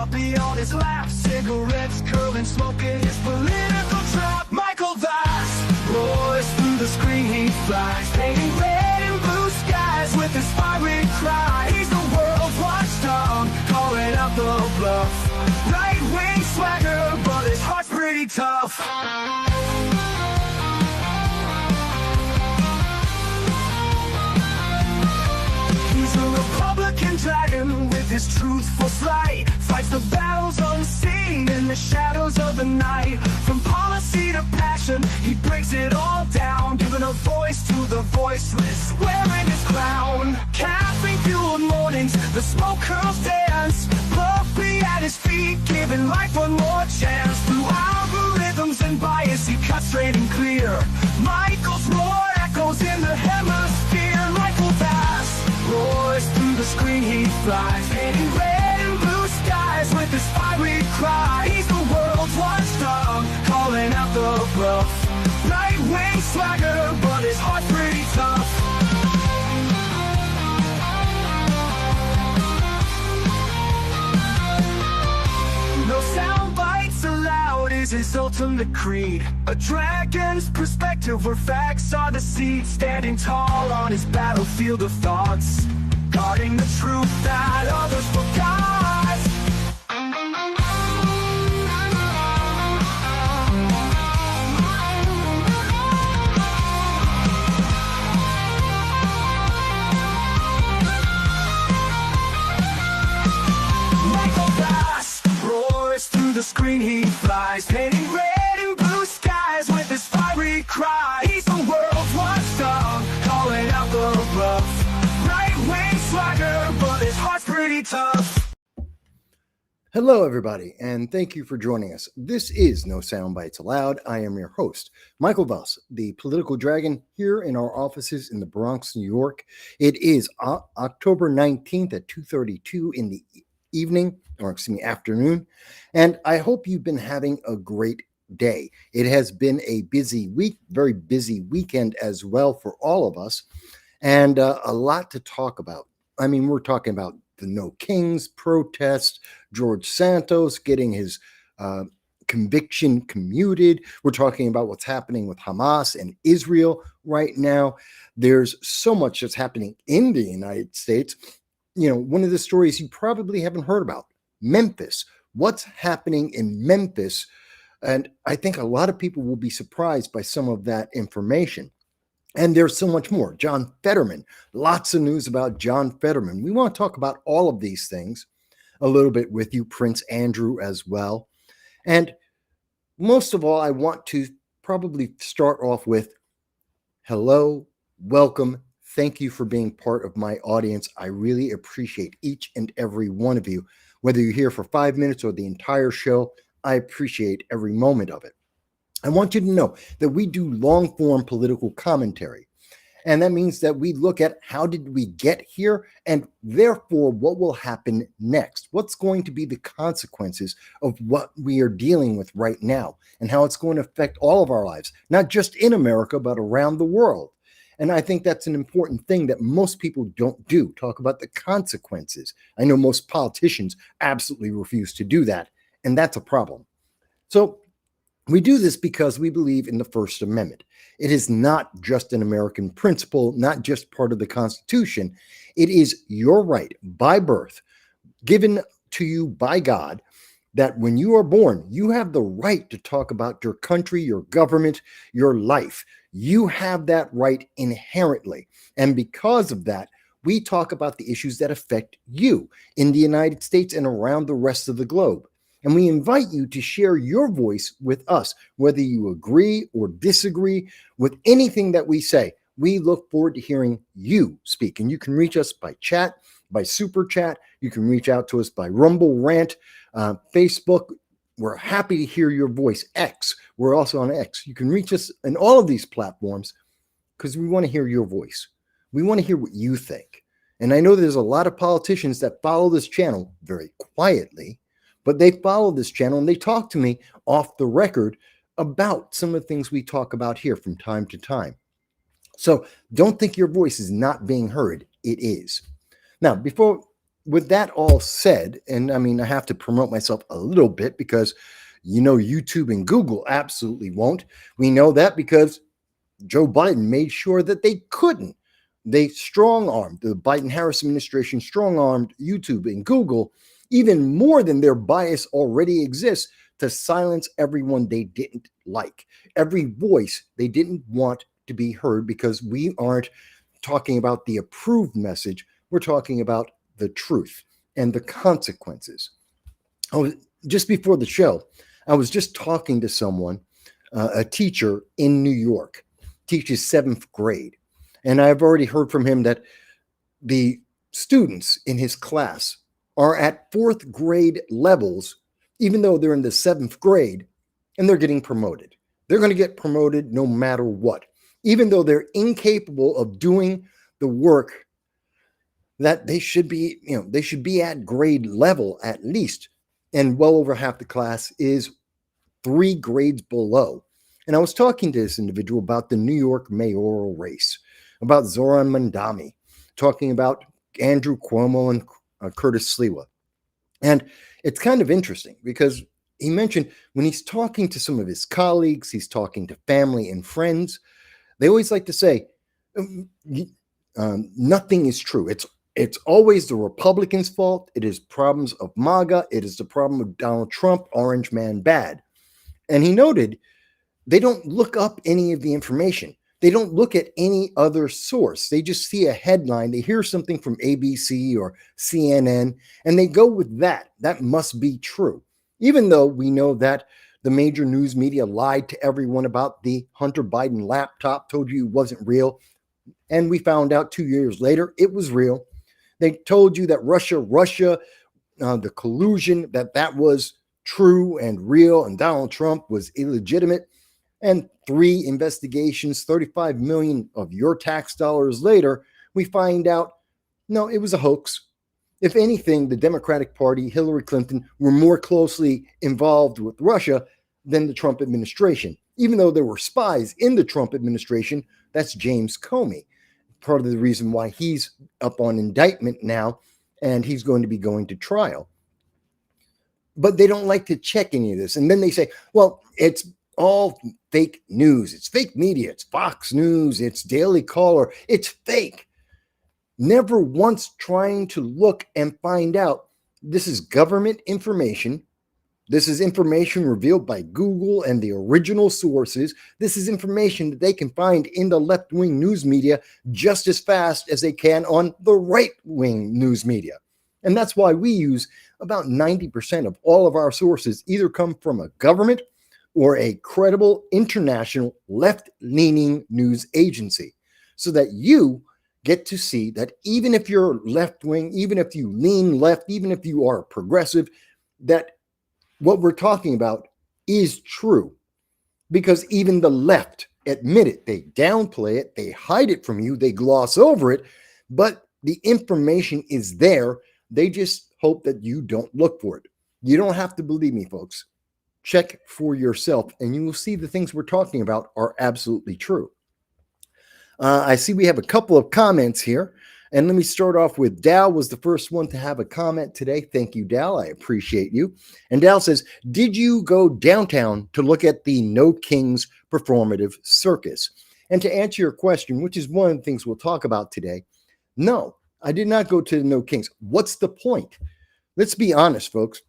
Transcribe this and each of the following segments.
puppy on his lap, cigarettes curling, smoking his political trap. Michael Vass roars through the screen, he flies, painting red and blue skies with his fiery cry. He's the world's watchdog, calling out the bluff. Right-wing swagger, but his heart's pretty tough. He's a Republican dragon with his truthful slight, fights the battles unseen in the shadows of the night. From policy to passion, he breaks it all down, giving a voice to the voiceless, wearing his crown. Caffeine-fueled mornings, the smoke curls dance, Fluffy at his feet, giving life one more chance. Through algorithms and bias, he cuts straight and clear. Michael's roar echoes in the hemisphere. Michael Vass roars through the screen, he flies, painting red and blue skies with his fiery cry. He's the world's watchdog, calling out the bluff. Right-wing swagger, but his heart's pretty tough. No sound bites allowed is his ultimate creed. A dragon's perspective where facts are the seed. Standing tall on his battlefield of thoughts, guarding the truth that others forgot. Michael Vass roars through the screen, he flies, painting red and blue skies with his fiery cry. He's the world's watchdog, calling out the bluff. Right-wing swagger, but his heart's pretty tough. Hello, everybody, and thank you for joining us. This is No Soundbites Allowed. I am your host, Michael Vass, the political dragon, here in our offices in the Bronx, New York. It is October 19th at 2:32 in the afternoon, and I hope you've been having a great day. It has been a busy week, very busy weekend as well for all of us, and a lot to talk about. I mean, we're talking about the No Kings protest, George Santos getting his conviction commuted. We're talking about what's happening with Hamas and Israel right now. There's so much that's happening in the United States. You know, one of the stories you probably haven't heard about, Memphis. What's happening in Memphis? And I think a lot of people will be surprised by some of that information. And there's so much more. John Fetterman, lots of news about John Fetterman. We want to talk about all of these things a little bit with you, Prince Andrew as well. And most of all, I want to probably start off with hello, welcome. Thank you for being part of my audience. I really appreciate each and every one of you. Whether you're here for 5 minutes or the entire show, I appreciate every moment of it. I want you to know that we do long-form political commentary. And that means that we look at how did we get here, and therefore what will happen next. What's going to be the consequences of what we are dealing with right now, and how it's going to affect all of our lives, not just in America, but around the world. And I think that's an important thing that most people don't do, talk about the consequences. I know most politicians absolutely refuse to do that, and that's a problem. So we do this because we believe in the First Amendment. It is not just an American principle, not just part of the Constitution. It is your right by birth, given to you by God, that when you are born, you have the right to talk about your country, your government, your life. You have that right inherently. And because of that, we talk about the issues that affect you in the United States and around the rest of the globe. And we invite you to share your voice with us, whether you agree or disagree with anything that we say. We look forward to hearing you speak. And you can reach us by chat, by super chat. You can reach out to us by RumbleRant, Facebook. We're happy to hear your voice. X, we're also on X. You can reach us in all of these platforms because we want to hear your voice. We want to hear what you think. And I know there's a lot of politicians that follow this channel very quietly, but they follow this channel and they talk to me off the record about some of the things we talk about here from time to time. So don't think your voice is not being heard. It is. Now, before with that all said, and I mean, I have to promote myself a little bit because YouTube and Google absolutely won't. We know that because Joe Biden made sure that they couldn't. They strong armed, the Biden Harris administration strong armed YouTube and Google even more than their bias already exists to silence everyone they didn't like, every voice they didn't want to be heard, because we aren't talking about the approved message. We're talking about the truth and the consequences. Just before the show, I was just talking to someone, a teacher in New York, teaches seventh grade. And I've already heard from him that the students in his class are at fourth grade levels, even though they're in the seventh grade, and they're getting promoted. They're going to get promoted no matter what, even though they're incapable of doing the work that they should be, they should be at grade level at least. And well over half the class is 3 grades below. And I was talking to this individual about the New York mayoral race, about Zoran Mandami, talking about Andrew Cuomo and Curtis Sliwa. And it's kind of interesting because he mentioned when he's talking to some of his colleagues, he's talking to family and friends, they always like to say, nothing is true. It's always the Republicans' fault. It is problems of MAGA. It is the problem of Donald Trump, orange man bad. And he noted they don't look up any of the information. They don't look at any other source. They just see a headline. They hear something from ABC or CNN, and they go with that. That must be true. Even though we know that the major news media lied to everyone about the Hunter Biden laptop, told you it wasn't real. And we found out 2 years later it was real. They told you that Russia, the collusion, that was true and real, and Donald Trump was illegitimate. And 3 investigations, 35 million of your tax dollars later, we find out, no, it was a hoax. If anything, the Democratic Party, Hillary Clinton, were more closely involved with Russia than the Trump administration. Even though there were spies in the Trump administration, that's James Comey. Part of the reason why he's up on indictment now, and he's going to be going to trial. But they don't like to check any of this. And then they say, well, it's all fake news. It's fake media. It's Fox News. It's Daily Caller. It's fake. Never once trying to look and find out this is government information. This is information revealed by Google and the original sources. This is information that they can find in the left-wing news media just as fast as they can on the right-wing news media. And that's why we use about 90% of all of our sources either come from a government or a credible international left-leaning news agency, so that you get to see that even if you're left-wing, even if you lean left, even if you are progressive, that what we're talking about is true. Because even the left admit it. They downplay it. They hide it from you. They gloss over it. But the information is there. They just hope that you don't look for it. You don't have to believe me, folks. Check for yourself, and you will see the things we're talking about are absolutely true. I see we have a couple of comments here. And let me start off with Dal was the first one to have a comment today. Thank you, Dal. I appreciate you. And Dal says, did you go downtown to look at the No Kings performative circus? And to answer your question, which is one of the things we'll talk about today, no, I did not go to the No Kings. What's the point? Let's be honest, folks.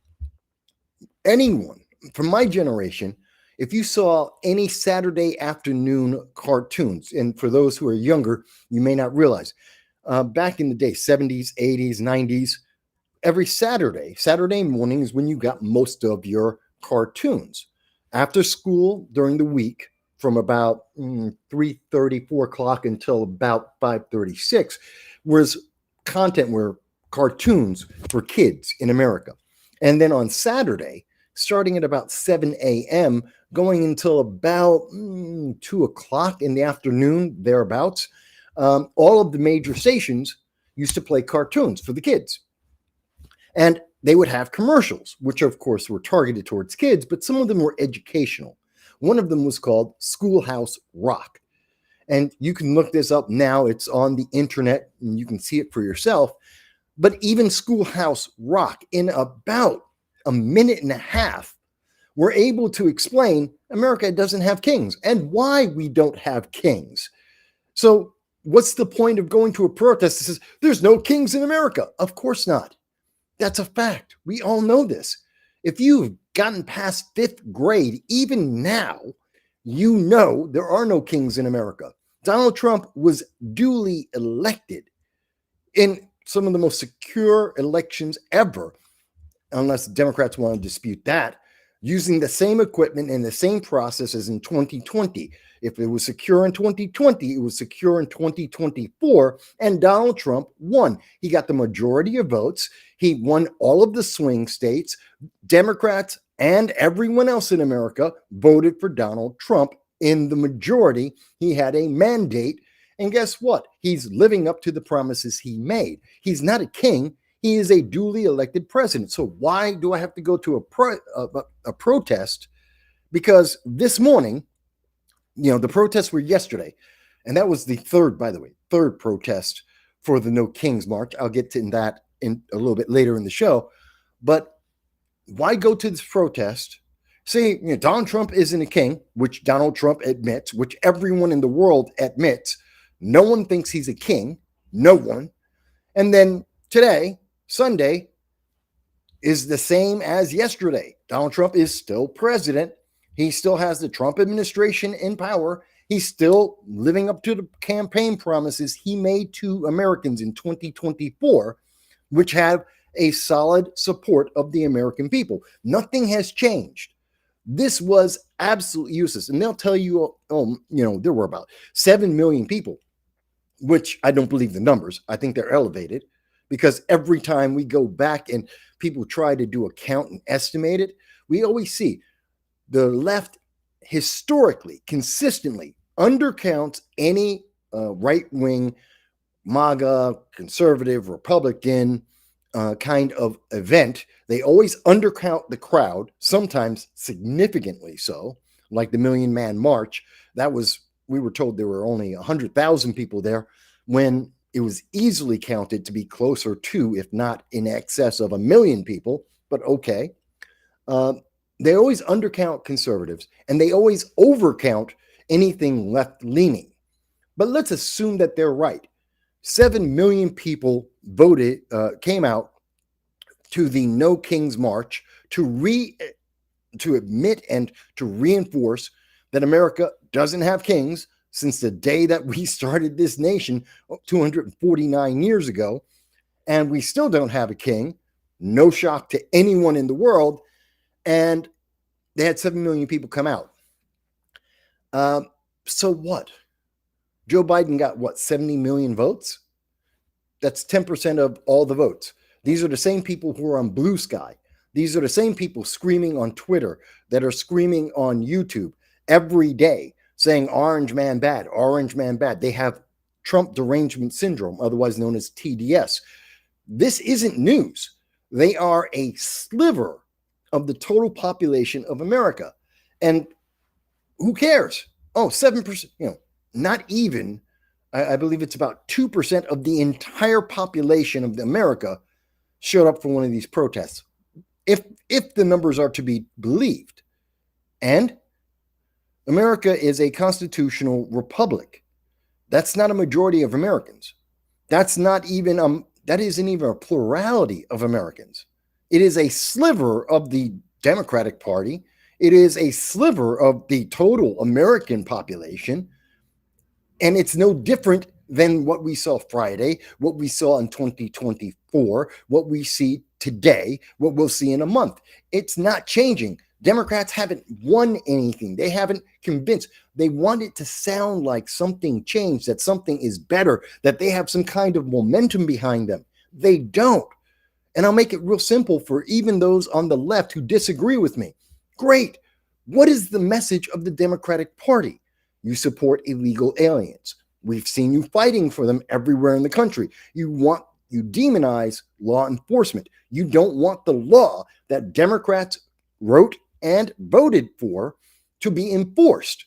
Anyone from my generation, if you saw any Saturday afternoon cartoons, and for those who are younger, you may not realize, back in the day, 70s, 80s, 90s, every Saturday morning is when you got most of your cartoons. After school, during the week, from about 3:30, 4 o'clock until about 5:36, was content were cartoons for kids in America. And then on Saturday, starting at about 7 a.m., going until about 2 o'clock in the afternoon, thereabouts, all of the major stations used to play cartoons for the kids. And they would have commercials, which of course were targeted towards kids, but some of them were educational. One of them was called Schoolhouse Rock. And you can look this up now. It's on the internet and you can see it for yourself. But even Schoolhouse Rock, in about a minute and a half, were able to explain America doesn't have kings and why we don't have kings. So what's the point of going to a protest that says there's no kings in America? Of course not. That's a fact. We all know this. If you've gotten past fifth grade, even now, you know there are no kings in America. Donald Trump was duly elected in some of the most secure elections ever, unless Democrats want to dispute that, using the same equipment and the same process as in 2020. If it was secure in 2020, it was secure in 2024, and Donald Trump won. He got the majority of votes. He won all of the swing states. Democrats and everyone else in America voted for Donald Trump in the majority. He had a mandate, and guess what? He's living up to the promises he made. He's not a king. He is a duly elected president. So why do I have to go to a protest? Because this morning, the protests were yesterday, and that was the third protest for the No Kings March. I'll get to that in a little bit later in the show. But why go to this protest? Say, Donald Trump isn't a king, which Donald Trump admits, which everyone in the world admits. No one thinks he's a king. No one. And then today, Sunday, is the same as yesterday. Donald Trump is still president. He still has the Trump administration in power. He's still living up to the campaign promises he made to Americans in 2024, which have a solid support of the American people. Nothing has changed. This was absolutely useless. And they'll tell you, there were about 7 million people, which I don't believe the numbers. I think they're elevated, because every time we go back and people try to do a count and estimate it, we always see the left historically, consistently undercounts any right-wing, MAGA, conservative, Republican kind of event. They always undercount the crowd, sometimes significantly so, like the Million Man March. We were told there were only 100,000 people there, when it was easily counted to be closer to, if not in excess of 1 million people. But okay. They always undercount conservatives, and they always overcount anything left-leaning. But let's assume that they're right. 7 million people came out to the No Kings March to admit and to reinforce that America doesn't have kings since the day that we started this nation 249 years ago, and we still don't have a king. No shock to anyone in the world. And they had 7 million people come out. So what? Joe Biden got 70 million votes? That's 10% of all the votes. These are the same people who are on Blue Sky. These are the same people screaming on Twitter, that are screaming on YouTube every day, saying orange man bad, orange man bad. They have Trump derangement syndrome, otherwise known as TDS. This isn't news. They are a sliver of the total population of America. And who cares? 7%, not even, I believe it's about 2% of the entire population of America showed up for one of these protests, if the numbers are to be believed. And America is a constitutional republic. That's not a majority of Americans. That isn't even a plurality of Americans. It is a sliver of the Democratic Party. It is a sliver of the total American population. And it's no different than what we saw Friday, what we saw in 2024, what we see today, what we'll see in a month. It's not changing. Democrats haven't won anything. They haven't convinced. They want it to sound like something changed, that something is better, that they have some kind of momentum behind them. They don't. And I'll make it real simple for even those on the left who disagree with me. Great. What is the message of the Democratic Party? You support illegal aliens. We've seen you fighting for them everywhere in the country. You demonize law enforcement. You don't want the law that Democrats wrote and voted for to be enforced.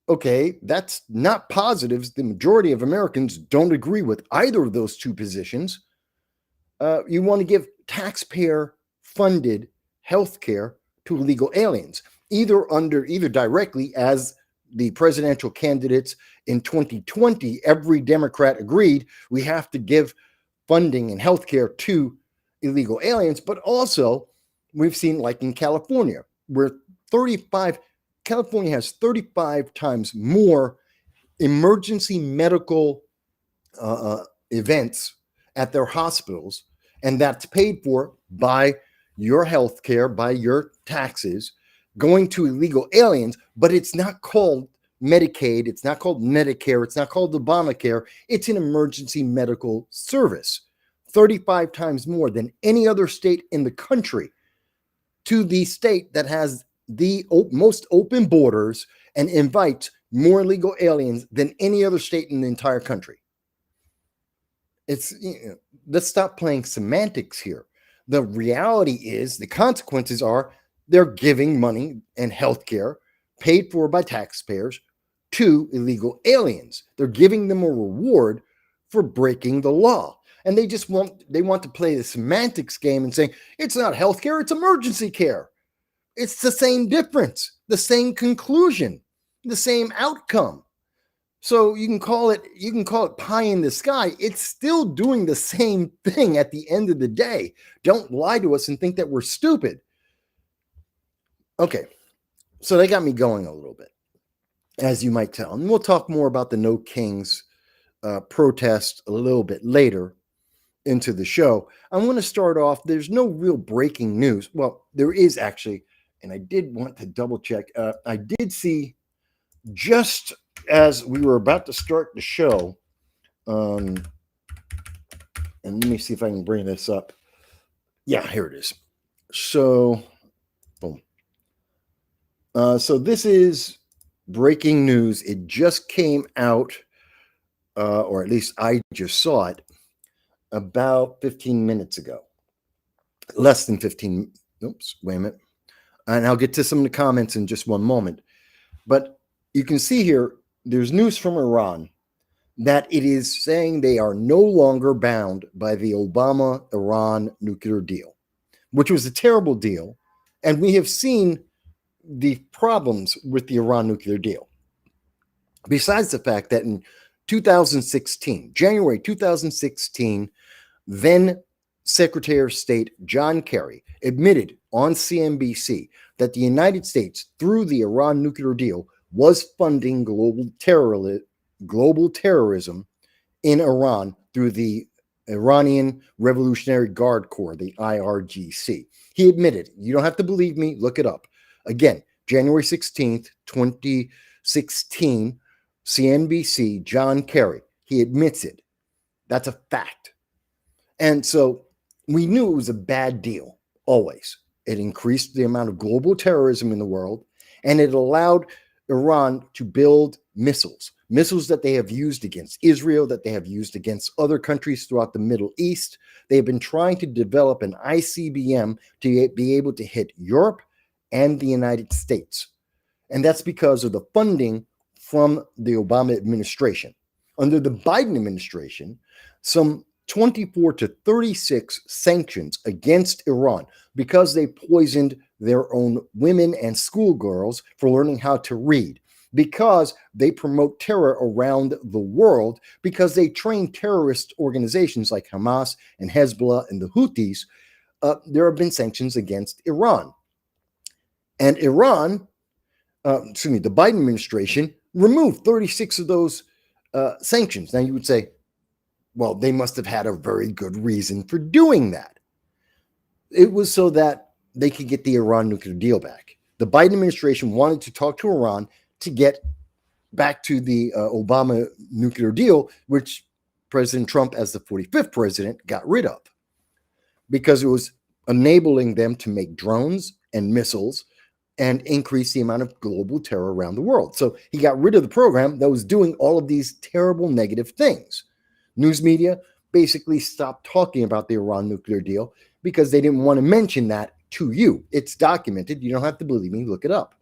Okay, that's not positives. The majority of Americans don't agree with either of those two positions. you want to give taxpayer-funded health care to illegal aliens, either directly, as the presidential candidates in 2020, every Democrat agreed we have to give funding and health care to illegal aliens, but also we've seen, like in California, where California has 35 times more emergency medical events at their hospitals, and that's paid for by your health care, by your taxes, going to illegal aliens, but it's not called Medicaid, it's not called Medicare, it's not called Obamacare, it's an emergency medical service. 35 times more than any other state in the country, to the state that has the most open borders and invites more illegal aliens than any other state in the entire country. Let's stop playing semantics here. The reality is, the consequences are, they're giving money and health care paid for by taxpayers to illegal aliens. They're giving them a reward for breaking the law. And they want to play the semantics game and saying, it's not health care, it's emergency care. It's the same difference, the same conclusion, the same outcome. So you can call it pie in the sky. It's still doing the same thing at the end of the day. Don't lie to us and think that we're stupid. Okay, so they got me going a little bit, as you might tell. And we'll talk more about the No Kings protest a little bit later into the show. I want to start off, there's no real breaking news. Well, there is actually, and I did want to double check. I did see, just as we were about to start the show, and let me see if I can bring this up. Yeah, here it is. So, boom. So this is breaking news. It just came out, or at least I just saw it, about 15 minutes ago. Less than 15. Oops, wait a minute. And I'll get to some of the comments in just one moment. But you can see here, there's news from Iran that it is saying they are no longer bound by the Obama-Iran nuclear deal, which was a terrible deal. And we have seen the problems with the Iran nuclear deal. Besides the fact that in 2016, January 2016, then Secretary of State John Kerry admitted on CNBC that the United States, through the Iran nuclear deal, was funding global terrorism in Iran through the Iranian Revolutionary Guard Corps, the IRGC. He admitted, you don't have to believe me, look it up. Again, January 16th, 2016, CNBC, John Kerry, he admits it. That's a fact. And so we knew it was a bad deal, always. It increased the amount of global terrorism in the world, and it allowed Iran to build missiles that they have used against Israel, that they have used against other countries throughout the Middle East. They have been trying to develop an ICBM to be able to hit Europe and the United States. And that's because of the funding from the Obama administration. Under the Biden administration, some 24 to 36 sanctions against Iran because they poisoned their own women and schoolgirls for learning how to read, because they promote terror around the world, because they train terrorist organizations like Hamas and Hezbollah and the Houthis. There have been sanctions against Iran. And the Biden administration removed 36 of those sanctions. Now you would say, well, they must have had a very good reason for doing that. It was so that they could get the Iran nuclear deal back. The Biden administration wanted to talk to Iran to get back to the Obama nuclear deal, which President Trump, as the 45th president, got rid of, because it was enabling them to make drones and missiles and increase the amount of global terror around the world. So he got rid of the program that was doing all of these terrible negative things. News media basically stopped talking about the Iran nuclear deal because they didn't want to mention that to you. It's documented. You don't have to believe me. Look it up.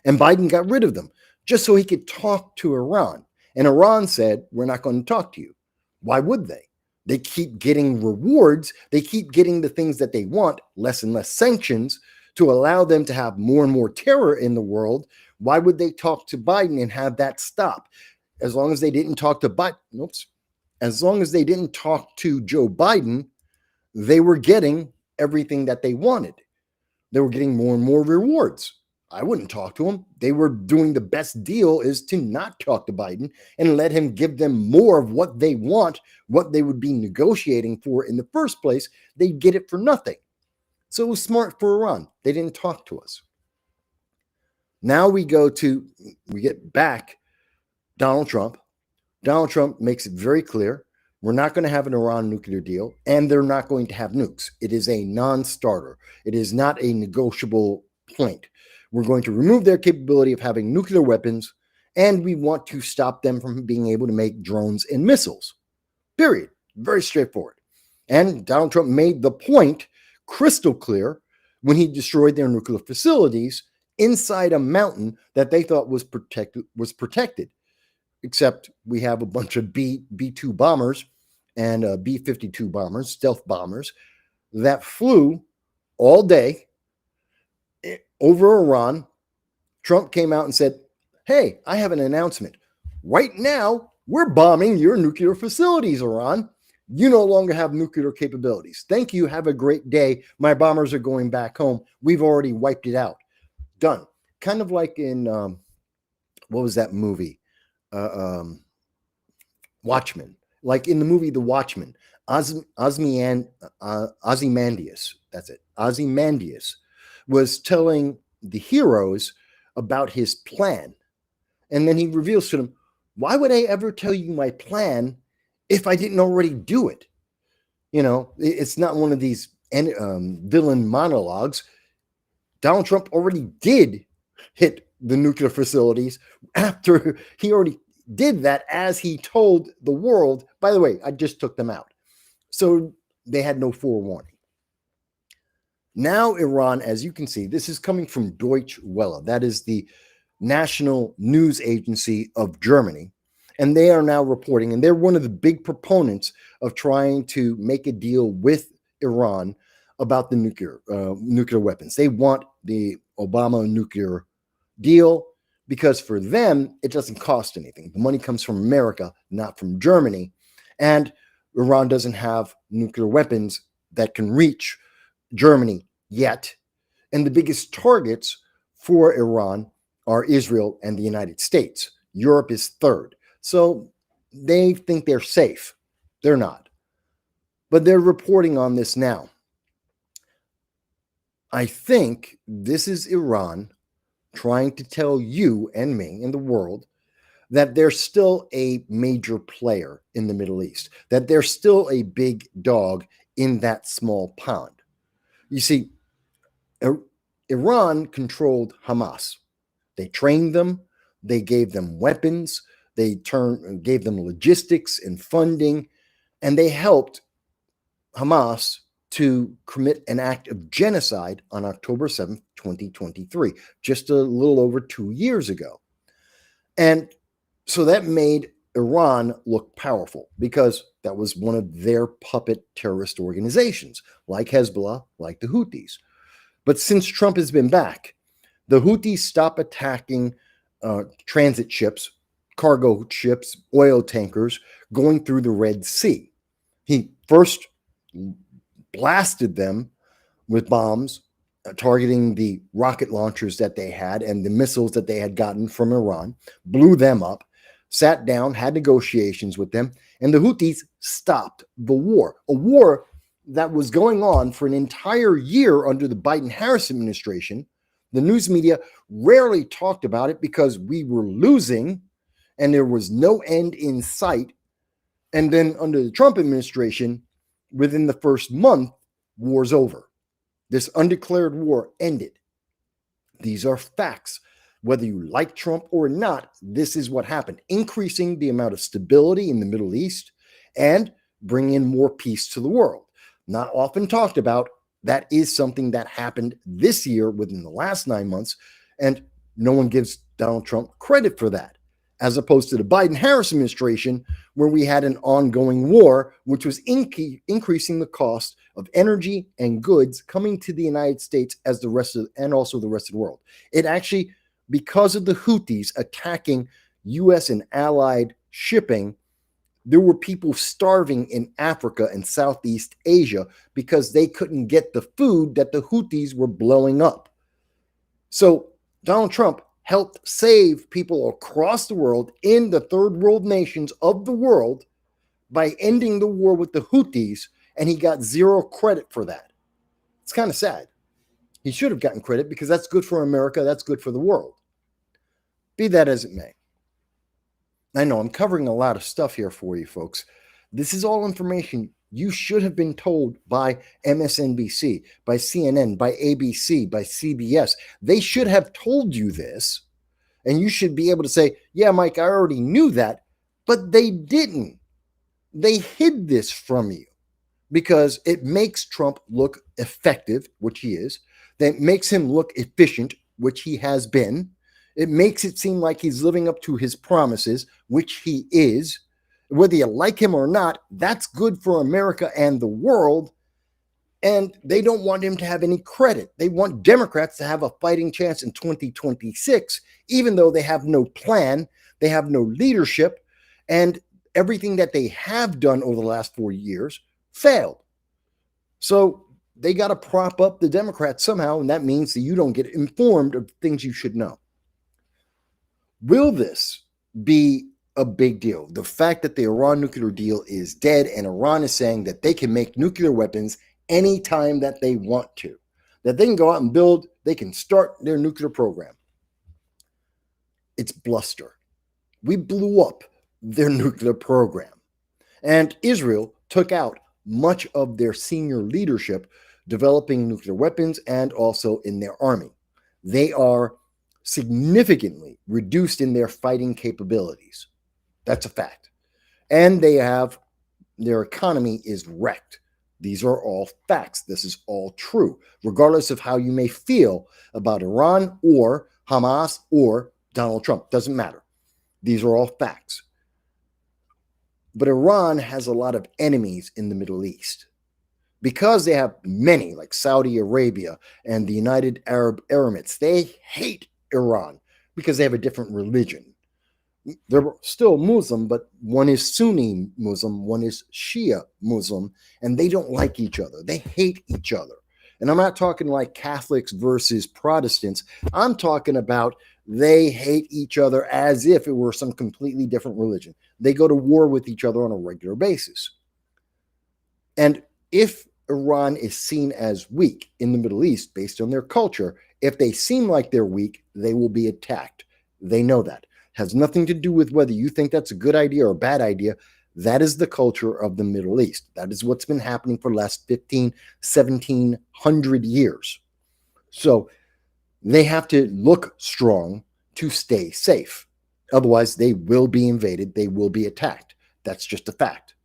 And Biden got rid of them just so he could talk to Iran. And Iran said, we're not going to talk to you. Why would they? They keep getting rewards. They keep getting the things that they want, less and less sanctions, to allow them to have more and more terror in the world. Why would they talk to Biden and have that stop? As long as they didn't talk to Biden, as long as they didn't talk to Joe Biden, they were getting everything that they wanted. They were getting more and more rewards. I wouldn't talk to him. They were doing the best deal is to not talk to Biden and let him give them more of what they want, what they would be negotiating for in the first place. They'd get it for nothing. So it was smart for Iran. They didn't talk to us. Now we get back Donald Trump. Donald Trump makes it very clear we're not going to have an Iran nuclear deal, and they're not going to have nukes. It is a non-starter. It is not a negotiable point. We're going to remove their capability of having nuclear weapons, and we want to stop them from being able to make drones and missiles. Period. Very straightforward. And Donald Trump made the point crystal clear when he destroyed their nuclear facilities inside a mountain that they thought was protected. Except we have a bunch of B-2 bombers and B-52 bombers, stealth bombers, that flew all day over Iran. Trump came out and said, hey, I have an announcement. Right now, we're bombing your nuclear facilities, Iran. You no longer have nuclear capabilities. Thank you. Have a great day. My bombers are going back home. We've already wiped it out. Done. Kind of like in, what was that movie? Watchmen. Like in the movie The Watchmen, Ozymandias, that's it. Ozymandias was telling the heroes about his plan. And then he reveals to them, why would I ever tell you my plan if I didn't already do it? You know, it's not one of these villain monologues. Donald Trump already did hit the nuclear facilities after he already did that, as he told the world, by the way, I just took them out. So they had no forewarning. Now Iran, as you can see, this is coming from Deutsche Welle. That is the national news agency of Germany. And they are now reporting, and they're one of the big proponents of trying to make a deal with Iran about the nuclear weapons. They want the Obama nuclear deal, because for them, it doesn't cost anything. The money comes from America, not from Germany. And Iran doesn't have nuclear weapons that can reach Germany yet. And the biggest targets for Iran are Israel and the United States. Europe is third. So they think they're safe. They're not. But they're reporting on this now. I think this is Iran trying to tell you and me and the world that they're still a major player in the Middle East, that they're still a big dog in that small pond. You see, Iran controlled Hamas. They trained them, they gave them weapons, they gave them logistics and funding, and they helped Hamas to commit an act of genocide on October 7th, 2023, just a little over 2 years ago. And so that made Iran look powerful, because that was one of their puppet terrorist organizations, like Hezbollah, like the Houthis. But since Trump has been back, the Houthis stopped attacking transit ships, cargo ships, oil tankers going through the Red Sea. He first blasted them with bombs, targeting the rocket launchers that they had and the missiles that they had gotten from Iran, blew them up, sat down, had negotiations with them, and the Houthis stopped the war, a war that was going on for an entire year under the Biden-Harris administration. The news media rarely talked about it because we were losing and there was no end in sight. And then under the Trump administration, within the first month, war's over. This undeclared war ended. These are facts. Whether you like Trump or not, this is what happened, increasing the amount of stability in the Middle East and bringing in more peace to the world. Not often talked about. That is something that happened this year within the last 9 months, and no one gives Donald Trump credit for that as opposed to the Biden-Harris administration, where we had an ongoing war, which was increasing the cost of energy and goods coming to the United States as the rest of, and also the rest of the world. It actually, because of the Houthis attacking U.S. and allied shipping, there were people starving in Africa and Southeast Asia because they couldn't get the food that the Houthis were blowing up. So Donald Trump helped save people across the world in the third world nations of the world by ending the war with the Houthis, and he got zero credit for that. It's kind of sad. He should have gotten credit because that's good for America, that's good for the world. Be that as it may. I know I'm covering a lot of stuff here for you folks. This is all information you should have been told by MSNBC, by CNN, by ABC, by CBS. They should have told you this, and you should be able to say, yeah, Mike, I already knew that, but they didn't. They hid this from you because it makes Trump look effective, which he is. That makes him look efficient, which he has been. It makes it seem like he's living up to his promises, which he is. Whether you like him or not, that's good for America and the world. And they don't want him to have any credit. They want Democrats to have a fighting chance in 2026, even though they have no plan, they have no leadership, and everything that they have done over the last 4 years failed. So they got to prop up the Democrats somehow, and that means that you don't get informed of things you should know. Will this be a big deal? The fact that the Iran nuclear deal is dead and Iran is saying that they can make nuclear weapons anytime that they want to, that they can go out and build, they can start their nuclear program. It's bluster. We blew up their nuclear program. And Israel took out much of their senior leadership developing nuclear weapons and also in their army. They are significantly reduced in their fighting capabilities. That's a fact. And they have, their economy is wrecked. These are all facts. This is all true, regardless of how you may feel about Iran or Hamas or Donald Trump. Doesn't matter. These are all facts. But Iran has a lot of enemies in the Middle East because they have many, like Saudi Arabia and the United Arab Emirates. They hate Iran because they have a different religion. They're still Muslim, but one is Sunni Muslim, one is Shia Muslim, and they don't like each other. They hate each other. And I'm not talking like Catholics versus Protestants. I'm talking about they hate each other as if it were some completely different religion. They go to war with each other on a regular basis. And if Iran is seen as weak in the Middle East based on their culture, if they seem like they're weak, they will be attacked. They know that. Has nothing to do with whether you think that's a good idea or a bad idea. That is the culture of the Middle East. That is what's been happening for the last 15, 1700 years. So they have to look strong to stay safe. Otherwise, they will be invaded. They will be attacked. That's just a fact.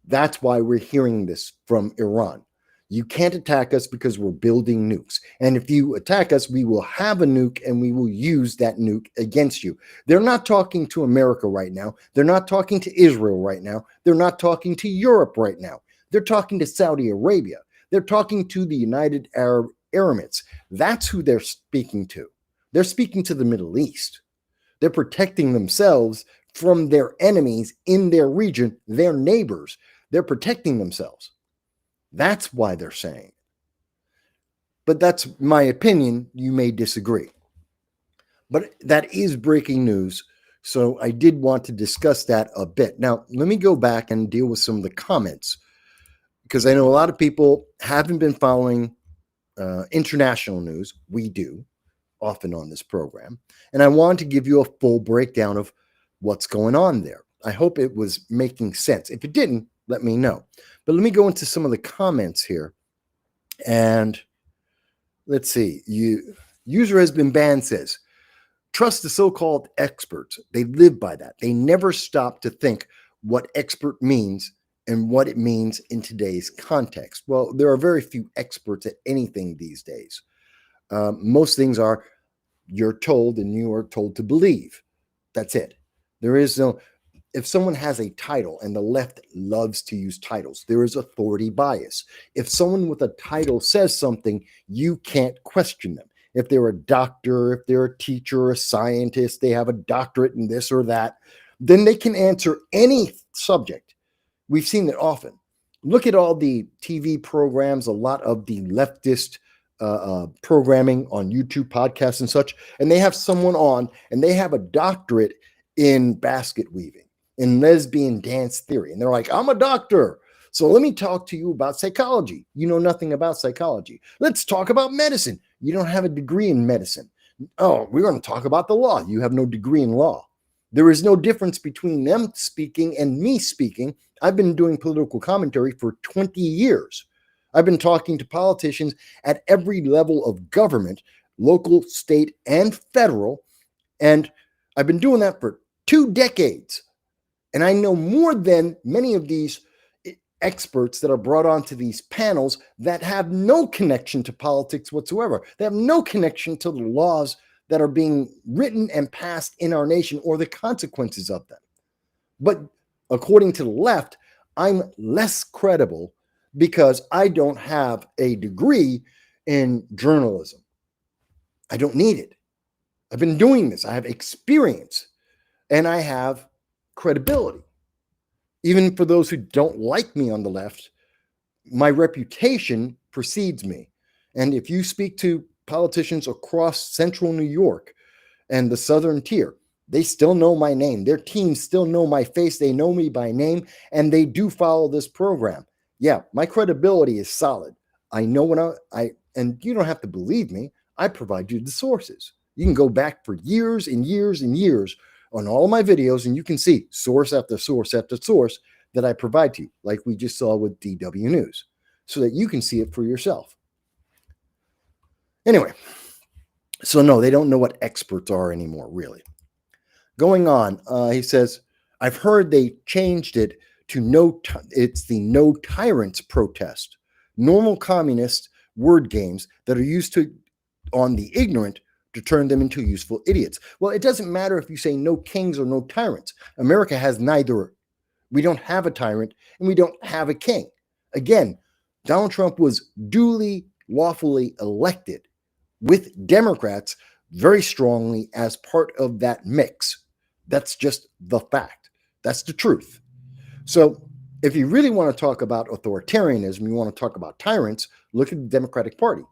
That's why we're hearing this from Iran. You can't attack us because we're building nukes. And if you attack us, we will have a nuke and we will use that nuke against you. They're not talking to America right now. They're not talking to Israel right now. They're not talking to Europe right now. They're talking to Saudi Arabia. They're talking to the United Arab Emirates. That's who they're speaking to. They're speaking to the Middle East. They're protecting themselves from their enemies in their region, their neighbors. They're protecting themselves. That's why they're saying it. But that's my opinion. You may disagree. But that is breaking news. So I did want to discuss that a bit. Now, let me go back and deal with some of the comments, because I know a lot of people haven't been following international news. We do often on this program. And I want to give you a full breakdown of what's going on there. I hope it was making sense. If it didn't, let me know. But let me go into some of the comments here. And let's see. User has been banned says, trust the so-called experts. They live by that. They never stop to think what expert means and what it means in today's context. Well, there are very few experts at anything these days. Most things are you're told and you are told to believe. That's it. There is no, if someone has a title, and the left loves to use titles, there is authority bias. If someone with a title says something, you can't question them. If they're a doctor, if they're a teacher, a scientist, they have a doctorate in this or that, then they can answer any subject. We've seen it often. Look at all the TV programs, a lot of the leftist programming on YouTube, podcasts, and such, and they have someone on, and they have a doctorate in basket weaving, in lesbian dance theory, and they're like, I'm a doctor, so let me talk to you about psychology. You know nothing about psychology. Let's talk about medicine. You don't have a degree in medicine. Oh, we're going to talk about the law. You have no degree in law. There is no difference between them speaking and me speaking. I've been doing political commentary for 20 years. I've been talking to politicians at every level of government, local, state, and federal, and I've been doing that for 2 decades. And I know more than many of these experts that are brought onto these panels that have no connection to politics whatsoever. They have no connection to the laws that are being written and passed in our nation or the consequences of them. But according to the left, I'm less credible because I don't have a degree in journalism. I don't need it. I've been doing this. I have experience and I have credibility. Even for those who don't like me on the left, my reputation precedes me. And if you speak to politicians across central New York and the southern tier, they still know my name. Their teams still know my face. They know me by name, and they do follow this program. Yeah, my credibility is solid. I know when and you don't have to believe me. I provide you the sources. You can go back for years and years and years on all of my videos, and you can see source after source after source that I provide to you, like we just saw with DW News, so that you can see it for yourself. Anyway, so no, they don't know what experts are anymore, really. Going on, he says, I've heard they changed it to it's the no tyrants protest. Normal communist word games that are used on the ignorant to turn them into useful idiots. Well, it doesn't matter if you say no kings or no tyrants. America has neither. We don't have a tyrant and we don't have a king. Again, Donald Trump was duly, lawfully elected with Democrats very strongly as part of that mix. That's just the fact. That's the truth. So if you really want to talk about authoritarianism, you want to talk about tyrants, look at the Democratic Party.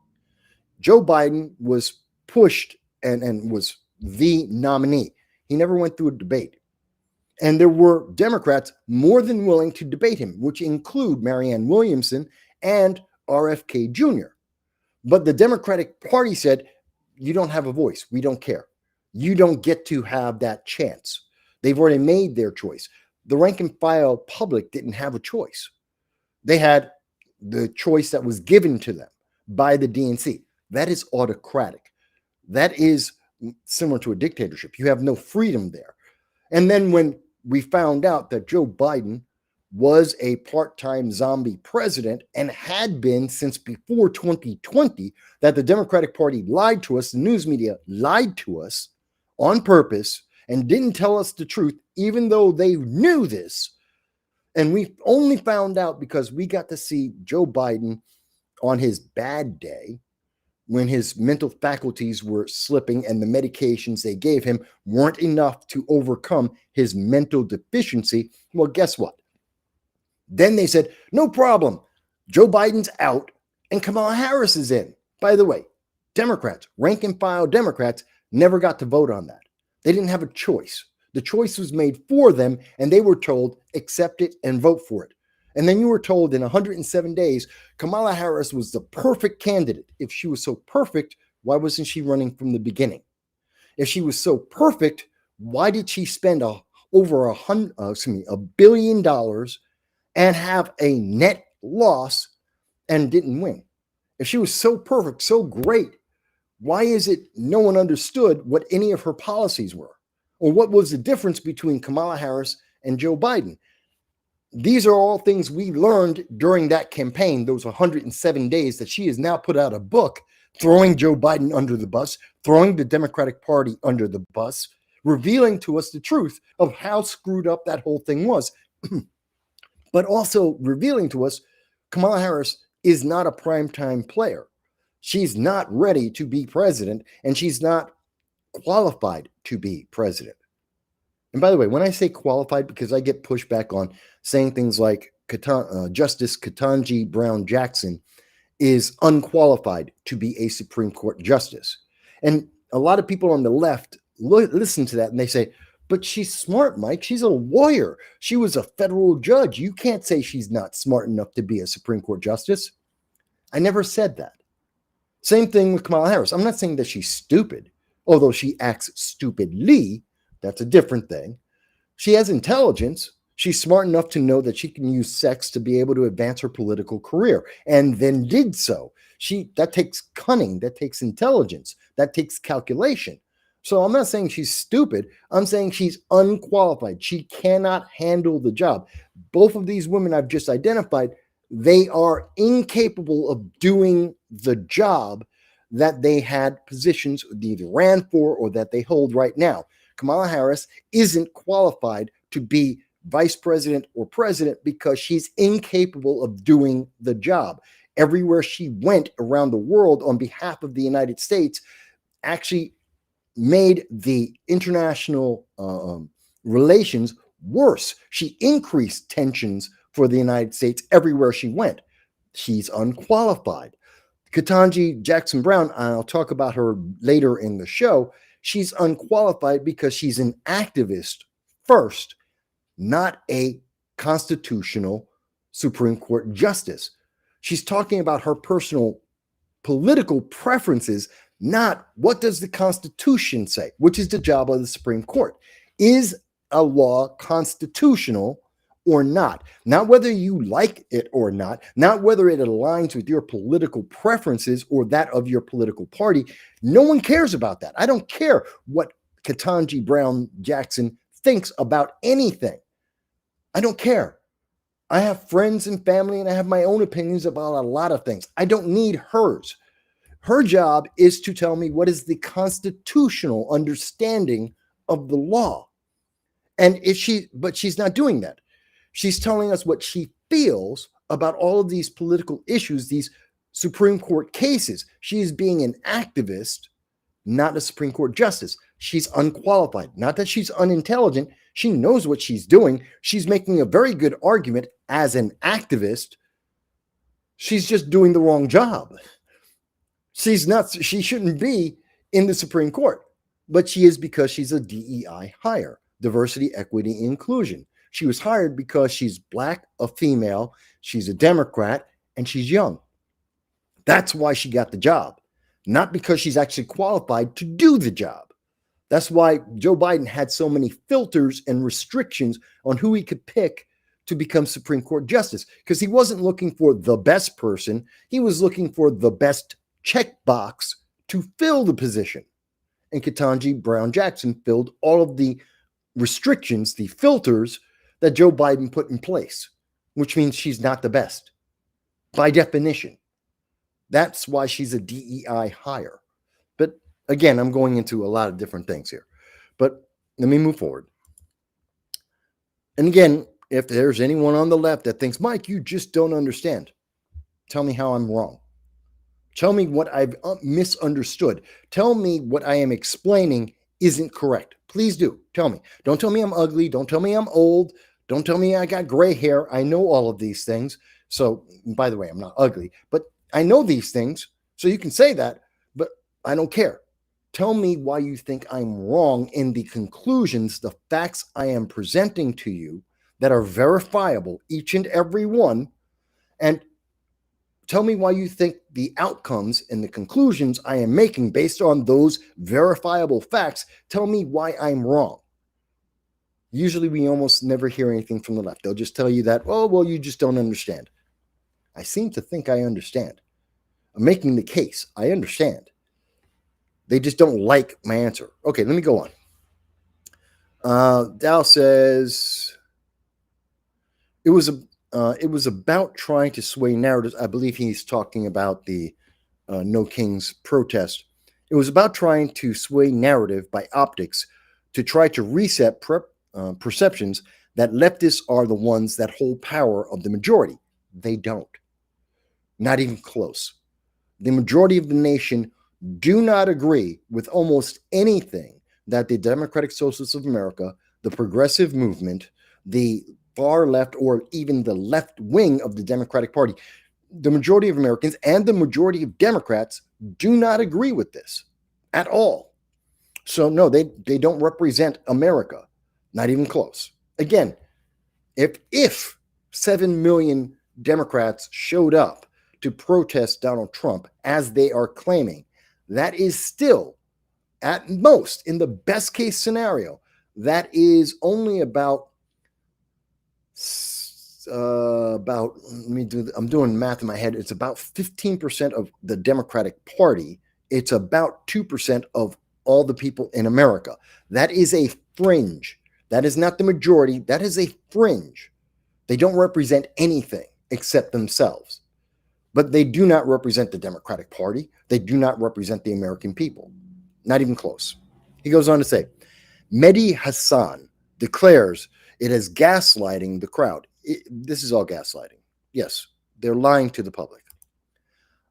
Joe Biden was pushed and was the nominee. He never went through a debate. And there were Democrats more than willing to debate him, which include Marianne Williamson and RFK Jr. But the Democratic Party said, you don't have a voice. We don't care. You don't get to have that chance. They've already made their choice. The rank and file public didn't have a choice. They had the choice that was given to them by the DNC. That is autocratic. That is similar to a dictatorship. You have no freedom there. And then when we found out that Joe Biden was a part-time zombie president and had been since before 2020, that the Democratic Party lied to us, the news media lied to us on purpose and didn't tell us the truth, even though they knew this. And we only found out because we got to see Joe Biden on his bad day, when his mental faculties were slipping and the medications they gave him weren't enough to overcome his mental deficiency. Well, guess what? Then they said, no problem. Joe Biden's out and Kamala Harris is in. By the way, Democrats, rank and file Democrats, never got to vote on that. They didn't have a choice. The choice was made for them, and they were told, accept it and vote for it. And then you were told in 107 days, Kamala Harris was the perfect candidate. If she was so perfect, why wasn't she running from the beginning? If she was so perfect, why did she spend over $1 billion and have a net loss and didn't win? If she was so perfect, so great, why is it no one understood what any of her policies were? Or what was the difference between Kamala Harris and Joe Biden? These are all things we learned during that campaign, those 107 days that she has now put out a book throwing Joe Biden under the bus, throwing the Democratic Party under the bus, revealing to us the truth of how screwed up that whole thing was, but also revealing to us Kamala Harris is not a primetime player. She's not ready to be president, and she's not qualified to be president. And by the way, when I say qualified, because I get pushback on saying things like Justice Ketanji Brown Jackson is unqualified to be a Supreme Court justice. And a lot of people on the left listen to that and they say, but she's smart, Mike. She's a lawyer. She was a federal judge. You can't say she's not smart enough to be a Supreme Court justice. I never said that. Same thing with Kamala Harris. I'm not saying that she's stupid, although she acts stupidly. That's a different thing. She has intelligence. She's smart enough to know that she can use sex to be able to advance her political career, and then did so. That takes cunning, that takes intelligence, that takes calculation. So I'm not saying she's stupid. I'm saying she's unqualified. She cannot handle the job. Both of these women I've just identified, they are incapable of doing the job that they had positions they either ran for or that they hold right now. Kamala Harris isn't qualified to be vice president or president because she's incapable of doing the job. Everywhere she went around the world on behalf of the United States actually made the international relations worse. She increased tensions for the United States everywhere she went. She's unqualified. Ketanji Jackson Brown, I'll talk about her later in the show, she's unqualified because she's an activist first, not a constitutional Supreme Court justice. She's talking about her personal political preferences, not what does the Constitution say, which is the job of the Supreme Court. Is a law constitutional or not? Not whether you like it or not whether it aligns with your political preferences or that of your political party. No one cares about that. I don't care what Ketanji Brown Jackson thinks about anything. I don't care. I have friends and family, and I have my own opinions about a lot of things. I don't need hers. Her job is to tell me what is the constitutional understanding of the law. And but she's not doing that. She's telling us what she feels about all of these political issues, these Supreme Court cases. She is being an activist, not a Supreme Court justice. She's unqualified. Not that she's unintelligent. She knows what she's doing. She's making a very good argument as an activist. She's just doing the wrong job. She shouldn't be in the Supreme Court, but she is because she's a DEI hire, diversity, equity, inclusion. She was hired because she's Black, a female, she's a Democrat, and she's young. That's why she got the job, not because she's actually qualified to do the job. That's why Joe Biden had so many filters and restrictions on who he could pick to become Supreme Court justice, because he wasn't looking for the best person. He was looking for the best checkbox to fill the position. And Ketanji Brown Jackson filled all of the restrictions, the filters that Joe Biden put in place, which means she's not the best by definition. That's why she's a DEI hire. But again, I'm going into a lot of different things here, but let me move forward. And again, if there's anyone on the left that thinks, Mike, you just don't understand, tell me how I'm wrong. Tell me what I've misunderstood. Tell me what I am explaining isn't correct. Please do. Tell me. Don't tell me I'm ugly. Don't tell me I'm old. Don't tell me I got gray hair. I know all of these things. So, by the way, I'm not ugly, but I know these things. So you can say that, but I don't care. Tell me why you think I'm wrong in the conclusions, the facts I am presenting to you that are verifiable, each and every one, and tell me why you think the outcomes and the conclusions I am making based on those verifiable facts, tell me why I'm wrong. Usually we almost never hear anything from the left. They'll just tell you that, oh, well, you just don't understand. I seem to think I understand. I'm making the case. I understand. They just don't like my answer. Okay, let me go on. Dow says, it was about trying to sway narratives. I believe he's talking about the No Kings protest. It was about trying to sway narrative by optics to try to reset perceptions that leftists are the ones that hold power of the majority. They don't. Not even close. The majority of the nation do not agree with almost anything that the Democratic Socialists of America, the progressive movement, the far left, or even the left wing of the Democratic Party, the majority of Americans and the majority of Democrats do not agree with this at all. So no, they don't represent America, not even close. Again, if 7 million Democrats showed up to protest Donald Trump, as they are claiming, that is still, at most, in the best case scenario, that is only about I'm doing math in my head. It's about 15% of the Democratic Party. It's about 2% of all the people in America. That is a fringe. That is not the majority. That is a fringe. They don't represent anything except themselves. But they do not represent the Democratic Party. They do not represent the American people. Not even close. He goes on to say, Mehdi Hassan declares it is gaslighting the crowd. This is all gaslighting. Yes, they're lying to the public.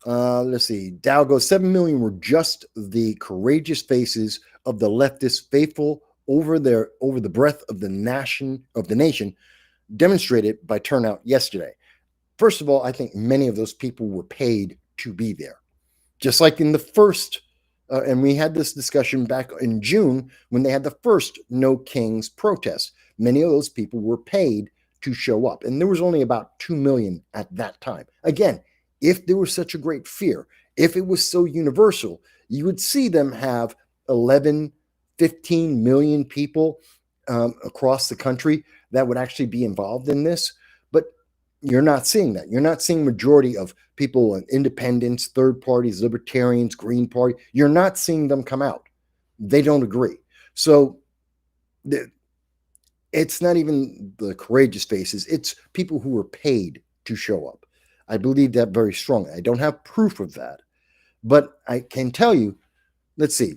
Let's see. Dow goes 7 million were just the courageous faces of the leftists faithful over the breadth of the nation demonstrated by turnout yesterday. First of all, I think many of those people were paid to be there. Just like in the first, and we had this discussion back in June when they had the first No Kings protest. Many of those people were paid to show up. And there was only about 2 million at that time. Again, if there was such a great fear, if it was so universal, you would see them have 11, 15 million people across the country that would actually be involved in this. But you're not seeing that. You're not seeing majority of people, independents, third parties, libertarians, Green Party. You're not seeing them come out. They don't agree. So it's not even the courageous faces. It's people who were paid to show up. I believe that very strongly. I don't have proof of that, but I can tell you, let's see,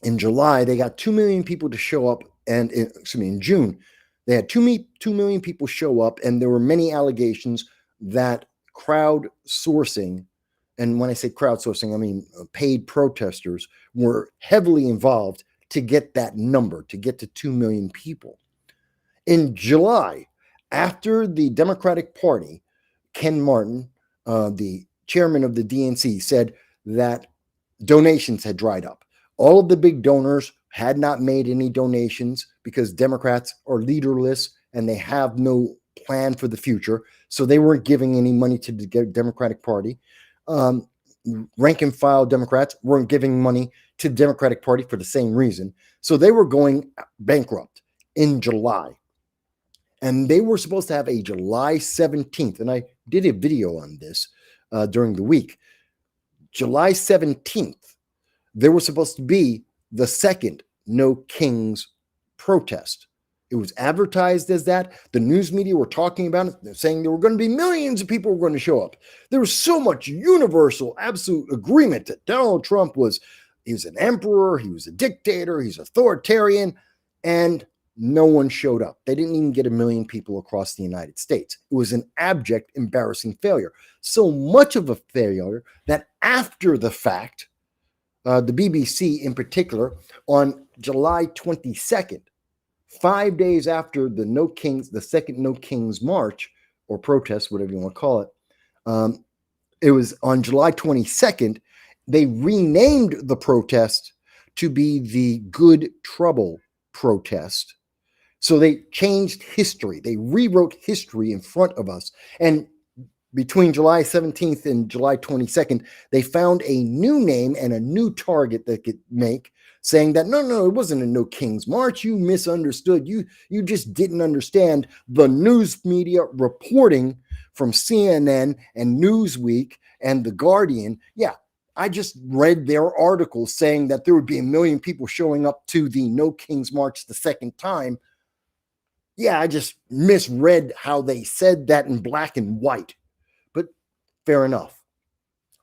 in July, they got 2 million people to show up. And in June, they had 2 million people show up. And there were many allegations that crowdsourcing, and when I say crowdsourcing, I mean paid protesters, were heavily involved to get that number, to get to 2 million people. In July, after the Democratic Party, Ken Martin, the chairman of the DNC, said that donations had dried up. All of the big donors had not made any donations because Democrats are leaderless and they have no plan for the future. So they weren't giving any money to the Democratic Party. Rank and file Democrats weren't giving money to the Democratic Party for the same reason. So they were going bankrupt in July. And they were supposed to have a July 17th. And I did a video on this during the week. July 17th, there was supposed to be the second No Kings protest. It was advertised as that. The news media were talking about it. They're saying there were going to be millions of people who were going to show up. There was so much universal, absolute agreement that Donald Trump was an emperor, he was a dictator, he's authoritarian, and no one showed up. They didn't even get 1 million people across the United States. It was an abject, embarrassing failure. So much of a failure that after the fact, the BBC in particular, on July 22nd, 5 days after the second No Kings March or protest, whatever you want to call it, it was on July 22nd, they renamed the protest to be the Good Trouble protest. So they changed history. They rewrote history in front of us. And between July 17th and July 22nd, they found a new name and a new target they could make, saying that, no, it wasn't a No Kings March. You misunderstood. You just didn't understand the news media reporting from CNN and Newsweek and The Guardian. Yeah, I just read their articles saying that there would be 1 million people showing up to the No Kings March the second time. Yeah, I just misread how they said that in black and white. But fair enough.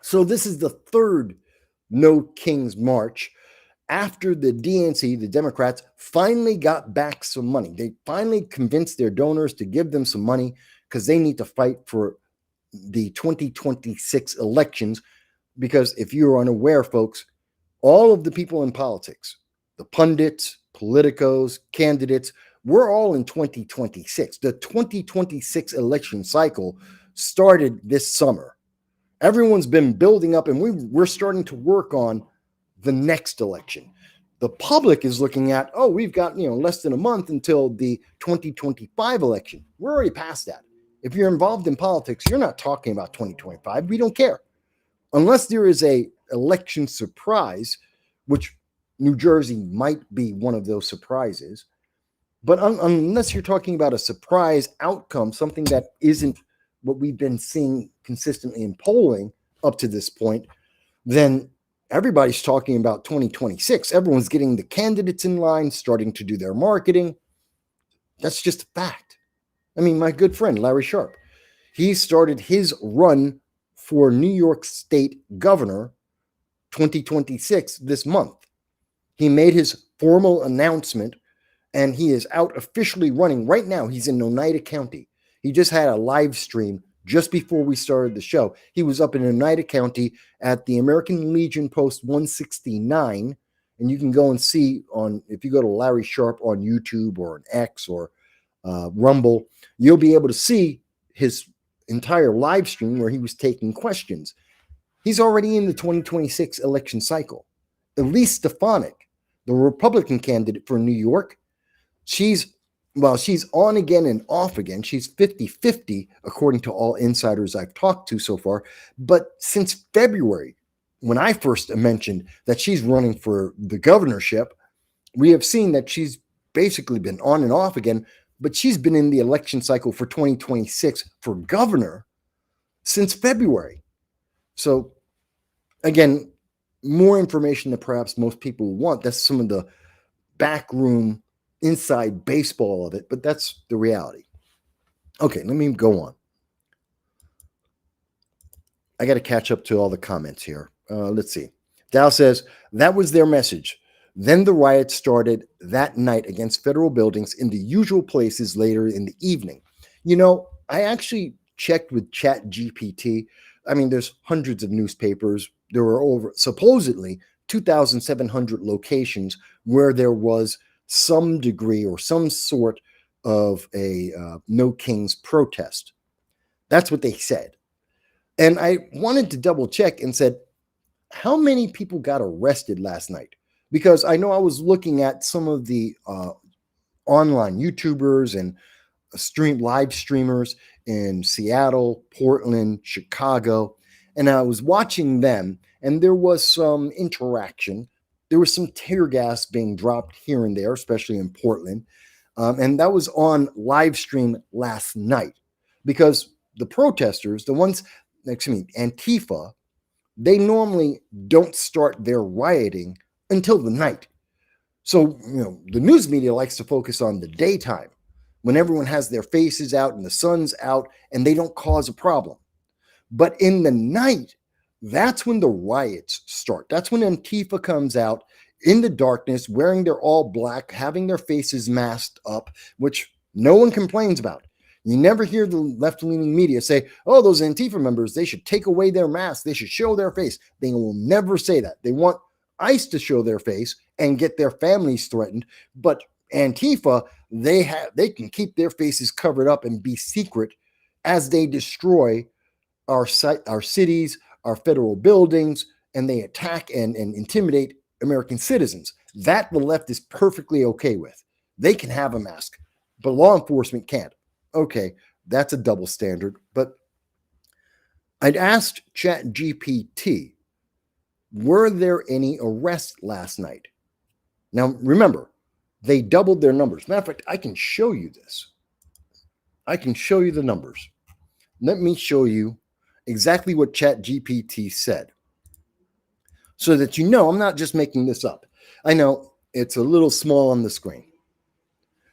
So this is the third No Kings March. after the DNC, the Democrats, finally got back some money. They finally convinced their donors to give them some money because they need to fight for the 2026 elections. Because if you're unaware, folks, all of the people in politics, the pundits, politicos, candidates, we're all in 2026. The 2026 election cycle started this summer. Everyone's been building up, and we're starting to work on the next election. The public is looking at, oh, we've got less than a month until the 2025 election. We're already past that. If you're involved in politics, you're not talking about 2025. We don't care. Unless there is a election surprise, which New Jersey might be one of those surprises. But unless you're talking about a surprise outcome, something that isn't what we've been seeing consistently in polling up to this point, then everybody's talking about 2026. Everyone's getting the candidates in line, starting to do their marketing. That's just a fact. I mean, my good friend, Larry Sharp, he started his run for New York State Governor 2026 this month. He made his formal announcement, and he is out officially running. Right now, he's in Oneida County. He just had a live stream just before we started the show. He was up in Oneida County at the American Legion Post 169, and you can go and see if you go to Larry Sharp on YouTube or an X or Rumble, you'll be able to see his entire live stream where he was taking questions. He's already in the 2026 election cycle. Elise Stefanik, the Republican candidate for New York, she's on again and off again. She's 50-50, according to all insiders I've talked to so far. But since February, when I first mentioned that she's running for the governorship, we have seen that she's basically been on and off again. But she's been in the election cycle for 2026 for governor since February. So, again, more information than perhaps most people want. That's some of the backroom inside baseball of it, but that's the reality. Okay, let me go on. I got to catch up to all the comments here. Let's see. Dow says, that was their message. Then the riots started that night against federal buildings in the usual places later in the evening. I actually checked with ChatGPT. I mean, there's hundreds of newspapers. There were supposedly 2,700 locations where there was some degree or some sort of a No Kings protest. That's what they said. And I wanted to double check and said, how many people got arrested last night? Because I know I was looking at some of the online YouTubers and live streamers in Seattle, Portland, Chicago, and I was watching them, and there was some interaction. There was some tear gas being dropped here and there, especially in Portland, and that was on live stream last night because the protesters, Antifa, they normally don't start their rioting until the night. So, the news media likes to focus on the daytime when everyone has their faces out and the sun's out and they don't cause a problem. But in the night, that's when the riots start. That's when Antifa comes out in the darkness, wearing their all black, having their faces masked up, which no one complains about. You never hear the left-leaning media say, oh, those Antifa members, they should take away their masks. They should show their face. They will never say that. They want ICE to show their face and get their families threatened. But Antifa, they can keep their faces covered up and be secret as they destroy our cities, our federal buildings, and they attack and intimidate American citizens. That the left is perfectly okay with. They can have a mask, but law enforcement can't. Okay, that's a double standard. But I'd asked ChatGPT, were there any arrests last night? Now, remember, they doubled their numbers. Matter of fact, I can show you this. I can show you the numbers. Let me show you exactly what ChatGPT said so that I'm not just making this up. I know it's a little small on the screen.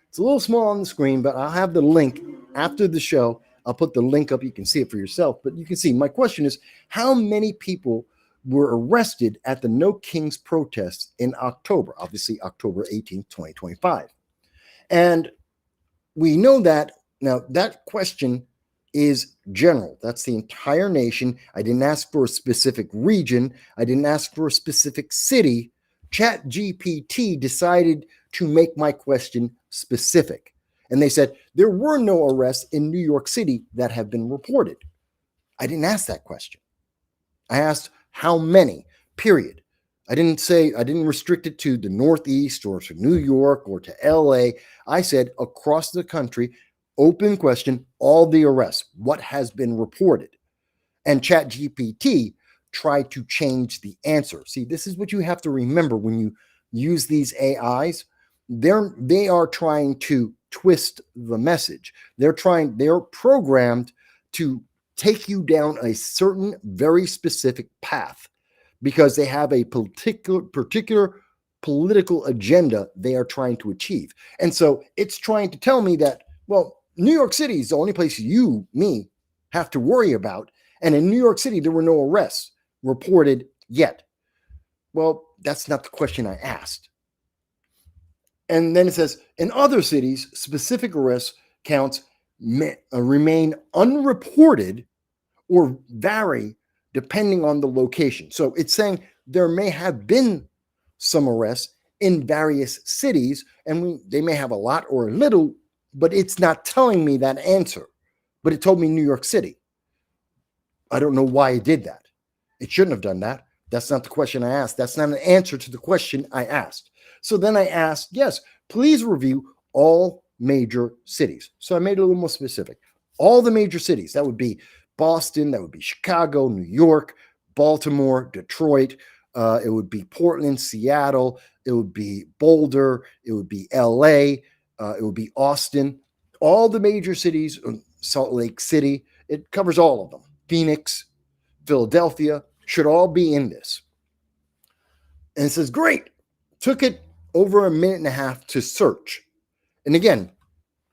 It's a little small on the screen, but I'll have the link after the show. I'll put the link up. You can see it for yourself, but you can see my question is, how many people were arrested at the No Kings protests in October, obviously October 18th, 2025. And we know that now that question is general. That's the entire nation. I didn't ask for a specific region. I didn't ask for a specific city. ChatGPT decided to make my question specific. And they said there were no arrests in New York City that have been reported. I didn't ask that question. I asked how many, period. I didn't restrict it to the Northeast or to New York or to LA. I said across the country, open question, all the arrests, what has been reported. And ChatGPT tried to change the answer. See, this is what you have to remember when you use these AIs. They are trying to twist the message. They're programmed to take you down a certain very specific path because they have a particular political agenda they are trying to achieve. And so it's trying to tell me that, well, New York City is the only place me, have to worry about. And in New York City, there were no arrests reported yet. Well, that's not the question I asked. And then it says, in other cities, specific arrest counts remain unreported or vary depending on the location. So it's saying there may have been some arrests in various cities, and they may have a lot or a little, but it's not telling me that answer. But it told me New York City. I don't know why it did that. It shouldn't have done that. That's not the question I asked. That's not an answer to the question I asked. So then I asked, yes, please review all major cities. So I made it a little more specific. All the major cities, that would be Boston, that would be Chicago, New York, Baltimore, Detroit, it would be Portland, Seattle, it would be Boulder, it would be LA, it would be Austin, all the major cities, Salt Lake City, it covers all of them. Phoenix, Philadelphia should all be in this. And it says, great. Took it over a minute and a half to search. And again,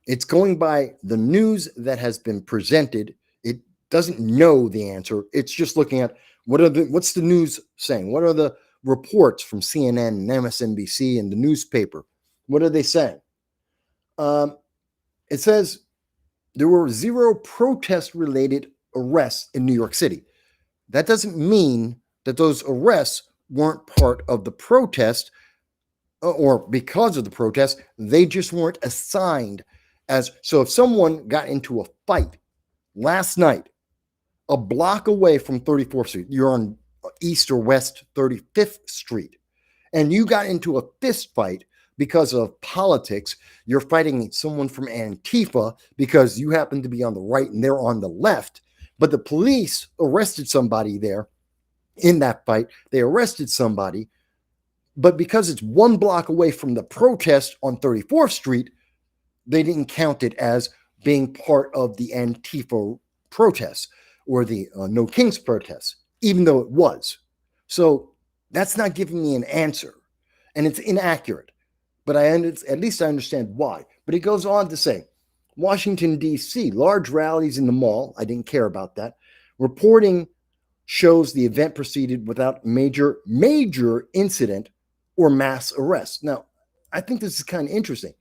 it's going by the news that has been presented. It doesn't know the answer. It's just looking at what's the news saying? What are the reports from CNN and MSNBC and the newspaper? What are they saying? It says there were 0 protest-related arrests in New York City. That doesn't mean that those arrests weren't part of the protest or because of the protest. They just weren't assigned as. So if someone got into a fight last night, a block away from 34th Street, you're on East or West 35th Street, and you got into a fist fight because of politics, you're fighting someone from Antifa because you happen to be on the right and they're on the left, but the police arrested somebody there in that fight. They arrested somebody, but because it's 1 block away from the protest on 34th Street, they didn't count it as being part of the Antifa protests or the No Kings protests, even though it was. So that's not giving me an answer, and it's inaccurate. But at least I understand why. But it goes on to say, Washington, D.C., large rallies in the mall. I didn't care about that. Reporting shows the event proceeded without major incident or mass arrest. Now, I think this is kind of interesting.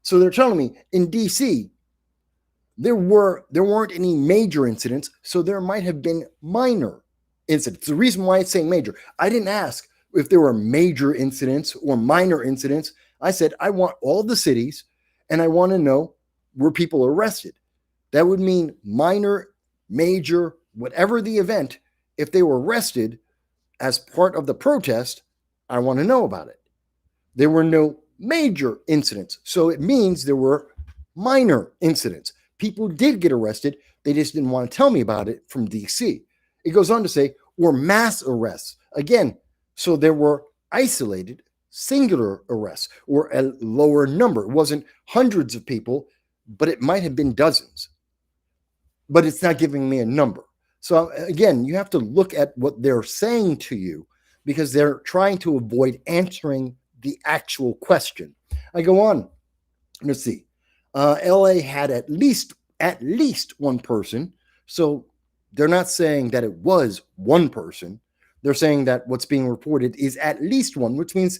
So they're telling me in D.C., there weren't any major incidents, so there might have been minor incidents. The reason why it's saying major, I didn't ask if there were major incidents or minor incidents. I said, I want all the cities, and I want to know, were people arrested? That would mean minor, major, whatever the event. If they were arrested as part of the protest, I want to know about it. There were no major incidents, so it means there were minor incidents. People did get arrested. They just didn't want to tell me about it from DC. It goes on to say, or mass arrests. Again, so there were isolated, singular arrests or a lower number. It wasn't hundreds of people, but it might have been dozens. But it's not giving me a number. So again, you have to look at what they're saying to you because they're trying to avoid answering the actual question. I go on. Let's see. LA had at least 1 person. So they're not saying that it was 1 person. They're saying that what's being reported is at least one, which means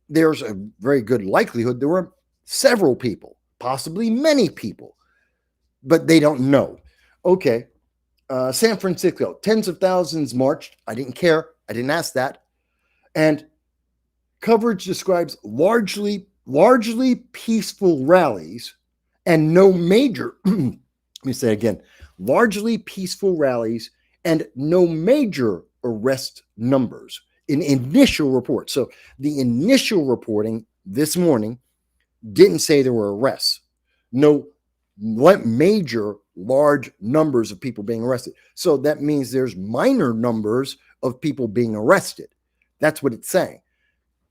there's a very good likelihood there were several people, possibly many people, but they don't know. Okay, San Francisco, tens of thousands marched. I didn't care. I didn't ask that. And coverage describes largely peaceful rallies and no major, let me say again, largely peaceful rallies and no major arrest numbers in initial reports. So the initial reporting this morning didn't say there were arrests. No major large numbers of people being arrested. So that means there's minor numbers of people being arrested. That's what it's saying.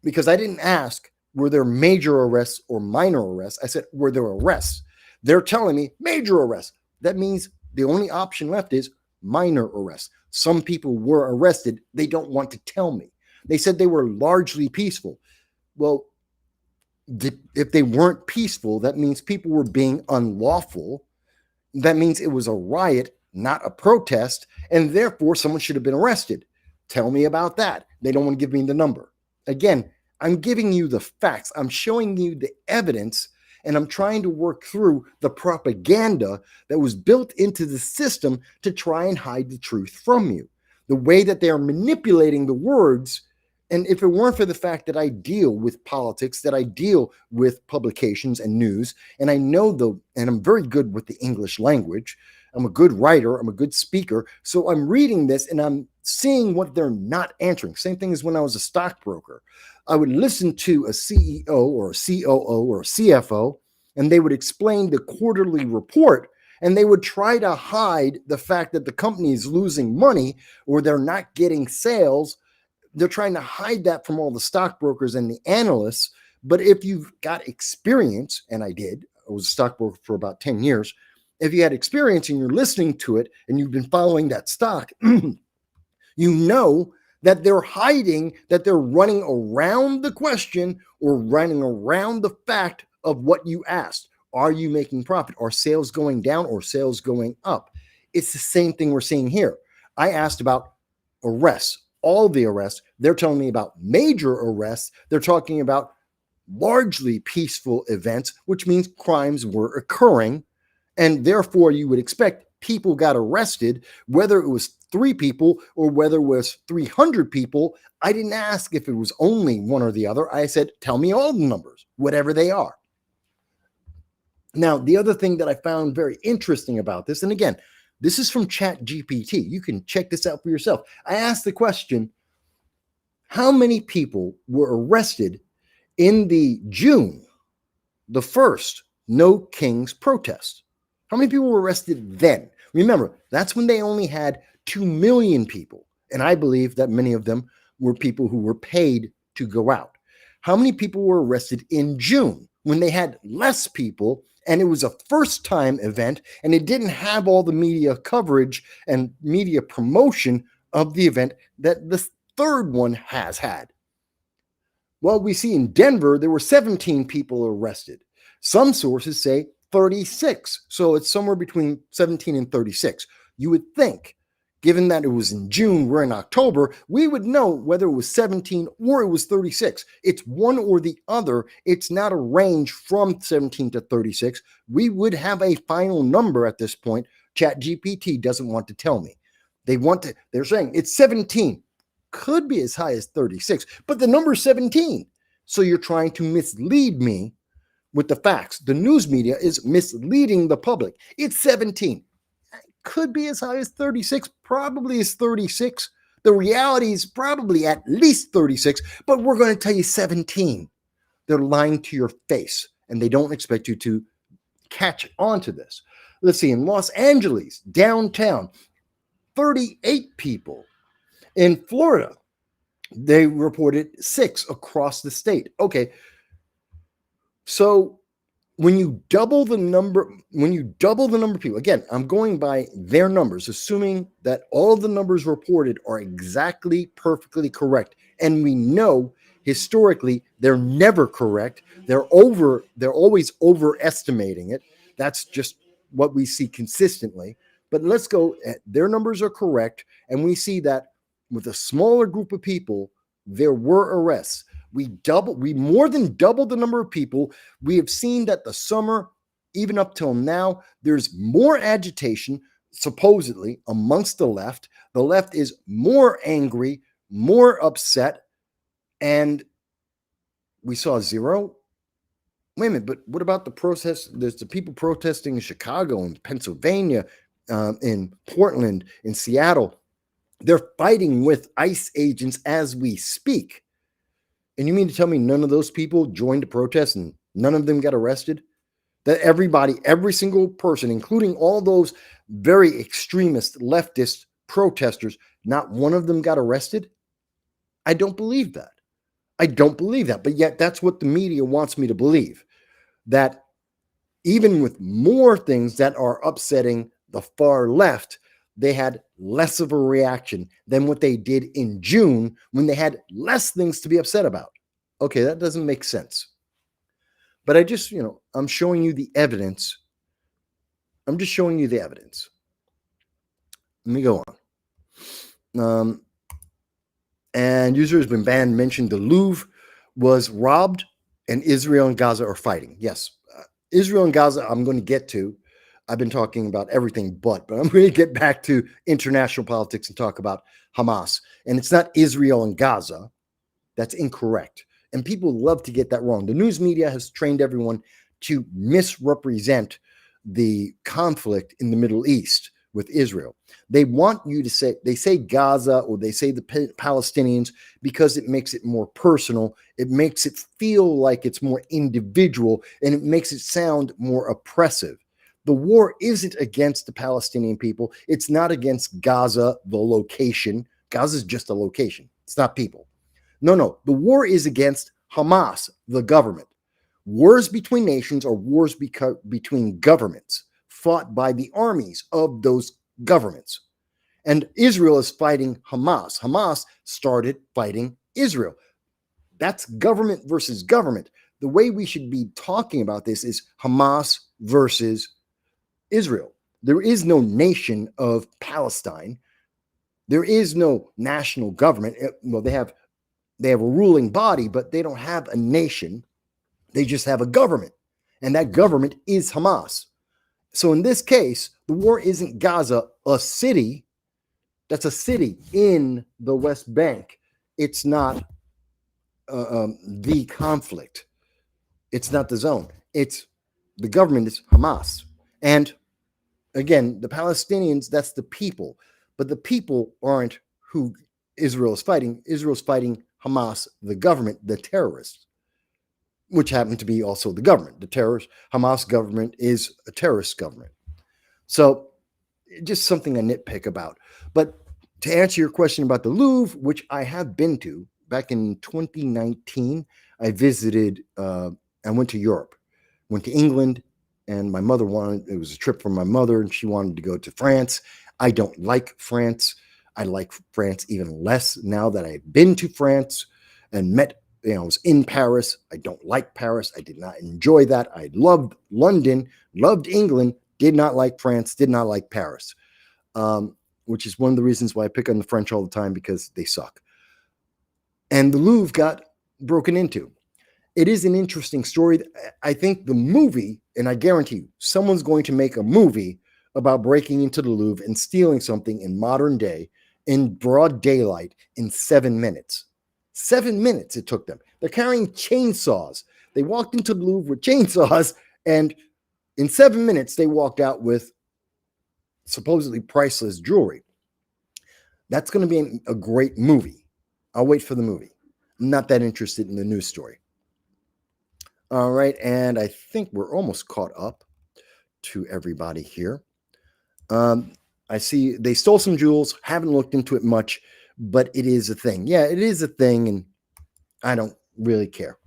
Because I didn't ask, were there major arrests or minor arrests? I said, were there arrests? They're telling me major arrests. That means the only option left is minor arrests. Some people were arrested. They don't want to tell me. They said they were largely peaceful. Well, if they weren't peaceful, that means people were being unlawful. That means it was a riot, not a protest, and therefore someone should have been arrested. Tell me about that. They don't want to give me the number. Again, I'm giving you the facts. I'm showing you the evidence, and I'm trying to work through the propaganda that was built into the system to try and hide the truth from you. The way that they are manipulating the words. And if it weren't for the fact that I deal with politics, that I deal with publications and news, and I know and I'm very good with the English language. I'm a good writer. I'm a good speaker. So I'm reading this and I'm seeing what they're not answering. Same thing as when I was a stockbroker. I would listen to a CEO or a COO or a CFO, and they would explain the quarterly report, and they would try to hide the fact that the company is losing money or they're not getting sales. They're trying to hide that from all the stockbrokers and the analysts. But if you've got experience, and I did, I was a stockbroker for about 10 years. If you had experience and you're listening to it and you've been following that stock, you know that they're hiding, that they're running around the question or running around the fact of what you asked. Are you making profit? Are sales going down or sales going up? It's the same thing we're seeing here. I asked about arrests. All the arrests. They're telling me about major arrests. They're talking about largely peaceful events, which means crimes were occurring. And therefore, you would expect people got arrested, whether it was 3 people or whether it was 300 people. I didn't ask if it was only one or the other. I said, tell me all the numbers, whatever they are. Now, the other thing that I found very interesting about this, and again, this is from ChatGPT. You can check this out for yourself. I asked the question, how many people were arrested in the June the 1st No Kings protest? How many people were arrested then? Remember, that's when they only had 2 million people. And I believe that many of them were people who were paid to go out. How many people were arrested in June when they had less people and it was a first-time event and it didn't have all the media coverage and media promotion of the event that the third one has had? Well, we see in Denver, there were 17 people arrested. Some sources say 36. So it's somewhere between 17 and 36. You would think, given that it was in June, we're in October, we would know whether it was 17 or it was 36. It's one or the other. It's not a range from 17 to 36. We would have a final number at this point. ChatGPT doesn't want to tell me. They're saying it's 17. Could be as high as 36, but the number is 17. So you're trying to mislead me with the facts. The news media is misleading the public. It's 17. Could be as high as 36, probably is 36. The reality is probably at least 36, but we're going to tell you 17. They're lying to your face, and they don't expect you to catch on to this. Let's see, in Los Angeles, downtown, 38 people. In Florida, they reported 6 across the state. Okay, so when you double the number of people, again, I'm going by their numbers, assuming that all of the numbers reported are exactly perfectly correct. And we know historically they're never correct. They're always overestimating it. That's just what we see consistently. But let's go, their numbers are correct. And we see that with a smaller group of people, there were arrests. We more than doubled the number of people. We have seen that the summer, even up till now, there's more agitation, supposedly, amongst the left. The left is more angry, more upset, and we saw zero. Wait a minute, but what about the protests? There's the people protesting in Chicago and Pennsylvania, in Portland, in Seattle. They're fighting with ICE agents as we speak. And you mean to tell me none of those people joined the protest and none of them got arrested? That everybody, every single person, including all those very extremist leftist protesters, not one of them got arrested? I don't believe that. I don't believe that. But yet that's what the media wants me to believe. That even with more things that are upsetting the far left, they had less of a reaction than what they did in June when they had less things to be upset about. Okay, that doesn't make sense. But I just, I'm showing you the evidence. I'm just showing you the evidence. Let me go on. And user has been banned, mentioned the Louvre was robbed and Israel and Gaza are fighting. Yes, Israel and Gaza, I'm going to get to. I've been talking about everything but I'm going to get back to international politics and talk about Hamas. And it's not Israel and Gaza. That's incorrect. And people love to get that wrong. The news media has trained everyone to misrepresent the conflict in the Middle East with Israel. They want you to say, they say Gaza or they say the Palestinians because it makes it more personal. It makes it feel like it's more individual and it makes it sound more oppressive. The war isn't against the Palestinian people. It's not against Gaza, the location. Gaza is just a location. It's not people. No. The war is against Hamas, the government. Wars between nations are wars between governments fought by the armies of those governments. And Israel is fighting Hamas. Hamas started fighting Israel. That's government versus government. The way we should be talking about this is Hamas versus Israel. There is no nation of Palestine. There is no national government. Well, they have a ruling body, but they don't have a nation. They just have a government. And that government is Hamas. So in this case, the war isn't Gaza, a city. That's a city in the West Bank. It's not the conflict. It's not the zone. It's the government is Hamas. And again, the Palestinians, that's the people. But the people aren't who Israel is fighting. Israel's fighting Hamas, the government, the terrorists, which happen to be also the government. The terrorist Hamas government is a terrorist government. So just something I nitpick about. But to answer your question about the Louvre, which I have been to back in 2019, I visited, I went to Europe, went to England, and my mother it was a trip for my mother, and she wanted to go to France. I don't like France. I like France even less now that I've been to France and met, I was in Paris. I don't like Paris. I did not enjoy that. I loved London, loved England, did not like France, did not like Paris, which is one of the reasons why I pick on the French all the time, because they suck. And the Louvre got broken into. It is an interesting story. I think the movie, and I guarantee you, someone's going to make a movie about breaking into the Louvre and stealing something in modern day in broad daylight in 7 minutes. 7 minutes it took them. They're carrying chainsaws. They walked into the Louvre with chainsaws, and in 7 minutes, they walked out with supposedly priceless jewelry. That's going to be a great movie. I'll wait for the movie. I'm not that interested in the news story. All right, and I think we're almost caught up to everybody here. I see they stole some jewels. Haven't looked into it much, but it is a thing. Yeah, it is a thing, and I don't really care.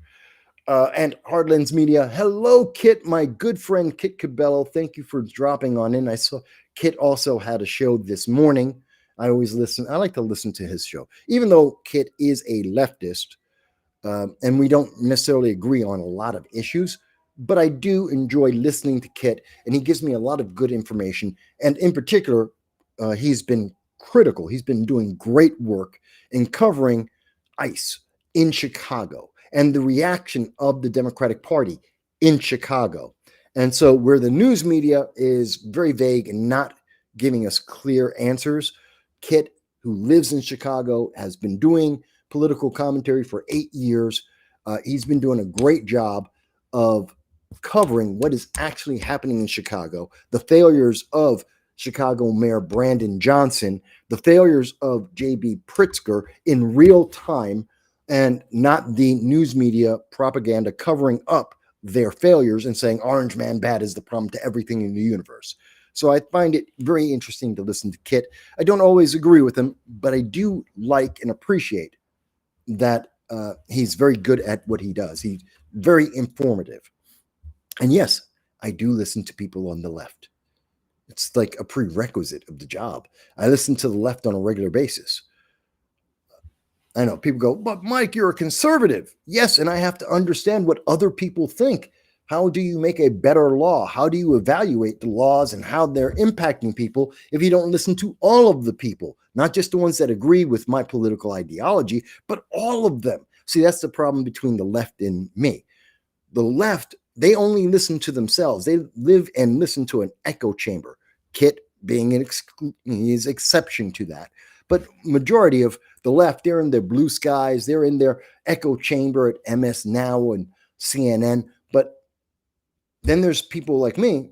And Hardlands Media. Hello, Kit, my good friend Kit Cabello. Thank you for dropping on in. I saw Kit also had a show this morning. I always listen. I like to listen to his show, even though Kit is a leftist, and we don't necessarily agree on a lot of issues. But I do enjoy listening to Kit, and he gives me a lot of good information. And in particular, he's been critical. He's been doing great work in covering ICE in Chicago and the reaction of the Democratic Party in Chicago. And so where the news media is very vague and not giving us clear answers, Kit, who lives in Chicago, has been doing political commentary for 8 years. He's been doing a great job of covering what is actually happening in Chicago, the failures of Chicago Mayor Brandon Johnson, the failures of J.B. Pritzker in real time, and not the news media propaganda covering up their failures and saying Orange Man Bad is the problem to everything in the universe. So I find it very interesting to listen to Kit. I don't always agree with him, but I do like and appreciate that he's very good at what he does. He's very informative. And yes, I do listen to people on the left. It's like a prerequisite of the job. I listen to the left on a regular basis. I know people go, but Mike, you're a conservative. Yes, and I have to understand what other people think. How do you make a better law? How do you evaluate the laws and how they're impacting people if you don't listen to all of the people, not just the ones that agree with my political ideology, but all of them? See, that's the problem between the left and me. The left, they only listen to themselves. They live and listen to an echo chamber. Kit being an exception to that. But majority of the left, they're in their blue skies. They're in their echo chamber at MS Now and CNN. But then there's people like me.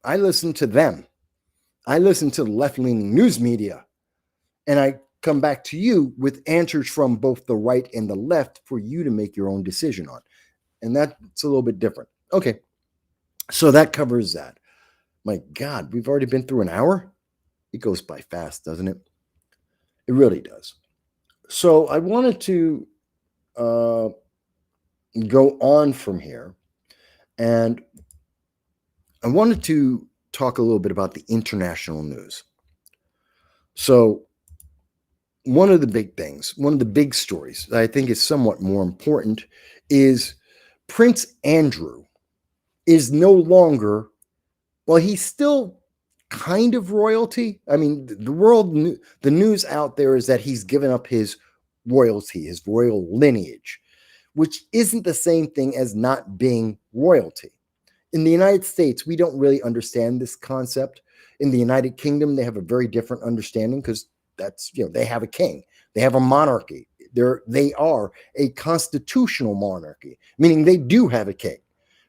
I listen to them. I listen to the left-leaning news media. And I come back to you with answers from both the right and the left for you to make your own decision on. And that's a little bit different. Okay, so that covers that. My God, we've already been through an hour. It goes by fast, doesn't it? It really does. So I wanted to go on from here. And I wanted to talk a little bit about the international news. So one of the big things, one of the big stories that I think is somewhat more important is Prince Andrew is no longer, well, he's still kind of royalty. I mean, the news out there is that he's given up his royalty, his royal lineage, which isn't the same thing as not being royalty. In the United States, we don't really understand this concept. In the United Kingdom, they have a very different understanding because that's, they have a king, they have a monarchy. They are a constitutional monarchy, meaning they do have a king.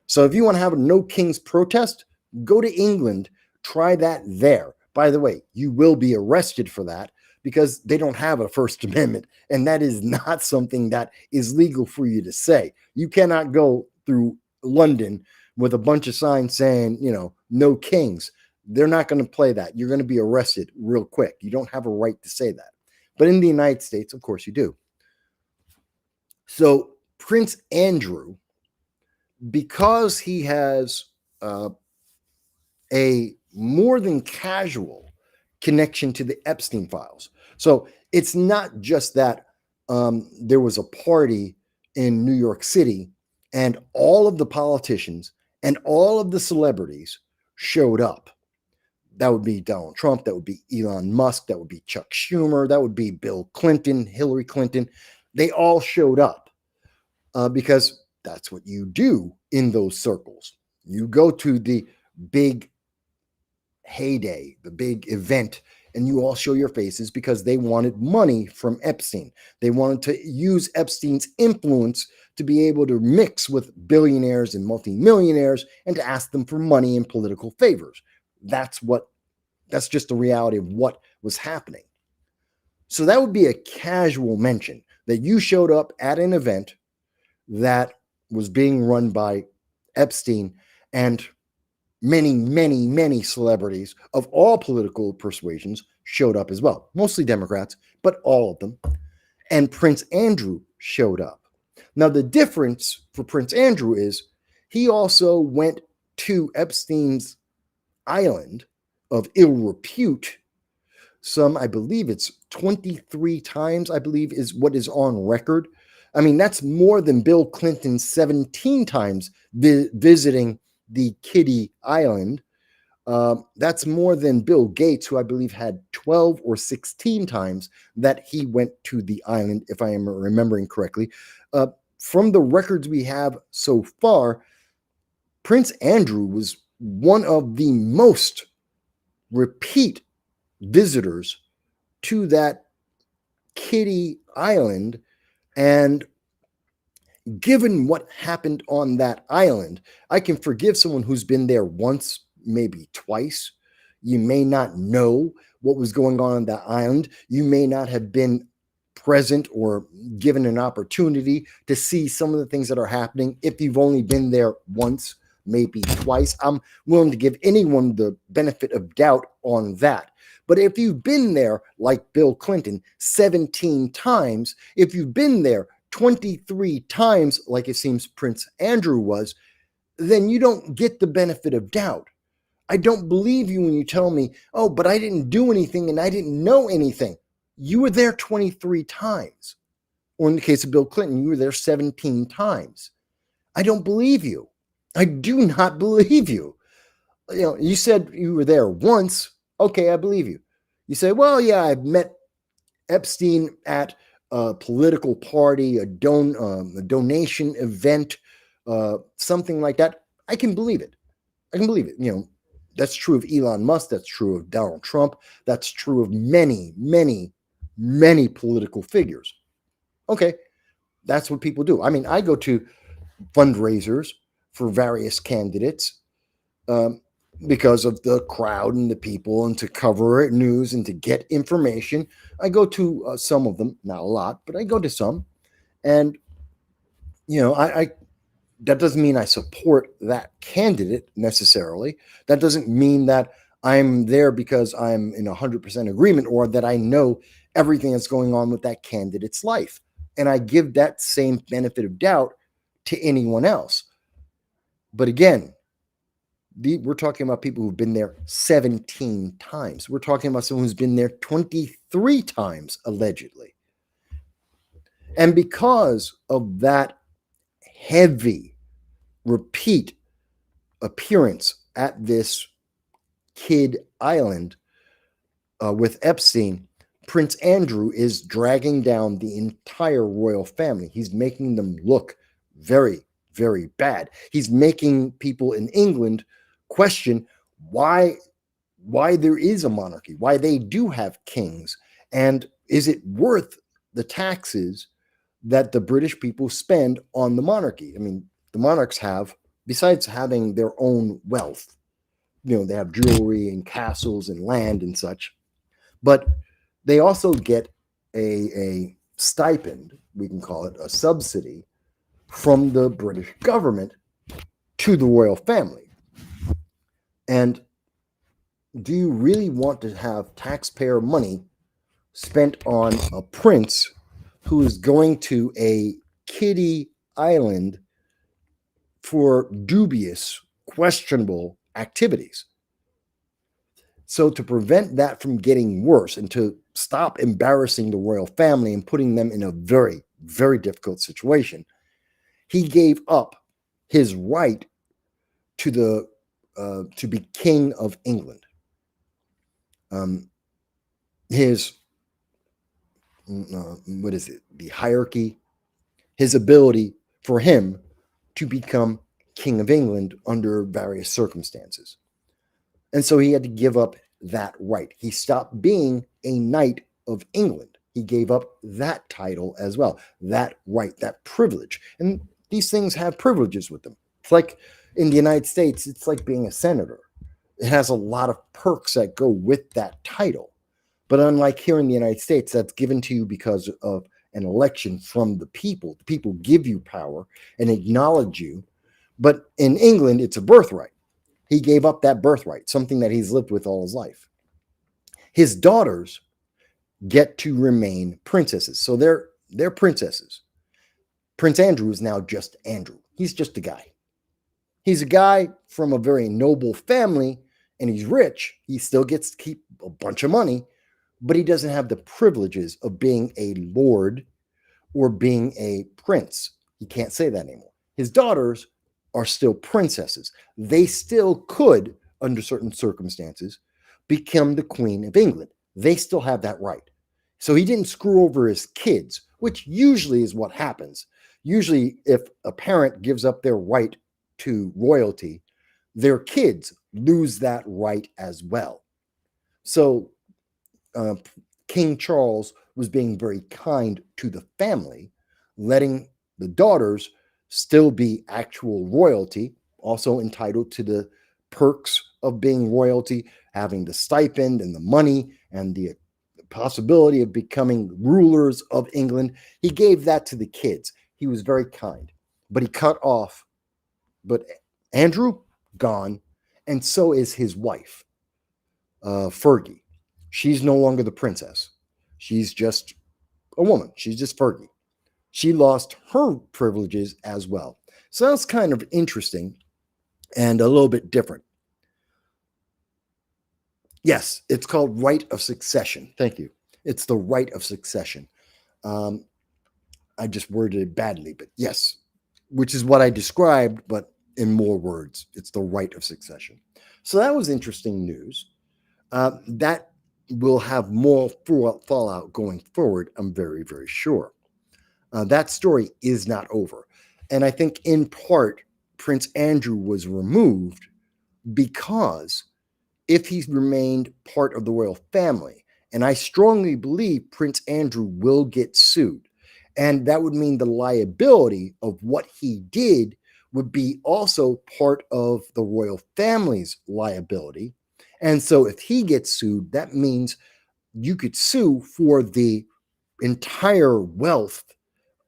So if you want to have a no kings protest, go to England, try that there. By the way, you will be arrested for that because they don't have a First Amendment, and that is not something that is legal for you to say. You cannot go through London with a bunch of signs saying, no kings. They're not going to play that. You're going to be arrested real quick. You don't have a right to say that. But in the United States, of course you do. So Prince Andrew, because he has a more than casual connection to the Epstein files. So it's not just that there was a party in New York City and all of the politicians and all of the celebrities showed up. That would be Donald Trump. That would be Elon Musk. That would be Chuck Schumer. That would be Bill Clinton, Hillary Clinton. They all showed up because that's what you do in those circles. You go to the big heyday, the big event, and you all show your faces because they wanted money from Epstein. They wanted to use Epstein's influence to be able to mix with billionaires and multimillionaires and to ask them for money and political favors. That's just the reality of what was happening. So that would be a casual mention that you showed up at an event that was being run by Epstein, and many, many, many celebrities of all political persuasions showed up as well. Mostly Democrats, but all of them. And Prince Andrew showed up. Now, the difference for Prince Andrew is he also went to Epstein's island of ill repute. I believe it's 23 times, I believe is what is on record. I mean, that's more than Bill Clinton 17 times visiting the Kitty Island That's more than Bill Gates, who I believe had 12 or 16 times that he went to the island, if I am remembering correctly. From the records we have so far, Prince Andrew was one of the most repeat visitors to that kiddie island. And given what happened on that island, I can forgive someone who's been there once, maybe twice. You may not know what was going on that island. You may not have been present or given an opportunity to see some of the things that are happening. If you've only been there once, maybe twice, I'm willing to give anyone the benefit of doubt on that. But if you've been there, like Bill Clinton, 17 times, if you've been there 23 times, like it seems Prince Andrew was, then you don't get the benefit of doubt. I don't believe you when you tell me, oh, but I didn't do anything and I didn't know anything. You were there 23 times. Or in the case of Bill Clinton, you were there 17 times. I don't believe you. I do not believe you. You know, you said you were there once. Okay, I believe you. You say, well, yeah, I've met Epstein at a political party, a donation event, something like that. I can believe it. I can believe it. You know, that's true of Elon Musk. That's true of Donald Trump. That's true of many, many, many political figures. Okay, that's what people do. I mean, I go to fundraisers for various candidates because of the crowd and the people, and to cover news and to get information. I go to some of them, not a lot, but I go to some. And, you know, I that doesn't mean I support that candidate necessarily. That doesn't mean that I'm there because I'm in 100% agreement or that I know everything that's going on with that candidate's life. And I give that same benefit of doubt to anyone else. But again, we're talking about people who've been there 17 times. We're talking about someone who's been there 23 times, allegedly. And because of that heavy, repeat appearance at this kid island with Epstein, Prince Andrew is dragging down the entire royal family. He's making them look very, very bad. He's making people in England question why there is a monarchy, why they do have kings, and is it worth the taxes that the British people spend on the monarchy? I mean, the monarchs have, besides having their own wealth, you know, they have jewelry and castles and land and such, but they also get a stipend, we can call it a subsidy, from the British government to the royal family. And do you really want to have taxpayer money spent on a prince who is going to a kiddie island for dubious, questionable activities? So to prevent that from getting worse and to stop embarrassing the royal family and putting them in a very, very difficult situation, he gave up his right to be king of England. His what is it? The hierarchy, his ability for him to become king of England under various circumstances. And so he had to give up that right. He stopped being a knight of England. He gave up that title as well, that right, that privilege. And these things have privileges with them. It's like in the United States, it's like being a senator. It has a lot of perks that go with that title. But unlike here in the United States, that's given to you because of an election from the people. The people give you power and acknowledge you. But in England, it's a birthright. He gave up that birthright, something that he's lived with all his life. His daughters get to remain princesses. So they're princesses. Prince Andrew is now just Andrew. He's just a guy. He's a guy from a very noble family, and he's rich. He still gets to keep a bunch of money, but he doesn't have the privileges of being a lord or being a prince. He can't say that anymore. His daughters are still princesses. They still could under certain circumstances, become the Queen of England. They still have that right. So he didn't screw over his kids, which usually is what happens. Usually, if a parent gives up their right to royalty, their kids lose that right as well. So King Charles was being very kind to the family, letting the daughters still be actual royalty, also entitled to the perks of being royalty, having the stipend and the money and the possibility of becoming rulers of England. He gave that to the kids. He was very kind, but he cut off. But Andrew, gone, and so is his wife, Fergie. She's no longer the princess. She's just a woman. She's just Fergie. She lost her privileges as well. So that's kind of interesting and a little bit different. Yes, it's called right of succession. Thank you. It's the right of succession. I just worded it badly, but yes, which is what I described, but in more words. It's the right of succession. So that was interesting news. That will have more fallout going forward, I'm very, very sure. That story is not over. And I think in part, Prince Andrew was removed because if he remained part of the royal family, and I strongly believe Prince Andrew will get sued, and that would mean the liability of what he did would be also part of the royal family's liability. And so if he gets sued, that means you could sue for the entire wealth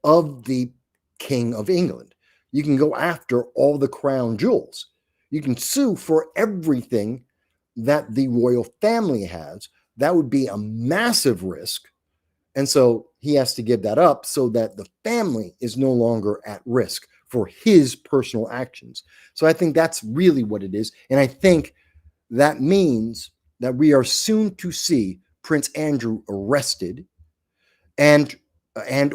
of the King of England. You can go after all the crown jewels. You can sue for everything that the royal family has. That would be a massive risk. And so he has to give that up so that the family is no longer at risk for his personal actions. So I think that's really what it is. And I think that means that we are soon to see Prince Andrew arrested and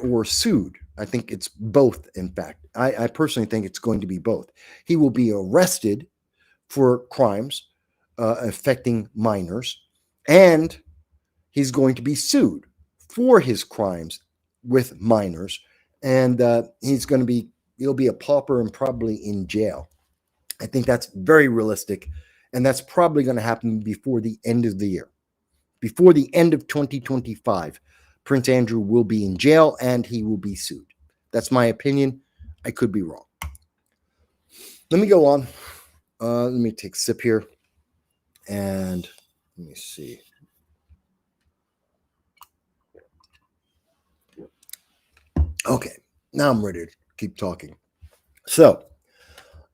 or sued. I think it's both, in fact. I personally think it's going to be both. He will be arrested for crimes affecting minors, and he's going to be sued for his crimes with minors, and he'll be a pauper and probably in jail. I think that's very realistic, and that's probably going to happen before the end of the year. Before the end of 2025, Prince Andrew will be in jail and he will be sued. That's my opinion. I could be wrong. Let me go on. Let me take a sip here. And let me see. Okay, now I'm ready to keep talking. So,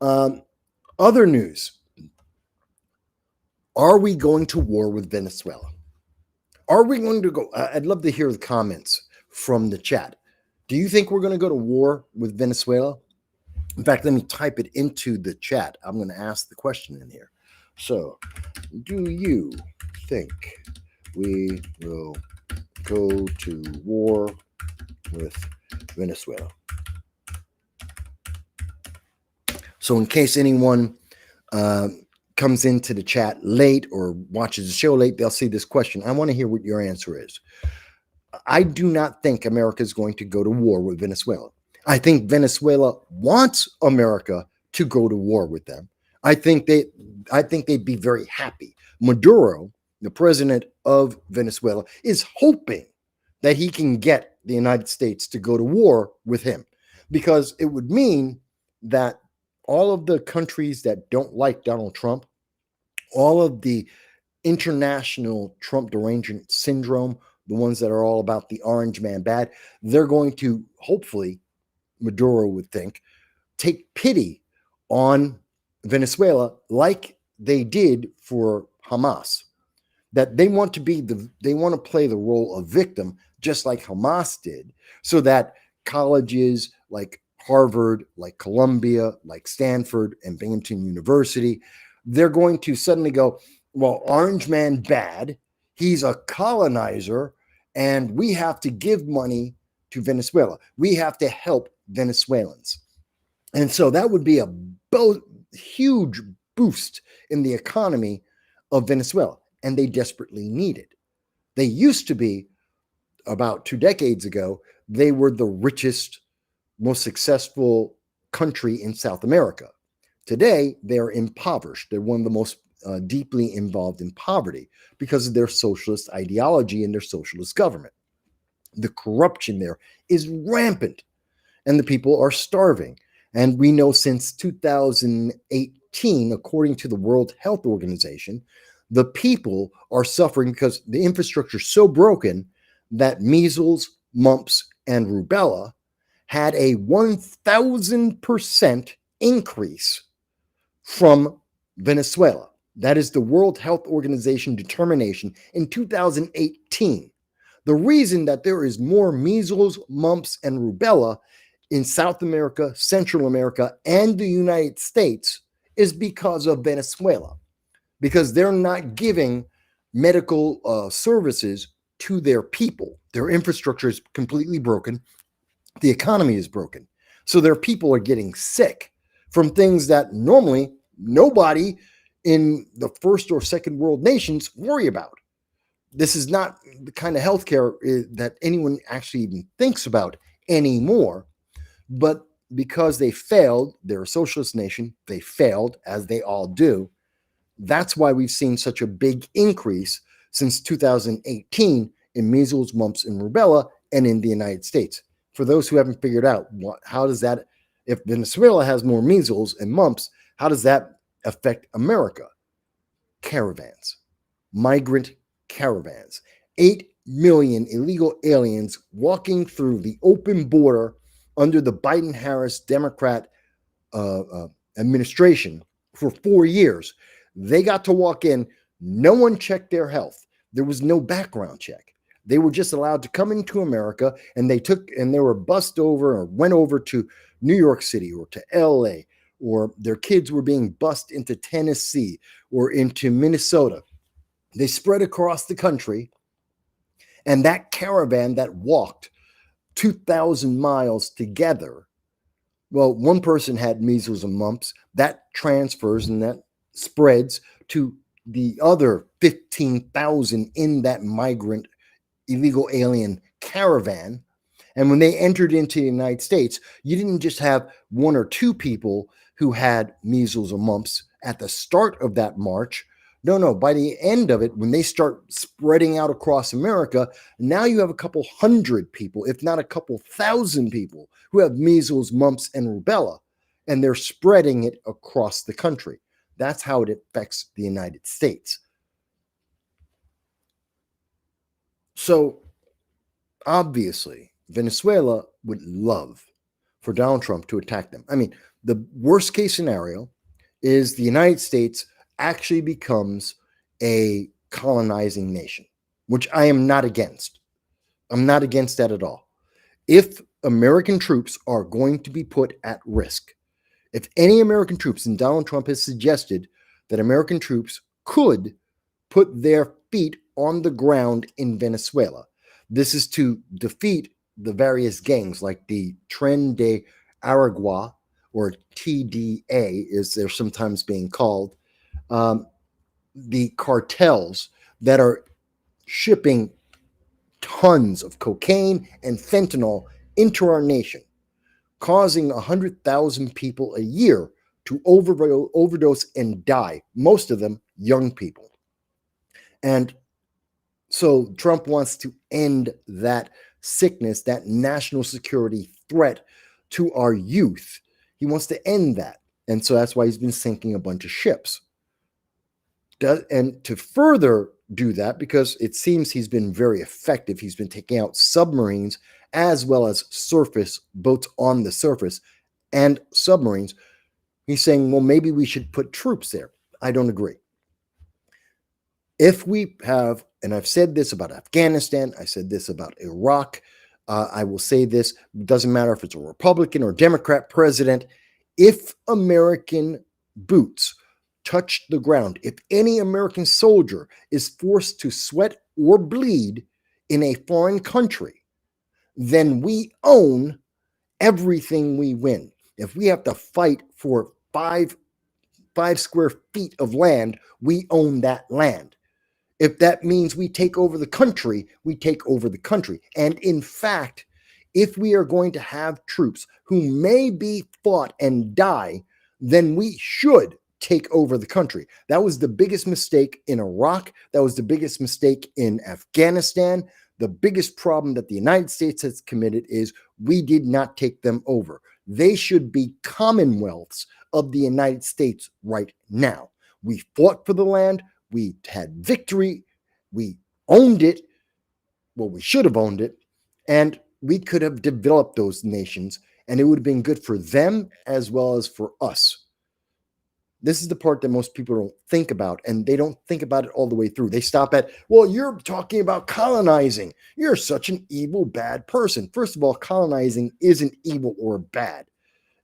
other news. Are we going to war with Venezuela? Are we going to go? I'd love to hear the comments from the chat. Do you think we're going to go to war with Venezuela? In fact, let me type it into the chat. I'm going to ask the question in here. So, do you think we will go to war with Venezuela? So in case anyone comes into the chat late or watches the show late, they'll see this question. I want to hear what your answer is. I do not think America is going to go to war with Venezuela. I think Venezuela wants America to go to war with them. I think they'd be very happy. Maduro, the president of Venezuela, is hoping that he can get the United States to go to war with him, because it would mean that all of the countries that don't like Donald Trump, all of the international Trump derangement syndrome, the ones that are all about the orange man bad, they're going to, hopefully, Maduro would think, take pity on Venezuela like they did for Hamas. That they want to play the role of victim, just like Hamas did, so that colleges like Harvard, like Columbia, like Stanford, and Binghamton University, they're going to suddenly go, well, orange man bad, he's a colonizer, and we have to give money to Venezuela. We have to help Venezuelans. And so that would be a huge boost in the economy of Venezuela, and they desperately need it. They used to be, about 2 decades ago, they were the richest, most successful country in South America. Today, they're impoverished. They're one of the most deeply involved in poverty because of their socialist ideology and their socialist government. The corruption there is rampant, and the people are starving. And we know since 2018, according to the World Health Organization, the people are suffering because the infrastructure is so broken that measles, mumps, and rubella had a 1,000% increase from Venezuela. That is the World Health Organization determination in 2018. The reason that there is more measles, mumps, and rubella in South America, Central America, and the United States is because of Venezuela, because they're not giving medical services to their people. Their infrastructure is completely broken. The economy is broken. So their people are getting sick from things that normally nobody in the first or second world nations worry about. This is not the kind of healthcare that anyone actually even thinks about anymore. But because they failed, they're a socialist nation, they failed, as they all do. That's why we've seen such a big increase since 2018 in measles, mumps, and rubella, and in the United States. For those who haven't figured out, how does that, if Venezuela has more measles and mumps, how does that affect America? Caravans, migrant caravans, 8 million illegal aliens walking through the open border under the Biden-Harris Democrat administration for 4 years. They got to walk in. No one checked their health. There was no background check. They were just allowed to come into America, and they were bussed over or went over to New York City or to LA, or their kids were being bussed into Tennessee or into Minnesota. They spread across the country, and that caravan that walked 2,000 miles together, well, one person had measles and mumps. That transfers and that spreads to the other 15,000 in that migrant illegal alien caravan. And when they entered into the United States, you didn't just have 1 or 2 people who had measles or mumps at the start of that march. No. By the end of it, when they start spreading out across America, now you have a couple hundred people, if not a couple thousand people, who have measles, mumps, and rubella, and they're spreading it across the country. That's how it affects the United States. So, obviously, Venezuela would love for Donald Trump to attack them. I mean, the worst case scenario is the United States actually becomes a colonizing nation, which I am not against. I'm not against that at all. If American troops are going to be put at risk, if any American troops, and Donald Trump has suggested that American troops could put their feet on the ground in Venezuela, this is to defeat the various gangs like the Tren de Aragua, or TDA, as they're sometimes being called, the cartels that are shipping tons of cocaine and fentanyl into our nation, causing 100,000 people a year to overdose and die, most of them young people. And so Trump wants to end that sickness, that national security threat to our youth. He wants to end that. And so that's why he's been sinking a bunch of ships. And to further do that, because it seems he's been very effective, he's been taking out submarines as well as surface boats on the surface and submarines. He's saying, well, maybe we should put troops there. I don't agree. If we have, and I've said this about Afghanistan, I said this about Iraq, I will say this, doesn't matter if it's a Republican or Democrat president, if American boots touch the ground, if any American soldier is forced to sweat or bleed in a foreign country, then we own everything we win. If we have to fight for 5 5 square feet of land, we own that land. If that means we take over the country, we take over the country. And in fact, if we are going to have troops who may be fought and die, then we should take over the country. That was the biggest mistake in Iraq. That was the biggest mistake in Afghanistan. The biggest problem that the United States has committed is we did not take them over. They should be commonwealths of the United States right now. We fought for the land. We had victory. We owned it. Well, we should have owned it. And we could have developed those nations, and it would have been good for them as well as for us. This is the part that most people don't think about, and they don't think about it all the way through. They stop at, well, you're talking about colonizing. You're such an evil, bad person. First of all, colonizing isn't evil or bad.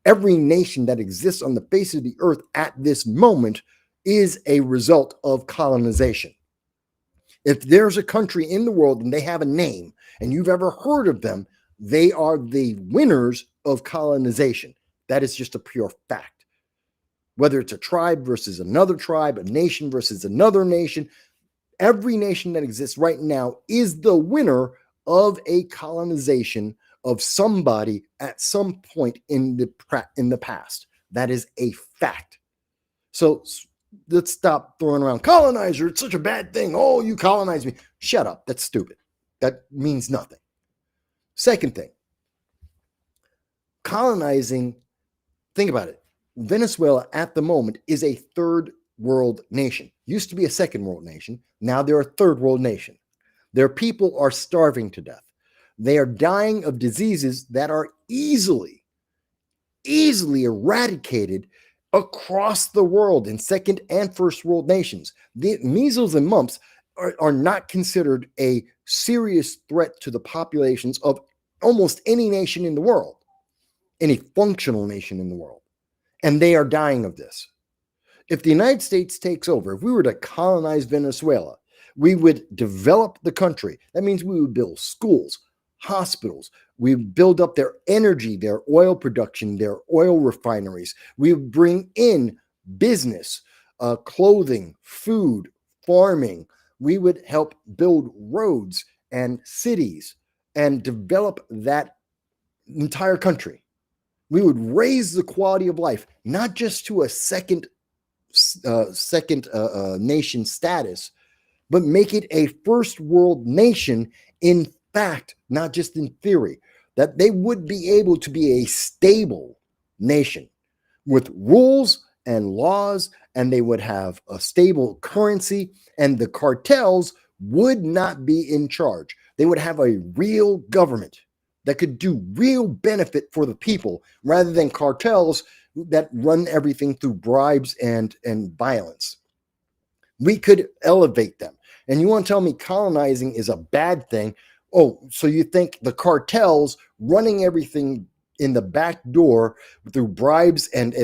Every nation that exists on the face of the earth at this moment is a result of colonization. If there's a country in the world and they have a name and you've ever heard of them, they are the winners of colonization. That is just a pure fact. Whether it's a tribe versus another tribe, a nation versus another nation, every nation that exists right now is the winner of a colonization of somebody at some point in the past. That is a fact. So let's stop throwing around colonizer. It's such a bad thing. Oh, you colonized me. Shut up. That's stupid. That means nothing. Second thing, colonizing, think about it. Venezuela at the moment is a third world nation. Used to be a second world nation. Now they're a third world nation. Their people are starving to death. They are dying of diseases that are easily eradicated across the world in second and first world nations. The measles and mumps are not considered a serious threat to the populations of almost any nation in the world, any functional nation in the world. And they are dying of this. If the United States takes over, if we were to colonize Venezuela, we would develop the country. That means we would build schools, hospitals. We would build up their energy, their oil production, their oil refineries. We would bring in business, clothing, food, farming. We would help build roads and cities and develop that entire country. We would raise the quality of life, not just to a second nation status, but make it a first world nation in fact, not just in theory, that they would be able to be a stable nation with rules and laws, and they would have a stable currency, and the cartels would not be in charge. They would have a real government that could do real benefit for the people rather than cartels that run everything through bribes and violence. We could elevate them. And you want to tell me colonizing is a bad thing? Oh, so you think the cartels running everything in the back door through bribes and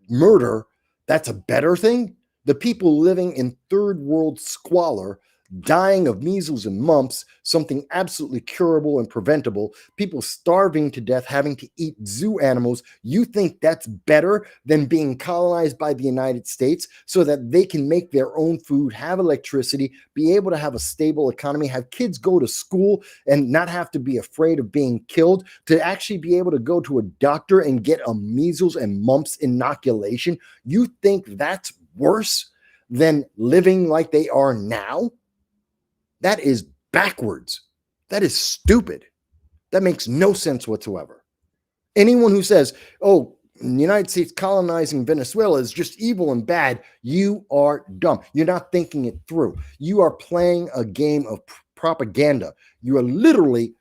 murder, that's a better thing? The people living in third world squalor, dying of measles and mumps, something absolutely curable and preventable, people starving to death, having to eat zoo animals. You think that's better than being colonized by the United States so that they can make their own food, have electricity, be able to have a stable economy, have kids go to school and not have to be afraid of being killed, to actually be able to go to a doctor and get a measles and mumps inoculation? You think that's worse than living like they are now? That is backwards. That is stupid. That makes no sense whatsoever. Anyone who says, oh, the United States colonizing Venezuela is just evil and bad, you are dumb. You're not thinking it through. You are playing a game of propaganda. You are literally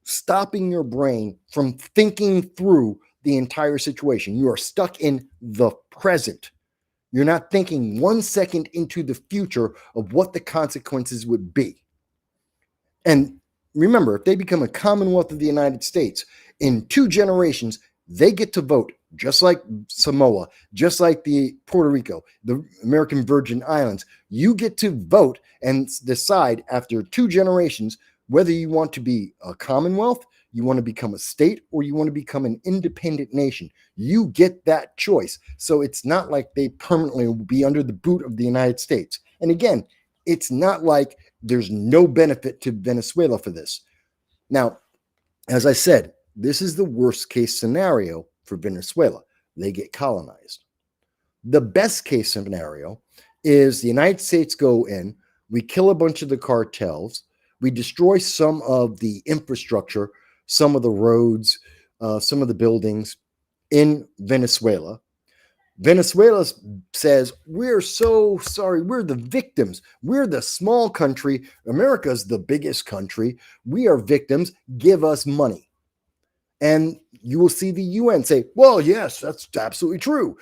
stopping your brain from thinking through the entire situation. You are stuck in the present. You're not thinking 1 second into the future of what the consequences would be. And remember, if they become a Commonwealth of the United States, in 2 generations, they get to vote, just like Samoa, just like the Puerto Rico, the American Virgin Islands. You get to vote and decide after 2 generations whether you want to be a Commonwealth, You want to become a state or you want to become an independent nation. You get that choice. So it's not like they permanently will be under the boot of the United States. And again, it's not like there's no benefit to Venezuela for this. Now, as I said, this is the worst case scenario for Venezuela. They get colonized. The best case scenario is the United States go in, we kill a bunch of the cartels, we destroy some of the infrastructure, some of the roads, some of the buildings in Venezuela. Venezuela says, we're so sorry. We're the victims. We're the small country. America's the biggest country. We are victims. Give us money. And you will see the UN say, well, yes, that's absolutely true.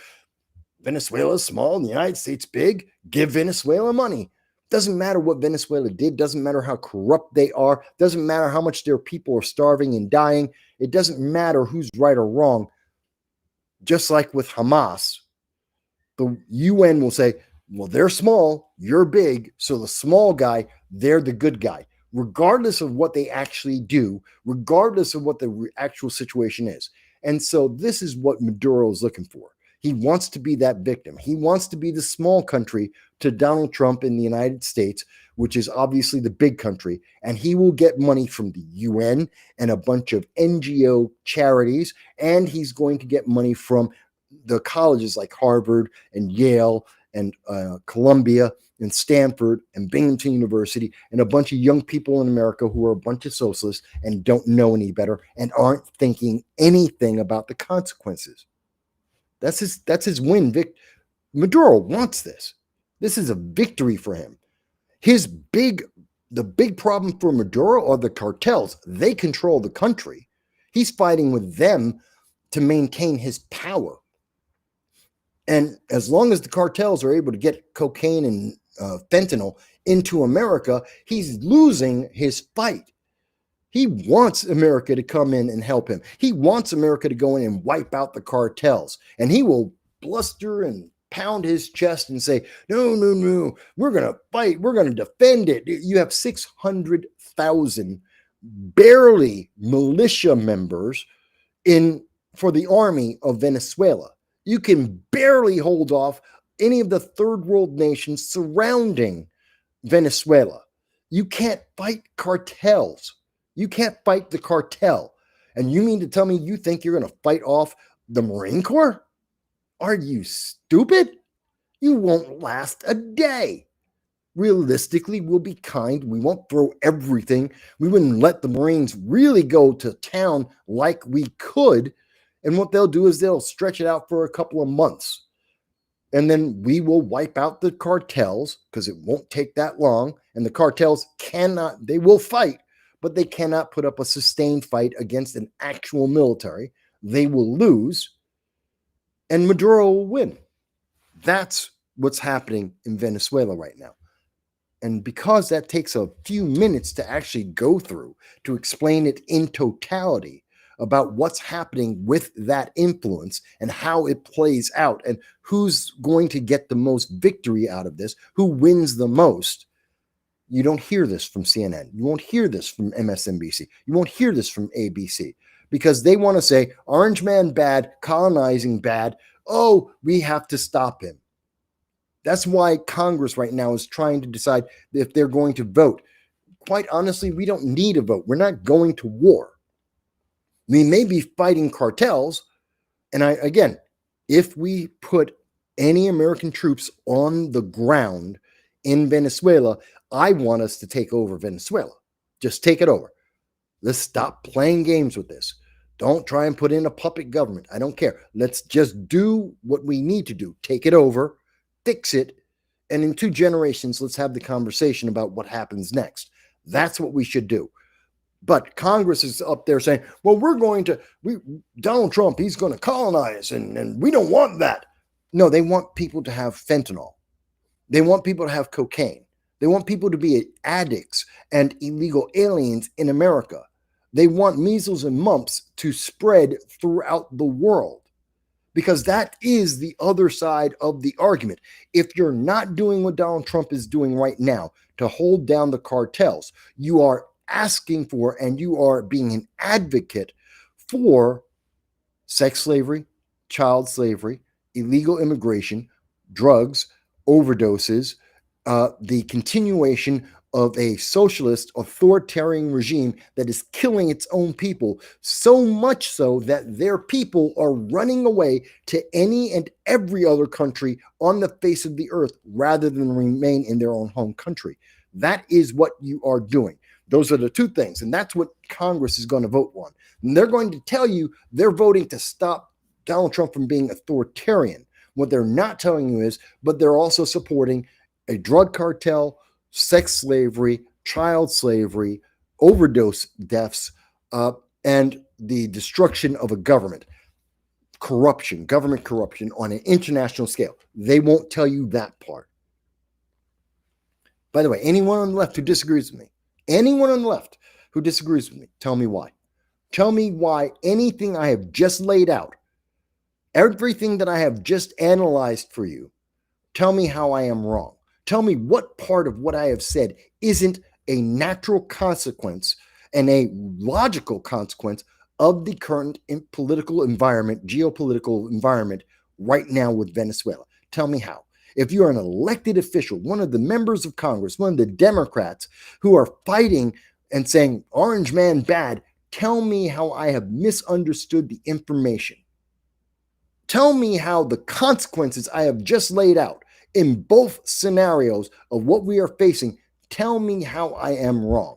Venezuela's small and the United States big. Give Venezuela money. Doesn't matter what Venezuela did. Doesn't matter how corrupt they are. Doesn't matter how much their people are starving and dying. It doesn't matter who's right or wrong. Just like with Hamas, the UN will say, well, they're small, you're big, so the small guy, they're the good guy, regardless of what they actually do, regardless of what the actual situation is. And so this is what Maduro is looking for. He wants to be that victim. He wants to be the small country to Donald Trump in the United States, which is obviously the big country. And he will get money from the UN and a bunch of NGO charities. And he's going to get money from the colleges like Harvard and Yale and Columbia and Stanford and Binghamton University and a bunch of young people in America who are a bunch of socialists and don't know any better and aren't thinking anything about the consequences. That's his win. Maduro wants this. This is a victory for him. The big problem for Maduro are the cartels. They control the country. He's fighting with them to maintain his power. And as long as the cartels are able to get cocaine and fentanyl into America, he's losing his fight. He wants America to come in and help him. He wants America to go in and wipe out the cartels. And he will bluster and pound his chest and say, no, we're going to fight. We're going to defend it. You have 600,000 barely militia members for the army of Venezuela. You can barely hold off any of the third world nations surrounding Venezuela. You can't fight cartels. You can't fight the cartel. And you mean to tell me you think you're going to fight off the Marine Corps? Are you stupid? You won't last a day. Realistically, we'll be kind. We won't throw everything. We wouldn't let the Marines really go to town like we could. And what they'll do is they'll stretch it out for a couple of months. And then we will wipe out the cartels because it won't take that long. And the cartels they will fight, but they cannot put up a sustained fight against an actual military. They will lose, and Maduro will win. That's what's happening in Venezuela right now. And because that takes a few minutes to actually go through to explain it in totality about what's happening with that influence and how it plays out and who's going to get the most victory out of this, who wins the most, you don't hear this from CNN. You won't hear this from MSNBC. You won't hear this from ABC because they want to say Orange Man bad, colonizing bad. Oh, we have to stop him. That's why Congress right now is trying to decide if they're going to vote. Quite honestly, we don't need a vote. We're not going to war. We may be fighting cartels. And again, if we put any American troops on the ground in Venezuela, I want us to take over Venezuela. Just take it over. Let's stop playing games with this. Don't try and put in a puppet government. I don't care. Let's just do what we need to do. Take it over, fix it, and in 2 generations, let's have the conversation about what happens next. That's what we should do. But Congress is up there saying, well, Donald Trump, he's going to colonize, and we don't want that. No, they want people to have fentanyl. They want people to have cocaine. They want people to be addicts and illegal aliens in America. They want measles and mumps to spread throughout the world because that is the other side of the argument. If you're not doing what Donald Trump is doing right now to hold down the cartels, you are asking for and you are being an advocate for sex slavery, child slavery, illegal immigration, drugs, overdoses, the continuation of a socialist authoritarian regime that is killing its own people, so much so that their people are running away to any and every other country on the face of the earth rather than remain in their own home country. That is what you are doing. Those are the two things, and that's what Congress is going to vote on. And they're going to tell you they're voting to stop Donald Trump from being authoritarian. What they're not telling you is, but they're also supporting a drug cartel, sex slavery, child slavery, overdose deaths, and the destruction of a government. Corruption, government corruption on an international scale. They won't tell you that part. By the way, anyone on the left who disagrees with me, anyone on the left who disagrees with me, tell me why. Tell me why anything I have just laid out, everything that I have just analyzed for you, tell me how I am wrong. Tell me what part of what I have said isn't a natural consequence and a logical consequence of the current political environment, geopolitical environment right now with Venezuela. Tell me how. If you're an elected official, one of the members of Congress, one of the Democrats who are fighting and saying, Orange man bad, tell me how I have misunderstood the information. Tell me how the consequences I have just laid out in both scenarios of what we are facing, tell me how I am wrong.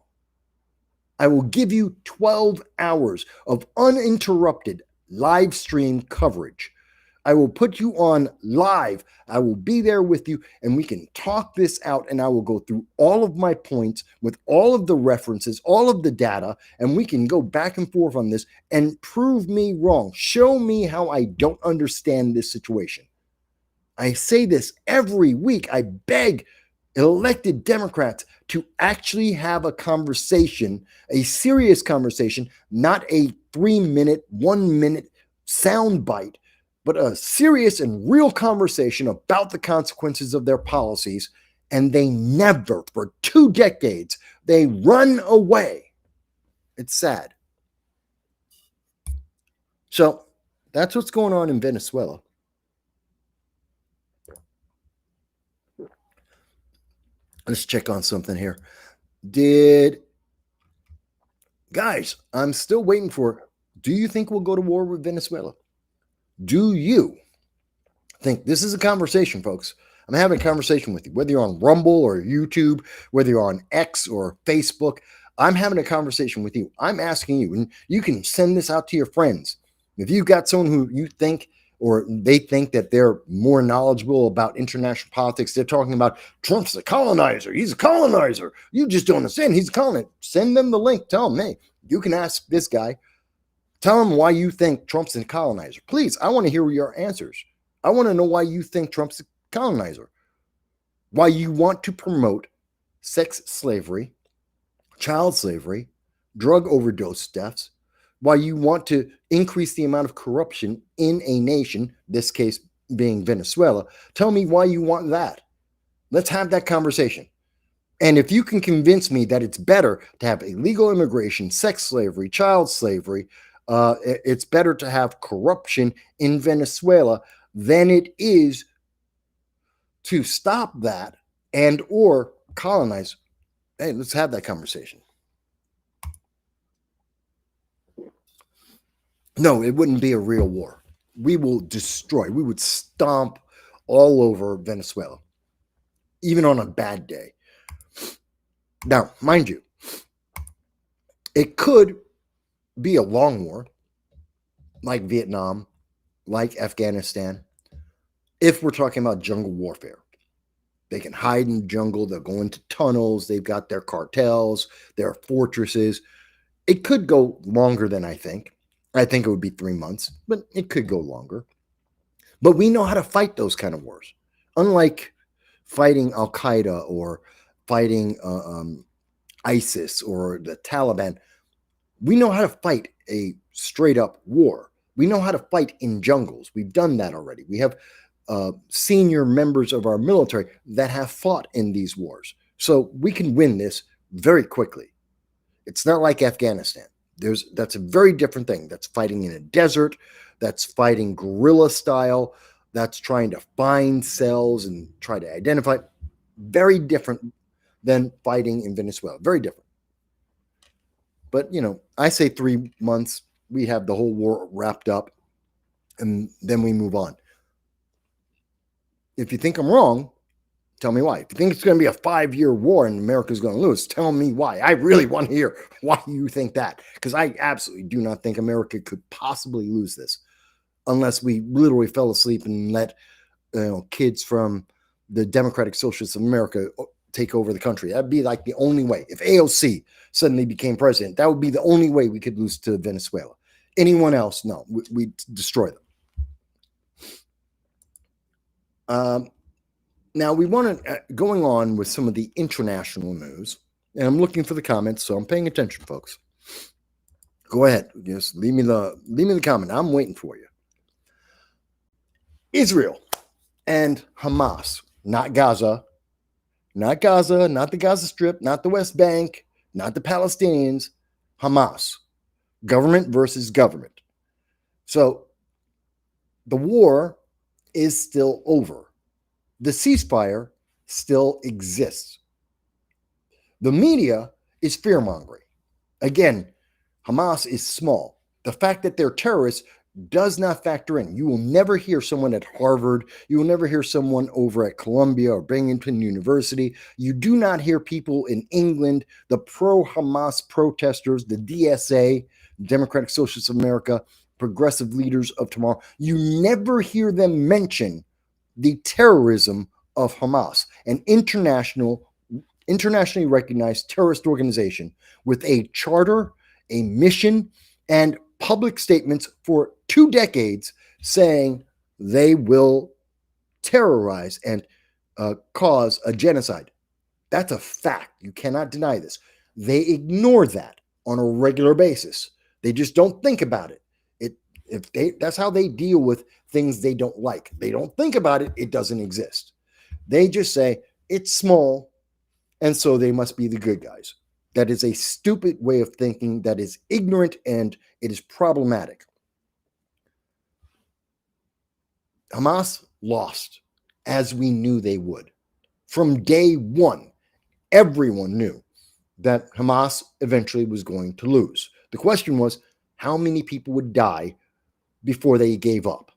I will give you 12 hours of uninterrupted live stream coverage. I will put you on live. I will be there with you and we can talk this out and I will go through all of my points with all of the references, all of the data, and we can go back and forth on this and prove me wrong. Show me how I don't understand this situation. I say this every week. I beg elected Democrats to actually have a conversation, a serious conversation, not a 3-minute, 1-minute soundbite, but a serious and real conversation about the consequences of their policies. And they never, for 2 decades, they run away. It's sad. So that's what's going on in Venezuela. Let's check on something here. Guys, I'm still waiting for, do you think we'll go to war with Venezuela? Do you think this is a conversation, folks? I'm having a conversation with you, whether you're on Rumble or YouTube, whether you're on X or Facebook. I'm having a conversation with you. I'm asking you, and you can send this out to your friends. If you've got someone who you think or they think that they're more knowledgeable about international politics, they're talking about Trump's a colonizer. He's a colonizer. You just don't understand. He's a colonizer. Send them the link. Tell them, hey, you can ask this guy. Tell him why you think Trump's a colonizer. Please, I want to hear your answers. I want to know why you think Trump's a colonizer. Why you want to promote sex slavery, child slavery, drug overdose deaths, why you want to increase the amount of corruption in a nation, this case being Venezuela. Tell me why you want that. Let's have that conversation. And if you can convince me that it's better to have illegal immigration, sex slavery, child slavery, it's better to have corruption in Venezuela than it is to stop that and or colonize. Hey, let's have that conversation. No, it wouldn't be a real war. We will destroy. We would stomp all over Venezuela, even on a bad day. Now, mind you, it could be a long war, like Vietnam, like Afghanistan, if we're talking about jungle warfare. They can hide in the jungle. They'll go into tunnels. They've got their cartels, their fortresses. It could go longer than I think. I think it would be 3 months, but it could go longer. But we know how to fight those kind of wars. Unlike fighting Al-Qaeda or fighting ISIS or the Taliban, we know how to fight a straight-up war. We know how to fight in jungles. We've done that already. We have senior members of our military that have fought in these wars. So we can win this very quickly. It's not like Afghanistan. That's a very different thing. That's fighting in a desert. That's fighting guerrilla style. That's trying to find cells and try to identify. Very different than fighting in Venezuela. Very different. But, I say 3 months, we have the whole war wrapped up, and then we move on. If you think I'm wrong, tell me why. If you think it's going to be a 5-year war and America's going to lose, tell me why. I really want to hear why you think that, because I absolutely do not think America could possibly lose this unless we literally fell asleep and let kids from the Democratic Socialists of America take over the country. That'd be like the only way. If AOC suddenly became president, that would be the only way we could lose to Venezuela. Anyone else, no, we'd destroy them. Now, we want to, going on with some of the international news, and I'm looking for the comments, so I'm paying attention, folks. Go ahead. Just leave me the comment. I'm waiting for you. Israel and Hamas, not Gaza, not the Gaza Strip, not the West Bank, not the Palestinians, Hamas, government versus government. So the war is still over. The ceasefire still exists. The media is fear-mongering. Again, Hamas is small. The fact that they're terrorists does not factor in. You will never hear someone at Harvard. You will never hear someone over at Columbia or Binghamton University. You do not hear people in England, the pro-Hamas protesters, the DSA, Democratic Socialists of America, progressive leaders of tomorrow. You never hear them mention the terrorism of Hamas, an internationally recognized terrorist organization with a charter, a mission, and public statements for 2 decades saying they will terrorize and cause a genocide. That's a fact. You cannot deny this. They ignore that on a regular basis. They just don't think about it. That's how they deal with things they don't like. They don't think about it. It doesn't exist. They just say it's small, and so they must be the good guys. That is a stupid way of thinking. That is ignorant, and it is problematic. Hamas lost, as we knew they would. From day one, everyone knew that Hamas eventually was going to lose. The question was, how many people would die before they gave up?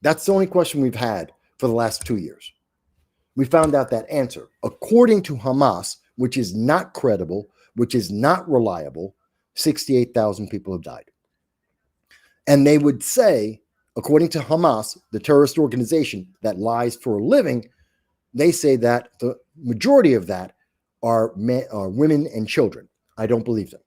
That's the only question we've had for the last 2 years. We found out that answer. According to Hamas, which is not credible, which is not reliable, 68,000 people have died. And they would say, according to Hamas, the terrorist organization that lies for a living, they say that the majority of that are women and children. I don't believe them.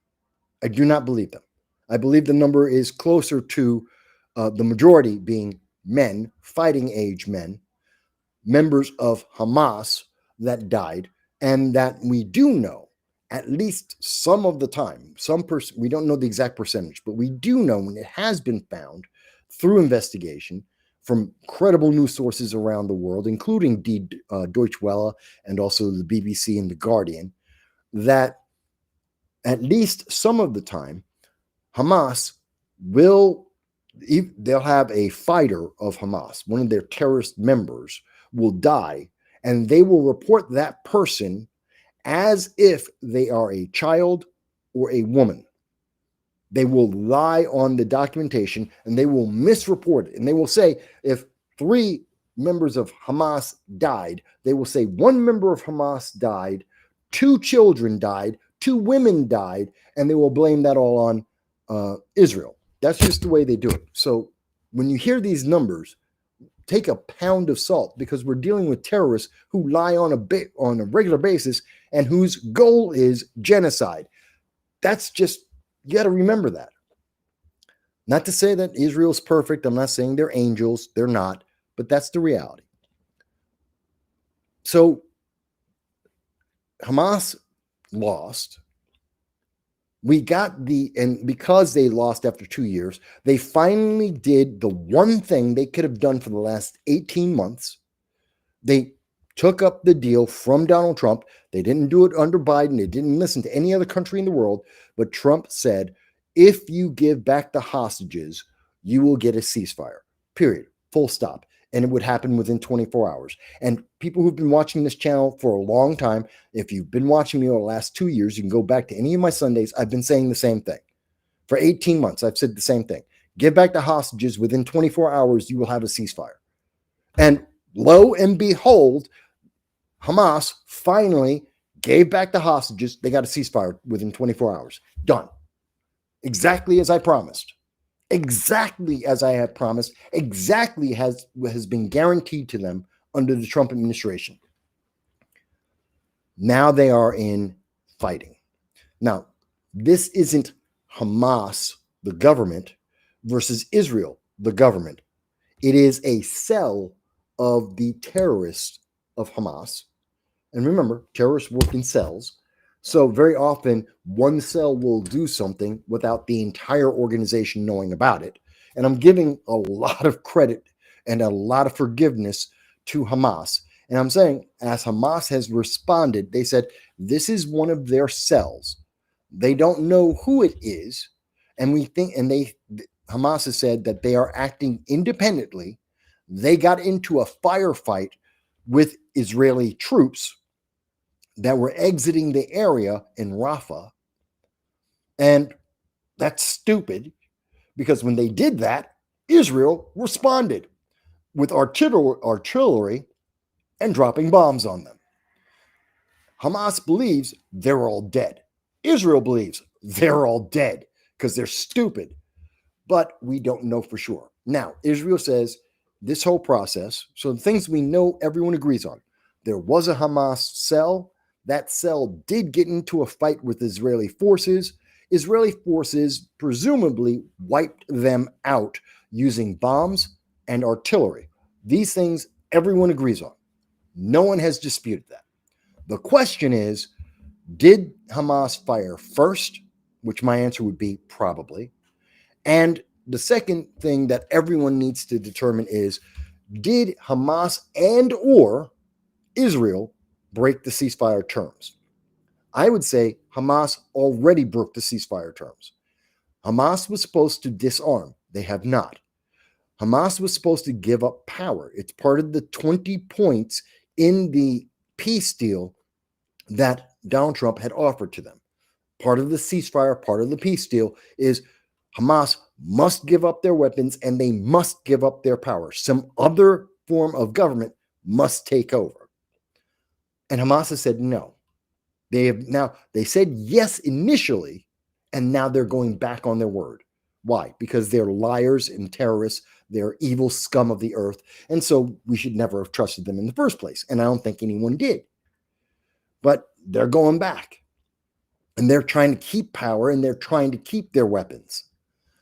I do not believe them. I believe the number is closer to the majority being men, fighting age men, members of Hamas that died, and that we do know at least some of the time, we don't know the exact percentage, but we do know when it has been found through investigation from credible news sources around the world, including Deutsche Welle and also the BBC and The Guardian, that at least some of the time, Hamas they'll have a fighter of Hamas, one of their terrorist members will die, and they will report that person as if they are a child or a woman. They will lie on the documentation and they will misreport it. And they will say, if 3 members of Hamas died, they will say 1 member of Hamas died, 2 children died, 2 women died, and they will blame that all on Israel. That's just the way they do it. So when you hear these numbers, take a pound of salt, because we're dealing with terrorists who lie on a regular basis and whose goal is genocide. That's just, you got to remember that. Not to say that Israel's perfect. I'm not saying they're angels. They're not, but that's the reality. So Hamas lost. And because they lost after 2 years, they finally did the one thing they could have done for the last 18 months. They took up the deal from Donald Trump. They didn't do it under Biden. They didn't listen to any other country in the world. But Trump said, if you give back the hostages, you will get a ceasefire, period, full stop. And it would happen within 24 hours. And people who've been watching this channel for a long time, if you've been watching me over the last 2 years, you can go back to any of my Sundays. I've been saying the same thing. For 18 months, I've said the same thing. Give back the hostages. Within 24 hours, you will have a ceasefire. And lo and behold, Hamas finally gave back the hostages. They got a ceasefire within 24 hours. Done. Exactly as I promised. Exactly as I had promised. Exactly has been guaranteed to them under the Trump administration. Now they are in fighting. Now, this isn't Hamas, the government, versus Israel, the government. It is a cell of the terrorists of Hamas. And remember, terrorists work in cells. So very often, one cell will do something without the entire organization knowing about it. And I'm giving a lot of credit and a lot of forgiveness to Hamas. And I'm saying, as Hamas has responded, they said, this is one of their cells. They don't know who it is. And we think, and Hamas has said that they are acting independently. They got into a firefight with Israeli troops that were exiting the area in Rafah. And that's stupid, because when they did that, Israel responded with artillery and dropping bombs on them. Hamas believes they're all dead. Israel believes they're all dead because they're stupid. But we don't know for sure. Now, Israel says this whole process, so the things we know everyone agrees on. There was a Hamas cell. That cell did get into a fight with Israeli forces. Israeli forces presumably wiped them out using bombs and artillery. These things everyone agrees on. No one has disputed that. The question is, did Hamas fire first? Which my answer would be probably. And the second thing that everyone needs to determine is, did Hamas and or Israel break the ceasefire terms? I would say Hamas already broke the ceasefire terms. Hamas was supposed to disarm. They have not. Hamas was supposed to give up power. It's part of the 20 points in the peace deal that Donald Trump had offered to them. Part of the ceasefire, part of the peace deal is Hamas must give up their weapons and they must give up their power. Some other form of government must take over. And Hamas has said no. They said yes initially, and now they're going back on their word. Why? Because they're liars and terrorists. They're evil scum of the earth. And so we should never have trusted them in the first place. And I don't think anyone did. But they're going back. And they're trying to keep power and they're trying to keep their weapons.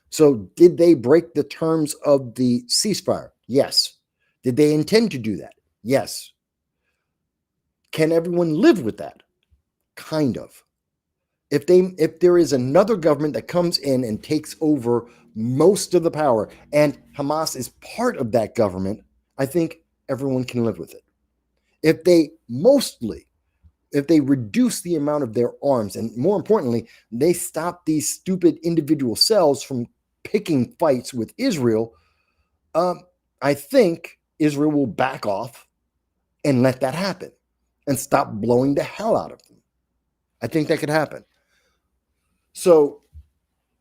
So did they break the terms of the ceasefire? Yes. Did they intend to do that? Yes. Can everyone live with that? Kind of. If there is another government that comes in and takes over most of the power, and Hamas is part of that government, I think everyone can live with it. If they reduce the amount of their arms, and more importantly, they stop these stupid individual cells from picking fights with Israel, I think Israel will back off and let that happen and stop blowing the hell out of them. I think that could happen. So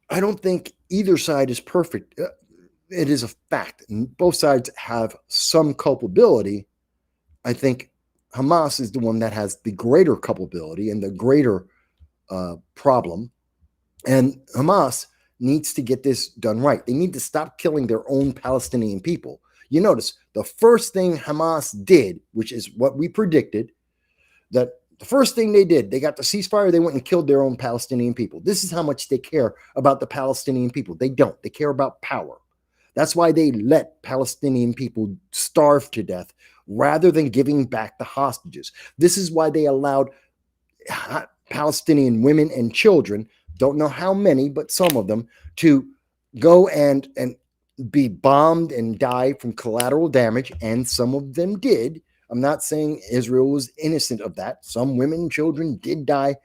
I don't think either side is perfect. It is a fact. Both sides have some culpability. I think Hamas is the one that has the greater culpability and the greater problem. And Hamas needs to get this done right. They need to stop killing their own Palestinian people. You notice the first thing Hamas did, which is what we predicted, that the first thing they did, they got the ceasefire, they went and killed their own Palestinian people. This is how much they care about the Palestinian people. They don't. They care about power. That's why they let Palestinian people starve to death rather than giving back the hostages. This is why they allowed Palestinian women and children, don't know how many, but some of them, to go and be bombed and die from collateral damage, and some of them did. I'm not saying Israel was innocent of that. Some women and children did die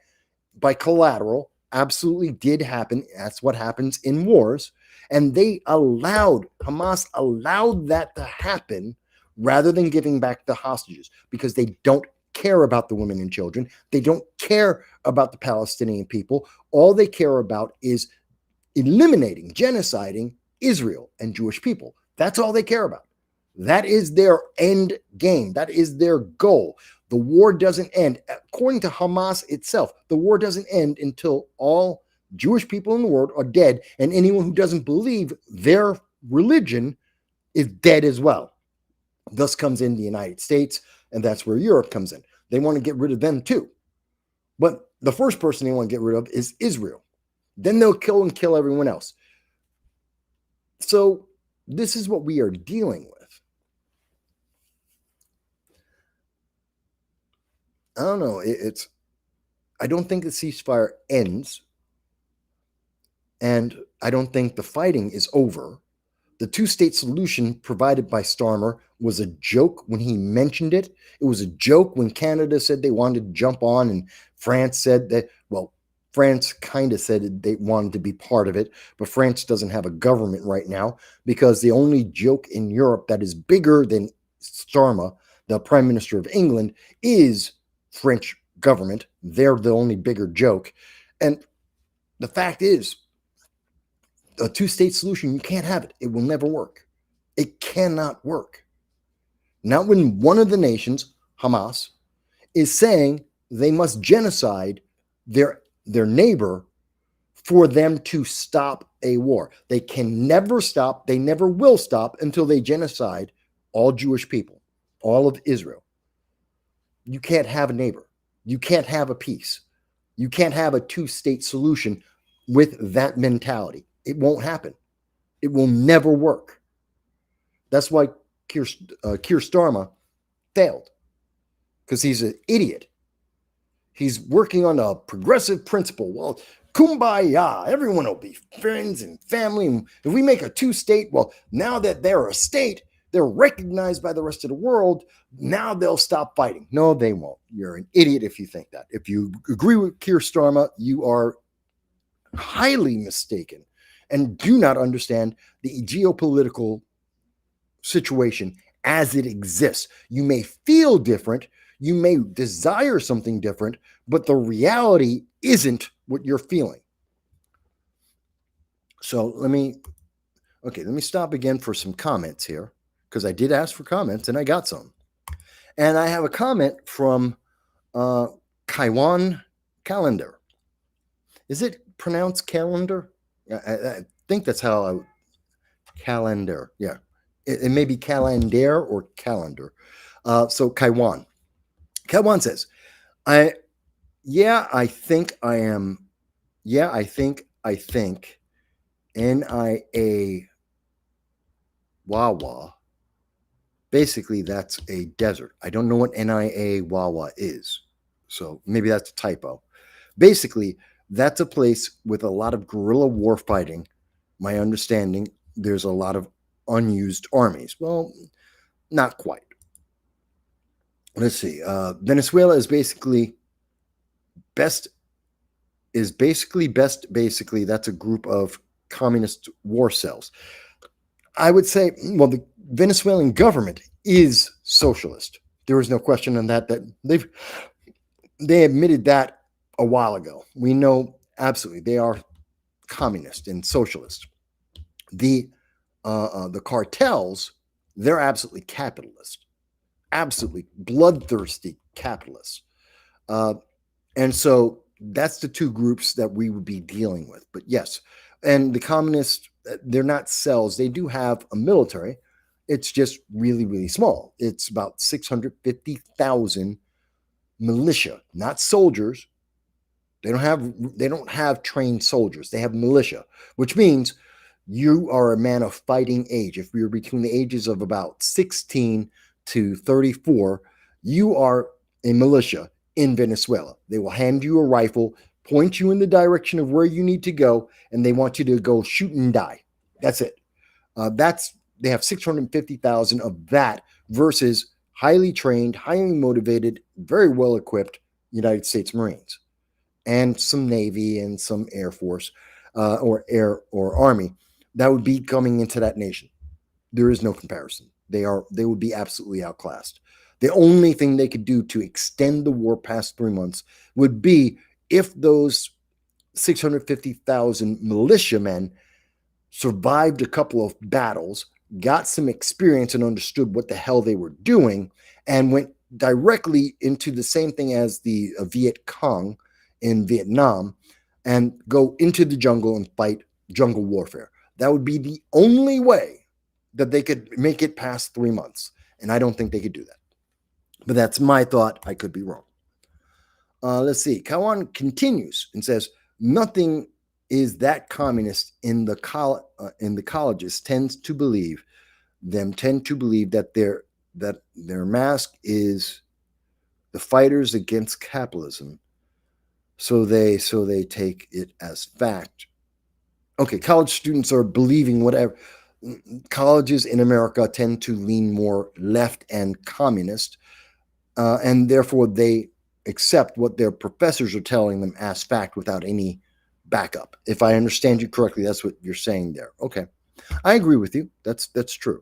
by collateral. Absolutely did happen. That's what happens in wars. And Hamas allowed that to happen rather than giving back the hostages because they don't care about the women and children. They don't care about the Palestinian people. All they care about is eliminating, genociding Israel and Jewish people. That's all they care about. That is their end game. That is their goal. The war doesn't end. According to Hamas itself, the war doesn't end until all Jewish people in the world are dead, and anyone who doesn't believe their religion is dead as well. Thus comes in the United States, and that's where Europe comes in. They want to get rid of them too. But the first person they want to get rid of is Israel. Then they'll kill everyone else. So this is what we are dealing with. I don't know. I don't think the ceasefire ends. And I don't think the fighting is over. The two-state solution provided by Starmer was a joke when he mentioned it. It was a joke when Canada said they wanted to jump on, and France said that, well, France kind of said they wanted to be part of it, but France doesn't have a government right now because the only joke in Europe that is bigger than Starmer, the Prime Minister of England, is French government. They're the only bigger joke. And the fact is, a two-state solution, you can't have it. It will never work. It cannot work. Not when one of the nations, Hamas, is saying they must genocide their neighbor for them to stop a war. They can never stop. They never will stop until they genocide all Jewish people, all of Israel. You can't have a neighbor. You can't have a peace. You can't have a two-state solution with that mentality. It won't happen. It will never work. That's why Keir Starmer failed, because he's an idiot. He's working on a progressive principle. Well, kumbaya, everyone will be friends and family. And if we make a two-state, well, now that they're a state, they're recognized by the rest of the world. Now they'll stop fighting. No, they won't. You're an idiot if you think that. If you agree with Keir Starmer, you are highly mistaken and do not understand the geopolitical situation as it exists. You may feel different, you may desire something different, but the reality isn't what you're feeling. So let me stop again for some comments here, because I did ask for comments and I got some. And I have a comment from Kaiwan Calendar. Is it pronounced calendar? I think that's how calendar. Yeah. It may be calendar or calendar. So Kaiwan says, I think NIA Wawa. Basically, that's a desert. I don't know what NIA Wawa is. So maybe that's a typo. Basically, that's a place with a lot of guerrilla war fighting. My understanding, there's a lot of unused armies. Well, not quite. Let's see. Venezuela is basically best. Basically, that's a group of communist war cells. I would say, well, the Venezuelan government is socialist. There is no question on that. That they admitted that a while ago. We know absolutely they are communist and socialist. The cartels, they're absolutely capitalist, absolutely bloodthirsty capitalists. And so that's the two groups that we would be dealing with. But yes, and the communists, they're not cells. They do have a military. It's just really, really small. It's about 650,000 militia, not soldiers. They don't have trained soldiers. They have militia, which means you are a man of fighting age. If you're between the ages of about 16 to 34, you are a militia in Venezuela. They will hand you a rifle, point you in the direction of where you need to go, and they want you to go shoot and die. That's it. They have 650,000 of that versus highly trained, highly motivated, very well equipped United States Marines and some Navy and some Air Force or Air or Army that would be coming into that nation. There is no comparison. They would be absolutely outclassed. The only thing they could do to extend the war past 3 months would be if those 650,000 militiamen survived a couple of battles, got some experience and understood what the hell they were doing, and went directly into the same thing as the Viet Cong in Vietnam and go into the jungle and fight jungle warfare. That would be the only way that they could make it past 3 months. And I don't think they could do that. But that's my thought. I could be wrong. Let's see. Kawan continues and says, nothing is that communist in the colleges tend to believe that their mask is the fighters against capitalism. So they take it as fact. Okay, college students are believing whatever. Colleges in America tend to lean more left and communist, and therefore they accept what their professors are telling them as fact without any backup. If I understand you correctly, that's what you're saying there. Okay, I agree with you. That's true.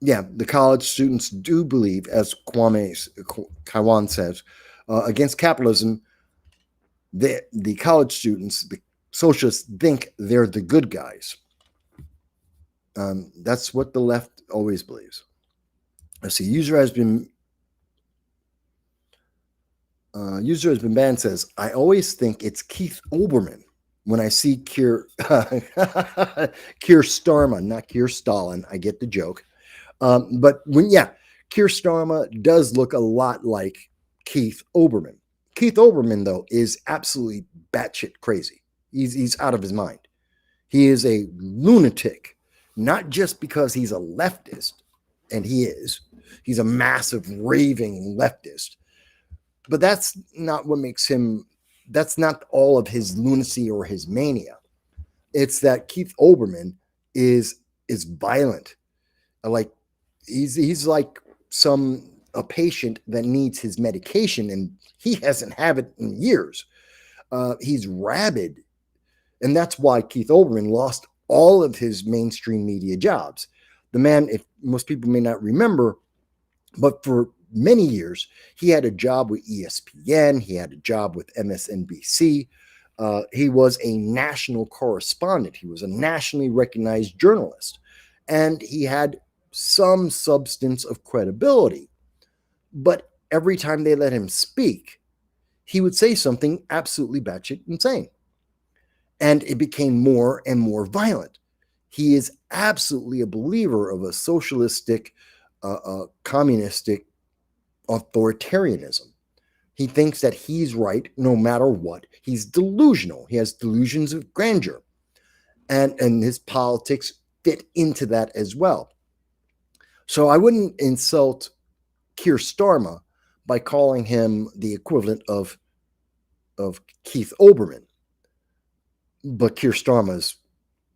Yeah, the college students do believe, as Kawan says, against capitalism. The college students, the socialists, think they're the good guys. That's what the left always believes. Let's see. User has been banned. Says, I always think it's Keith Olbermann when I see Keir Starmer, not Keir Stalin. I get the joke. But Keir Starmer does look a lot like Keith Olbermann. Keith Olbermann, though, is absolutely batshit crazy. He's out of his mind. He is a lunatic, not just because he's a leftist, and he is. He's a massive raving leftist. But that's not what makes him, that's not all of his lunacy or his mania. It's that Keith Olbermann is violent. Like he's like a patient that needs his medication and he hasn't had it in years. He's rabid. And that's why Keith Olbermann lost all of his mainstream media jobs. The man, if most people may not remember, but for many years, he had a job with ESPN. He had a job with MSNBC. He was a national correspondent. He was a nationally recognized journalist. And he had some substance of credibility. But every time they let him speak, he would say something absolutely batshit insane. And it became more and more violent. He is absolutely a believer of a socialistic, communistic authoritarianism. He thinks that he's right no matter what. He's delusional. He has delusions of grandeur. And his politics fit into that as well. So I wouldn't insult Keir Starmer by calling him the equivalent of Keith Olbermann. But Keir Starmer is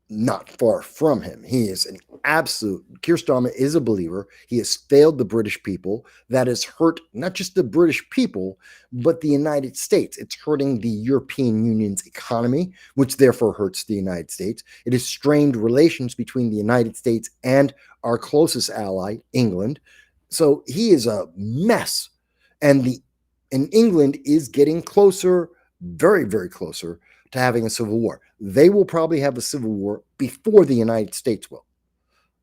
not far from him. He is an absolute, Keir Starmer is a believer. He has failed the British people. That has hurt not just the British people, but the United States. It's hurting the European Union's economy, which therefore hurts the United States. It has strained relations between the United States and our closest ally, England. So he is a mess. And England is getting closer, very, very closer to having a civil war. They will probably have a civil war before the United States will,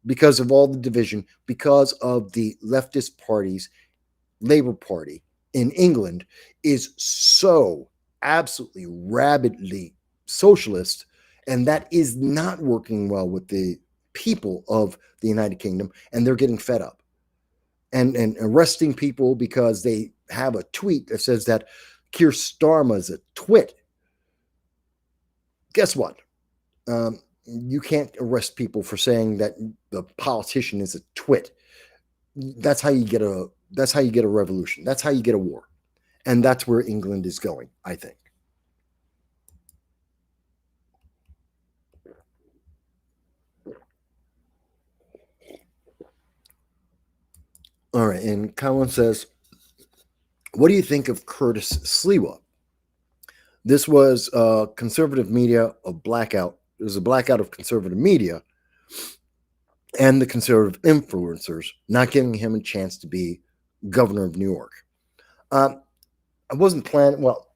because of all the division, because of the leftist parties. Labour Party in England is so absolutely rabidly socialist, and that is not working well with the people of the United Kingdom, and they're getting fed up and arresting people because they have a tweet that says that Keir Starmer is a twit. Guess what? You can't arrest people for saying that the politician is a twit. That's how you get a revolution. That's how you get a war. And that's where England is going, I think. All right. And Colin says, what do you think of Curtis Sliwa? This was conservative media, a blackout. It was a blackout of conservative media and the conservative influencers not giving him a chance to be governor of New York. I wasn't planning. Well,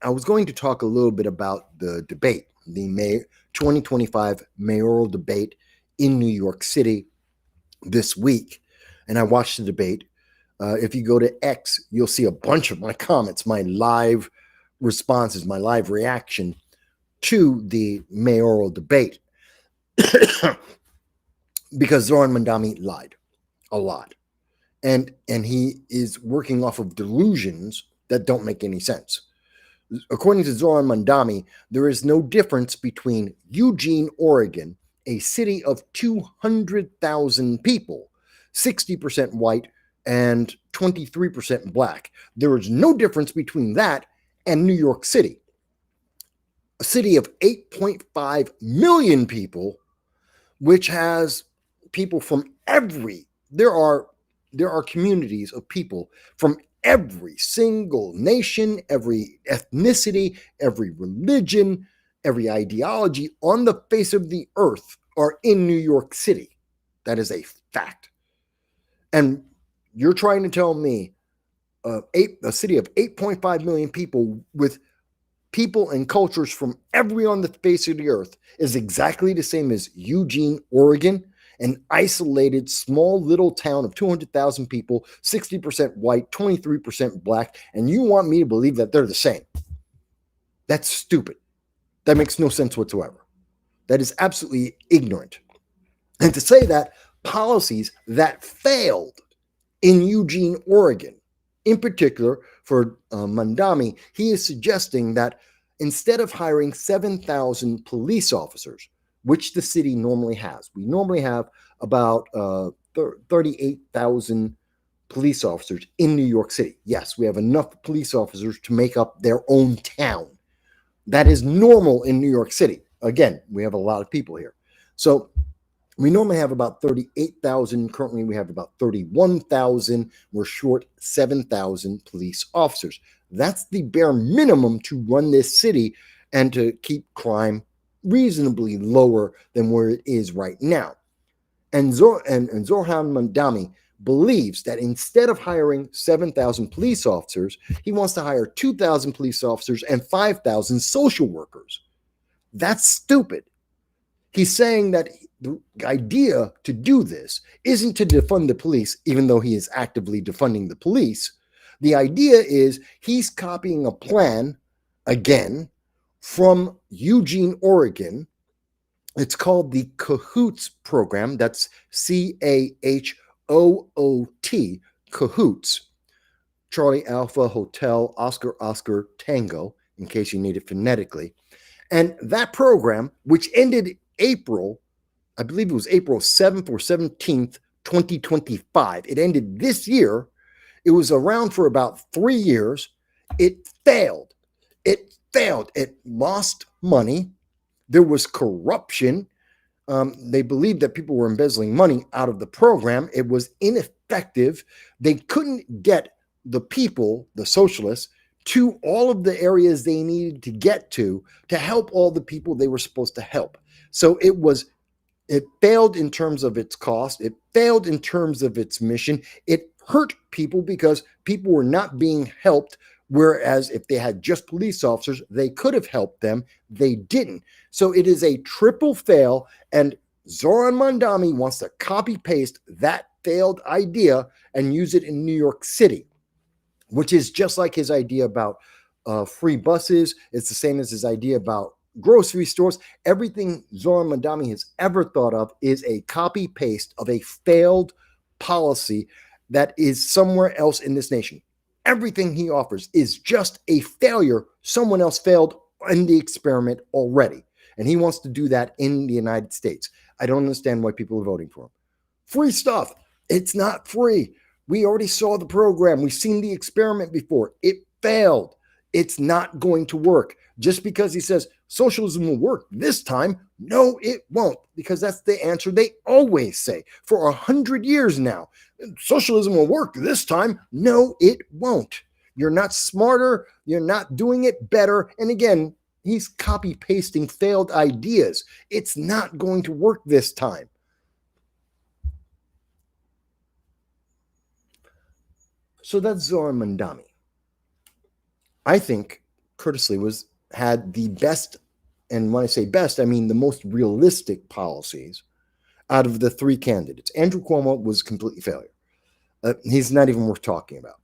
I was going to talk a little bit about the debate, the 2025 mayoral debate in New York City this week, and I watched the debate. If you go to X, you'll see a bunch of my comments, my live responses, my live reaction to the mayoral debate, because Zoran Mandami lied a lot, and he is working off of delusions that don't make any sense. According to Zoran Mandami, there is no difference between Eugene, Oregon, a city of 200,000 people, 60% white and 23% black. There is no difference between that and New York City, a city of 8.5 million people, which has people from there are communities of people from every single nation, every ethnicity, every religion, every ideology on the face of the earth are in New York City. That is a fact. And you're trying to tell me a city of 8.5 million people with people and cultures from every on the face of the earth is exactly the same as Eugene, Oregon, an isolated small little town of 200,000 people, 60% white, 23% black, and you want me to believe that they're the same? That's stupid. That makes no sense whatsoever. That is absolutely ignorant. And to say that policies that failed in Eugene, Oregon, in particular for Mandami, he is suggesting that instead of hiring 7,000 police officers, which the city normally has, we normally have about 38,000 police officers in New York City. Yes, we have enough police officers to make up their own town. That is normal in New York City. Again, we have a lot of people here. So we normally have about 38,000. Currently, we have about 31,000. We're short 7,000 police officers. That's the bare minimum to run this city and to keep crime reasonably lower than where it is right now. And Zoran Mandami believes that instead of hiring 7,000 police officers, he wants to hire 2,000 police officers and 5,000 social workers. That's stupid. He's saying that the idea to do this isn't to defund the police, even though he is actively defunding the police. The idea is he's copying a plan, again, from Eugene, Oregon. It's called the CAHOOTS program. That's CAHOOT, CAHOOTS. Charlie Alpha Hotel Oscar Tango, in case you need it phonetically. And that program, which ended April, I believe it was April 7th or 17th, 2025. It ended this year. It was around for about 3 years. It failed. It lost money. There was corruption. They believed that people were embezzling money out of the program. It was ineffective. They couldn't get the people, the socialists, to all of the areas they needed to get to help all the people they were supposed to help. So it failed in terms of its cost. It failed in terms of its mission. It hurt people because people were not being helped. Whereas if they had just police officers, they could have helped them. They didn't. So it is a triple fail. And Zoran Mandami wants to copy paste that failed idea and use it in New York City, which is just like his idea about free buses. It's the same as his idea about grocery stores. Everything Zoran Mandami has ever thought of is a copy paste of a failed policy that is somewhere else in this nation. Everything he offers is just a failure. Someone else failed in the experiment already. And he wants to do that in the United States. I don't understand why people are voting for him. Free stuff. It's not free. We already saw the program. We've seen the experiment before. It failed. It's not going to work. Just because he says socialism will work this time, no, it won't, because that's the answer they always say for 100 years now. Socialism will work this time. No, it won't. You're not smarter. You're not doing it better. And again, he's copy pasting failed ideas. It's not going to work this time. So that's Zoran Mandami. I think Curtis Lee had the best, and when I say best, I mean the most realistic policies out of the three candidates. Andrew Cuomo was a complete failure. He's not even worth talking about.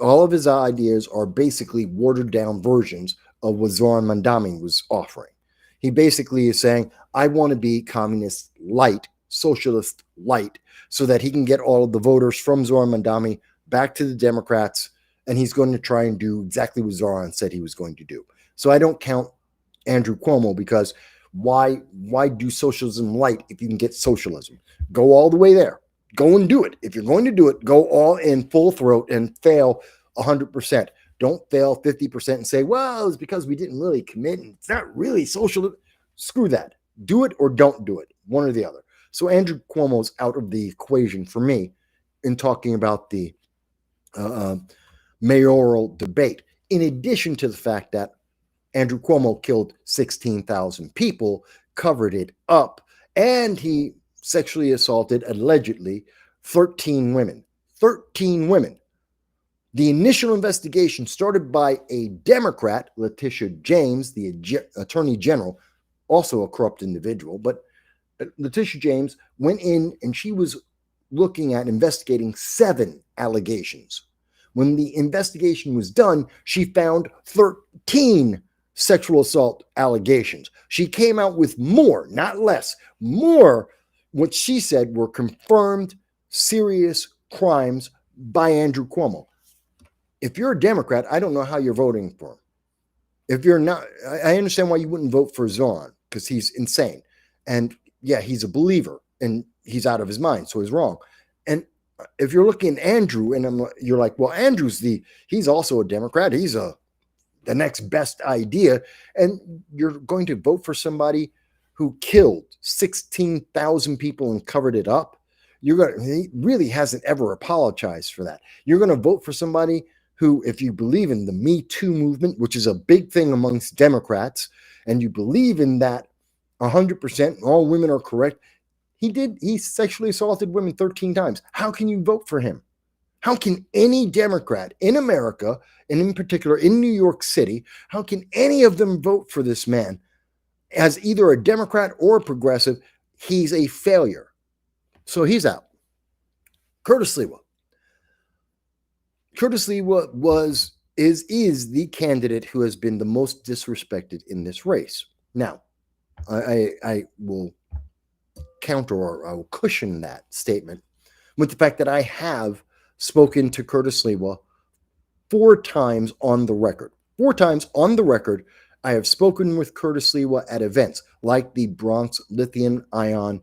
All of his ideas are basically watered down versions of what Zoran Mandami was offering. He basically is saying, I want to be communist light, socialist light, so that he can get all of the voters from Zoran Mandami back to the Democrats, and he's going to try and do exactly what Zoran said he was going to do. So I don't count Andrew Cuomo, because why do socialism light if you can get socialism? Go all the way there. Go and do it. If you're going to do it, go all in full throat and fail 100%. Don't fail 50% and say, well, it's because we didn't really commit and it's not really socialism. Screw that. Do it or don't do it. One or the other. So Andrew Cuomo's out of the equation for me in talking about the mayoral debate. In addition to the fact that Andrew Cuomo killed 16,000 people, covered it up, and he sexually assaulted, allegedly, 13 women. 13 women. The initial investigation started by a Democrat, Letitia James, the Attorney General, also a corrupt individual, but Letitia James went in and she was looking at investigating 7 allegations. When the investigation was done, she found 13 sexual assault allegations. She came out with more, not less, more what she said were confirmed serious crimes by Andrew Cuomo. If you're a Democrat, I don't know how you're voting for him. If you're not, I understand why you wouldn't vote for Zoran, because he's insane. And yeah, he's a believer and he's out of his mind, so he's wrong. And if you're looking at Andrew and you're like, well, he's also a Democrat. He's the next best idea. And you're going to vote for somebody who killed 16,000 people and covered it up. He really hasn't ever apologized for that. You're going to vote for somebody who, if you believe in the Me Too movement, which is a big thing amongst Democrats, and you believe in that 100%, all women are correct, he sexually assaulted women 13 times. How can you vote for him? How can any Democrat in America, and in particular in New York City, how can any of them vote for this man as either a Democrat or a progressive? He's a failure. So he's out. Curtis Lewa. Curtis Lewa is the candidate who has been the most disrespected in this race. Now, I will counter, or I will cushion that statement with the fact that I have spoken to Curtis Lewa 4 times on the record. 4 times on the record, I have spoken with Curtis Lewa at events like the Bronx lithium-ion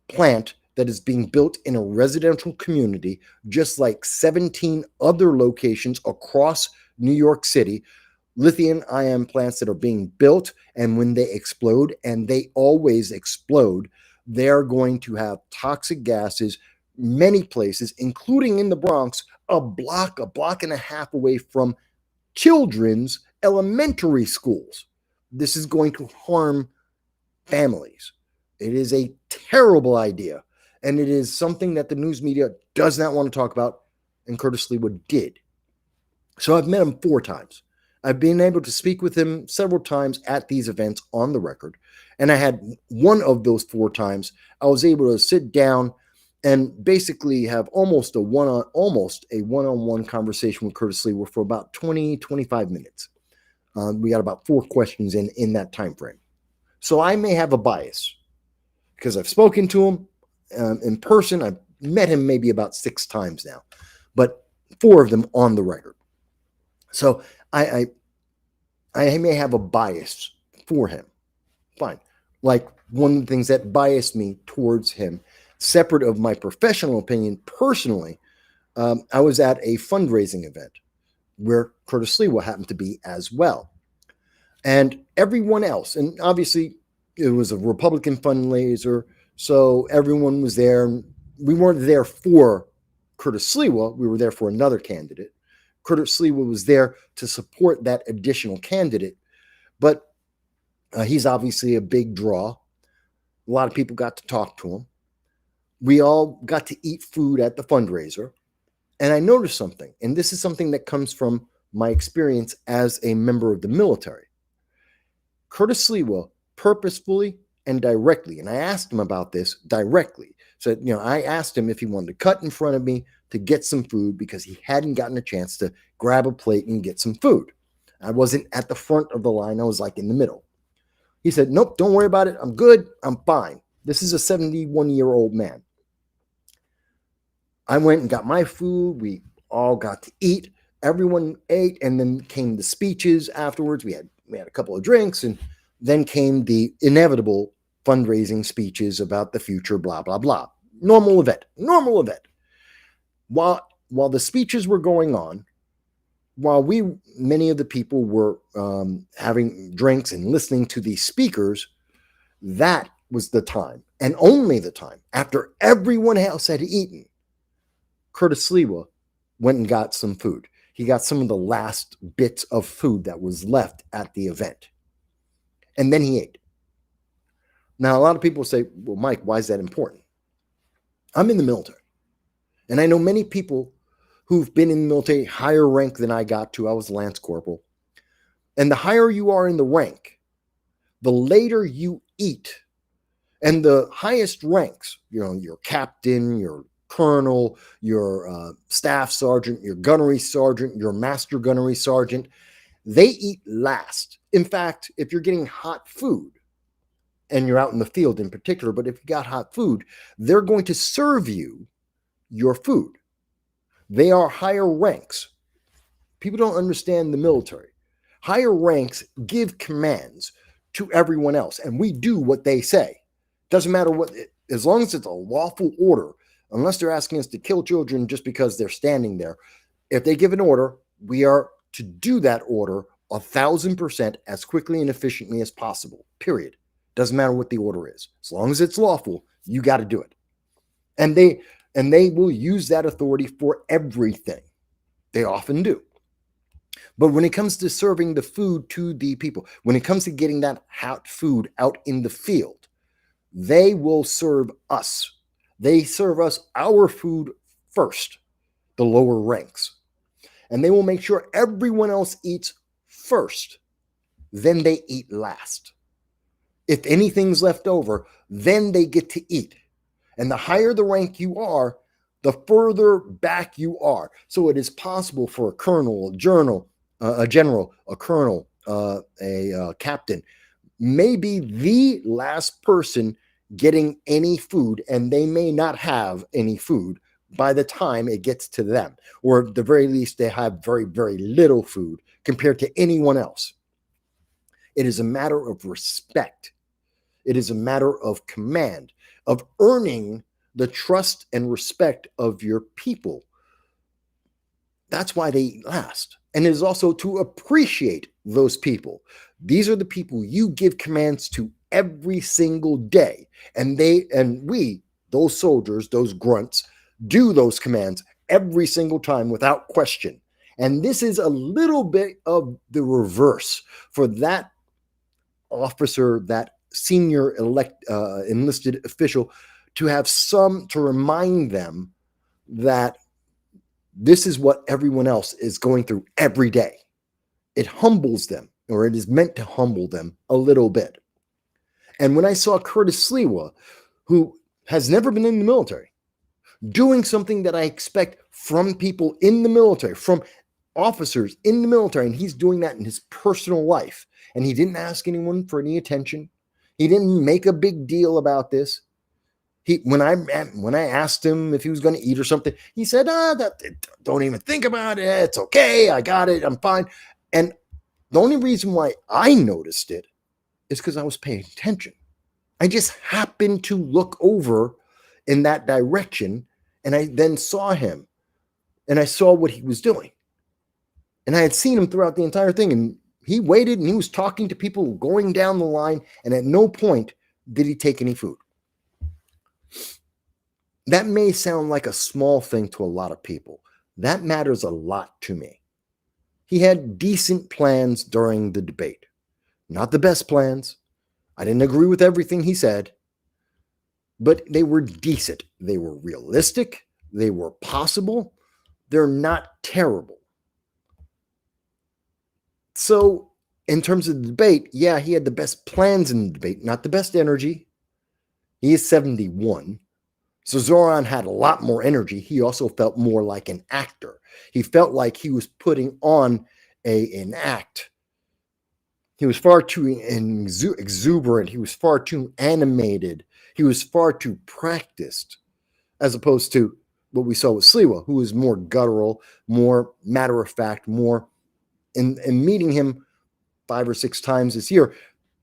plant that is being built in a residential community, just like 17 other locations across New York City, lithium-ion plants that are being built, and when they explode, and they always explode, they're going to have toxic gases many places, including in the Bronx, a block and a half away from children's elementary schools. This is going to harm families. It is a terrible idea, and it is something that the news media does not want to talk about, and Curtis Lewa did. So I've met him 4 times. I've been able to speak with him several times at these events on the record, and I had one of those 4 times I was able to sit down and basically have almost a one-on-one conversation with Curtis Lewa for about 20-25 minutes. We got about 4 questions in that time frame. So I may have a bias because I've spoken to him in person. I've met him maybe about 6 times now, but 4 of them on the record. So I may have a bias for him. Fine. Like, one of the things that biased me towards him, separate of my professional opinion, personally, I was at a fundraising event where Curtis Lewa happened to be as well. And everyone else, and obviously it was a Republican fundraiser, so everyone was there. We weren't there for Curtis Sliwa, we were there for another candidate. Curtis Sliwa was there to support that additional candidate, but he's obviously a big draw. A lot of people got to talk to him. We all got to eat food at the fundraiser. And I noticed something, and this is something that comes from my experience as a member of the military. Curtis Sliwa purposefully and directly, and I asked him about this directly. So, I asked him if he wanted to cut in front of me to get some food because he hadn't gotten a chance to grab a plate and get some food. I wasn't at the front of the line. I was like in the middle. He said, nope, don't worry about it. I'm good. I'm fine. This is a 71-year-old man. I went and got my food. We all got to eat. Everyone ate, and then came the speeches afterwards. We had a couple of drinks, and then came the inevitable fundraising speeches about the future, blah, blah, blah. Normal event. While the speeches were going on, while many of the people were having drinks and listening to the speakers, that was the time, and only the time, after everyone else had eaten, Curtis Sliwa went and got some food. He got some of the last bits of food that was left at the event. And then he ate. Now, a lot of people say, well, Mike, why is that important? I'm in the military. And I know many people who've been in the military higher rank than I got to. I was Lance Corporal. And the higher you are in the rank, the later you eat. And the highest ranks, your captain, your colonel, your staff sergeant, your gunnery sergeant, your master gunnery sergeant, they eat last. In fact, if you're getting hot food, and you're out in the field in particular, but if you got hot food, they're going to serve you your food. They are higher ranks. People don't understand the military. Higher ranks give commands to everyone else, and we do what they say. Doesn't matter what, as long as it's a lawful order, unless they're asking us to kill children just because they're standing there. If they give an order, we are to do that order 1,000% as quickly and efficiently as possible, period. Doesn't matter what the order is. As long as it's lawful, you got to do it. And they will use that authority for everything. They often do. But when it comes to serving the food to the people, when it comes to getting that hot food out in the field, they will serve us. They serve us our food first, the lower ranks. And they will make sure everyone else eats first. Then they eat last. If anything's left over, then they get to eat. And the higher the rank you are, the further back you are. So it is possible for a colonel, a general, a colonel, a captain, maybe the last person getting any food, and they may not have any food by the time it gets to them. Or at the very least, they have very, very little food compared to anyone else. It is a matter of respect. It is a matter of command, of earning the trust and respect of your people. That's why they eat last. And it is also to appreciate those people. These are the people you give commands to every single day. And we, those soldiers, those grunts, do those commands every single time without question. And this is a little bit of the reverse for that officer, that senior enlisted official, to have to remind them that this is what everyone else is going through every day. It humbles them, or it is meant to humble them a little bit. And when I saw Curtis Sliwa, who has never been in the military, doing something that I expect from people in the military, from officers in the military, and he's doing that in his personal life, and he didn't ask anyone for any attention. He didn't make a big deal about this. When I asked him if he was going to eat or something, he said, don't even think about it. It's okay. I got it. I'm fine. And the only reason why I noticed it is because I was paying attention. I just happened to look over in that direction, and I then saw him, and I saw what he was doing. And I had seen him throughout the entire thing, and He waited and he was talking to people going down the line, and at no point did he take any food. That may sound like a small thing to a lot of people. That matters a lot to me. He had decent plans during the debate. Not the best plans. I didn't agree with everything he said, but they were decent. They were realistic. They were possible. They're not terrible. So, in terms of the debate, yeah, he had the best plans in the debate, not the best energy. He is 71. So Zoran had a lot more energy. He also felt more like an actor. He felt like he was putting on an act. He was far too exuberant. He was far too animated. He was far too practiced, as opposed to what we saw with Sliwa, who was more guttural, more matter of fact, more. And meeting him 5 or 6 times this year,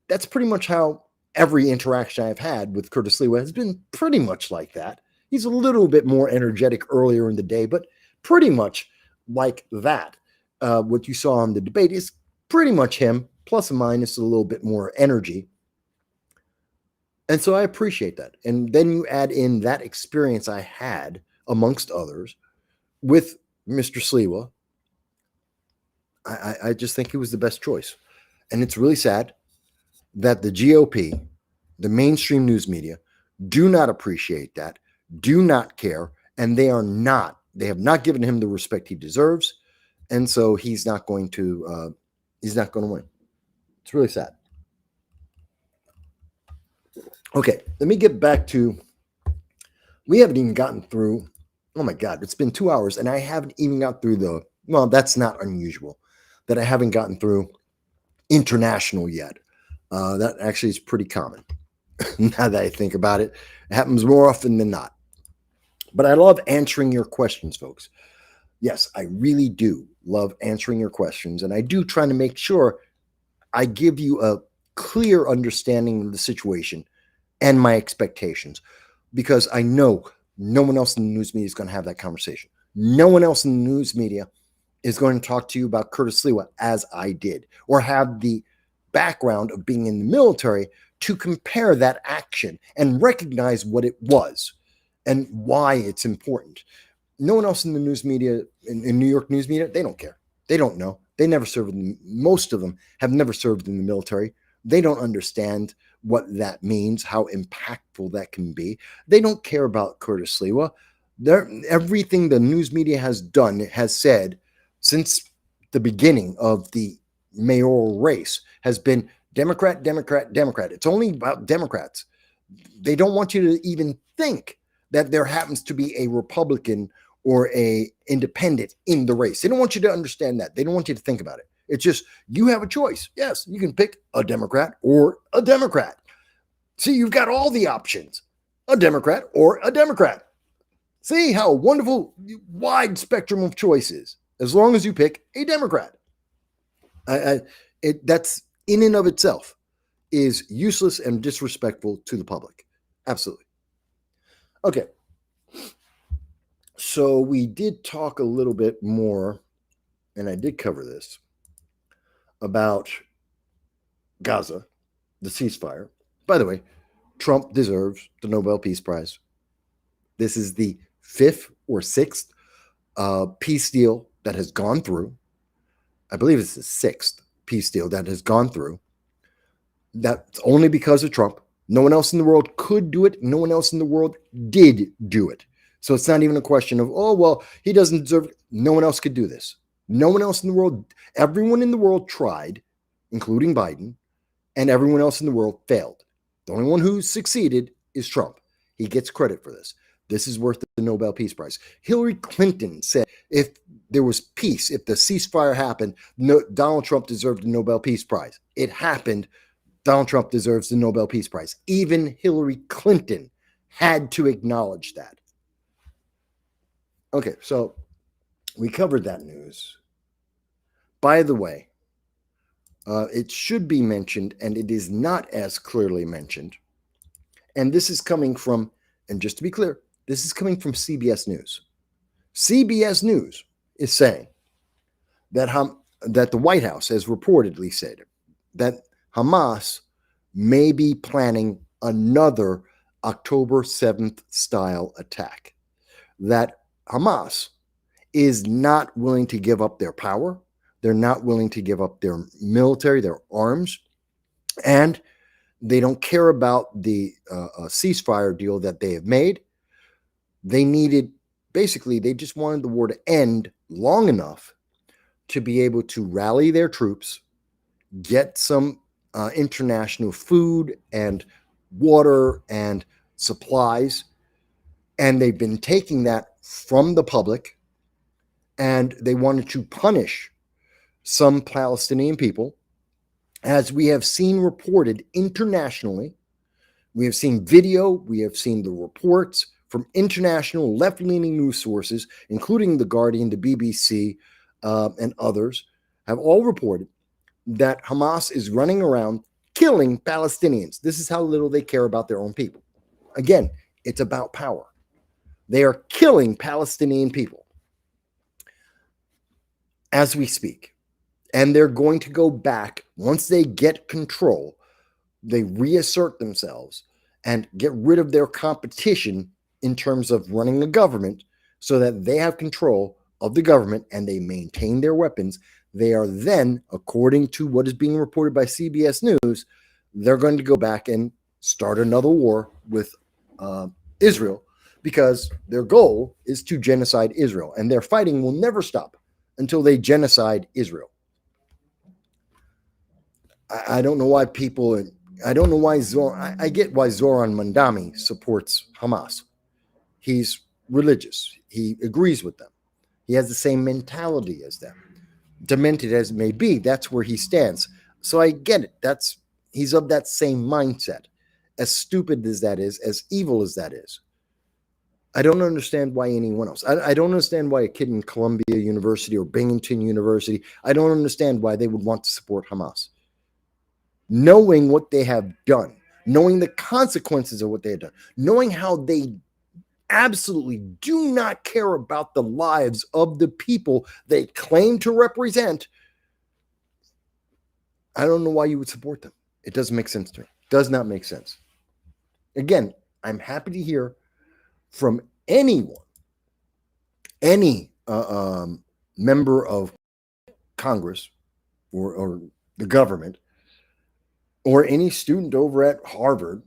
that's pretty much how every interaction I've had with Curtis Sliwa has been pretty much like that. He's a little bit more energetic earlier in the day, but pretty much like that. What you saw on the debate is pretty much him, plus or minus a little bit more energy. And so I appreciate that. And then you add in that experience I had, amongst others, with Mr. Sliwa. I just think he was the best choice. And it's really sad that the GOP, the mainstream news media, do not appreciate that, do not care, and they have not given him the respect he deserves. And so he's not going to win. It's really sad. Okay, let me get back to, we haven't even gotten through, oh my God, it's been 2 hours and I haven't even got through well, that's not unusual that I haven't gotten through international yet. That actually is pretty common. Now that I think about it, it happens more often than not. But I love answering your questions, folks. Yes, I really do love answering your questions. And I do try to make sure I give you a clear understanding of the situation and my expectations, because I know no one else in the news media is going to have that conversation. No one else in the news media is going to talk to you about Curtis Sliwa as I did, or have the background of being in the military to compare that action and recognize what it was and why it's important. No one else in the news media, in New York news media, they don't care. They don't know. They never served. Most of them have never served in the military. They don't understand what that means, how impactful that can be. They don't care about Curtis Sliwa. Everything the news media has done, has said since the beginning of the mayoral race, has been Democrat, Democrat, Democrat. It's only about Democrats. They don't want you to even think that there happens to be a Republican or a independent in the race. They don't want you to understand that. They don't want you to think about it. It's just, you have a choice. Yes, you can pick a Democrat or a Democrat. See, you've got all the options. A Democrat or a Democrat. See how wonderful, wide spectrum of choices, as long as you pick a Democrat. That's in and of itself is useless and disrespectful to the public. Absolutely. Okay. So we did talk a little bit more, and I did cover this, about Gaza, the ceasefire. By the way, Trump deserves the Nobel Peace Prize. This is the 5th or 6th peace deal that has gone through. I believe it's the 6th peace deal that has gone through. That's only because of Trump. No one else in the world could do it. No one else in the world did do it. So it's not even a question of, oh, well, he doesn't deserve it. No one else could do this. No one else in the world, everyone in the world tried, including Biden, and everyone else in the world failed. The only one who succeeded is Trump. He gets credit for this. This is worth the Nobel Peace Prize. Hillary Clinton said if there was peace, if the ceasefire happened, Donald Trump deserved the Nobel Peace Prize. It happened. Donald Trump deserves the Nobel Peace Prize. Even Hillary Clinton had to acknowledge that. Okay, so we covered that news. By the way, it should be mentioned, and it is not as clearly mentioned. And this is coming from, and just to be clear, this is coming from CBS News. CBS News is saying that that the White House has reportedly said that Hamas may be planning another October 7th style attack. That Hamas is not willing to give up their power. They're not willing to give up their military, their arms, and they don't care about the ceasefire deal that they have made. They just wanted the war to end long enough to be able to rally their troops, get some international food and water and supplies. And they've been taking that from the public, and they wanted to punish some Palestinian people. As we have seen reported internationally, we have seen video, we have seen the reports from international left-leaning news sources, including The Guardian, the BBC, and others, have all reported that Hamas is running around killing Palestinians. This is how little they care about their own people. Again, it's about power. They are killing Palestinian people as we speak. And they're going to go back once they get control. They reassert themselves and get rid of their competition in terms of running a government so that they have control of the government and they maintain their weapons. They are then, according to what is being reported by CBS News, they're going to go back and start another war with Israel, because their goal is to genocide Israel, and their fighting will never stop until they genocide Israel. I don't know why people, I don't know why I get why Zoran Mandami supports Hamas. He's religious. He agrees with them. He has the same mentality as them. Demented as it may be, that's where he stands. So I get it. He's of that same mindset. As stupid as that is, as evil as that is, I don't understand why anyone else. I don't understand why a kid in Columbia University or Binghamton University, I don't understand why they would want to support Hamas. Knowing what they have done, knowing the consequences of what they have done, knowing how they absolutely do not care about the lives of the people they claim to represent, I don't know why you would support them. It doesn't make sense to me. It does not make sense. Again, I'm happy to hear from anyone, any member of Congress or the government, or any student over at Harvard.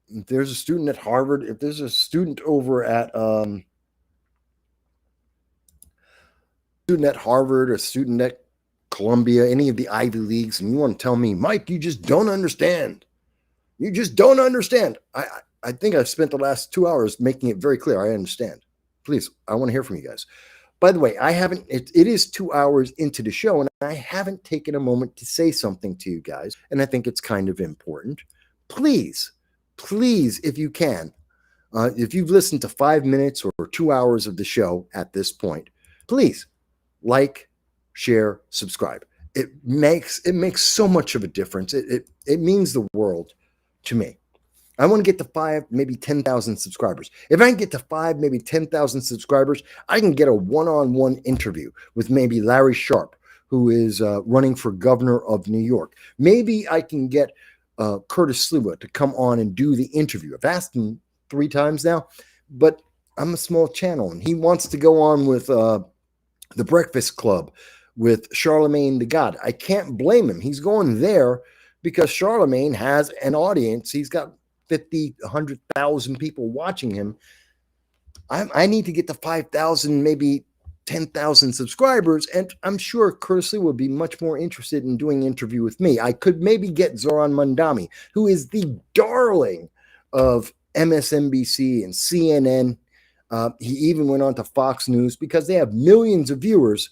If there's a student at Harvard, if there's a student over at Harvard, a student at Columbia, any of the Ivy Leagues, and you want to tell me, Mike, you just don't understand. You just don't understand. I think I've spent the last 2 hours making it very clear. I understand. Please, I want to hear from you guys. By the way, it is 2 hours into the show, and I haven't taken a moment to say something to you guys, and I think it's kind of important. Please, if you can, if you've listened to 5 minutes or 2 hours of the show at this point, please like, share, subscribe. It makes so much of a difference. It means the world to me. I want to get to 5, maybe 10,000 subscribers. If I can get to 5, maybe 10,000 subscribers, I can get a one-on-one interview with maybe Larry Sharp, who is running for governor of New York. Maybe I can get Curtis Sliwa to come on and do the interview. I've asked him 3 times now, but I'm a small channel, and he wants to go on with The Breakfast Club with Charlemagne the God. I can't blame him. He's going there because Charlemagne has an audience. He's got 50, 100,000 people watching him. I need to get to 5,000, maybe 10,000 subscribers, and I'm sure Curtis Lee would be much more interested in doing an interview with me. I could maybe get Zoran Mandami, who is the darling of MSNBC and CNN. He even went on to Fox News because they have millions of viewers.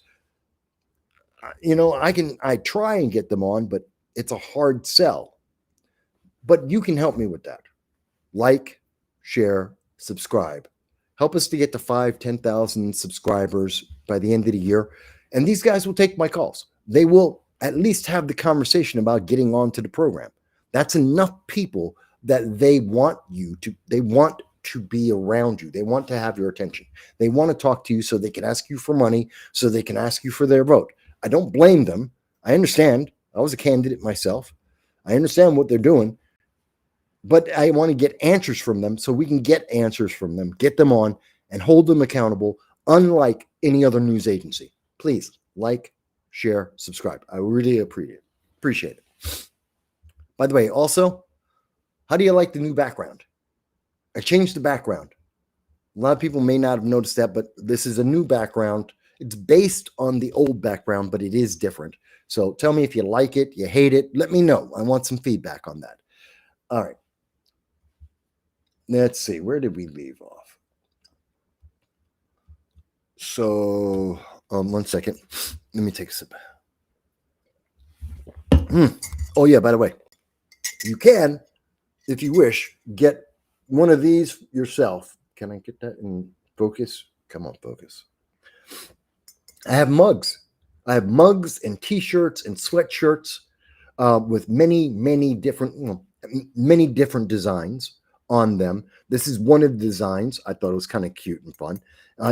I try and get them on, but it's a hard sell. But you can help me with that. Like, share, subscribe. Help us to get to 5,000, 10,000 subscribers by the end of the year. And these guys will take my calls. They will at least have the conversation about getting onto the program. That's enough people that they want to be around you. They want to have your attention. They want to talk to you so they can ask you for money, so they can ask you for their vote. I don't blame them. I understand. I was a candidate myself. I understand what they're doing, but I want to get answers from them so we can get answers from them, get them on, and hold them accountable, unlike any other news agency. Please like, share, subscribe. I really appreciate it. By the way, also, how do you like the new background? I changed the background. A lot of people may not have noticed that, but this is a new background. It's based on the old background, but it is different. So tell me if you like it, you hate it. Let me know. I want some feedback on that. All right. Let's see. Where did we leave off? So, 1 second. Let me take a sip. Oh, yeah, by the way, you can, if you wish, get one of these yourself. Can I get that in focus? Come on, focus. I have mugs. I have mugs and T-shirts and sweatshirts with many different designs on them. This is one of the designs. I thought it was kind of cute and fun.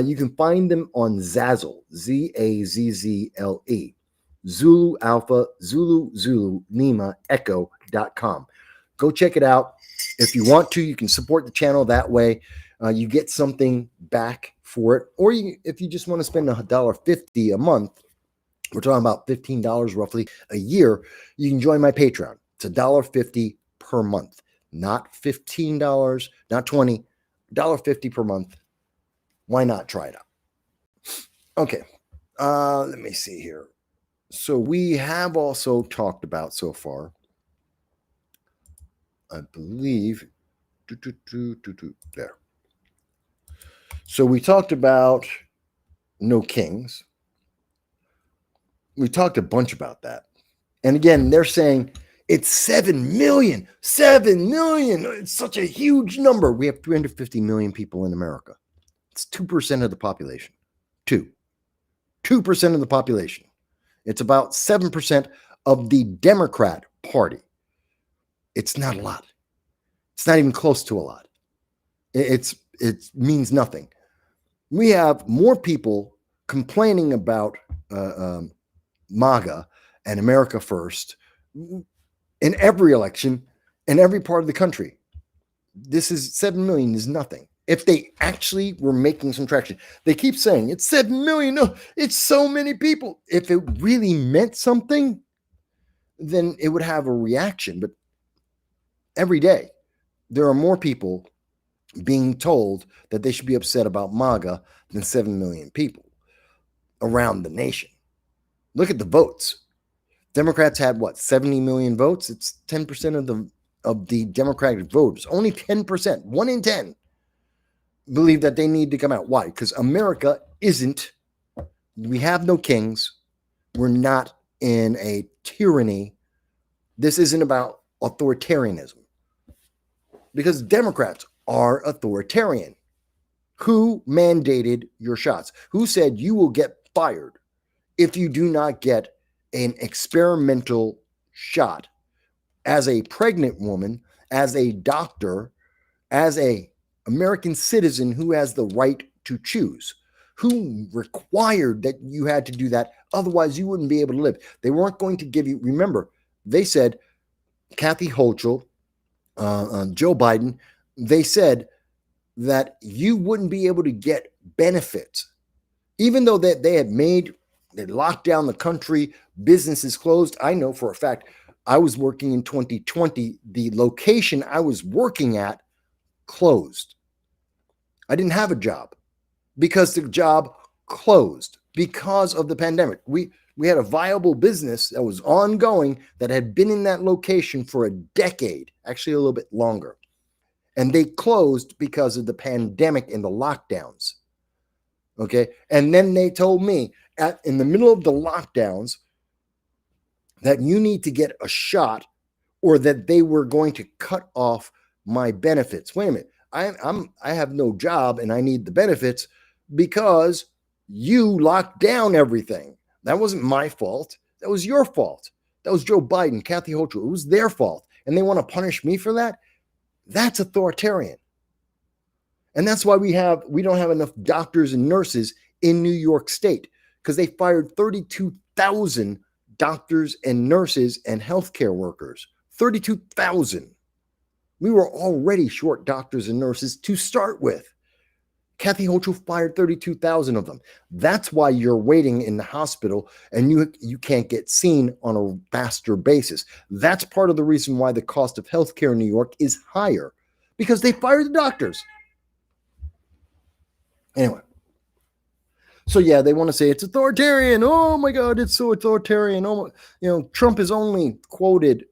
You can find them on Zazzle, Zazzle, Zulu Alpha, Zulu Lima Echo.com. Go check it out. If you want to, you can support the channel that way. You get something back for it. Or if you just want to spend $1.50 a month, we're talking about $15 roughly a year, you can join my Patreon. It's $1.50 per month. Not $15, not $20, $1.50 per month. Why not try it out? Okay, let me see here. So we have also talked about so far, I believe, there. So we talked about no kings. We talked a bunch about that. And again, they're saying it's 7 million. 7 million. It's such a huge number. We have 350 million people in America. It's 2% of the population. 2% of the population. It's about 7% of the Democrat Party. It's not a lot. It's not even close to a lot. It means nothing. We have more people complaining about MAGA and America First in every election in every part of the country. This is 7 million is nothing. If they actually were making some traction, they keep saying it's 7 million. No, it's so many people. If it really meant something, then it would have a reaction. But every day, there are more people being told that they should be upset about MAGA than 7 million people around the nation. Look at the votes. Democrats had what, 70 million votes? It's 10% of the Democratic voters. Only 10%, 1 in 10, believe that they need to come out. Why? Because America isn't, we have no kings. We're not in a tyranny. This isn't about authoritarianism. Because Democrats are authoritarian. Who mandated your shots? Who said you will get fired if you do not get an experimental shot as a pregnant woman, as a doctor, as a American citizen who has the right to choose? Who required that you had to do that? Otherwise, you wouldn't be able to live. They weren't going to give you, remember, they said, Kathy Hochul, Joe Biden, they said that you wouldn't be able to get benefits, even though that they locked down the country, businesses closed. I know for a fact, I was working in 2020. The location I was working at closed. I didn't have a job because the job closed because of the pandemic. We had a viable business that was ongoing that had been in that location for a decade, actually a little bit longer. And they closed because of the pandemic and the lockdowns. Okay. And then they told me in the middle of the lockdowns that you need to get a shot or that they were going to cut off my benefits. Wait a minute. I have no job and I need the benefits because you locked down everything. That wasn't my fault. That was your fault. That was Joe Biden, Kathy Hochul. It was their fault. And they want to punish me for that? That's authoritarian. And that's why we don't have enough doctors and nurses in New York State, because they fired 32,000 doctors and nurses and healthcare workers. 32,000. We were already short doctors and nurses to start with. Kathy Hochul fired 32,000 of them. That's why you're waiting in the hospital and you can't get seen on a faster basis. That's part of the reason why the cost of healthcare in New York is higher, because they fired the doctors. Anyway. So yeah, they want to say it's authoritarian. Oh my God, it's so authoritarian. Oh, Trump is only quoted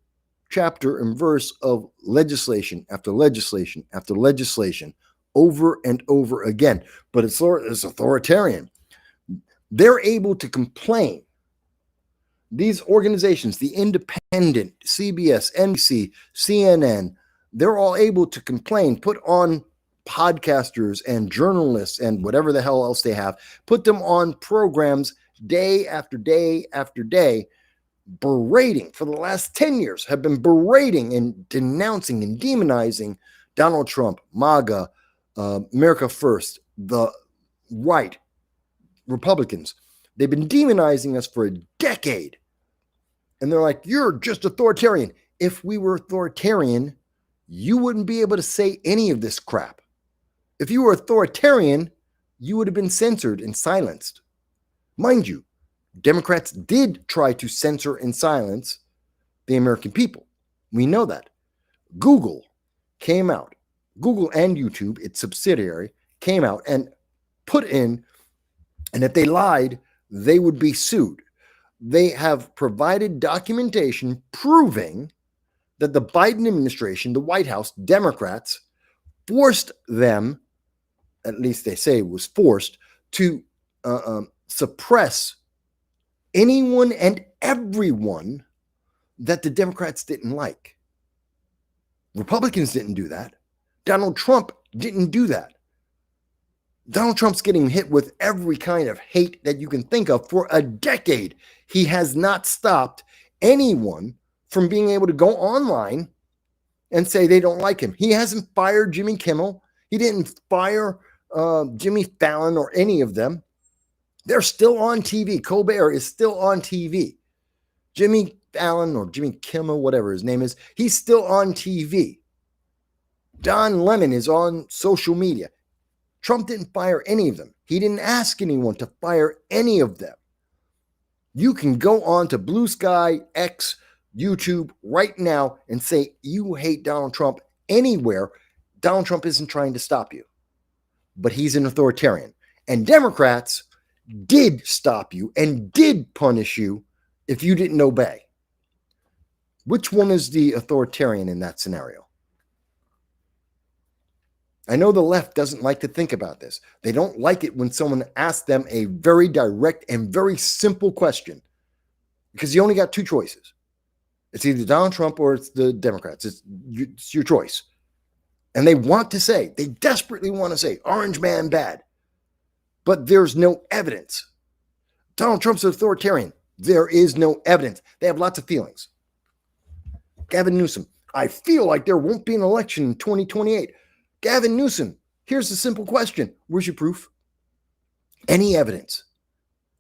chapter and verse of legislation after legislation after legislation over and over again. But it's authoritarian. They're able to complain. These organizations, the Independent, CBS, NBC, CNN, they're all able to complain, put on podcasters and journalists and whatever the hell else they have, put them on programs day after day after day, berating for the last 10 years, have been berating and denouncing and demonizing Donald Trump, MAGA, America First, the right, Republicans. They've been demonizing us for a decade. And they're like, you're just authoritarian. If we were authoritarian, you wouldn't be able to say any of this crap. If you were authoritarian, you would have been censored and silenced. Mind you, Democrats did try to censor and silence the American people. We know that. Google came out. Google and YouTube, its subsidiary, came out and put in, and if they lied, they would be sued. They have provided documentation proving that the Biden administration, the White House, Democrats, forced them, at least they say it was forced, to suppress anyone and everyone that the Democrats didn't like. Republicans didn't do that. Donald Trump didn't do that. Donald Trump's getting hit with every kind of hate that you can think of for a decade. He has not stopped anyone from being able to go online and say they don't like him. He hasn't fired Jimmy Kimmel. He didn't fire Jimmy Fallon or any of them. They're still on TV. Colbert is still on TV. Jimmy Fallon or Jimmy Kimmel, whatever his name is, he's still on TV. Don Lemon is on social media. Trump didn't fire any of them. He didn't ask anyone to fire any of them. You can go on to Blue Sky, X, YouTube right now and say you hate Donald Trump anywhere. Donald Trump isn't trying to stop you, but he's an authoritarian. And Democrats did stop you and did punish you if you didn't obey. Which one is the authoritarian in that scenario? I know the left doesn't like to think about this. They don't like it when someone asks them a very direct and very simple question, because you only got two choices. It's either Donald Trump or it's the Democrats. It's your choice. And they desperately want to say, Orange Man bad. But there's no evidence. Donald Trump's an authoritarian. There is no evidence. They have lots of feelings. Gavin Newsom, I feel like there won't be an election in 2028. Gavin Newsom, here's a simple question. Where's your proof? Any evidence?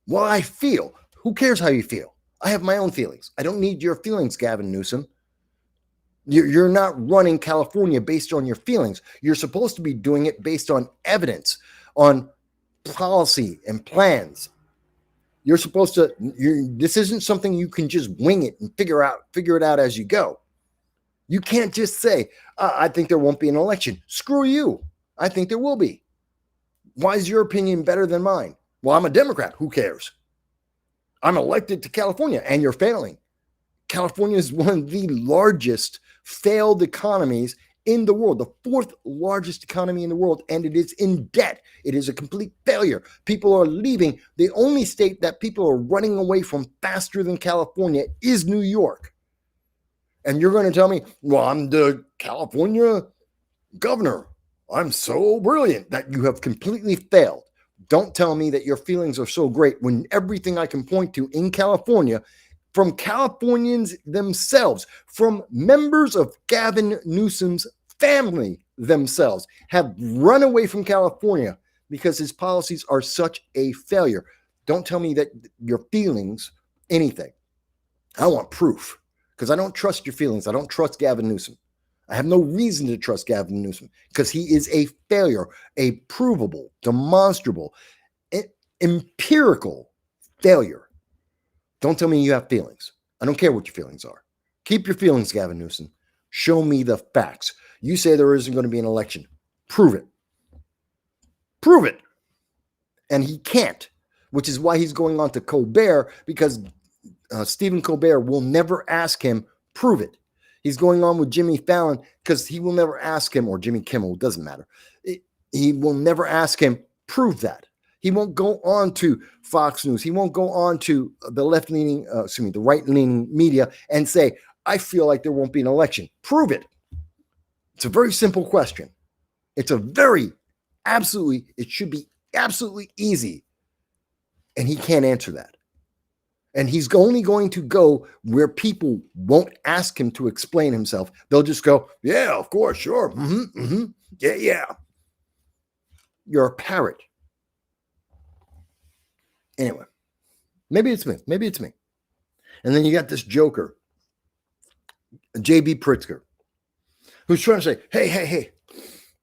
Well, I feel. Who cares how you feel? I have my own feelings. I don't need your feelings, Gavin Newsom. You're not running California based on your feelings. You're supposed to be doing it based on evidence, on policy and plans. You're supposed to, this isn't something you can just wing it and figure it out as you go. You can't just say, I think there won't be an election. Screw you. I think there will be. Why is your opinion better than mine? Well, I'm a Democrat. Who cares? I'm elected to California and you're failing. California is one of the largest failed economies in the world, the fourth largest economy in the world, and it is in debt. It is a complete failure. People are leaving. The only state that people are running away from faster than California is New York. And you're going to tell me, well, I'm the California governor. I'm so brilliant that you have completely failed. Don't tell me that your feelings are so great when everything I can point to in California, from Californians themselves, from members of Gavin Newsom's family themselves, have run away from California because his policies are such a failure. Don't tell me that your feelings, anything. I want proof because I don't trust your feelings. I don't trust Gavin Newsom. I have no reason to trust Gavin Newsom because he is a failure, a provable, demonstrable, empirical failure. Don't tell me you have feelings. I don't care what your feelings are. Keep your feelings, Gavin Newsom. Show me the facts. You say there isn't going to be an election. Prove it. Prove it. And he can't, which is why he's going on to Colbert, because Stephen Colbert will never ask him, prove it. He's going on with Jimmy Fallon because he will never ask him, or Jimmy Kimmel, it doesn't matter. He will never ask him, prove that. He won't go on to Fox News. He won't go on to the the right-leaning media and say, I feel like there won't be an election. Prove it. It's a very simple question. It should be absolutely easy. And he can't answer that. And he's only going to go where people won't ask him to explain himself. They'll just go, yeah, of course, sure. Yeah. You're a parrot. Anyway, maybe it's me. And then you got this joker, J.B. Pritzker, who's trying to say, hey,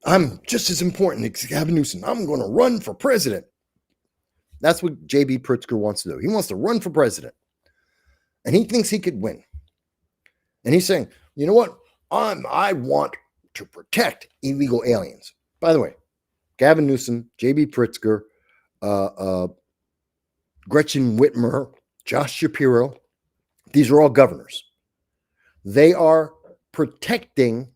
I'm just as important as Gavin Newsom. I'm going to run for president. That's what J.B. Pritzker wants to do. He wants to run for president. And he thinks he could win. And he's saying, you know what? I want to protect illegal aliens. By the way, Gavin Newsom, J.B. Pritzker, Gretchen Whitmer, Josh Shapiro, these are all governors. They are protecting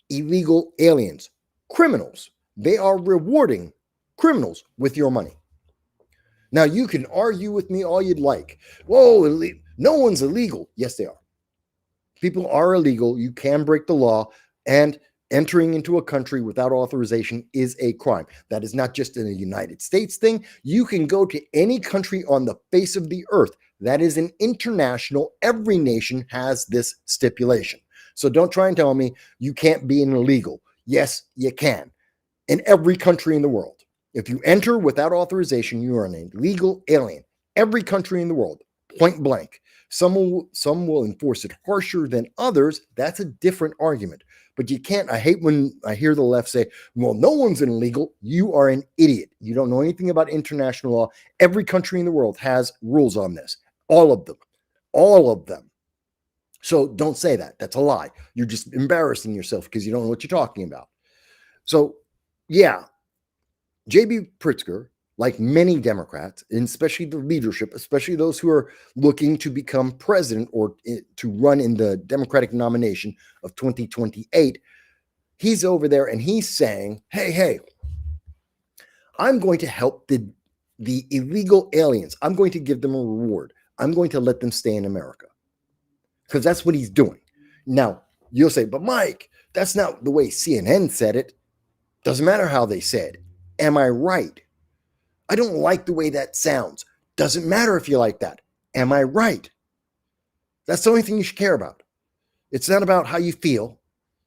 illegal aliens, criminals. They are rewarding criminals with your money. Now, you can argue with me all you'd like. Whoa, no one's illegal. Yes, they are. People are illegal. You can break the law, and entering into a country without authorization is a crime. That is not just a United States thing. You can go to any country on the face of the earth. That is an international. Every nation has this stipulation. So don't try and tell me you can't be an illegal. Yes, you can. In every country in the world. If you enter without authorization, you are an illegal alien. Every country in the world, point blank. Some will enforce it harsher than others. That's a different argument. But you can't. I hate when I hear the left say, well, no one's an illegal. You are an idiot. You don't know anything about international law. Every country in the world has rules on this. All of them. All of them. So don't say that. That's a lie. You're just embarrassing yourself because you don't know what you're talking about. So, yeah. J.B. Pritzker, like many Democrats, and especially the leadership, especially those who are looking to become president or to run in the Democratic nomination of 2028, he's over there and he's saying, hey, I'm going to help the illegal aliens. I'm going to give them a reward. I'm going to let them stay in America. Because that's what he's doing. Now, you'll say, but Mike, that's not the way CNN said it. Doesn't matter how they said. Am I right? I don't like the way that sounds. Doesn't matter if you like that. Am I right? That's the only thing you should care about. It's not about how you feel.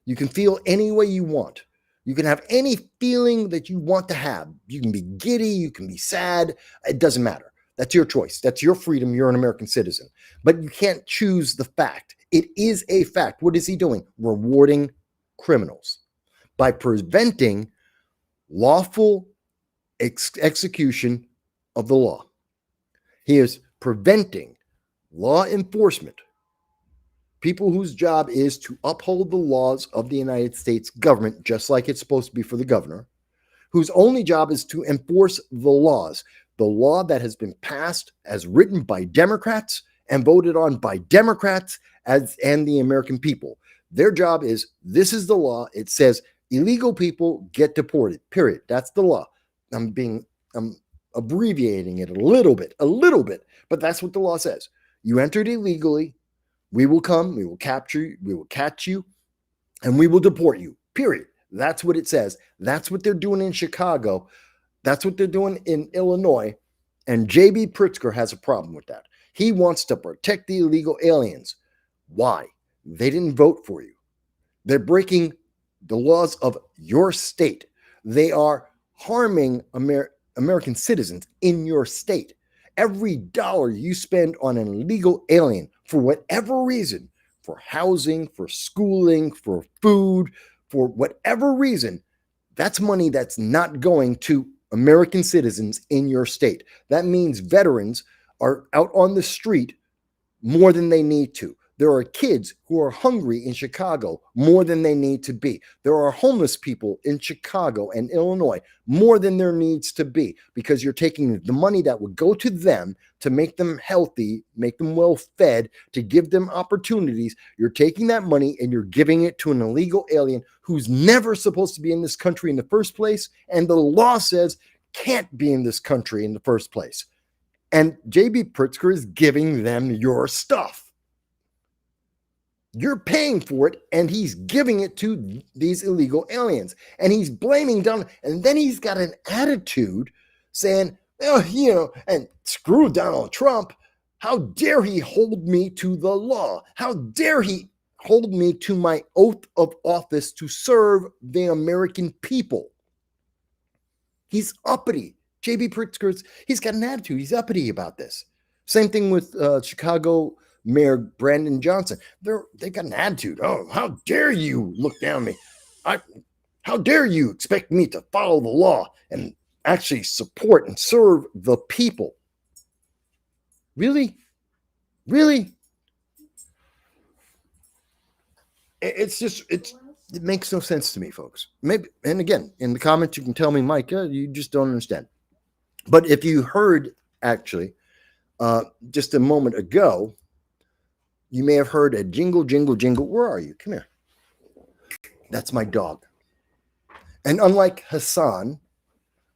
You can feel any way you want. You can have any feeling that you want to have. You can be giddy. You can be sad. It doesn't matter. That's your choice. That's your freedom. You're an American citizen. But you can't choose the fact. It is a fact. What is he doing? Rewarding criminals by preventing lawful execution of the law. He is preventing law enforcement, people whose job is to uphold the laws of the United States government, just like it's supposed to be for the governor, whose only job is to enforce the laws, the law that has been passed as written by Democrats and voted on by Democrats and the American people. Their job is, this is the law. It says illegal people get deported, period. That's the law. I'm abbreviating it a little bit, but that's what the law says. You entered illegally. We will come, we will capture you, we will catch you, and we will deport you, period. That's what it says. That's what they're doing in Chicago. That's what they're doing in Illinois. And J.B. Pritzker has a problem with that. He wants to protect the illegal aliens. Why? They didn't vote for you. They're breaking the laws of your state. They are harming American citizens in your state. every dollar you spend on an illegal alien for whatever reason, for housing, for schooling, for food, for whatever reason, that's money that's not going to American citizens in your state. That means veterans are out on the street more than they need to. There are kids who are hungry in Chicago more than they need to be. There are homeless people in Chicago and Illinois more than there needs to be, because you're taking the money that would go to them to make them healthy, make them well fed, to give them opportunities. You're taking that money and you're giving it to an illegal alien who's never supposed to be in this country in the first place, and the law says can't be in this country in the first place. And J.B. Pritzker is giving them your stuff. You're paying for it, and he's giving it to these illegal aliens. And he's blaming Donald. And then he's got an attitude saying, oh, and screw Donald Trump. How dare he hold me to the law? How dare he hold me to my oath of office to serve the American people? He's uppity. J.B. Pritzker, he's got an attitude. He's uppity about this. Same thing with Chicago Mayor Brandon Johnson. They got an attitude. Oh, how dare you look down me? How dare you expect me to follow the law and actually support and serve the people? Really? Really? It makes no sense to me, folks. Maybe, and again, in the comments, you can tell me, Mike, you just don't understand. But if you heard, actually, just a moment ago, you may have heard a jingle, jingle, jingle. Where are you? Come here. That's my dog. And unlike Hassan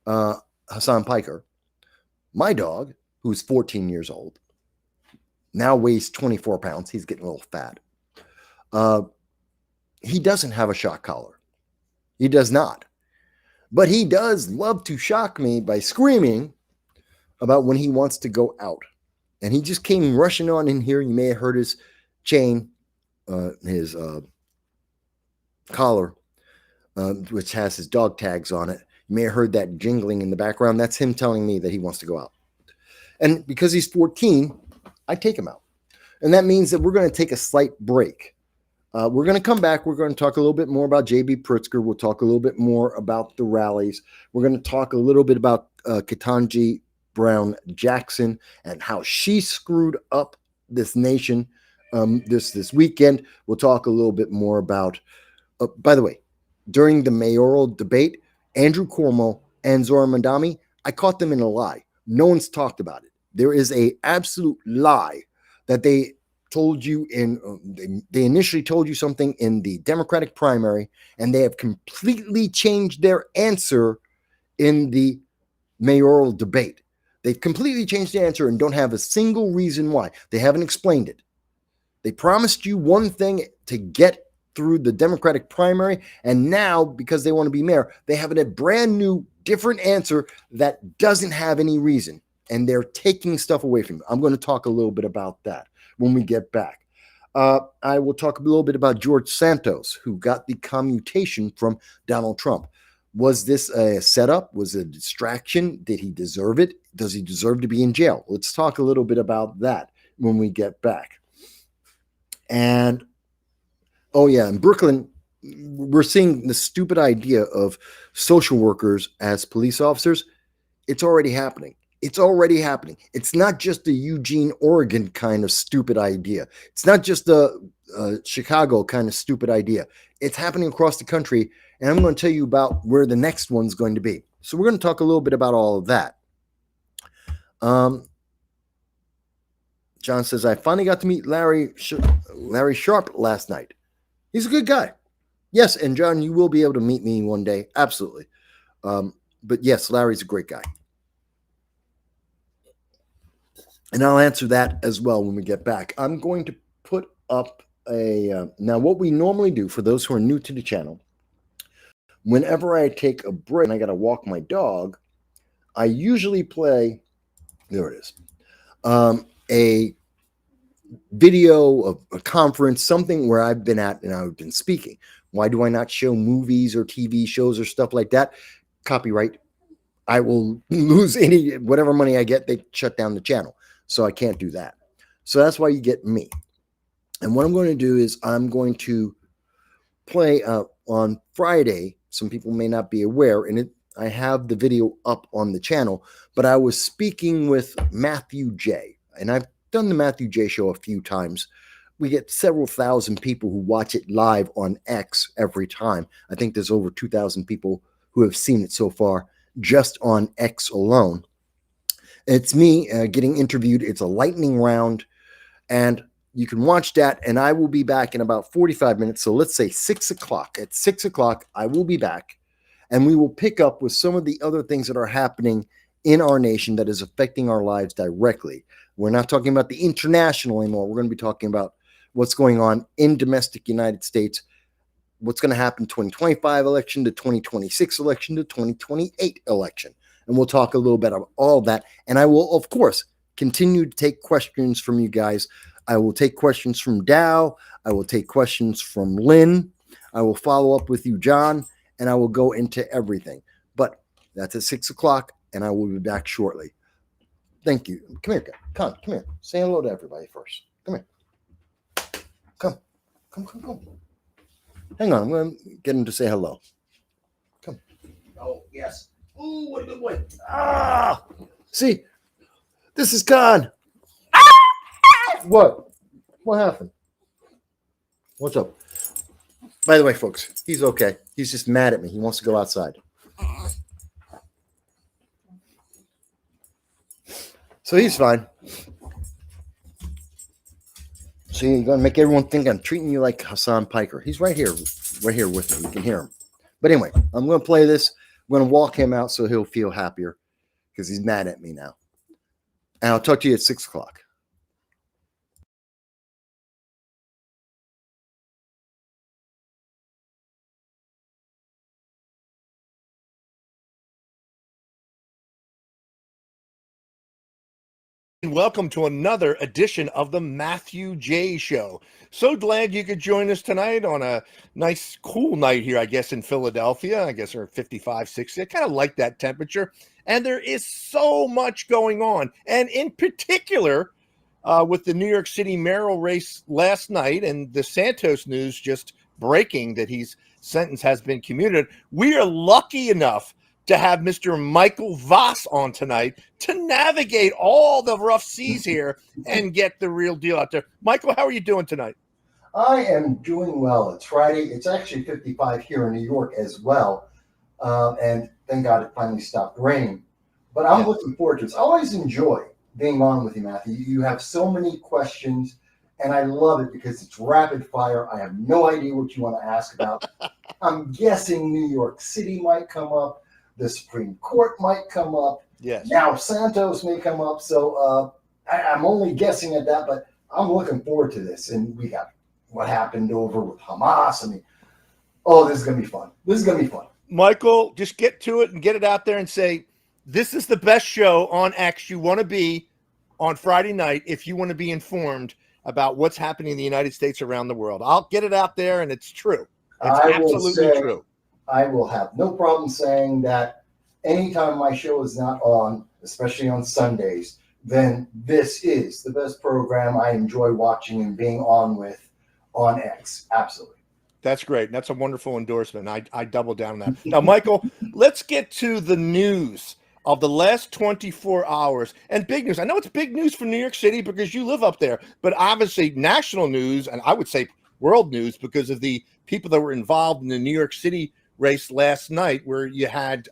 Piker, my dog, who's 14 years old, now weighs 24 pounds. He's getting a little fat. He doesn't have a shock collar. He does not. But he does love to shock me by screaming about when he wants to go out. And he just came rushing on in here. You may have heard his chain, his collar, which has his dog tags on it. You may have heard that jingling in the background. That's him telling me that he wants to go out. And because he's 14, I take him out. And that means that we're going to take a slight break. We're going to come back. We're going to talk a little bit more about J.B. Pritzker. We'll talk a little bit more about the rallies. We're going to talk a little bit about Ketanji Brown Jackson and how she screwed up this nation this weekend. We'll talk a little bit more about, by the way, during the mayoral debate, Andrew Cuomo and Zora Mandami, I caught them in a lie. No one's talked about it. There is a absolute lie that they told you they initially told you something in the Democratic primary, and they have completely changed their answer in the mayoral debate. They've completely changed the answer and don't have a single reason why. They haven't explained it. They promised you one thing to get through the Democratic primary, and now, because they want to be mayor, they have a brand new, different answer that doesn't have any reason, and they're taking stuff away from you. I'm going to talk a little bit about that when we get back. I will talk a little bit about George Santos, who got the commutation from Donald Trump. Was this a setup? Was it a distraction? Did he deserve it? Does he deserve to be in jail? Let's talk a little bit about that when we get back. And, oh yeah, in Brooklyn, we're seeing the stupid idea of social workers as police officers. It's already happening. It's already happening. It's not just a Eugene, Oregon kind of stupid idea. It's not just a Chicago kind of stupid idea. It's happening across the country, and I'm going to tell you about where the next one's going to be. So we're going to talk a little bit about all of that. John says, I finally got to meet Larry Sharp last night. He's a good guy. Yes, and John, you will be able to meet me one day. Absolutely. But yes, Larry's a great guy. And I'll answer that as well when we get back. I'm going to put up now what we normally do for those who are new to the channel, whenever I take a break and I got to walk my dog, I usually play, there it is, a video of a conference, something where I've been at and I've been speaking. Why do I not show movies or TV shows or stuff like that? Copyright. I will lose whatever money I get. They shut down the channel, so I can't do that. So that's why you get me. And what I'm going to do is I'm going to play on Friday. Some people may not be aware, and I have the video up on the channel, but I was speaking with Matthew J. And I've done the Matthew J show a few times. We get several thousand people who watch it live on X every time. I think there's over 2,000 people who have seen it so far just on X alone. It's me getting interviewed. It's a lightning round, and you can watch that, and I will be back in about 45 minutes. So let's say 6 o'clock. At 6 o'clock, I will be back, and we will pick up with some of the other things that are happening in our nation that is affecting our lives directly. We're not talking about the international anymore. We're going to be talking about what's going on in domestic United States, what's going to happen 2025 election to 2026 election to 2028 election. And we'll talk a little bit about all that. And I will, of course, continue to take questions from you guys. I will take questions from Dow. I will take questions from Lynn. I will follow up with you, John, and I will go into everything. But that's at 6 o'clock, and I will be back shortly. Thank you. Come here, come here. Say hello to everybody first. Come here. Come. Hang on, I'm going to get him to say hello. Come. Oh, yes. Oh, what a good boy. Ah! See, this is Khan. What? What happened? What's up? By the way, folks, he's okay. He's just mad at me. He wants to go outside. So he's fine. See, you're going to make everyone think I'm treating you like Hassan Piker. He's right here with me. You can hear him. But anyway, I'm going to play this. I'm going to walk him out so he'll feel happier because he's mad at me now. And I'll talk to you at 6 o'clock. Welcome to another edition of the Matthew J. Show. So glad you could join us tonight on a nice, cool night here, I guess, in Philadelphia. I guess we're 55, 60. I kind of like that temperature. And there is so much going on. And in particular, with the New York City mayoral race last night and the Santos news just breaking that his sentence has been commuted, we are lucky enough to have Mr. Michael Voss on tonight to navigate all the rough seas here and get the real deal out there. Michael, how are you doing tonight? I am doing well. It's Friday. It's actually 55 here in New York as well. And thank God it finally stopped raining. But I'm looking forward to it. I always enjoy being on with you, Matthew. You have so many questions, and I love it because it's rapid fire. I have no idea what you want to ask about. I'm guessing New York City might come up. The Supreme Court might come up. Yes. Now Santos may come up. So I'm only guessing at that, but I'm looking forward to this. And we got what happened over with Hamas. I mean, this is going to be fun. This is going to be fun. Michael, just get to it and get it out there and say, this is the best show on X you want to be on Friday night if you want to be informed about what's happening in the United States around the world. I'll get it out there, and it's true. It's absolutely true. I will have no problem saying that anytime my show is not on, especially on Sundays, then this is the best program I enjoy watching and being on with on X. Absolutely. That's great. That's a wonderful endorsement. I double down on that. Now, Michael, let's get to the news of the last 24 hours and big news. I know it's big news for New York City because you live up there, but obviously national news, and I would say world news because of the people that were involved in the New York City race last night, where you had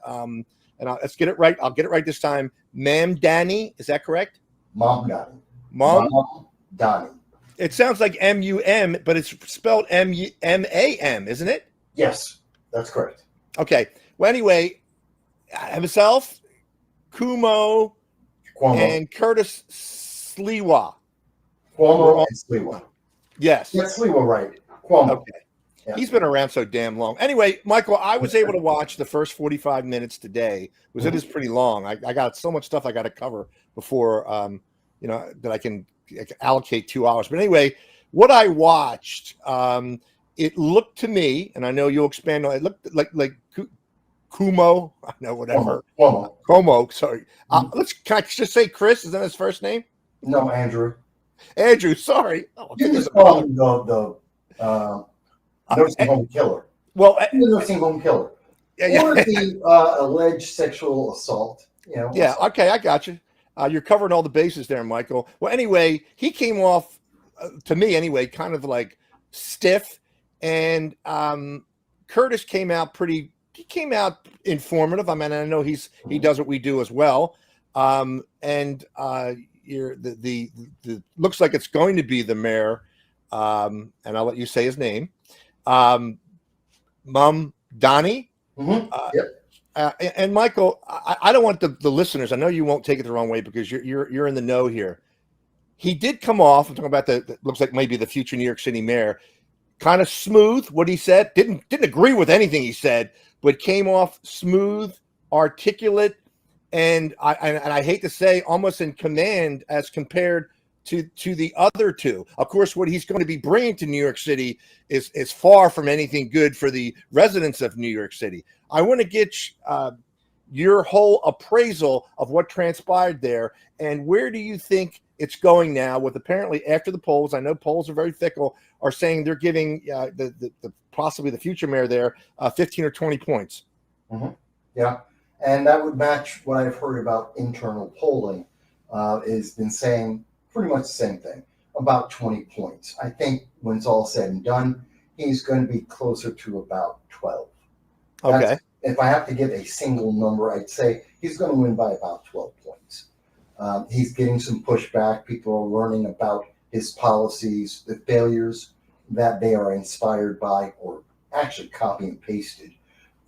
let's get it right. I'll get it right this time. Mamdani, is that correct? Mamdani. Mamdani. It sounds like M-U-M, but it's spelled M-A-M, isn't it? Yes, that's correct. Okay. Well, anyway, himself, Cuomo, and Curtis Sliwa. Cuomo and Sliwa. Yes. Yes, Sliwa, right. Cuomo. Okay. Yeah. He's been around so damn long. Anyway, Michael, I was able to watch the first 45 minutes today because it is pretty long. I got so much stuff I got to cover before, that I can allocate 2 hours. But anyway, what I watched, it looked to me, and I know you'll expand on it, looked like Cuomo. I know, whatever. Cuomo. Sorry. Can I just say Chris? Is that his first name? No, Andrew. Andrew. Sorry. You just call him the nursing home killer. Well, the nursing home killer. Yeah. Or the alleged sexual assault. Yeah. Okay, I got you. You're covering all the bases there, Michael. Well, anyway, he came off to me anyway, kind of like stiff, and Curtis came out pretty. He came out informative. I mean, I know he does what we do as well. You're the looks like it's going to be the mayor, and I'll let you say his name, Mum Donnie. Yep. And Michael, I don't want the listeners. I know you won't take it the wrong way because you're in the know here. He did come off. I'm talking about the looks like maybe the future New York City mayor. Kind of smooth. What he said didn't agree with anything he said, but came off smooth, articulate, and I hate to say almost in command as compared to the other two. Of course, what he's going to be bringing to New York City is far from anything good for the residents of New York City. I want to get your whole appraisal of what transpired there, and where do you think it's going now? With apparently after the polls, I know polls are very fickle, are saying they're giving the possibly the future mayor there 15 or 20 points. Mm-hmm. Yeah, and that would match what I've heard about internal polling. Has been saying pretty much the same thing, about 20 points. I think when it's all said and done, he's going to be closer to about 12. Okay. If I have to give a single number, I'd say he's going to win by about 12 points. He's getting some pushback. People are learning about his policies, the failures that they are inspired by, or actually copy and pasted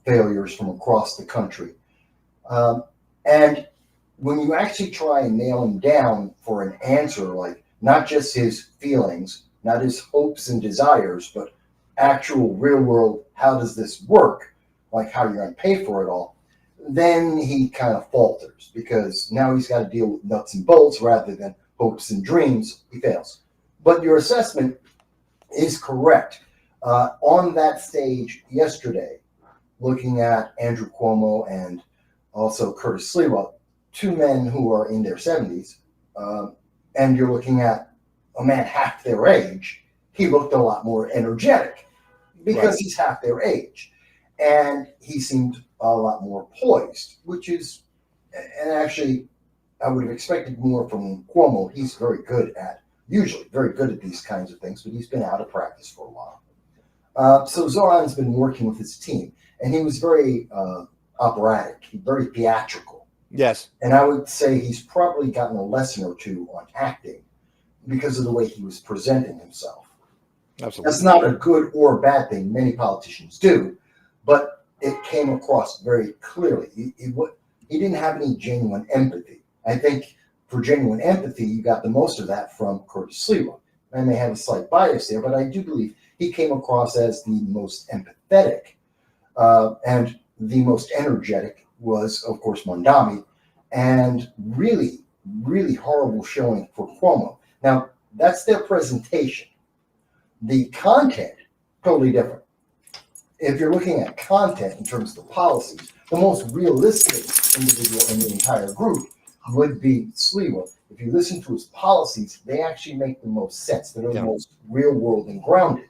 failures from across the country. And when you actually try and nail him down for an answer, like not just his feelings, not his hopes and desires, but actual real world, how does this work? Like how you're going to pay for it all, then he kind of falters because now he's got to deal with nuts and bolts rather than hopes and dreams. He fails. But your assessment is correct. On that stage yesterday, looking at Andrew Cuomo and also Curtis Sliwa, two men who are in their 70s, and you're looking at a man half their age, he looked a lot more energetic because he's half their age. And he seemed a lot more poised, which is, and actually, I would have expected more from Cuomo. He's usually very good at these kinds of things, but he's been out of practice for a while. So Zoran's been working with his team, and he was very operatic, very theatrical. Yes. And I would say he's probably gotten a lesson or two on acting because of the way he was presenting himself. Absolutely. That's not a good or bad thing. Many politicians do. But it came across very clearly. He didn't have any genuine empathy. I think for genuine empathy, you got the most of that from Curtis Sliwa. I may have a slight bias there, but I do believe he came across as the most empathetic. And the most energetic was, of course, Mondami. And really, really horrible showing for Cuomo. Now, that's their presentation. The content, totally different. If you're looking at content in terms of the policies, the most realistic individual in the entire group would be Sliwa. If you listen to his policies, they actually make the most sense. They're the most real world and grounded.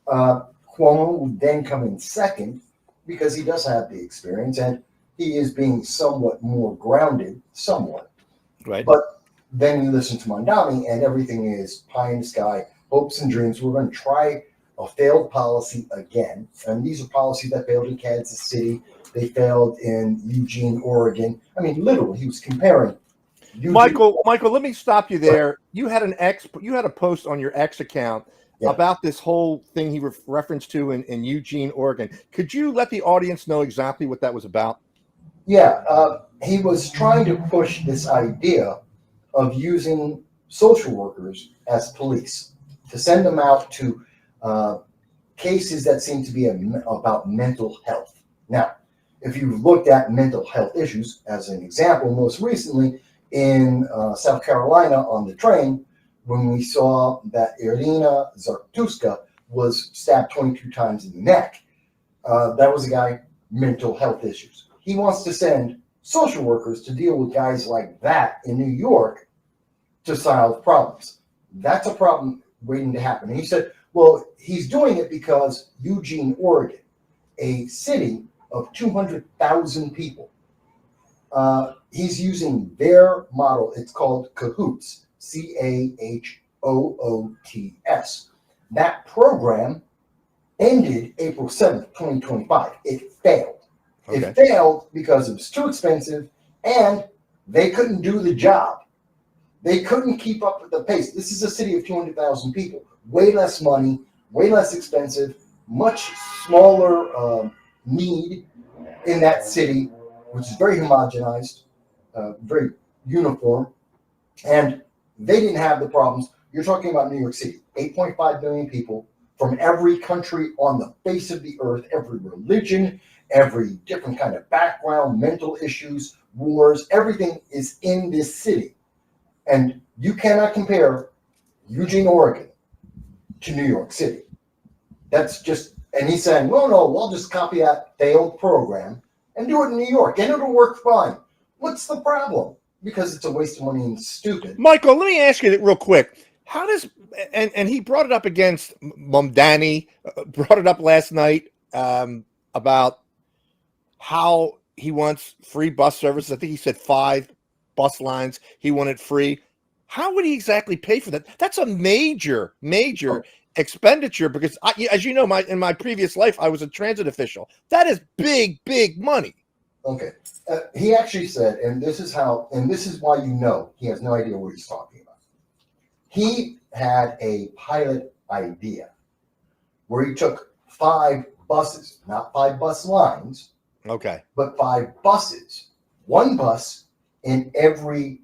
Cuomo would then come in second because he does have the experience and he is being somewhat more grounded, somewhat. Right. But then you listen to Mondami and everything is pie in the sky, hopes and dreams. We're going to try a failed policy again. And these are policies that failed in Kansas City. They failed in Eugene, Oregon. I mean, literally, he was comparing. Michael, let me stop you there. You had a post on your X account about this whole thing he referenced to in Eugene, Oregon. Could you let the audience know exactly what that was about? Yeah, he was trying to push this idea of using social workers as police to send them out to cases that seem to be about mental health. Now, if you've looked at mental health issues, as an example, most recently in South Carolina on the train, when we saw that Irina Zartuska was stabbed 22 times in the neck, that was a guy mental health issues. He wants to send social workers to deal with guys like that in New York to solve problems. That's a problem waiting to happen. And he said, well, he's doing it because Eugene, Oregon, a city of 200,000 people, he's using their model. It's called CAHOOTS, CAHOOTS. That program ended April 7th, 2025. It failed. Okay. It failed because it was too expensive and they couldn't do the job. They couldn't keep up with the pace. This is a city of 200,000 people. Way less money, way less expensive, much smaller need in that city, which is very homogenized, very uniform. And they didn't have the problems. You're talking about New York City, 8.5 million people from every country on the face of the earth, every religion, every different kind of background, mental issues, wars, everything is in this city. And you cannot compare Eugene, Oregon to New York City. That's just, and he's saying, well, no, we'll just copy that failed program and do it in New York and it'll work fine. What's the problem? Because it's a waste of money and stupid. Michael, let me ask you real quick. How does, and he brought it up against Mumdani, brought it up last night about how he wants free bus service. I think he said 5 bus lines he wanted free. How would he exactly pay for that? That's a major expenditure because, as you know, in my previous life, I was a transit official. That is big money. Okay. He actually said, and this is why you know he has no idea what he's talking about. He had a pilot idea where he took 5 buses, not 5 bus lines, okay, but 5 buses, 1 bus in every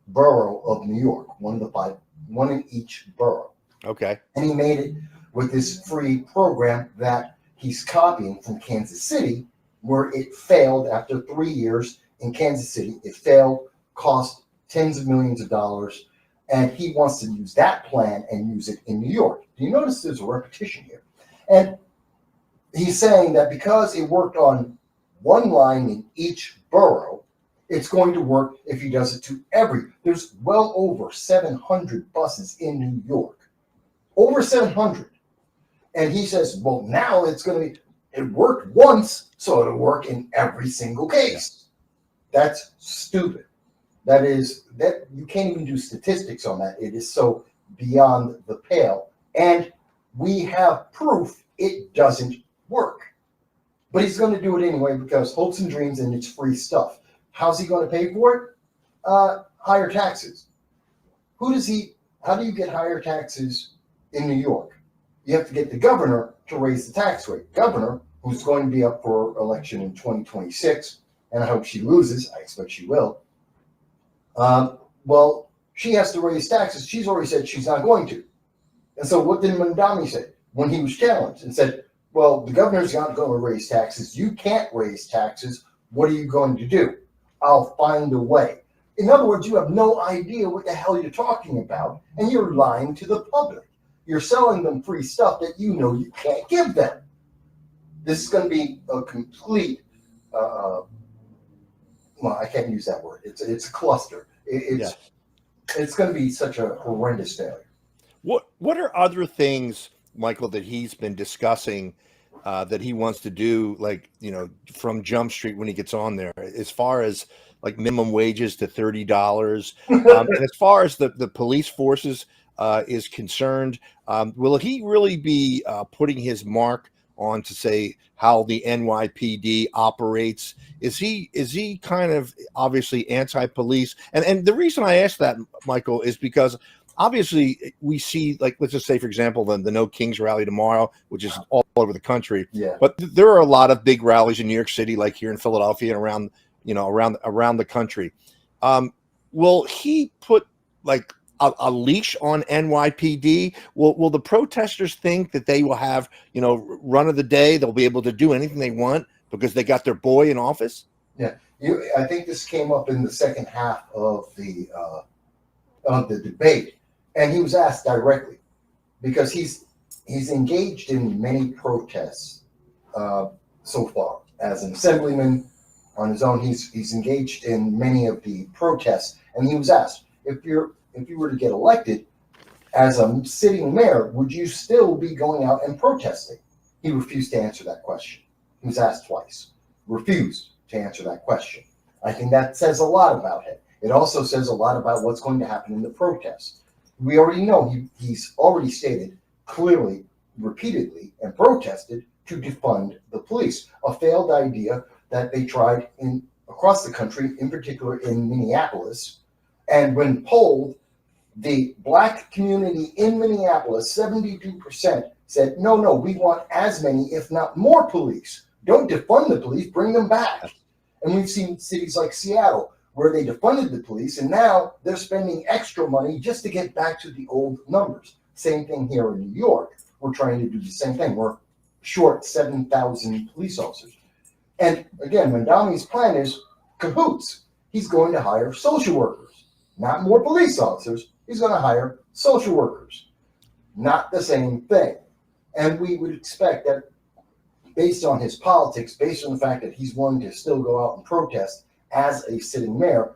borough of New York, one of the 5, 1 in each borough. Okay. And he made it with this free program that he's copying from Kansas City, where it failed after 3 years in Kansas City. It failed, cost tens of millions of dollars, and he wants to use that plan and use it in New York. Do you notice there's a repetition here? And he's saying that because it worked on 1 line in each borough, it's going to work if he does it to there's well over 700 buses in New York. Over 700. And he says, well, now it's going to be, it worked once, so it'll work in every single case. That's stupid. That you can't even do statistics on that. It is so beyond the pale. And we have proof it doesn't work. But he's going to do it anyway because hopes and dreams and it's free stuff. How's he going to pay for it? Higher taxes. How do you get higher taxes in New York? You have to get the governor to raise the tax rate. Governor, who's going to be up for election in 2026, and I hope she loses. I expect she will. Well, she has to raise taxes. She's already said she's not going to. And so what did Mandami say when he was challenged and said, well, the governor's not going to raise taxes. You can't raise taxes. What are you going to do? I'll find a way. In other words, you have no idea what the hell you're talking about, and you're lying to the public. You're selling them free stuff that you know you can't give them. This is going to be a complete, well, I can't use that word. It's a cluster. It's going to be such a horrendous failure. What are other things, Michael, that he's been discussing that he wants to do, like, from Jump Street when he gets on there, as far as like minimum wages to $30, and as far as the police forces is concerned, will he really be putting his mark on to say how the NYPD operates? Is he kind of obviously anti-police? And the reason I ask that, Michael, is because obviously we see, like, let's just say, for example, the No Kings rally tomorrow, which is all over the country. Yeah. But there are a lot of big rallies in New York City, like here in Philadelphia and around the country. Will he put like a leash on NYPD? Will the protesters think that they will have, run of the day? They'll be able to do anything they want because they got their boy in office? Yeah. I think this came up in the second half of the debate, and he was asked directly because he's engaged in many protests so far, as an assemblyman on his own, he's engaged in many of the protests. And he was asked, if you were to get elected as a sitting mayor, would you still be going out and protesting? He refused to answer that question. He was asked twice, refused to answer that question. I think that says a lot about him. It also says a lot about what's going to happen in the protests. We already know he's already stated clearly, repeatedly, and protested to defund the police, a failed idea that they tried across the country, in particular in Minneapolis. And when polled, the black community in Minneapolis, 72% said, no, we want as many, if not more police. Don't defund the police, bring them back. And we've seen cities like Seattle where they defunded the police, and now they're spending extra money just to get back to the old numbers. Same thing here in New York. We're trying to do the same thing. We're short 7,000 police officers. And again, Mandami's plan is cahoots. He's going to hire social workers, not more police officers. He's going to hire social workers. Not the same thing. And we would expect that based on his politics, based on the fact that he's willing to still go out and protest as a sitting mayor,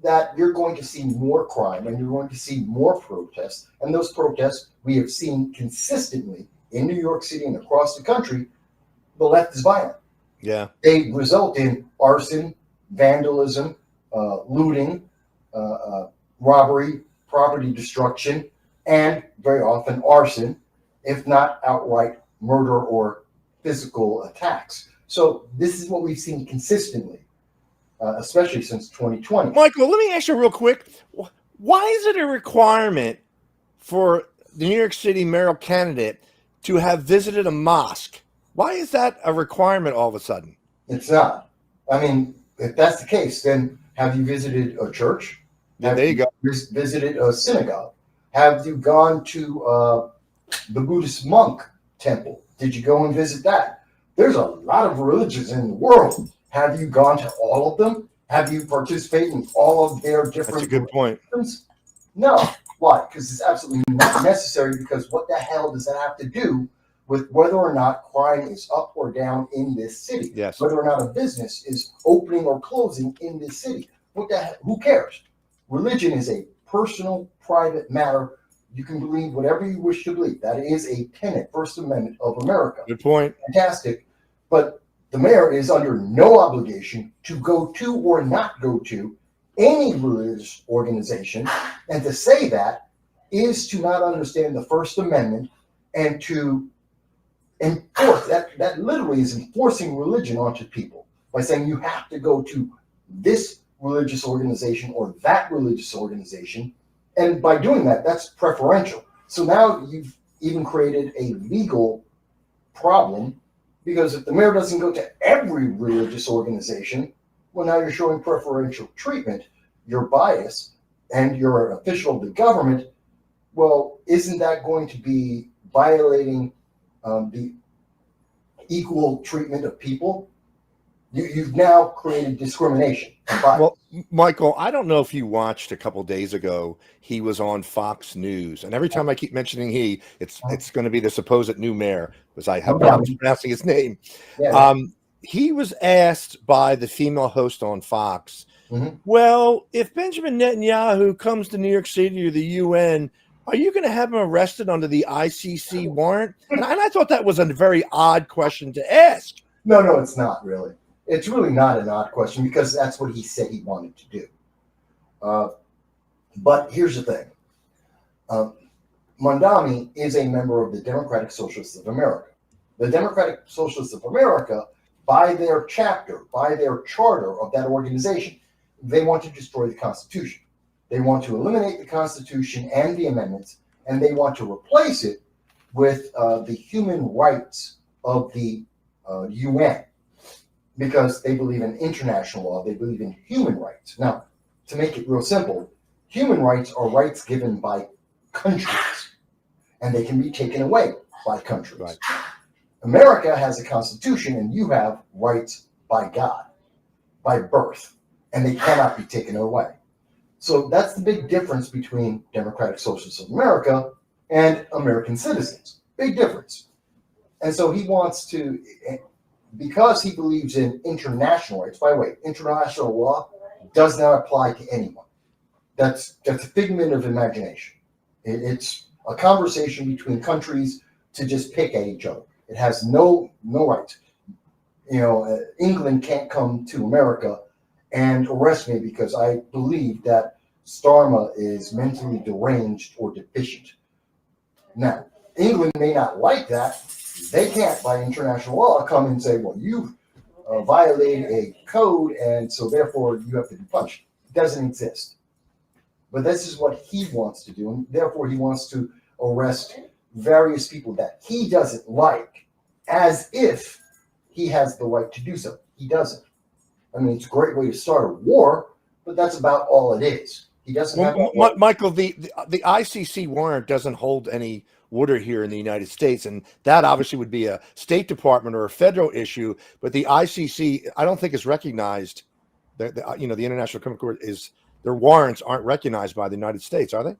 that you're going to see more crime and you're going to see more protests. And those protests we have seen consistently in New York City and across the country. The left is violent. Yeah. They result in arson, vandalism, looting, robbery, property destruction, and very often arson, if not outright murder or physical attacks. So this is what we've seen consistently, especially since 2020. Michael, let me ask you real quick. Why is it a requirement for the New York City mayoral candidate to have visited a mosque? Why is that a requirement all of a sudden? It's not. I mean, if that's the case, then have you visited a church? Yeah, there you go. Visited a synagogue? Have you gone to the Buddhist monk temple? Did you go and visit that? There's a lot of religions in the world. Have you gone to all of them? Have you participated in all of their different? That's a good point. Religions? No. Why? Because it's absolutely not necessary. Because what the hell does that have to do with whether or not crime is up or down in this city? Yes. Whether or not a business is opening or closing in this city? What the hell? Who cares? Religion is a personal, private matter. You can believe whatever you wish to believe. That is a tenet, First Amendment of America. Good point. Fantastic. But the mayor is under no obligation to go to or not go to any religious organization. And to say that is to not understand the First Amendment and to enforce that literally is enforcing religion onto people by saying you have to go to this religious organization or that religious organization. And by doing that, that's preferential. So now you've even created a legal problem, because if the mayor doesn't go to every religious organization, well, now you're showing preferential treatment, you're biased, and you're an official of the government. Well, isn't that going to be violating the equal treatment of people? You've now created discrimination. Well, Michael, I don't know if you watched a couple days ago. He was on Fox News, and every time I keep mentioning it's going to be the supposed new mayor, because I have problems pronouncing his name. Yeah. He was asked by the female host on Fox, well, if Benjamin Netanyahu comes to New York City or the UN, are you going to have him arrested under the ICC warrant? And I thought that was a very odd question to ask. No, it's not really. It's really not an odd question, because that's what he said he wanted to do. But here's the thing. Mandami is a member of the Democratic Socialists of America. The Democratic Socialists of America, by their chapter, by their charter of that organization, they want to destroy the Constitution. They want to eliminate the Constitution and the amendments, and they want to replace it with the human rights of the UN, because they believe in international law. They believe in human rights. Now, to make it real simple, human rights are rights given by countries, and they can be taken away by countries. Right. America has a constitution, and you have rights by God, by birth, and they cannot be taken away. So that's the big difference between Democratic Socialists of America and American citizens. Big difference. And so he wants to because he believes in international rights. By the way, international law does not apply to anyone. That's a figment of imagination. It's a conversation between countries to just pick at each other. It has no rights. England can't come to America and arrest me because I believe that Starma is mentally deranged or deficient. Now, England may not like that. They can't, by international law, come and say, well, you violated a code, and so therefore you have to be punished. It doesn't exist. But this is what he wants to do, and therefore he wants to arrest various people that he doesn't like, as if he has the right to do so. He doesn't. I mean, it's a great way to start a war, but that's about all it is. He doesn't have Michael, the ICC warrant doesn't hold any water here in the United States, and that obviously would be a State Department or a federal issue. But the ICC, I don't think is recognized. The International Criminal Court their warrants aren't recognized by the United States, are they?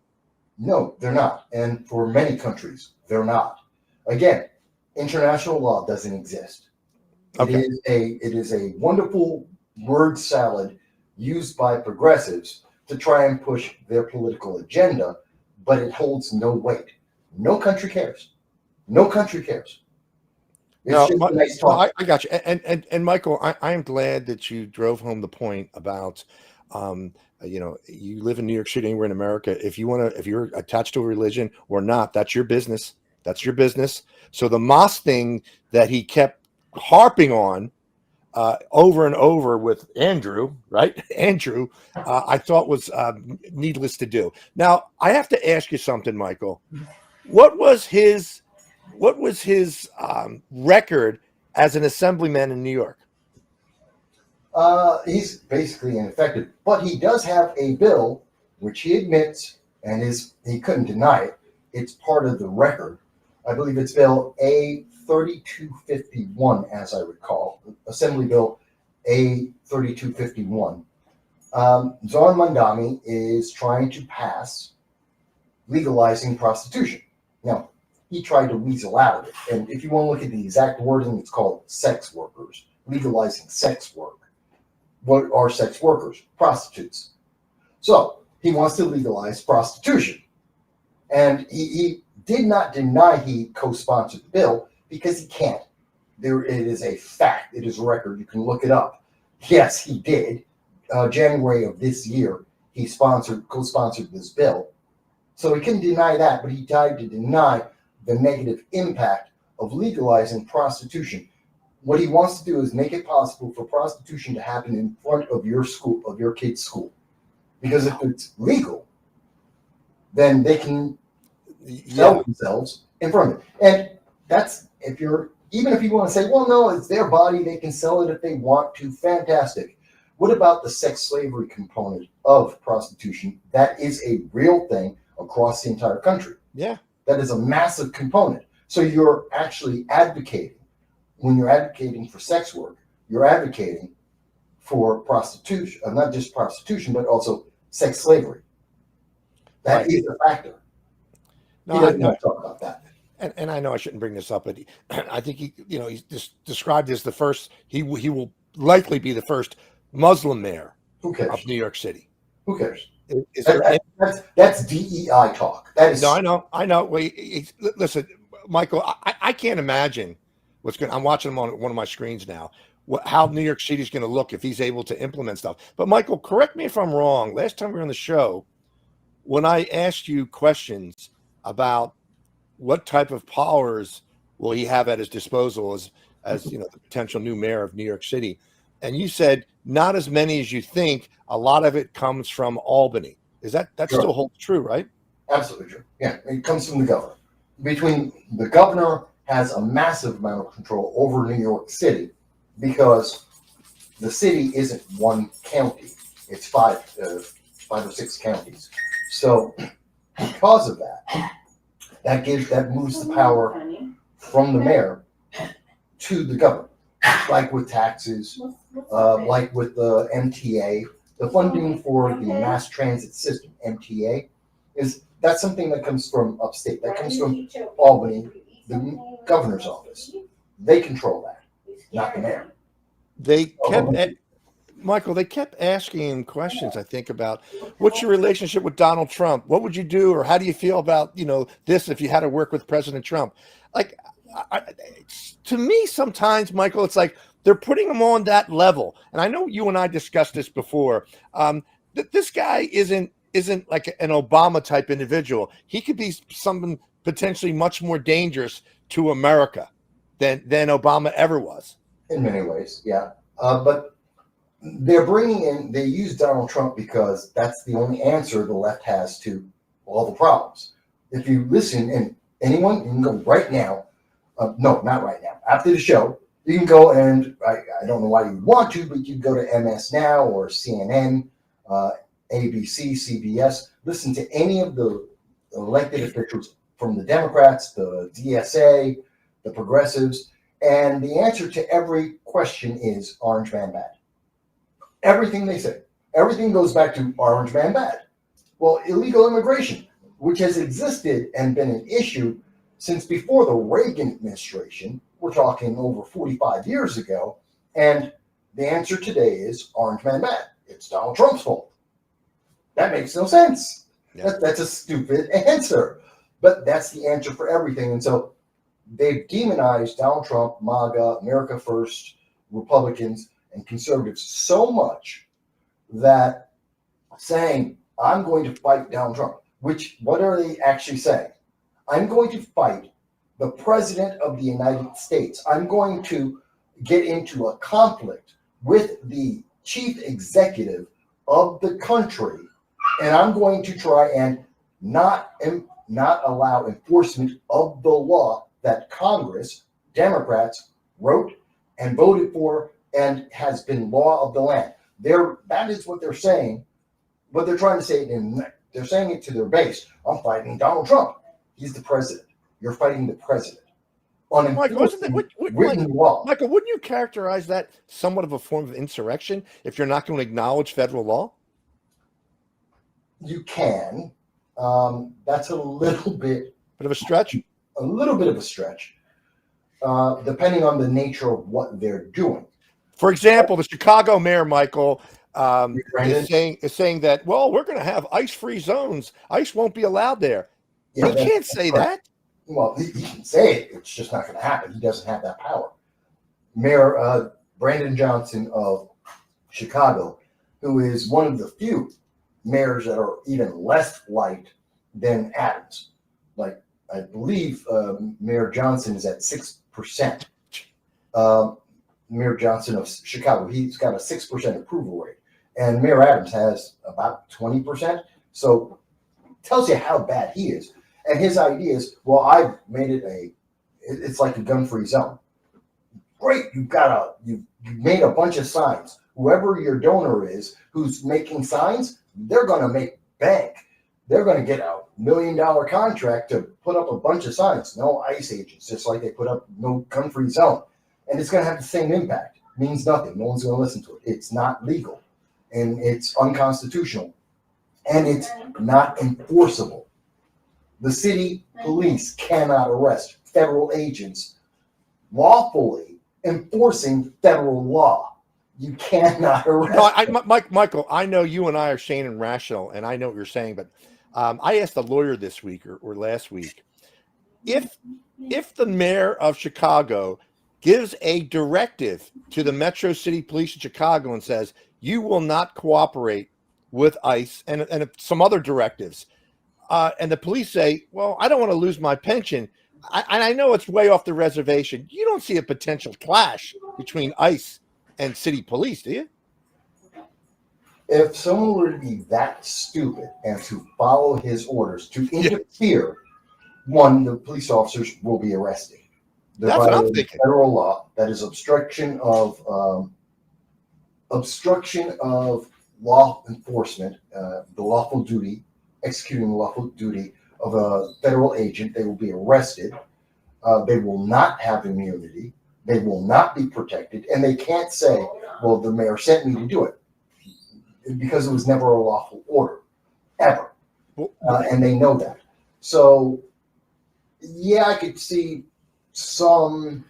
No, they're not, and for many countries, they're not. Again, international law doesn't exist. Okay. It is a wonderful word salad used by progressives to try and push their political agenda, but it holds no weight. No country cares. No country cares. It's just a nice talk. I got you. And Michael, I am glad that you drove home the point about, you live in New York City, anywhere in America. If you're attached to a religion or not, that's your business. That's your business. So the mosque thing that he kept harping on over and over with Andrew, right? Andrew, I thought was needless to do. Now, I have to ask you something, Michael. What was his record as an assemblyman in New York? He's basically ineffective, but he does have a bill, which he admits, and he couldn't deny it. It's part of the record. I believe it's Bill A3251, as I recall, Assembly Bill A3251. Zoran Mandami is trying to pass legalizing prostitution. Now, he tried to weasel out of it, and if you want to look at the exact wording, it's called sex workers, legalizing sex work. What are sex workers? Prostitutes. So he wants to legalize prostitution. And he did not deny he co-sponsored the bill because he can't. It is a fact. It is a record. You can look it up. Yes, he did. January of this year, he co-sponsored this bill. So he couldn't deny that, but he tried to deny the negative impact of legalizing prostitution. What he wants to do is make it possible for prostitution to happen in front of your school, of your kid's school. Because if it's legal, then they can sell themselves in front of it. And that's, even if you want to say, well, no, it's their body, they can sell it if they want to, fantastic. What about the sex slavery component of prostitution? That is a real thing across the entire country. Yeah. That is a massive component. So you're actually advocating. When you're advocating for sex work, you're advocating for prostitution, not just prostitution, but also sex slavery. That is a factor. No, he doesn't want to talk about that. And I know I shouldn't bring this up, but I think he's just described as the first. He will likely be the first Muslim mayor of New York City. Who cares? That's DEI talk. That is no, I know. Listen, Michael, I can't imagine what's going. I'm watching him on one of my screens now. How New York City is going to look if he's able to implement stuff. But Michael, correct me if I'm wrong. Last time we were on the show, when I asked you questions about what type of powers will he have at his disposal as the potential new mayor of New York City, and you said not as many as you think. A lot of it comes from Albany. Is that Sure. Still holds true, right? Absolutely true. Yeah, it comes from the governor. The governor has a massive amount of control over New York City because the city isn't one county; it's five or six counties. So, because of that, that moves the power from the mayor to the governor, like with taxes, like with the MTA, the funding for the mass transit system. MTA that's something that comes from upstate. That comes from Albany, the governor's office. They control that. not the mayor. They kept Michael, they kept asking him questions, I think, about what's your relationship with Donald Trump? What would you do, or how do you feel about, this if you had to work with President Trump? Like, to me, sometimes, Michael, it's like they're putting him on that level. And I know you and I discussed this before. This guy isn't like an Obama type individual. He could be someone potentially much more dangerous to America than Obama ever was. In many ways, yeah. But they use Donald Trump because that's the only answer the left has to all the problems. If you listen, and anyone, you can go right now. No, not right now. After the show, you can go and I don't know why you want to, but you can go to MS Now or CNN, ABC, CBS. Listen to any of the elected officials from the Democrats, the DSA, the progressives, and the answer to every question is Orange Man bad. Everything they say, everything goes back to Orange Man bad. Well, illegal immigration, which has existed and been an issue since before the Reagan administration, we're talking over 45 years ago, and the answer today is Orange Man bad. It's Donald Trump's fault. That makes no sense. Yeah. That's a stupid answer, but that's the answer for everything. And so they've demonized Donald Trump, MAGA, America First, Republicans, and conservatives so much that saying, I'm going to fight Donald Trump, which, what are they actually saying? I'm going to fight the president of the United States. I'm going to get into a conflict with the chief executive of the country, and I'm going to try and not allow enforcement of the law that Congress, Democrats, wrote and voted for and has been law of the land. That is what they're saying, but they're trying to say it they're saying it to their base. I'm fighting Donald Trump. He's the president. You're fighting the president. Michael, Michael, wouldn't you characterize that somewhat of a form of insurrection if you're not going to acknowledge federal law? You can. That's a little bit of a stretch. A little bit of a stretch, depending on the nature of what they're doing. For example, the Chicago mayor, Michael, is saying that, well, we're going to have ICE-free zones. ICE won't be allowed there. Yeah, he can't say that. Well, he can say it. It's just not going to happen. He doesn't have that power. Mayor Brandon Johnson of Chicago, who is one of the few mayors that are even less liked than Adams. Like, I believe Mayor Johnson is at 6%. Mayor Johnson of Chicago, he's got a 6% approval rate. And Mayor Adams has about 20%. So it tells you how bad he is. And his idea is, well, I've made it it's like a gun-free zone. Great, you've made a bunch of signs. Whoever your donor is who's making signs, they're going to make bank. They're going to get a $1 million contract to put up a bunch of signs. No ICE agents, just like they put up no gun-free zone. And it's going to have the same impact. It means nothing. No one's going to listen to it. It's not legal. And it's unconstitutional. And it's not enforceable. The city police cannot arrest federal agents lawfully enforcing federal law. You cannot arrest. No, Michael, I know you and I are sane and rational, and I know what you're saying, but I asked a lawyer this week or last week, if the mayor of Chicago gives a directive to the Metro City Police in Chicago and says, you will not cooperate with ICE and some other directives, and the police say, well, I don't want to lose my pension. I know it's way off the reservation. You don't see a potential clash between ICE and city police, do you? If someone were to be that stupid and to follow his orders, to interfere, the police officers will be arrested. They're That's what I'm thinking. Federal law, that is obstruction of law enforcement, the lawful duty, executing the lawful duty of a federal agent. They will be arrested. They will not have immunity. They will not be protected. And they can't say, well, the mayor sent me to do it, because it was never a lawful order, ever. And they know that. So, yeah, I could see some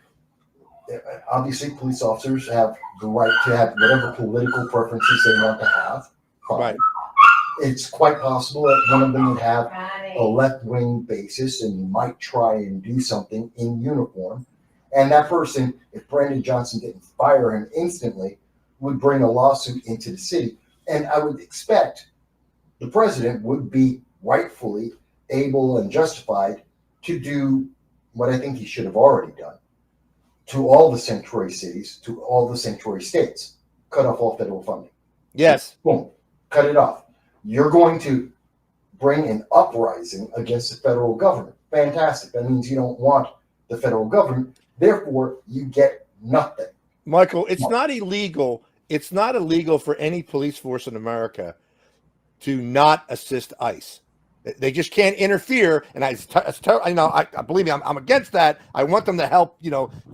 obviously police officers have the right to have whatever political preferences they want to have. Fine. Right. It's quite possible that one of them would have a left-wing basis and might try and do something in uniform. And that person, if Brandon Johnson didn't fire him instantly, would bring a lawsuit into the city. And I would expect the president would be rightfully able and justified to do what I think he should have already done to all the sanctuary cities, to all the sanctuary states. Cut off all federal funding. Yes. Boom. Cut it off. You're going to bring an uprising against the federal government. Fantastic. That means you don't want the federal government. Therefore, you get nothing. Michael, it's not illegal. It's not illegal for any police force in America to not assist ICE. They just can't interfere. And I believe me, I'm against that. I want them to help,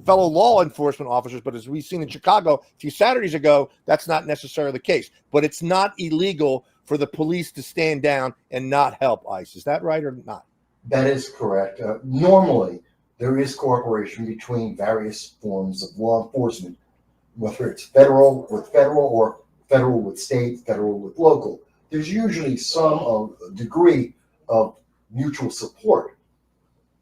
fellow law enforcement officers. But as we've seen in Chicago a few Saturdays ago, that's not necessarily the case. But it's not illegal for the police to stand down and not help ICE. Is that right or not? That is correct. Normally, there is cooperation between various forms of law enforcement, whether it's federal with federal or federal with state, federal with local. There's usually some degree of mutual support,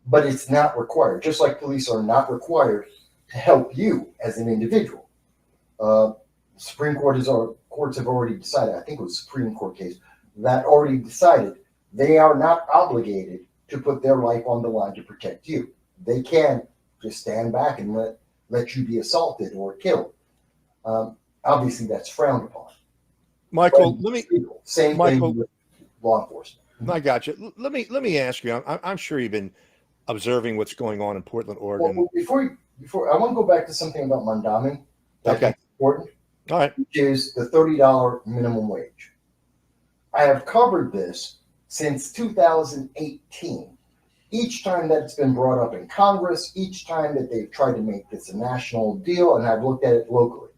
but it's not required. Just like police are not required to help you as an individual. Supreme Court courts have already decided, I think it was a Supreme Court case, that already decided they are not obligated to put their life on the line to protect you. They can just stand back and let you be assaulted or killed. Obviously, that's frowned upon. Michael, Same thing with law enforcement. I got you. Let me ask you. I'm sure you've been observing what's going on in Portland, Oregon. Well, before I want to go back to something about Mondawmin. That's important. All right. Which is the $30 minimum wage. I have covered this since 2018. Each time that it's been brought up in Congress, each time that they've tried to make this a national deal, and I've looked at it locally.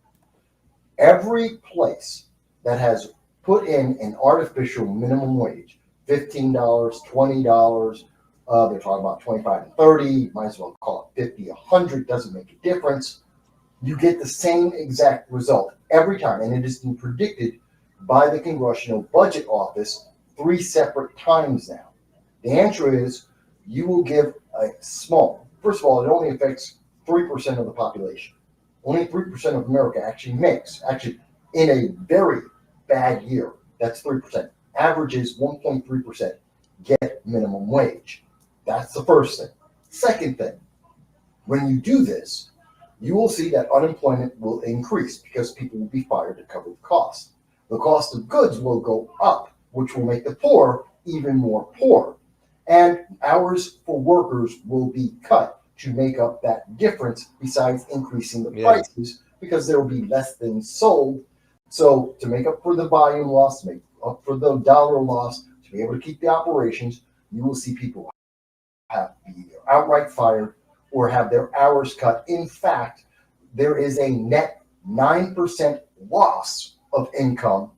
Every place that has put in an artificial minimum wage, $15, $20, they're talking about 25 and 30, you might as well call it 50, 100, doesn't make a difference. You get the same exact result every time, and it has been predicted by the Congressional Budget Office 3 separate times now. The answer is you will give a small, first of all, it only affects 3% of the population. Only 3% of America actually makes, in a very bad year, that's 3%. Average is 1.3% get minimum wage. That's the first thing. Second thing, when you do this, you will see that unemployment will increase because people will be fired to cover the cost. The cost of goods will go up, which will make the poor even more poor. And hours for workers will be cut to make up that difference besides increasing the prices because there will be less things sold. So to make up for the volume loss, to make up for the dollar loss, to be able to keep the operations, you will see people have to be either outright fired or have their hours cut. In fact, there is a net 9% loss of income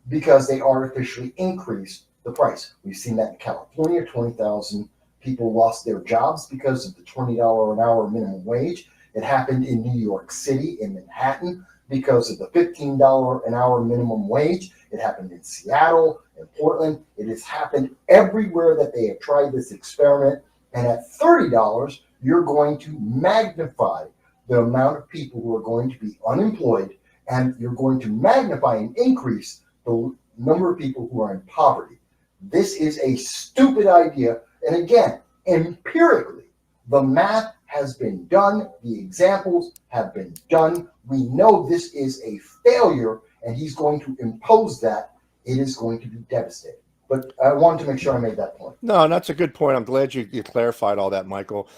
because they artificially increase the price. We've seen that in California, 20,000 people lost their jobs because of the $20 an hour minimum wage. It happened in New York City, in Manhattan, because of the $15 an hour minimum wage. It happened in Seattle, in Portland. It has happened everywhere that they have tried this experiment. And at $30, you're going to magnify the amount of people who are going to be unemployed, and you're going to magnify and increase the number of people who are in poverty. This is a stupid idea. And again, empirically, the math has been done. The examples have been done. We know this is a failure, and he's going to impose that. It is going to be devastating. But I wanted to make sure I made that point. No, that's a good point. I'm glad you clarified all that, Michael.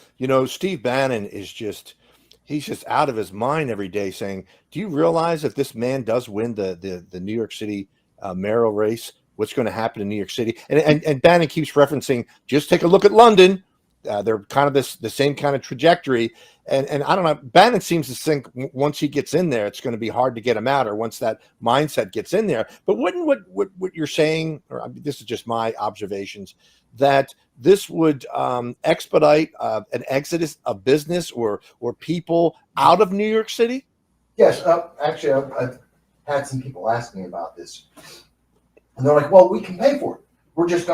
Steve Bannon is he's just out of his mind every day saying, do you realize if this man does win the New York City mayoral race, what's going to happen in New York City? And Bannon keeps referencing, just take a look at London. They're kind of the same kind of trajectory. and I don't know. Bannon seems to think once he gets in there, it's going to be hard to get him out, or once that mindset gets in there. But wouldn't what you're saying, or I mean, this is just my observations, that this would expedite an exodus of business or people out of New York City? Yes, actually, I've had some people ask me about this, and they're like, "Well, we can pay for it. We'll just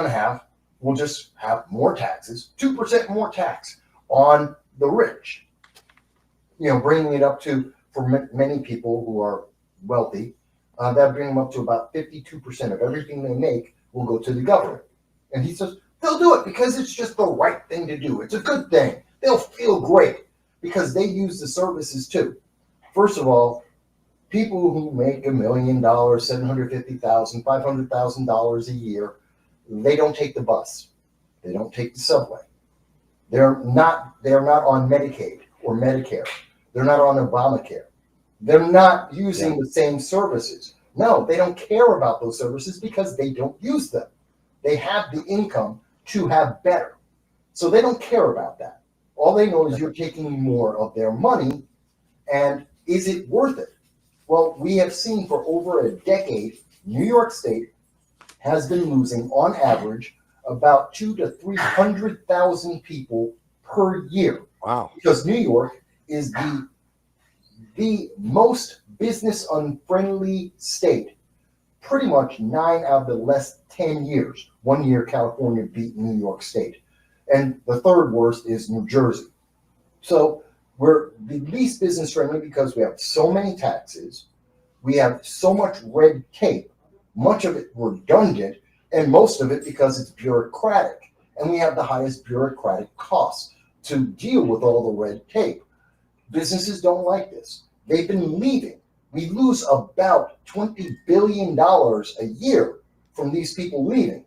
have more taxes, 2% more tax on the rich." You know, bringing it up to, for many people who are wealthy, that bring them up to about 52% of everything they make will go to the government. And he says they'll do it because it's just the right thing to do. It's a good thing. They'll feel great because they use the services too. First of all, people who make $1 million, $750,000, $500,000 a year, they don't take the bus. They don't take the subway. They're not on Medicaid or Medicare. They're not on Obamacare. They're not using the same services. No, they don't care about those services because they don't use them. They have the income to have better. So they don't care about that. All they know is you're taking more of their money, and is it worth it? Well, we have seen for over a decade, New York State has been losing on average about 200,000 to 300,000 people per year. Wow. Because New York is the most business unfriendly state. Pretty much 9 out of the last 10 years. 1 year California beat New York State. And the third worst is New Jersey. So we're the least business friendly because we have so many taxes. We have so much red tape, much of it redundant, and most of it because it's bureaucratic. And we have the highest bureaucratic costs to deal with all the red tape. Businesses don't like this. They've been leaving. We lose about $20 billion a year from these people leaving.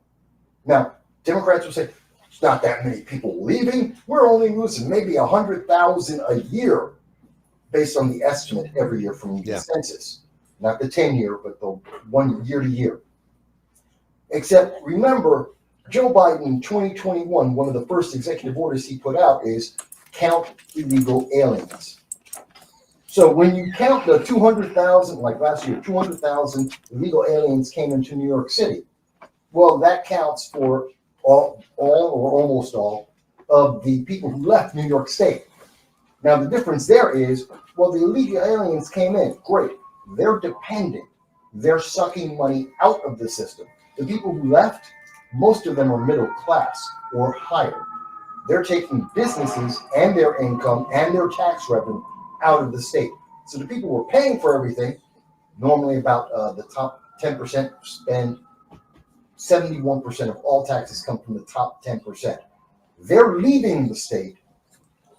Now, Democrats will say, it's not that many people leaving. We're only losing maybe 100,000 a year based on the estimate every year from the census. Not the 10-year, but the 1 year to year. Except remember, Joe Biden in 2021, one of the first executive orders he put out is count illegal aliens. So when you count the 200,000, like last year, 200,000 illegal aliens came into New York City. Well, that counts for all or almost all of the people who left New York State. Now, the difference there is, well, the illegal aliens came in, great. They're dependent. They're sucking money out of the system. The people who left, most of them are middle class or higher. They're taking businesses and their income and their tax revenue out of the state. So the people who are paying for everything, normally about the top 10% spend 71% of all taxes come from the top 10%. They're leaving the state,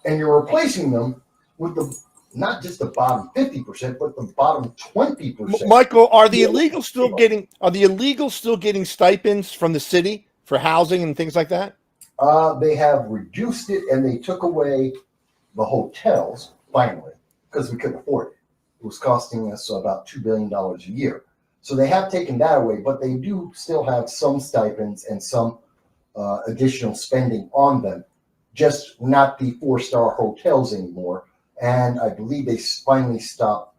and you're replacing them with the not just the bottom 50%, but the bottom 20%. Michael, are the illegals still getting stipends from the city for housing and things like that? They have reduced it, and they took away the hotels finally because we couldn't afford it. It was costing us about $2 billion a year. So they have taken that away, but they do still have some stipends and some additional spending on them, just not the 4-star hotels anymore. And I believe they finally stopped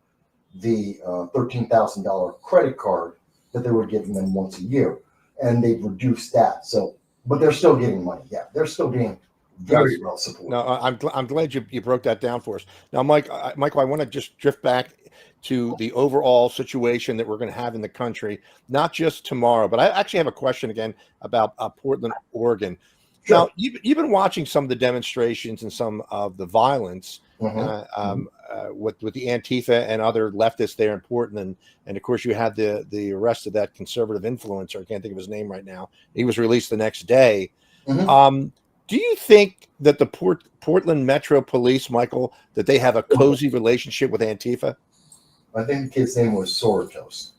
the $13,000 credit card that they were giving them once a year, and they've reduced that. So, but they're still getting money. Yeah, they're still being very well supported. No, I'm glad you broke that down for us. Now, Michael, I want to just drift back to the overall situation that we're going to have in the country, not just tomorrow, but I actually have a question again about Portland, Oregon. Sure. Now, you've been watching some of the demonstrations and some of the violence with the Antifa and other leftists there in Portland, and of course you had the arrest of that conservative influencer. I can't think of his name right now. He was released the next day. Do you think that the Portland Metro Police, Michael, that they have a cozy relationship with Antifa? I think the kid's name was Soratos,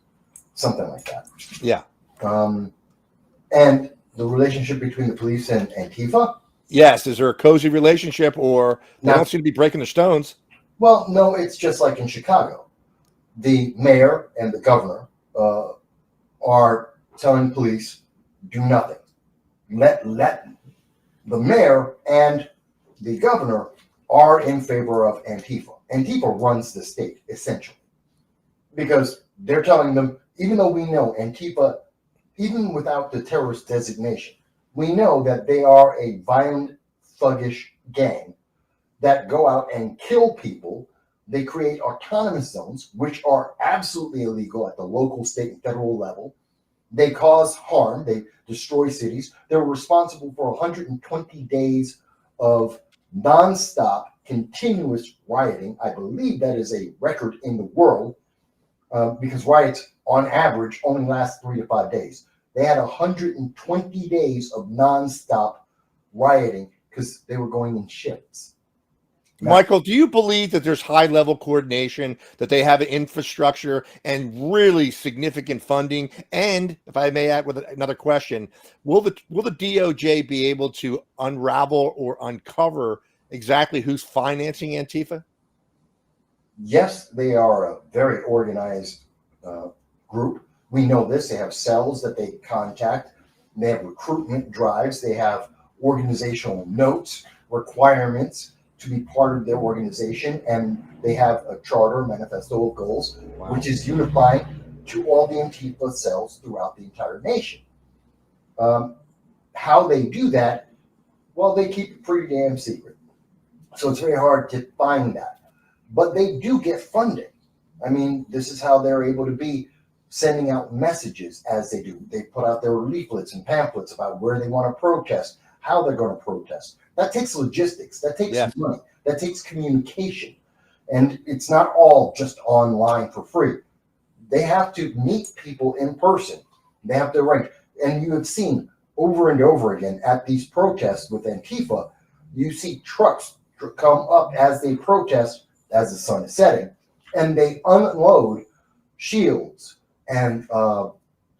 something like that. Yeah. And the relationship between the police and Antifa? Yes. Is there a cozy relationship, or they don't seem to be breaking the stones? Well, no, it's just like in Chicago. The mayor and the governor are telling police, do nothing. Let the mayor and the governor are in favor of Antifa. Antifa runs the state, essentially, because they're telling them, even though we know Antifa, even without the terrorist designation, we know that they are a violent, thuggish gang that go out and kill people. They create autonomous zones, which are absolutely illegal at the local, state, and federal level. They cause harm. They destroy cities. They're responsible for 120 days of nonstop, continuous rioting. I believe that is a record in the world, because riots, on average, only last 3 to 5 days. They had 120 days of nonstop rioting because they were going in shifts. Michael, do you believe that there's high-level coordination, that they have an infrastructure and really significant funding? And if I may add with another question, will the DOJ be able to unravel or uncover exactly who's financing Antifa? Yes, they are a very organized group. We know this. They have cells that they contact. They have recruitment drives. They have organizational notes, requirements to be part of their organization, and they have a charter, manifesto of goals, which is unifying to all the Antifa cells throughout the entire nation. How they do that? Well, they keep it pretty damn secret, so it's very hard to find that. But they do get funding. I mean, this is how they're able to be sending out messages as they do. They put out their leaflets and pamphlets about where they want to protest, how they're going to protest. That takes logistics. That takes money. That takes communication. And it's not all just online for free. They have to meet people in person. They have to write. And you have seen over and over again at these protests with Antifa, you see trucks come up as they protest, as the sun is setting, and they unload shields and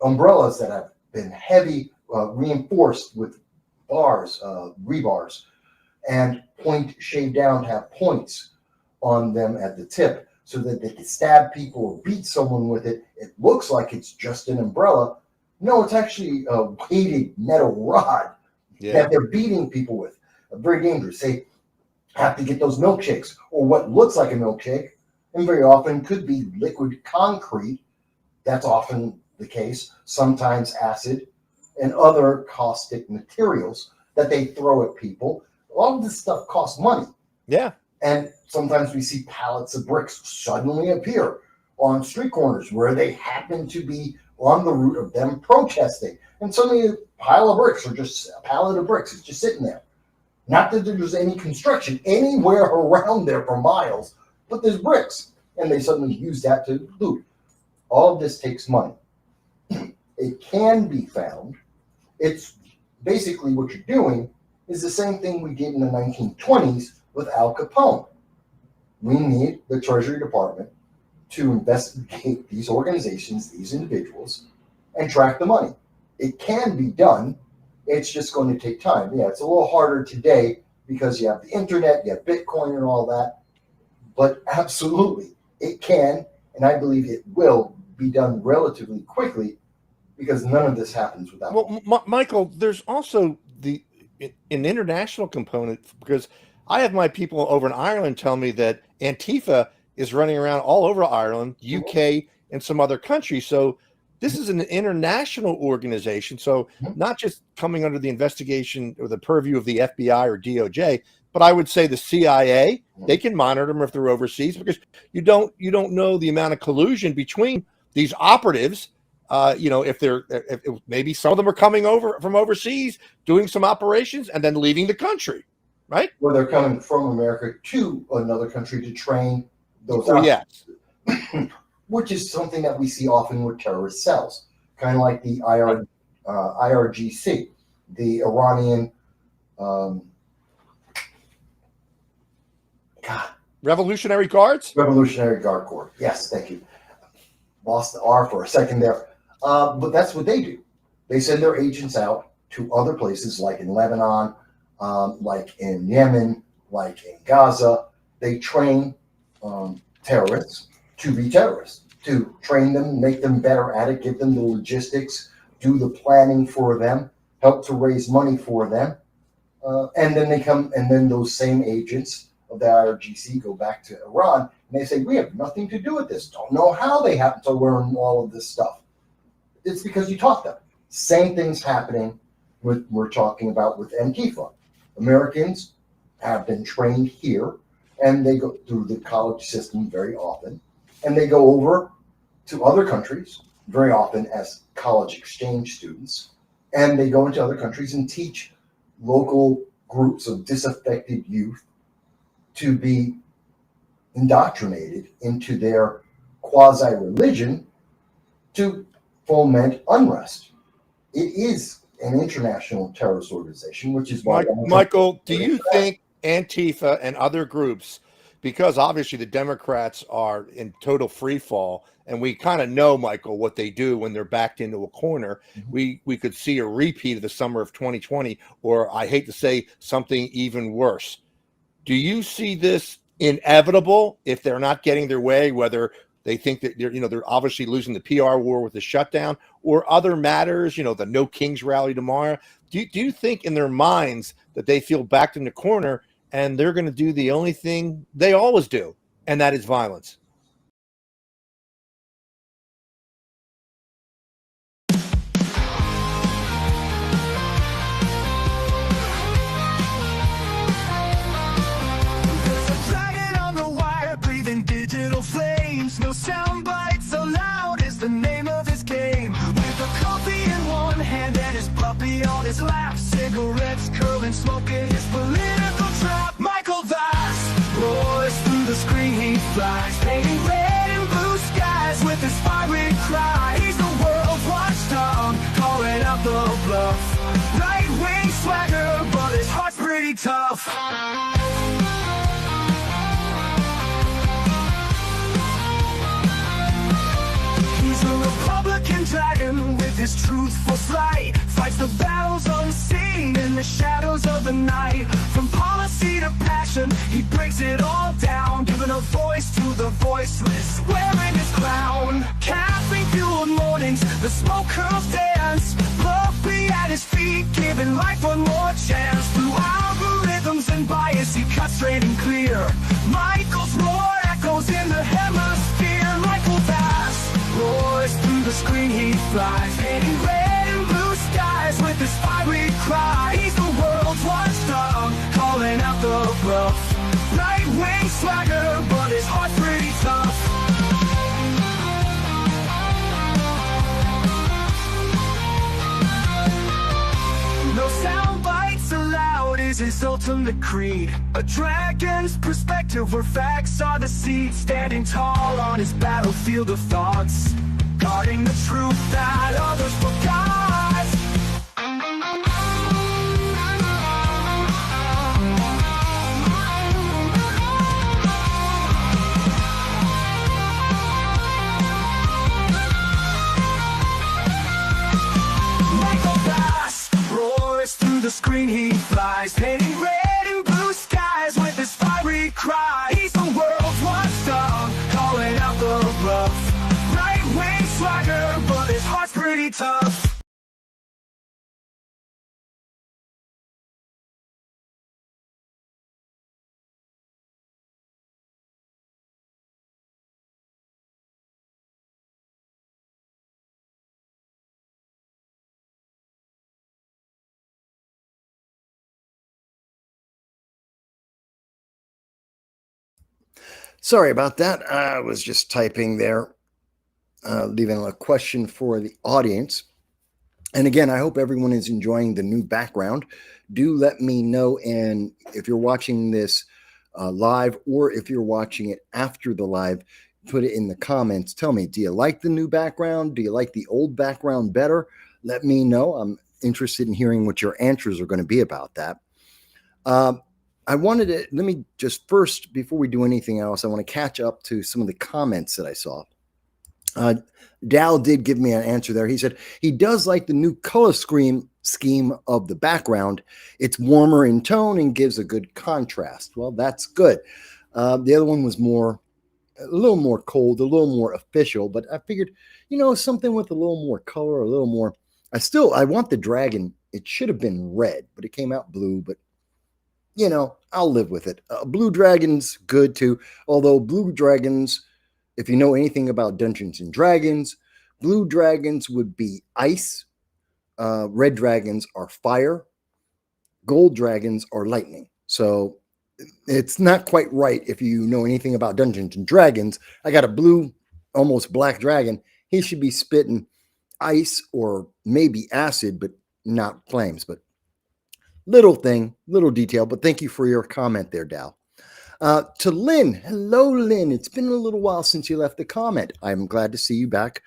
umbrellas that have been heavy, reinforced with bars, rebars, and point shaved down to have points on them at the tip so that they can stab people or beat someone with it. It looks like it's just an umbrella. No, it's actually a weighted metal rod that they're beating people with. Very dangerous. They have to get those milkshakes, or what looks like a milkshake, and very often could be liquid concrete. That's often the case. Sometimes acid and other caustic materials that they throw at people. All of this stuff costs money. Yeah. And sometimes we see pallets of bricks suddenly appear on street corners where they happen to be on the route of them protesting. And suddenly a pile of bricks, or just a pallet of bricks, is just sitting there. Not that there's any construction anywhere around there for miles, but there's bricks. And they suddenly use that to loot. All of this takes money. It can be found. It's basically what you're doing is the same thing we did in the 1920s with Al Capone. We need the Treasury Department to investigate these organizations, these individuals, and track the money. It can be done. It's just going to take time. Yeah, it's a little harder today because you have the internet, you have Bitcoin and all that. But absolutely, it can, and I believe it will be done relatively quickly, because none of this happens without. Well, Michael, there's also an international component, because I have my people over in Ireland tell me that Antifa is running around all over Ireland, UK, and some other countries. So this is an international organization. So not just coming under the investigation or the purview of the FBI or DOJ, but I would say the CIA, they can monitor them if they're overseas, because you don't know the amount of collusion between these operatives. If maybe some of them are coming over from overseas, doing some operations, and then leaving the country, right? Where they're coming from America to another country to train those. Which is something that we see often with terrorist cells, kind of like the IRGC, the Iranian. Revolutionary Guards? Revolutionary Guard Corps. Yes, thank you. Lost the R for a second there. But that's what they do. They send their agents out to other places, like in Lebanon, like in Yemen, like in Gaza. They train terrorists to be terrorists, to train them, make them better at it, give them the logistics, do the planning for them, help to raise money for them. And then they come, and then those same agents of the IRGC go back to Iran, and they say, we have nothing to do with this. Don't know how they happen to learn all of this stuff. It's because you taught them. Same thing's happening we're talking about with Antifa. Americans have been trained here, and they go through the college system very often, and they go over to other countries very often as college exchange students, and they go into other countries and teach local groups of disaffected youth to be indoctrinated into their quasi-religion to foment unrest. It is an international terrorist organization, which is why Michael, do you think Antifa and other groups, because obviously the Democrats are in total free fall, and we kind of know, Michael, what they do when they're backed into a corner, we could see a repeat of the summer of 2020, or I hate to say something even worse. Do you see this inevitable if they're not getting their way, whether they think that they're obviously losing the PR war with the shutdown or other matters, the No Kings rally tomorrow? Do you think in their minds that they feel backed in the corner and they're going to do the only thing they always do, and that is violence? No soundbites allowed is the name of his game. With a coffee in one hand and his puppy on his lap, cigarettes curling, smoking his political trap. Michael Vass roars through the screen, he flies, painting red and blue skies with his fiery cry. He's the world's watchdog, calling out the bluff. Right-wing swagger, but his heart's pretty tough. A Republican dragon with his truthful slight, fights the battles unseen in the shadows of the night. From policy to passion, he breaks it all down, giving a voice to the voiceless, wearing his crown. Caffeine-fueled mornings, the smoke curls dance, Puppy at his feet, giving life one more chance. Through algorithms and bias, he cuts straight and clear. Michael's roar echoes in the hemisphere. Michael Vass roars through the screen, he flies, painting red and blue skies with his fiery cry. He's the world's watchdog, calling out the bluff. Right-wing swagger, but his heart's pretty tough. No soundbites allowed is his ultimate creed. A dragon's perspective where facts are the seed. Standing tall on his battlefield of thoughts, guarding the truth that others forgot. Michael Vass roars through the screen, he flies, painting red and blue skies with his fiery cry. He's the world's watchdog, calling out the bluff. Right-wing swagger, but his heart's pretty tough. Sorry about that. I was just typing there, leaving a question for the audience. And again, I hope everyone is enjoying the new background. Do let me know. And if you're watching this live, or if you're watching it after the live, put it in the comments. Tell me, do you like the new background? Do you like the old background better? Let me know. I'm interested in hearing what your answers are going to be about that. I wanted to, let me just first, before we do anything else, I want to catch up to some of the comments that I saw. Dal did give me an answer there. He said he does like the new color scheme of the background. It's warmer in tone and gives a good contrast. Well, that's good. The other one was a little more cold, a little more official, but I figured, something with a little more color, a little more. I want the dragon. It should have been red, but it came out blue, but I'll live with it. Blue Dragon's good too. Although Blue Dragons, if you know anything about Dungeons and Dragons, Blue Dragons would be ice. Red Dragons are fire. Gold Dragons are lightning. So it's not quite right if you know anything about Dungeons and Dragons. I got a blue, almost black dragon. He should be spitting ice or maybe acid, but not flames. But little thing, little detail. But thank you for your comment there, Dal. To Lynn, hello, Lynn. It's been a little while since you left a comment. I'm glad to see you back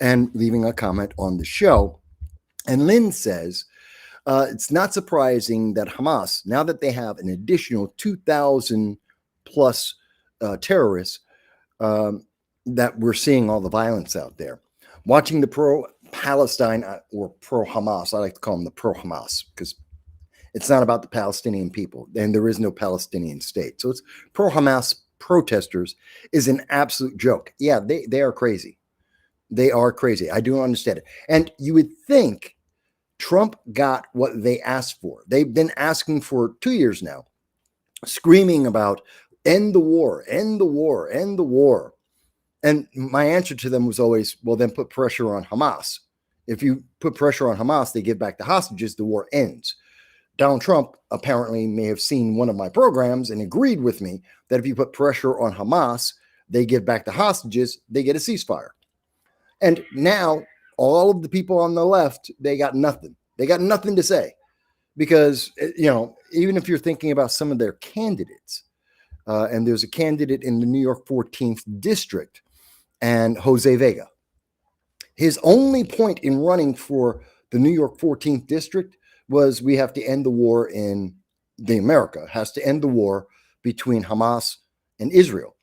and leaving a comment on the show. And Lynn says, it's not surprising that Hamas, now that they have an additional 2,000 plus terrorists, that we're seeing all the violence out there. Watching the pro-Palestine or pro-Hamas, I like to call them the pro-Hamas because it's not about the Palestinian people, and there is no Palestinian state. So it's pro-Hamas protesters is an absolute joke. Yeah, they are crazy. They are crazy. I do understand it. And you would think Trump got what they asked for. They've been asking for 2 years now, screaming about end the war, end the war, end the war. And my answer to them was always, well, then put pressure on Hamas. If you put pressure on Hamas, they give back the hostages, the war ends. Donald Trump apparently may have seen one of my programs and agreed with me that if you put pressure on Hamas, they give back the hostages, they get a ceasefire. And now all of the people on the left, they got nothing. They got nothing to say because, even if you're thinking about some of their candidates, and there's a candidate in the New York 14th district, and Jose Vega. His only point in running for the New York 14th district was we have to end the war in America has to end the war between Hamas and Israel.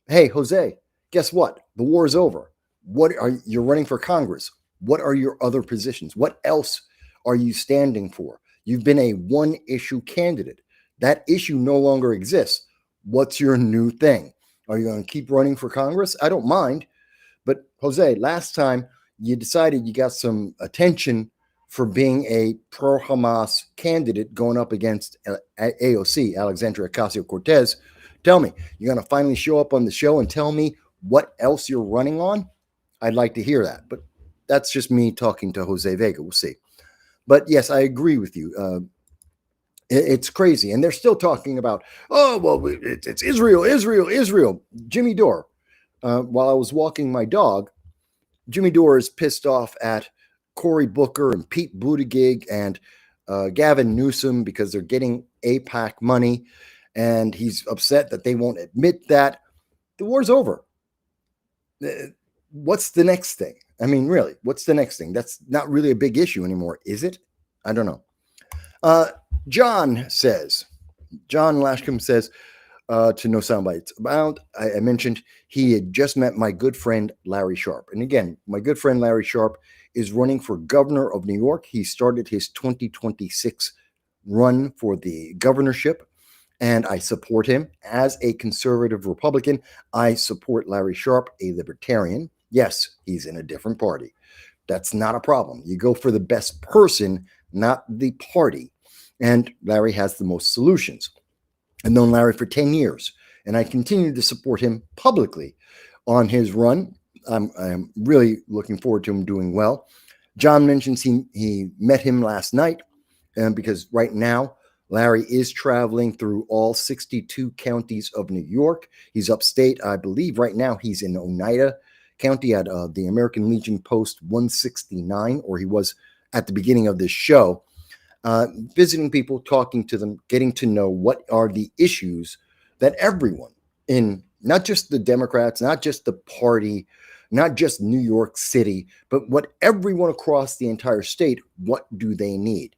Hey, Jose, guess what? The war is over. You're running for Congress? What are your other positions? What else are you standing for? You've been a one-issue candidate. That issue no longer exists. What's your new thing? Are you going to keep running for Congress? I don't mind. But Jose, last time you decided you got some attention for being a pro-Hamas candidate going up against AOC, Alexandria Ocasio-Cortez. Tell me, you're going to finally show up on the show and tell me what else you're running on? I'd like to hear that. But that's just me talking to Jose Vega. We'll see. But yes, I agree with you. It's crazy. And they're still talking about, it's Israel, Israel, Israel. Jimmy Dore. While I was walking my dog, Jimmy Dore is pissed off at Cory Booker and Pete Buttigieg and Gavin Newsom because they're getting AIPAC money. And he's upset that they won't admit that. The war's over. What's the next thing? I mean, really, what's the next thing? That's not really a big issue anymore, is it? I don't know. John Lashcombe says, to No Soundbites about, I mentioned he had just met my good friend Larry Sharpe. And again, my good friend Larry Sharpe is running for governor of New York. He started his 2026 run for the governorship, and I support him. As a conservative Republican, I support Larry Sharpe, a libertarian. Yes, he's in a different party. That's not a problem. You go for the best person, not the party. And Larry has the most solutions. I've known Larry for 10 years, and I continue to support him publicly on his run. I'm really looking forward to him doing well. John mentions he met him last night, because right now, Larry is traveling through all 62 counties of New York. He's upstate. I believe right now he's in Oneida County at the American Legion Post 169, or he was at the beginning of this show. Visiting people, talking to them, getting to know what are the issues that everyone in, not just the Democrats, not just the party, not just New York City, but what everyone across the entire state, what do they need?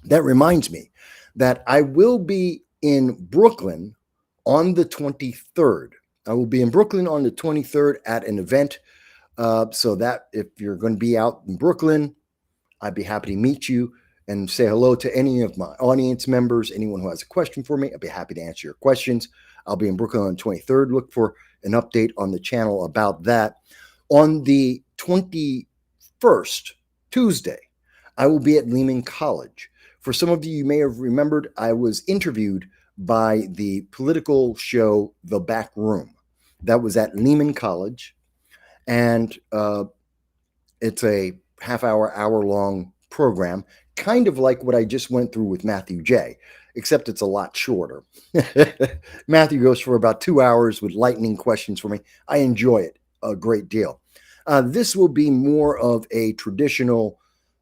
That reminds me that I will be in Brooklyn on the 23rd. I will be in Brooklyn on the 23rd at an event. So that if you're going to be out in Brooklyn, I'd be happy to meet you and say hello to any of my audience members. Anyone who has a question for me, I'd be happy to answer your questions. I'll be in Brooklyn on the 23rd. Look for an update on the channel about that. On the 21st, Tuesday, I will be at Lehman College For some of you may have remembered, I was interviewed by the political show The Back Room. That was at Lehman College. And it's a hour-long program, kind of like what I just went through with Matthew J., except it's a lot shorter. Matthew goes for about 2 hours with lightning questions for me. I enjoy it a great deal. This will be more of a traditional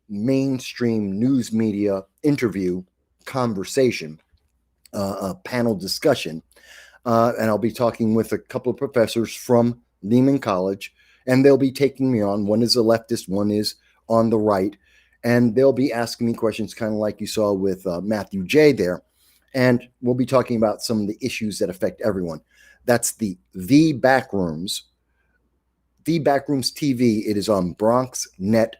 mainstream news media interview conversation, a panel discussion. And I'll be talking with a couple of professors from Lehman College, and they'll be taking me on. One is a leftist, one is on the right, and they'll be asking me questions kind of like you saw with Matthew J. there. And we'll be talking about some of the issues that affect everyone. That's the Backrooms. The Backrooms TV. It is on Bronx Net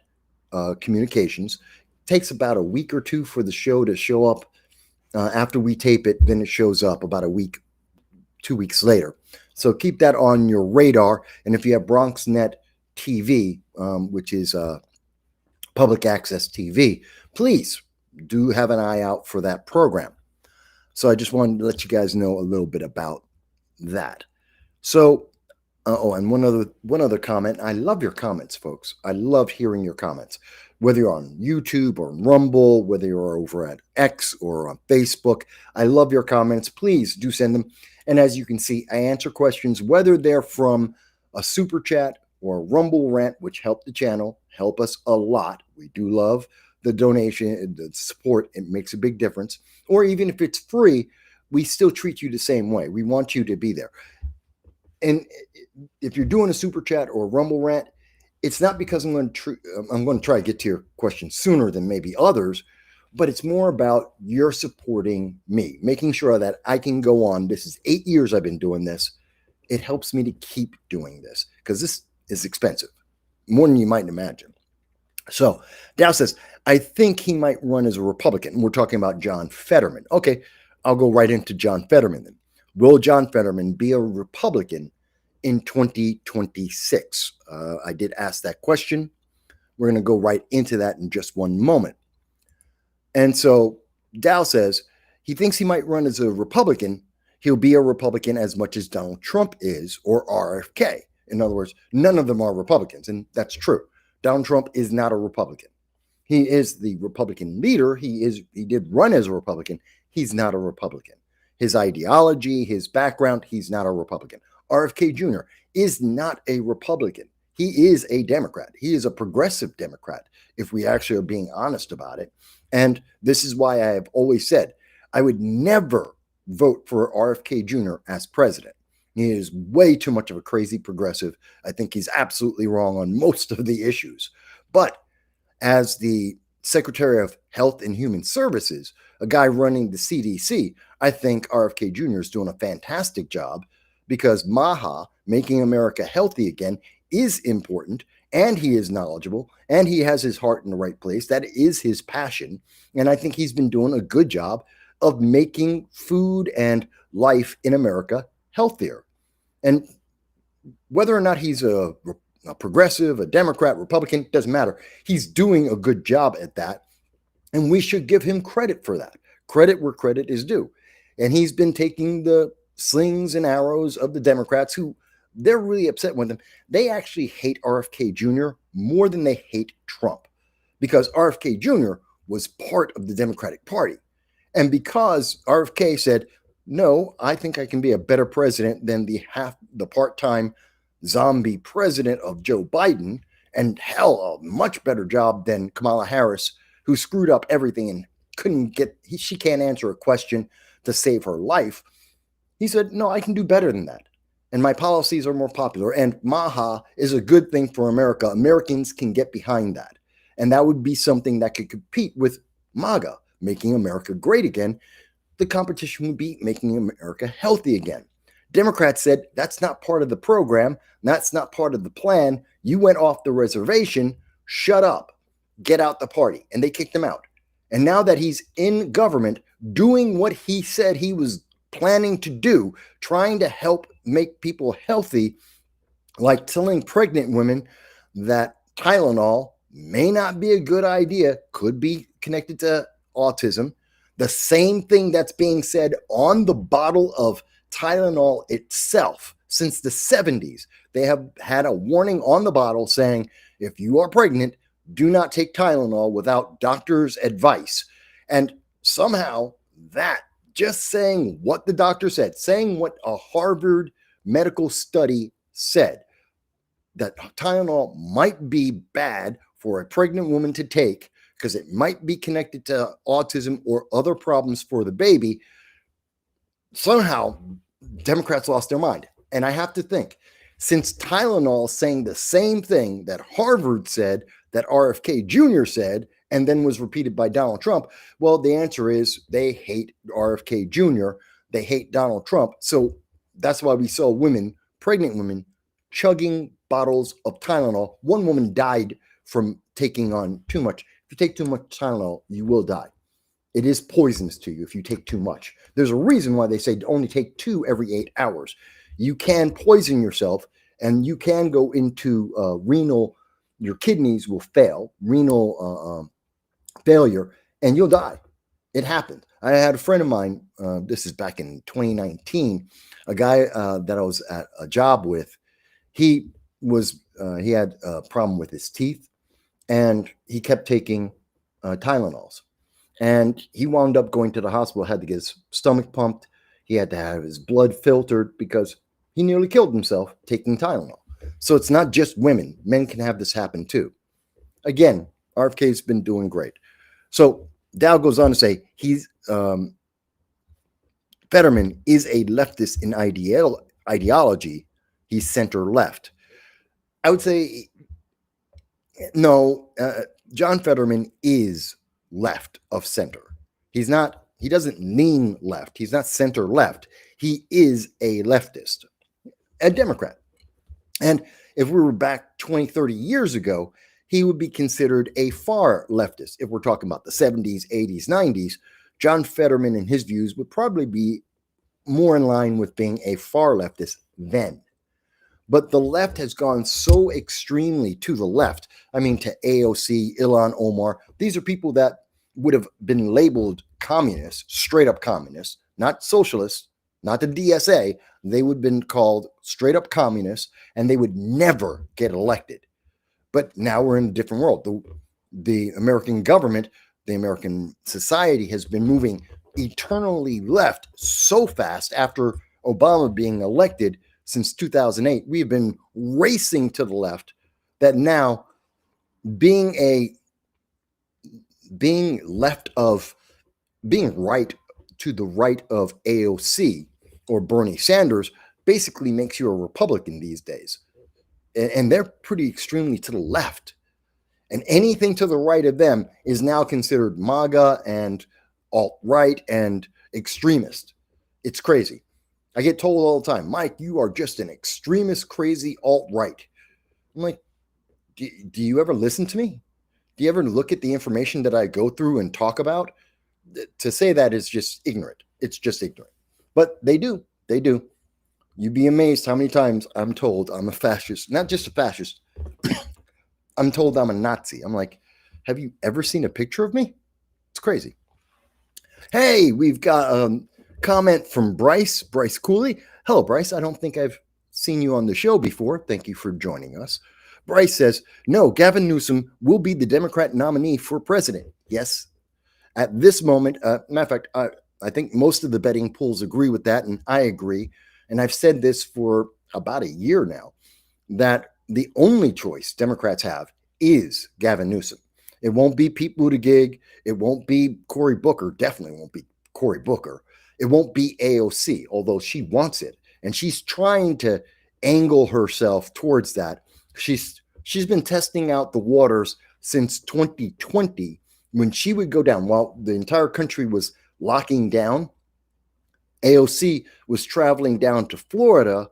Communications. It takes about a week or two for the show to show up. After we tape it, then it shows up about a week, 2 weeks later. So keep that on your radar. And if you have Bronx Net TV, which is public access TV, please do have an eye out for that program. So I just wanted to let you guys know a little bit about that. So, and one other comment. I love your comments, folks. I love hearing your comments, whether you're on YouTube or Rumble, whether you're over at X or on Facebook. I love your comments. Please do send them. And as you can see, I answer questions, whether they're from a super chat or a Rumble rant, which help the channel, help us a lot. We do love the donation, the support. It makes a big difference. Or even if it's free, we still treat you the same way. We want you to be there. And if you're doing a super chat or a Rumble rant, it's not because I'm going to try to get to your question sooner than maybe others, but it's more about you're supporting me, making sure that I can go on. This is 8 years I've been doing this. It helps me to keep doing this because this is expensive, more than you might imagine. So Dow says, I think he might run as a Republican. We're talking about John Fetterman. Okay, I'll go right into John Fetterman then. Will John Fetterman be a Republican in 2026? I did ask that question. We're going to go right into that in just one moment. And so Dow says he thinks he might run as a Republican. He'll be a Republican as much as Donald Trump is, or RFK. In other words, none of them are Republicans, and that's true. Donald Trump is not a Republican. He is the Republican leader. He did run as a Republican. He's not a Republican. His ideology, his background, he's not a Republican. RFK Jr. is not a Republican. He is a Democrat. He is a progressive Democrat, if we actually are being honest about it. And this is why I have always said I would never vote for RFK Jr. as president. He is way too much of a crazy progressive. I think he's absolutely wrong on most of the issues. But as the Secretary of Health and Human Services, a guy running the CDC, I think RFK Jr. is doing a fantastic job because MAHA, making America healthy again, is important, and he is knowledgeable, and he has his heart in the right place. That is his passion. And I think he's been doing a good job of making food and life in America healthier. And whether or not he's a progressive, a Democrat, Republican, doesn't matter. He's doing a good job at that. And we should give him credit for that. Credit where credit is due. And he's been taking the slings and arrows of the Democrats who they're really upset with him. They actually hate RFK Jr. more than they hate Trump because RFK Jr. was part of the Democratic Party. And because RFK said, no, I think I can be a better president than the part-time zombie president of Joe Biden, and hell, a much better job than Kamala Harris, who screwed up everything and she can't answer a question to save her life. He said, no, I can do better than that. And my policies are more popular. And MAHA is a good thing for America. Americans can get behind that. And that would be something that could compete with MAGA, making America great again. The competition would be making America healthy again. Democrats said, that's not part of the program. That's not part of the plan. You went off the reservation. Shut up. Get out the party. And they kicked him out. And now that he's in government, doing what he said he was planning to do, trying to help make people healthy, like telling pregnant women that Tylenol may not be a good idea, could be connected to autism, the same thing that's being said on the bottle of Tylenol itself since the 70s. They have had a warning on the bottle saying, if you are pregnant, do not take Tylenol without doctor's advice. And somehow that, just saying what the doctor said, saying what a Harvard medical study said, that Tylenol might be bad for a pregnant woman to take because it might be connected to autism or other problems for the baby, somehow Democrats lost their mind. And I have to think, since Tylenol saying the same thing that Harvard said, that RFK Jr. said, and then was repeated by Donald Trump, well, the answer is they hate RFK Jr., they hate Donald Trump. So that's why we saw women, pregnant women, chugging bottles of Tylenol. One woman died from taking on too much. If you take too much Tylenol, you will die. It is poisonous to you if you take too much. There's a reason why they say only take 2 every 8 hours. You can poison yourself, and you can go into renal, your kidneys will fail, renal failure, and you'll die. It happened. I had a friend of mine, this is back in 2019, a guy that I was at a job with. He had a problem with his teeth, and he kept taking Tylenols. And he wound up going to the hospital, had to get his stomach pumped. He had to have his blood filtered because he nearly killed himself taking Tylenol. So it's not just women. Men can have this happen too. Again, RFK's been doing great. So Dow goes on to say Fetterman is a leftist in ideology. He's center left. I would say no. John Fetterman is left of center. He doesn't lean left. He's not center left. He is a leftist, a Democrat. And if we were back 20, 30 years ago, he would be considered a far leftist. If we're talking about the 70s, 80s, 90s, John Fetterman and his views would probably be more in line with being a far leftist then. But the left has gone so extremely to the left. I mean, to AOC, Ilhan Omar. These are people that would have been labeled communists, straight up communists, not socialists, not the DSA. They would have been called straight up communists, and they would never get elected. But now we're in a different world. The American government, the American society has been moving eternally left so fast after Obama being elected. Since 2008, we have been racing to the left that now being right to the right of AOC or Bernie Sanders basically makes you a Republican these days. And they're pretty extremely to the left. And anything to the right of them is now considered MAGA and alt-right and extremist. It's crazy. I get told all the time, Mike, you are just an extremist, crazy alt-right. I'm like, do you ever listen to me? Do you ever look at the information that I go through and talk about? To say that is just ignorant. It's just ignorant. But they do. They do. You'd be amazed how many times I'm told I'm a fascist. Not just a fascist. I'm told I'm a Nazi. I'm like, have you ever seen a picture of me? It's crazy. Hey, we've got comment from Bryce Cooley. Hello, Bryce. I don't think I've seen you on the show before. Thank you for joining us. Bryce says, no, Gavin Newsom will be the Democrat nominee for president. Yes. At this moment, matter of fact, I think most of the betting pools agree with that, and I agree. And I've said this for about a year now, that the only choice Democrats have is Gavin Newsom. It won't be Pete Buttigieg. It won't be Cory Booker. Definitely won't be Cory Booker. It won't be AOC, although she wants it. And she's trying to angle herself towards that. She's been testing out the waters since 2020 when she would go down while the entire country was locking down. AOC was traveling down to Florida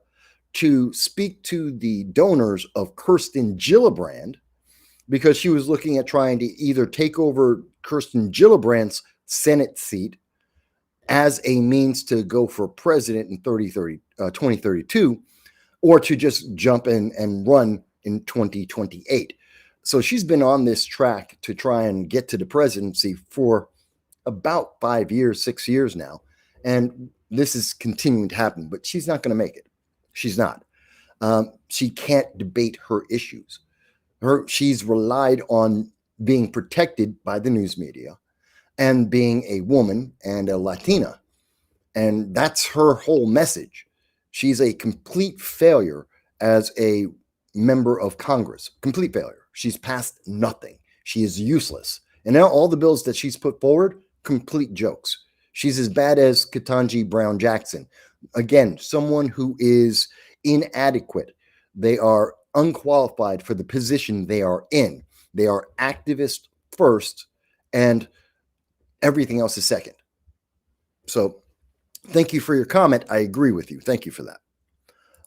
to speak to the donors of Kirsten Gillibrand because she was looking at trying to either take over Kirsten Gillibrand's Senate seat as a means to go for president in 2032, or to just jump in and run in 2028. So she's been on this track to try and get to the presidency for about 5 years, 6 years now. And this is continuing to happen, but she's not going to make it. She's not. She can't debate her issues. She's relied on being protected by the news media and being a woman and a Latina. And that's her whole message. She's a complete failure as a member of Congress. Complete failure. She's passed nothing. She is useless. And now all the bills that she's put forward, complete jokes. She's as bad as Ketanji Brown Jackson. Again, someone who is inadequate. They are unqualified for the position they are in. They are activist first, and everything else is second. So thank you for your comment. I agree with you. Thank you for that.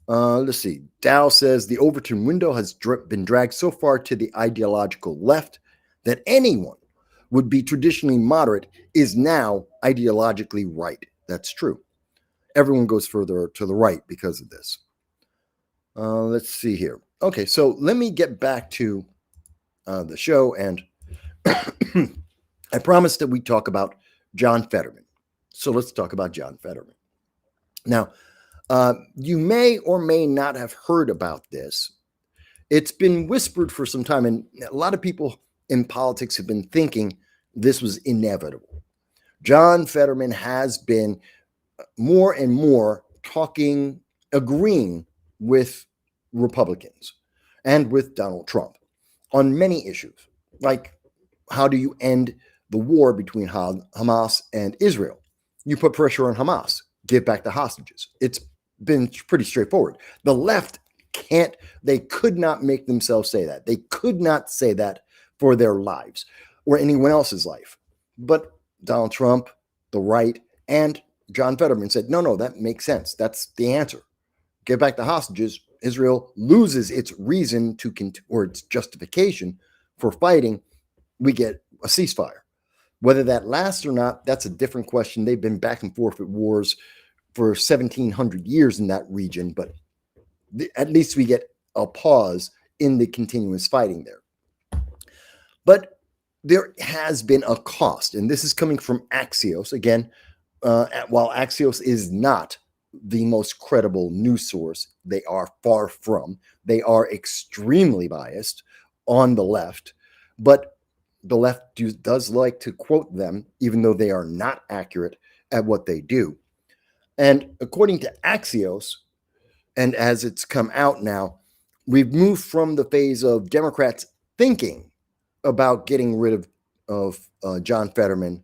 Let's see. Dow says the Overton window has been dragged so far to the ideological left that anyone would be traditionally moderate is now ideologically right. That's true. Everyone goes further to the right because of this. Let's see here. Okay, so let me get back to the show, and I promised that we talk about John Fetterman. So let's talk about John Fetterman. Now, you may or may not have heard about this. It's been whispered for some time, and a lot of people in politics have been thinking this was inevitable. John Fetterman has been more and more agreeing with Republicans and with Donald Trump on many issues, like how do you end the war between Hamas and Israel? You put pressure on Hamas, give back the hostages. It's been pretty straightforward. The left they could not make themselves say that. They could not say that for their lives or anyone else's life. But Donald Trump, the right, and John Fetterman said, no, that makes sense. That's the answer. Give back the hostages. Israel loses its reason or its justification for fighting. We get a ceasefire. Whether that lasts or not, that's a different question. They've been back and forth at wars for 1,700 years in that region, but at least we get a pause in the continuous fighting there. But there has been a cost, and this is coming from Axios. Again, while Axios is not the most credible news source, they are far from. They are extremely biased on the left, but the left does like to quote them, even though they are not accurate at what they do. And according to Axios, and as it's come out now, we've moved from the phase of Democrats thinking about getting rid of John Fetterman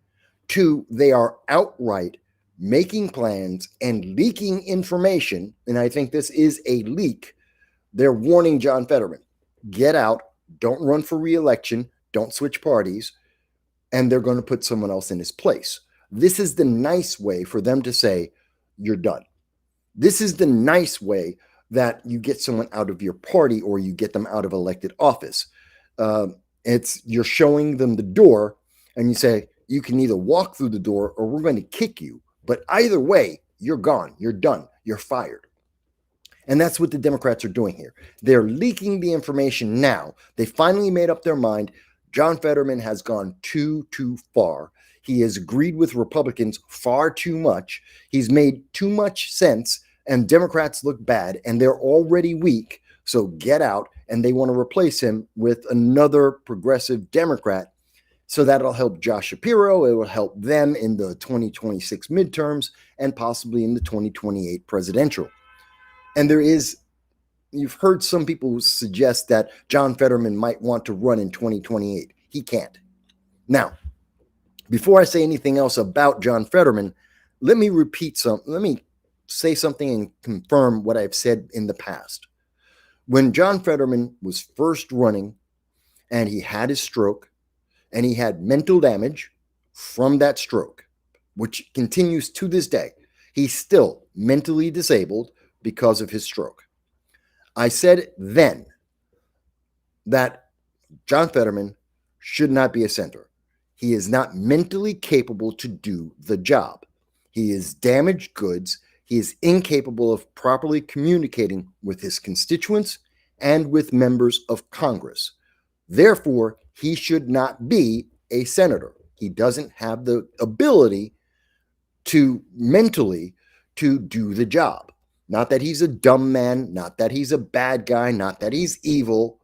to they are outright making plans and leaking information. And I think this is a leak. They're warning John Fetterman, get out, don't run for re-election, don't switch parties, and they're going to put someone else in his place. This is the nice way for them to say, you're done. This is the nice way that you get someone out of your party or you get them out of elected office. You're showing them the door, and you say, you can either walk through the door or we're going to kick you. But either way, you're gone. You're done. You're fired. And that's what the Democrats are doing here. They're leaking the information now. They finally made up their mind. John Fetterman has gone too far. He has agreed with Republicans far too much. He's made too much sense, and Democrats look bad, and they're already weak. So get out, and they want to replace him with another progressive Democrat. So that'll help Josh Shapiro. It will help them in the 2026 midterms and possibly in the 2028 presidential. And you've heard some people suggest that John Fetterman might want to run in 2028. He can't. Now, before I say anything else about John Fetterman, let me say something and confirm what I've said in the past. When John Fetterman was first running and he had his stroke and he had mental damage from that stroke, which continues to this day, he's still mentally disabled because of his stroke. I said then that John Fetterman should not be a senator. He is not mentally capable to do the job. He is damaged goods. He is incapable of properly communicating with his constituents and with members of Congress. Therefore, he should not be a senator. He doesn't have the ability to mentally to do the job. Not that he's a dumb man, not that he's a bad guy, not that he's evil.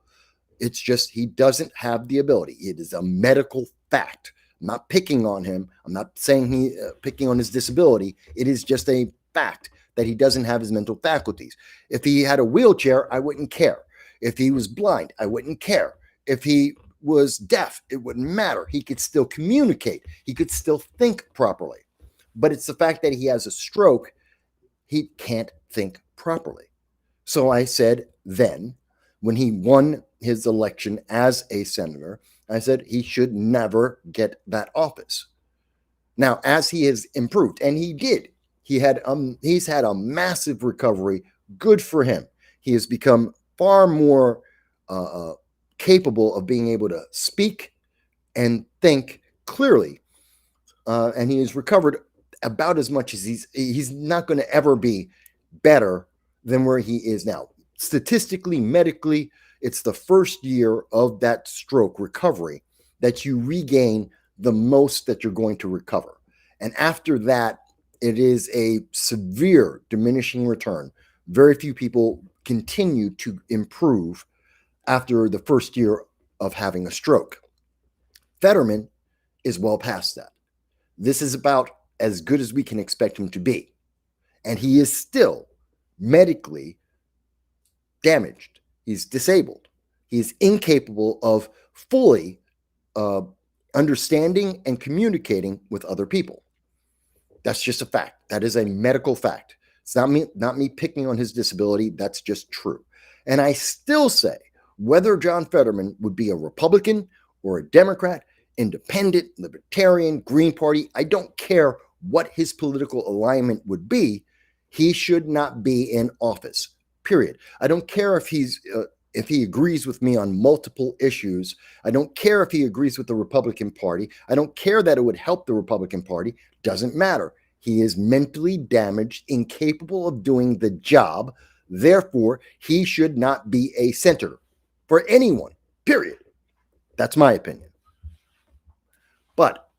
It's just he doesn't have the ability. It is a medical fact. I'm not picking on him. I'm not saying he picking on his disability. It is just a fact that he doesn't have his mental faculties. If he had a wheelchair, I wouldn't care. If he was blind, I wouldn't care. If he was deaf, it wouldn't matter. He could still communicate. He could still think properly. But it's the fact that he has a stroke, he can't think properly. So I said then, when he won his election as a senator, I said he should never get that office. Now, as he has improved, and he did, he's had a massive recovery. Good for him. He has become far more capable of being able to speak and think clearly, and he has recovered about as much as he's not going to ever be better than where he is now. Statistically, medically, it's the first year of that stroke recovery that you regain the most that you're going to recover. And after that, it is a severe diminishing return. Very few people continue to improve after the first year of having a stroke. Fetterman is well past that. This is about as good as we can expect him to be. And he is still medically damaged. He's disabled. He is incapable of fully understanding and communicating with other people. That's just a fact. That is a medical fact. It's not me picking on his disability. That's just true. And I still say, whether John Fetterman would be a Republican or a Democrat, independent, libertarian, Green Party, I don't care what his political alignment would be, he should not be in office, period. I don't care if he agrees with me on multiple issues. I don't care if he agrees with the Republican Party. I don't care that it would help the Republican Party. Doesn't matter. He is mentally damaged, incapable of doing the job. Therefore, he should not be a senator for anyone, period. That's my opinion. But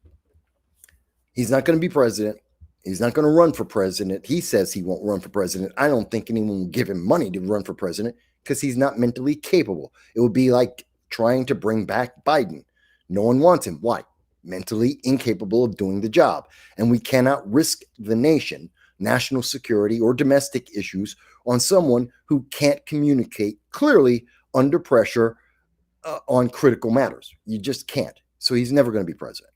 he's not going to be president. He's not going to run for president. He says he won't run for president. I don't think anyone will give him money to run for president because he's not mentally capable. It would be like trying to bring back Biden. No one wants him. Why? Mentally incapable of doing the job. And we cannot risk the nation, national security, or domestic issues on someone who can't communicate clearly under pressure on critical matters. You just can't. So he's never going to be president.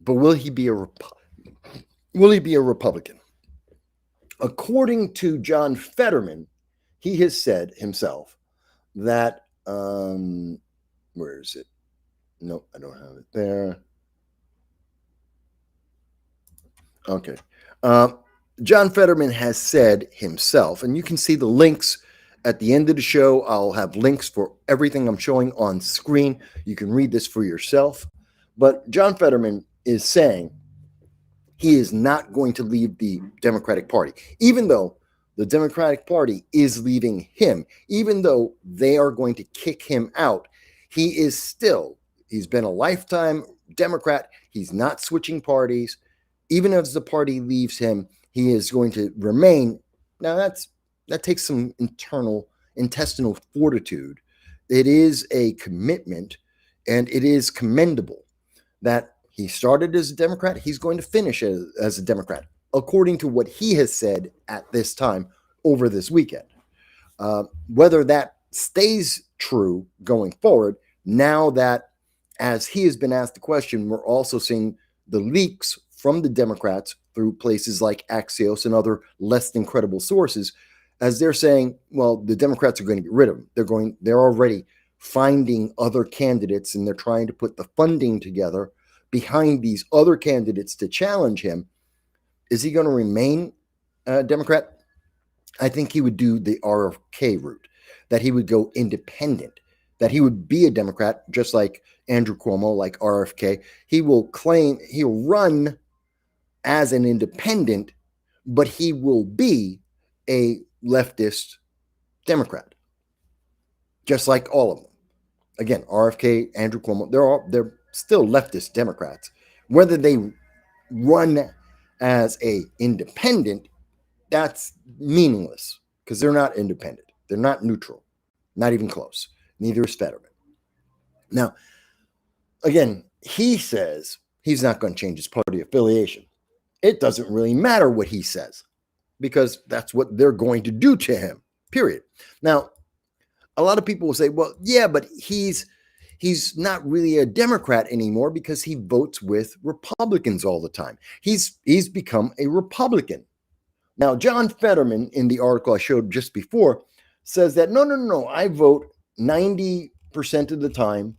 But will he be a Republican? According to John Fetterman, he has said himself that where is it? Nope, I don't have it there. Okay. John Fetterman has said himself, and you can see the links at the end of the show. I'll have links for everything I'm showing on screen. You can read this for yourself. But John Fetterman is saying he is not going to leave the Democratic Party, even though the Democratic Party is leaving him, even though they are going to kick him out. He's been a lifetime Democrat. He's not switching parties. Even as the party leaves him, he is going to remain. Now that takes some intestinal fortitude. It is a commitment, and it is commendable that he started as a Democrat. He's going to finish as a Democrat, according to what he has said at this time over this weekend. Whether that stays true going forward, now that, as he has been asked the question, we're also seeing the leaks from the Democrats through places like Axios and other less than credible sources, as they're saying, well, the Democrats are going to get rid of him. They're already finding other candidates, and they're trying to put the funding together behind these other candidates to challenge him. Is he going to remain a Democrat? I think he would do the RFK route, that he would go independent, that he would be a Democrat, just like Andrew Cuomo, like RFK. He'll run as an independent, but he will be a leftist Democrat, just like all of them. Again, RFK, Andrew Cuomo, they're still leftist Democrats. Whether they run as a independent, that's meaningless because they're not independent. They're not neutral, not even close. Neither is Fetterman. Now, again, he says he's not going to change his party affiliation. It doesn't really matter what he says because that's what they're going to do to him, period. Now, a lot of people will say, well, yeah, but he's not really a Democrat anymore because he votes with Republicans all the time. He's become a Republican. Now, John Fetterman, in the article I showed just before, says that no, I vote 90% of the time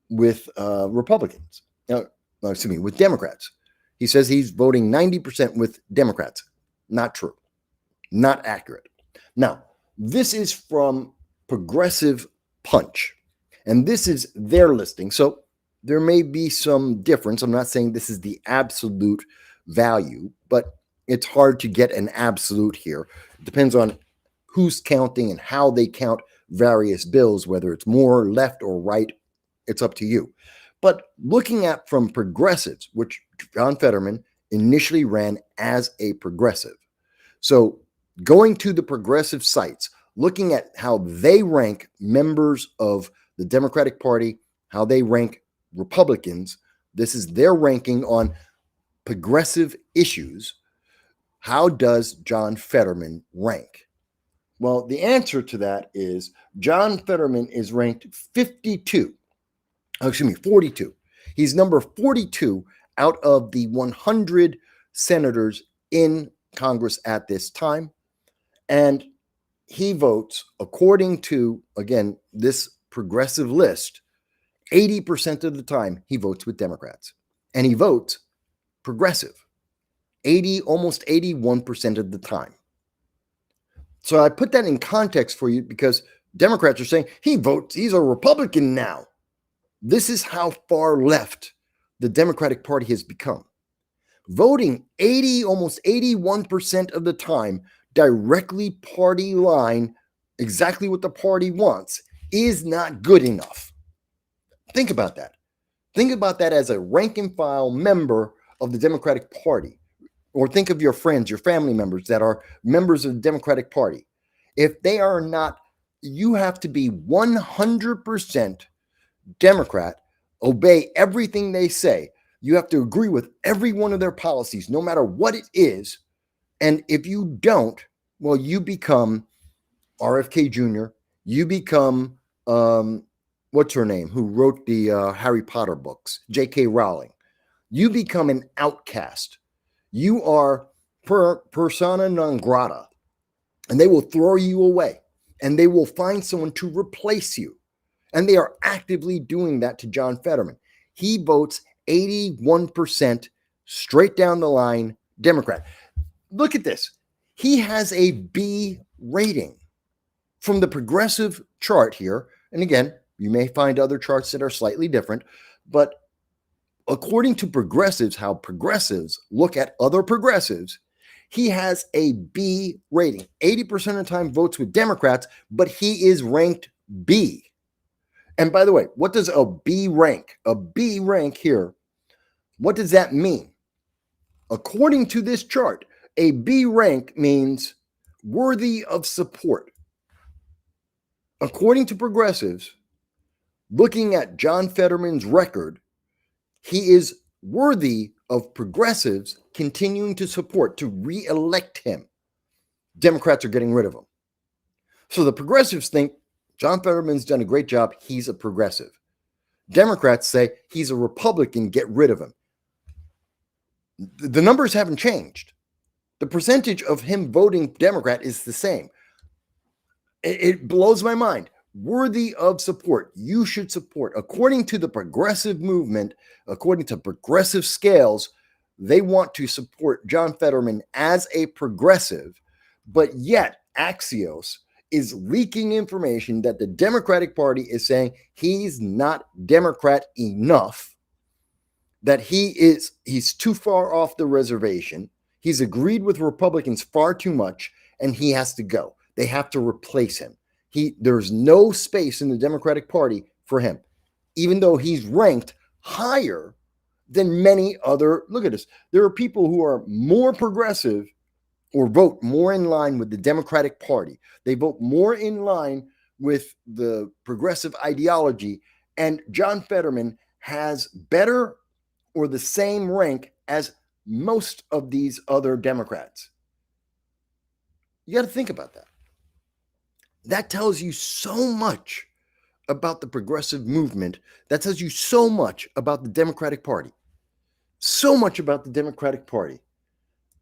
with Republicans. With Democrats. He says he's voting 90% with Democrats. Not true. Not accurate. Now, this is from Progressive Punch, and this is their listing. So there may be some difference. I'm not saying this is the absolute value, but it's hard to get an absolute here. It depends on who's counting and how they count various bills, whether it's more left or right. It's up to you. But looking at from progressives, which John Fetterman initially ran as a progressive. So going to the progressive sites, looking at how they rank members of the Democratic Party, how they rank Republicans, this is their ranking on progressive issues. How does John Fetterman rank? Well, the answer to that is John Fetterman is ranked 42. 42. He's number 42 out of the 100 senators in Congress at this time. And he votes, according to, again, this progressive list, 80% of the time he votes with Democrats. And he votes progressive, almost 81% of the time. So I put that in context for you because Democrats are saying he's a Republican now. This is how far left the Democratic Party has become. Voting almost 81% of the time, directly party line, exactly what the party wants, is not good enough. Think about that. Think about that as a rank and file member of the Democratic Party. Or think of your friends, your family members that are members of the Democratic Party. If they are not, you have to be 100% Democrat, obey everything they say. You have to agree with every one of their policies, no matter what it is. And if you don't, well, you become RFK Jr., you become, what's her name, who wrote the Harry Potter books, J.K. Rowling. You become an outcast. You are persona non grata, and they will throw you away, and they will find someone to replace you. And they are actively doing that to John Fetterman. He votes 81% straight down the line Democrat. Look at this. He has a B rating from the progressive chart here. And again, you may find other charts that are slightly different, but according to progressives, how progressives look at other progressives, he has a B rating. 80% of the time votes with Democrats, but he is ranked B. And by the way, what does a B rank? A B rank here, what does that mean? According to this chart, a B rank means worthy of support. According to progressives, looking at John Fetterman's record, he is worthy of progressives continuing to support to re-elect him. Democrats are getting rid of him. So the progressives think John Fetterman's done a great job. He's a progressive. Democrats say he's a Republican. Get rid of him. The numbers haven't changed. The percentage of him voting Democrat is the same. It blows my mind. Worthy of support. You should support. According to the progressive movement, according to progressive scales, they want to support John Fetterman as a progressive, but yet Axios is leaking information that the Democratic Party is saying he's not Democrat enough, that he's too far off the reservation. He's agreed with Republicans far too much, and he has to go. They have to replace him. There's no space in the Democratic Party for him, even though he's ranked higher than many other. Look at this. There are people who are more progressive or vote more in line with the Democratic Party. They vote more in line with the progressive ideology. And John Fetterman has better or the same rank as most of these other Democrats. You got to think about that. That tells you so much about the progressive movement. That tells you so much about the Democratic Party. So much about the Democratic Party.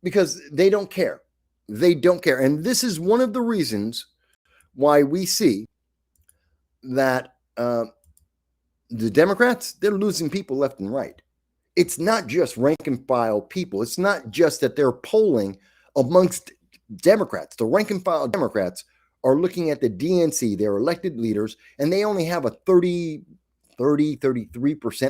Because they don't care. They don't care. And this is one of the reasons why we see that the Democrats, they're losing people left and right. It's not just rank and file people. It's not just that they're polling amongst Democrats. The rank and file Democrats are looking at the DNC, their elected leaders, and they only have a 33%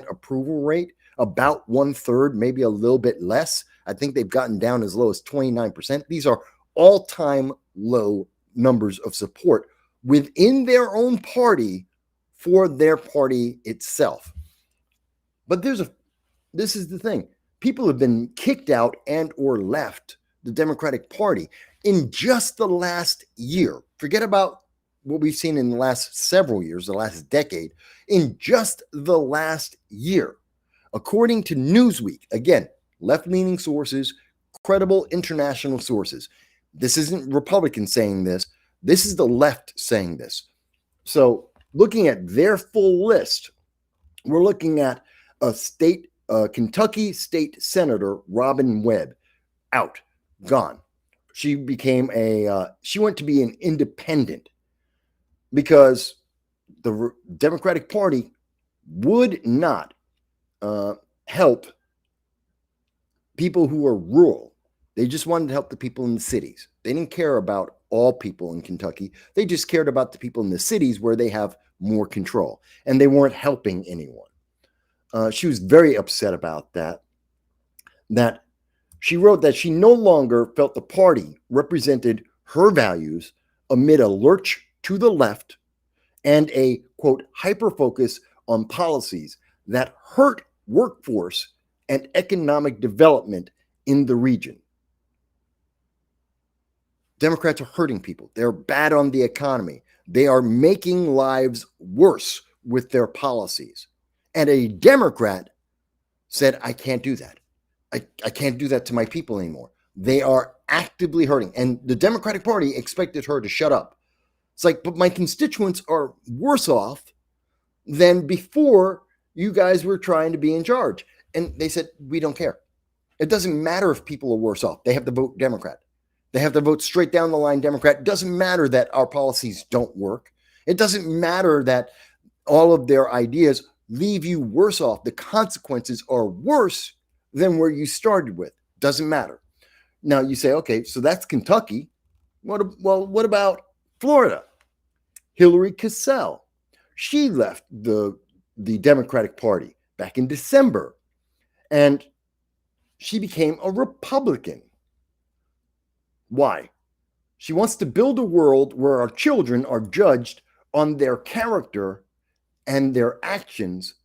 approval rate, about 1/3, maybe a little bit less. I think they've gotten down as low as 29%. These are all-time low numbers of support within their own party for their party itself. But this is the thing. People have been kicked out and or left the Democratic Party in just the last year. Forget about what we've seen in the last several years, the last decade. In just the last year, according to Newsweek, again, left-leaning sources, credible international sources. This isn't Republicans saying this. This is the left saying this. So looking at their full list, we're looking at Kentucky State Senator Robin Webb, out, gone. She became she went to be an independent because the Democratic Party would not help people who are rural. They just wanted to help the people in the cities. They didn't care about all people in Kentucky. They just cared about the people in the cities where they have more control, and they weren't helping anyone. She was very upset about that. That she wrote that she no longer felt the party represented her values amid a lurch to the left and a, quote, hyper-focus on policies that hurt workforce and economic development in the region. Democrats are hurting people. They're bad on the economy. They are making lives worse with their policies. And a Democrat said, I can't do that. I can't do that to my people anymore. They are actively hurting. And the Democratic Party expected her to shut up. It's like, but my constituents are worse off than before you guys were trying to be in charge. And they said, we don't care. It doesn't matter if people are worse off. They have to vote Democrat. They have to vote straight down the line Democrat. It doesn't matter that our policies don't work. It doesn't matter that all of their ideas leave you worse off. The consequences are worse than where you started with. Doesn't matter. Now you say, okay, so that's Kentucky. What about Florida? Hillary Cassell. She left the Democratic Party back in December, and she became a Republican. Why? She wants to build a world where our children are judged on their character and their actions,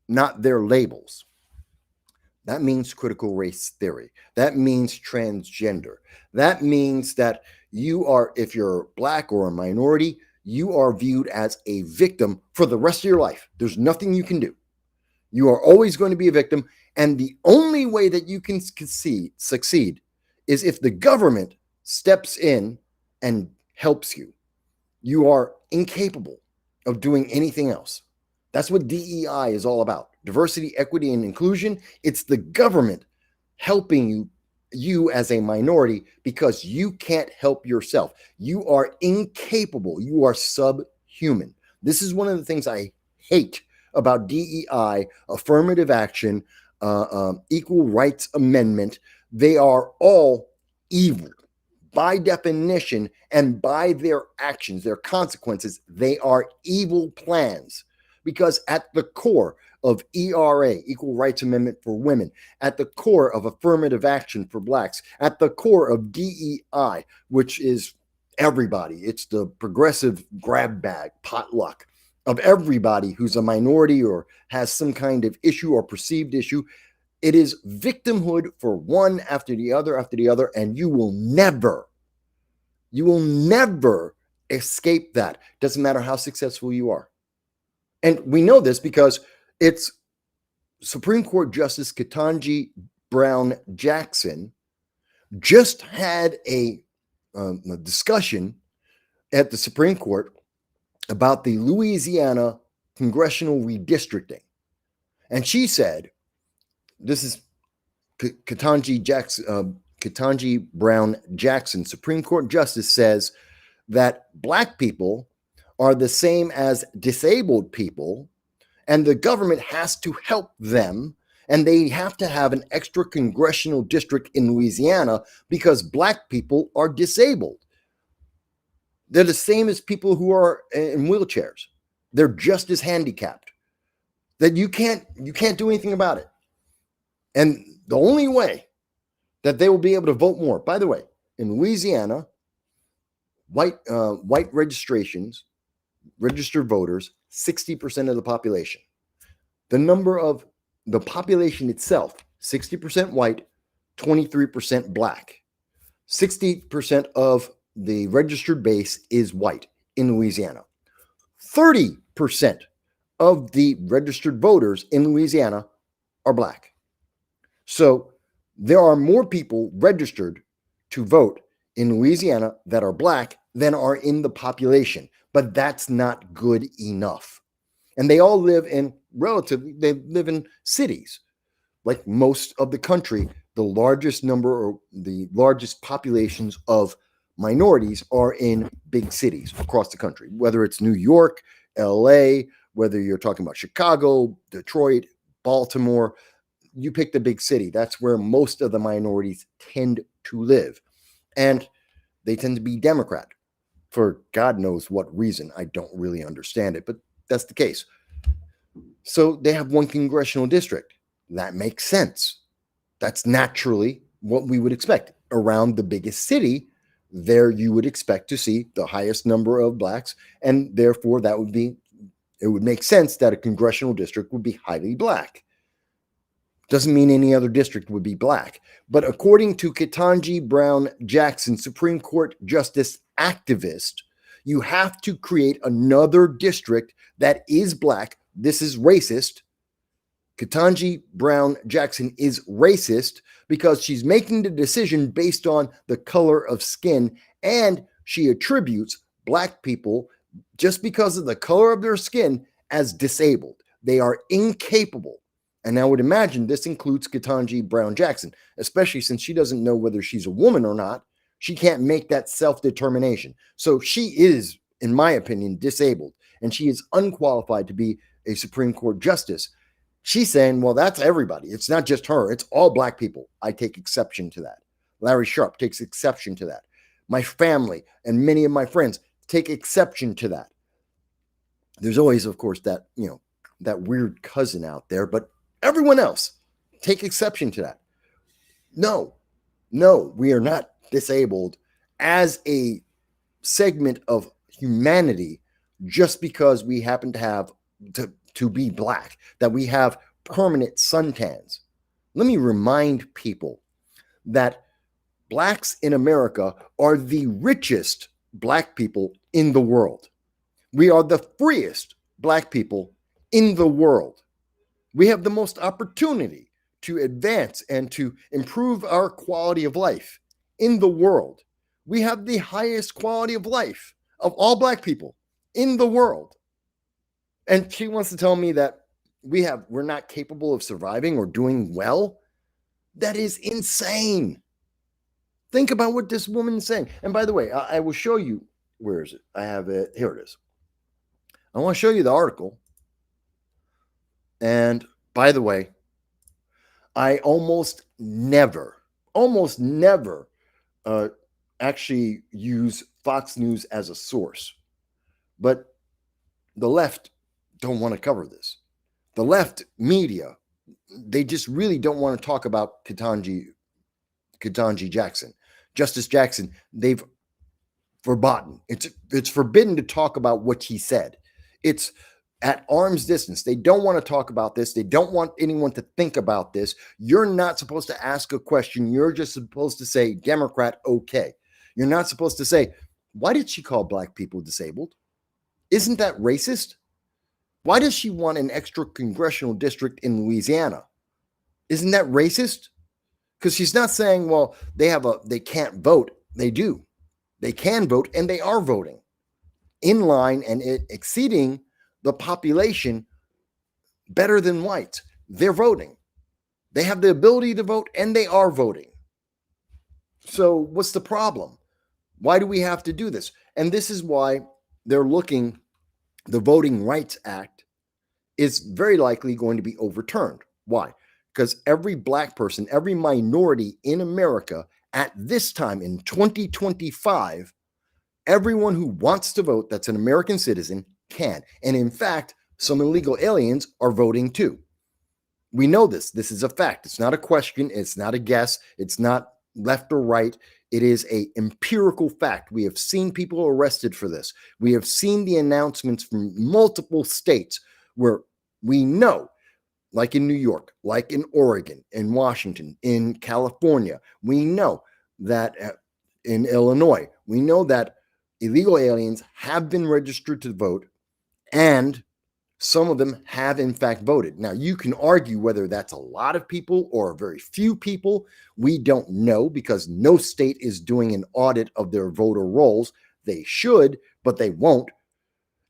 not their labels. That means critical race theory. That means transgender. That means that you are, if you're black or a minority, you are viewed as a victim for the rest of your life. There's nothing you can do. You are always going to be a victim. And the only way that you can succeed is if the government steps in and helps you. You are incapable of doing anything else. That's what DEI is all about. Diversity, equity, and inclusion. It's the government helping you as a minority because you can't help yourself. You are incapable. You are subhuman. This is one of the things I hate about DEI, affirmative action, equal rights amendment. They are all evil by definition, and by their actions, their consequences. They are evil plans. Because at the core of ERA, Equal Rights Amendment for Women, at the core of affirmative action for blacks, at the core of DEI, which is everybody, it's the progressive grab bag, potluck of everybody who's a minority or has some kind of issue or perceived issue. It is victimhood for one after the other, and you will never escape that. Doesn't matter how successful you are. And we know this because it's Supreme Court Justice Ketanji Brown Jackson just had a discussion at the Supreme Court about the Louisiana congressional redistricting. And she said, this is Ketanji Brown Jackson, Supreme Court Justice, says that Black people are the same as disabled people, and the government has to help them, and they have to have an extra congressional district in Louisiana because Black people are disabled. They're the same as people who are in wheelchairs. They're just as handicapped. That you can't do anything about it. And the only way that they will be able to vote more, by the way, in Louisiana, white registered voters, 60% of the population. The number of the population itself, 60% white, 23% Black. 60% of the registered base is white in Louisiana. 30% of the registered voters in Louisiana are Black. So there are more people registered to vote in Louisiana that are Black than are in the population, but that's not good enough. And they all live in they live in cities. Like most of the country, the largest number or the largest populations of minorities are in big cities across the country, whether it's New York, LA, whether you're talking about Chicago, Detroit, Baltimore. You pick the big city. That's where most of the minorities tend to live. And they tend to be Democrat for God knows what reason. I don't really understand it, but that's the case. So they have one congressional district. That makes sense. That's naturally what we would expect. Around the biggest city, there you would expect to see the highest number of Blacks, and therefore it would make sense that a congressional district would be highly Black. Doesn't mean any other district would be Black. But according to Ketanji Brown Jackson, Supreme Court Justice activist, you have to create another district that is Black. This is racist. Ketanji Brown Jackson is racist because she's making the decision based on the color of skin, and she attributes Black people, just because of the color of their skin, as disabled. They are incapable. And I would imagine this includes Ketanji Brown Jackson, especially since she doesn't know whether she's a woman or not. She can't make that self-determination. So she is, in my opinion, disabled, and she is unqualified to be a Supreme Court justice. She's saying, well, that's everybody. It's not just her. It's all Black people. I take exception to that. Larry Sharp takes exception to that. My family and many of my friends take exception to that. There's always, of course, that weird cousin out there, but everyone else take exception to that. No, we are not disabled as a segment of humanity just because we happen to have to be Black, that we have permanent suntans. Let me remind people that Blacks in America are the richest Black people in the world. We are the freest Black people in the world. We have the most opportunity to advance and to improve our quality of life in the world. We have the highest quality of life of all Black people in the world. And she wants to tell me that we're not capable of surviving or doing well. That is insane. Think about what this woman is saying. And by the way, I will show you. Where is it? I have it. Here it is. I want to show you the article. And by the way, I almost never actually use Fox News as a source. But the left don't want to cover this. The left media, they just really don't want to talk about Ketanji Jackson. Justice Jackson, they've verboten. It's forbidden to talk about what he said. It's at arm's distance. They don't want to talk about this. They don't want anyone to think about this. You're not supposed to ask a question. You're just supposed to say, Democrat, okay. You're not supposed to say, why did she call black people disabled? Isn't that racist? Why does she want an extra congressional district in Louisiana? Isn't that racist? Because she's not saying, well, they can't vote. They do. They can vote, and they are voting in line and exceeding the population better than whites. They're voting. They have the ability to vote, and they are voting. So what's the problem? Why do we have to do this? And this is why they're looking, the Voting Rights Act is very likely going to be overturned. Why? Because every black person, every minority in America at this time in 2025, everyone who wants to vote that's an American citizen can. And in fact, some illegal aliens are voting too. We know this. This is a fact. It's not a question. It's not a guess. It's not left or right. It is an empirical fact. We have seen people arrested for this. We have seen the announcements from multiple states where we know, like in New York, like in Oregon, in Washington, in California, we know that in Illinois, we know that illegal aliens have been registered to vote, and some of them have in fact voted. Now, you can argue whether that's a lot of people or very few people. We don't know because no state is doing an audit of their voter rolls. They should, but they won't.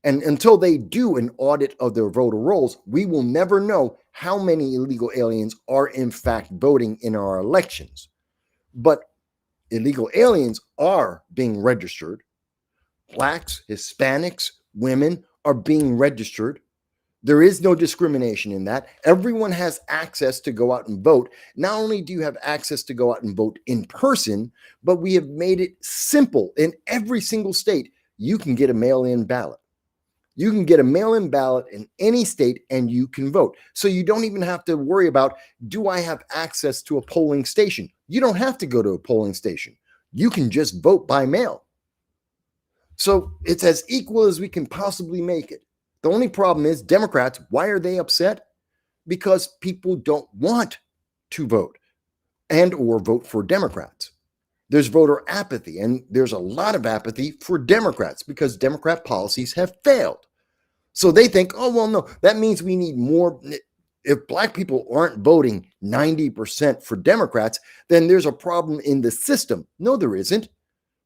And until they do an audit of their voter rolls, we will never know how many illegal aliens are in fact voting in our elections. But illegal aliens are being registered. Blacks, Hispanics, women are being registered. There is no discrimination in that. Everyone has access to go out and vote. Not only do you have access to go out and vote in person, but we have made it simple. In every single state, you can get a mail-in ballot. You can get a mail-in ballot in any state and you can vote. So you don't even have to worry about, do I have access to a polling station? You don't have to go to a polling station. You can just vote by mail. So it's as equal as we can possibly make it. The only problem is Democrats, why are they upset? Because people don't want to vote and or vote for Democrats. There's voter apathy, and there's a lot of apathy for Democrats because Democrat policies have failed. So they think, oh, well, no, that means we need more. If black people aren't voting 90% for Democrats, then there's a problem in the system. No, there isn't.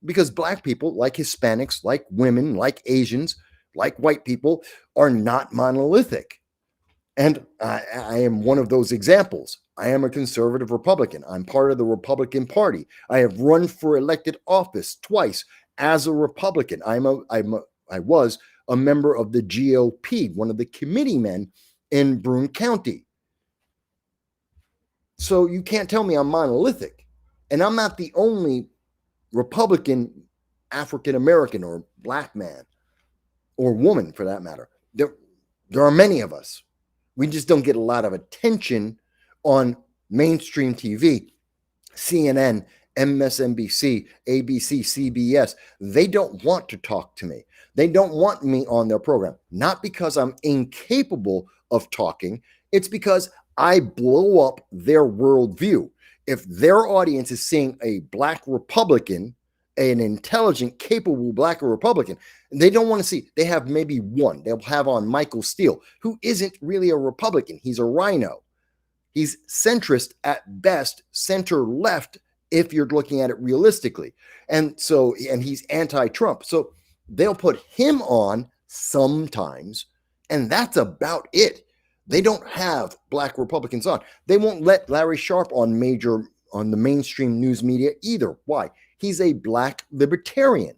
Because black people, like Hispanics, like women, like Asians, like white people, are not monolithic. And I am one of those examples. I am a conservative Republican. I'm part of the Republican Party. I have run for elected office twice as a Republican. I was a member of the GOP, one of the committeemen in Broome County. So you can't tell me I'm monolithic. And I'm not the only Republican African-American or black man or woman for that matter. There are many of us. We just don't get a lot of attention on mainstream TV, CNN, MSNBC, ABC, CBS. They don't want to talk to me. They don't want me on their program. Not because I'm incapable of talking. It's because I blow up their worldview. If their audience is seeing a black Republican, an intelligent, capable black Republican, they don't want to see, they have maybe one. They'll have on Michael Steele, who isn't really a Republican. He's a rhino. He's centrist at best, center left, if you're looking at it realistically. And he's anti-Trump. So they'll put him on sometimes, and that's about it. They don't have black Republicans on. They won't let Larry Sharpe on the mainstream news media either. Why? He's a black libertarian.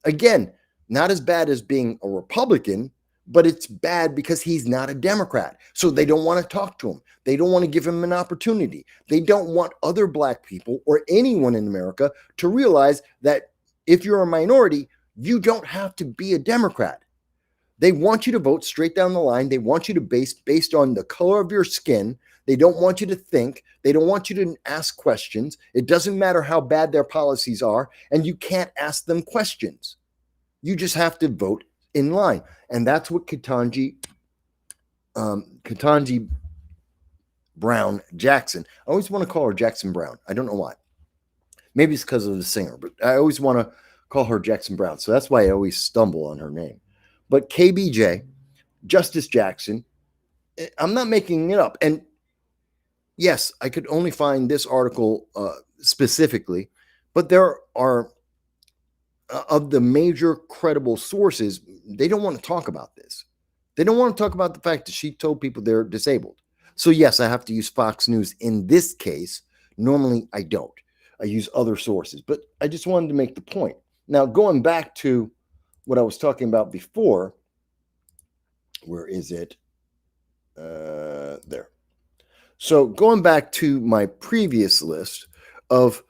Again, not as bad as being a Republican, but it's bad because he's not a Democrat. So they don't want to talk to him. They don't want to give him an opportunity. They don't want other black people or anyone in America to realize that if you're a minority, you don't have to be a Democrat. They want you to vote straight down the line. They want you to based on the color of your skin. They don't want you to think. They don't want you to ask questions. It doesn't matter how bad their policies are, and you can't ask them questions. You just have to vote in line. And that's what Ketanji Ketanji Brown Jackson. I always want to call her Jackson Brown. I don't know why. Maybe it's because of the singer, but I always want to call her Jackson Brown. So that's why I always stumble on her name. But KBJ, Justice Jackson, I'm not making it up. And yes, I could only find this article specifically, but there are of the major credible sources, they don't want to talk about this. They don't want to talk about the fact that she told people they're disabled. So yes, I have to use Fox News in this case. Normally, I don't. I use other sources, but I just wanted to make the point. Now, going back to what I was talking about before, where is it? There. So going back to my previous list of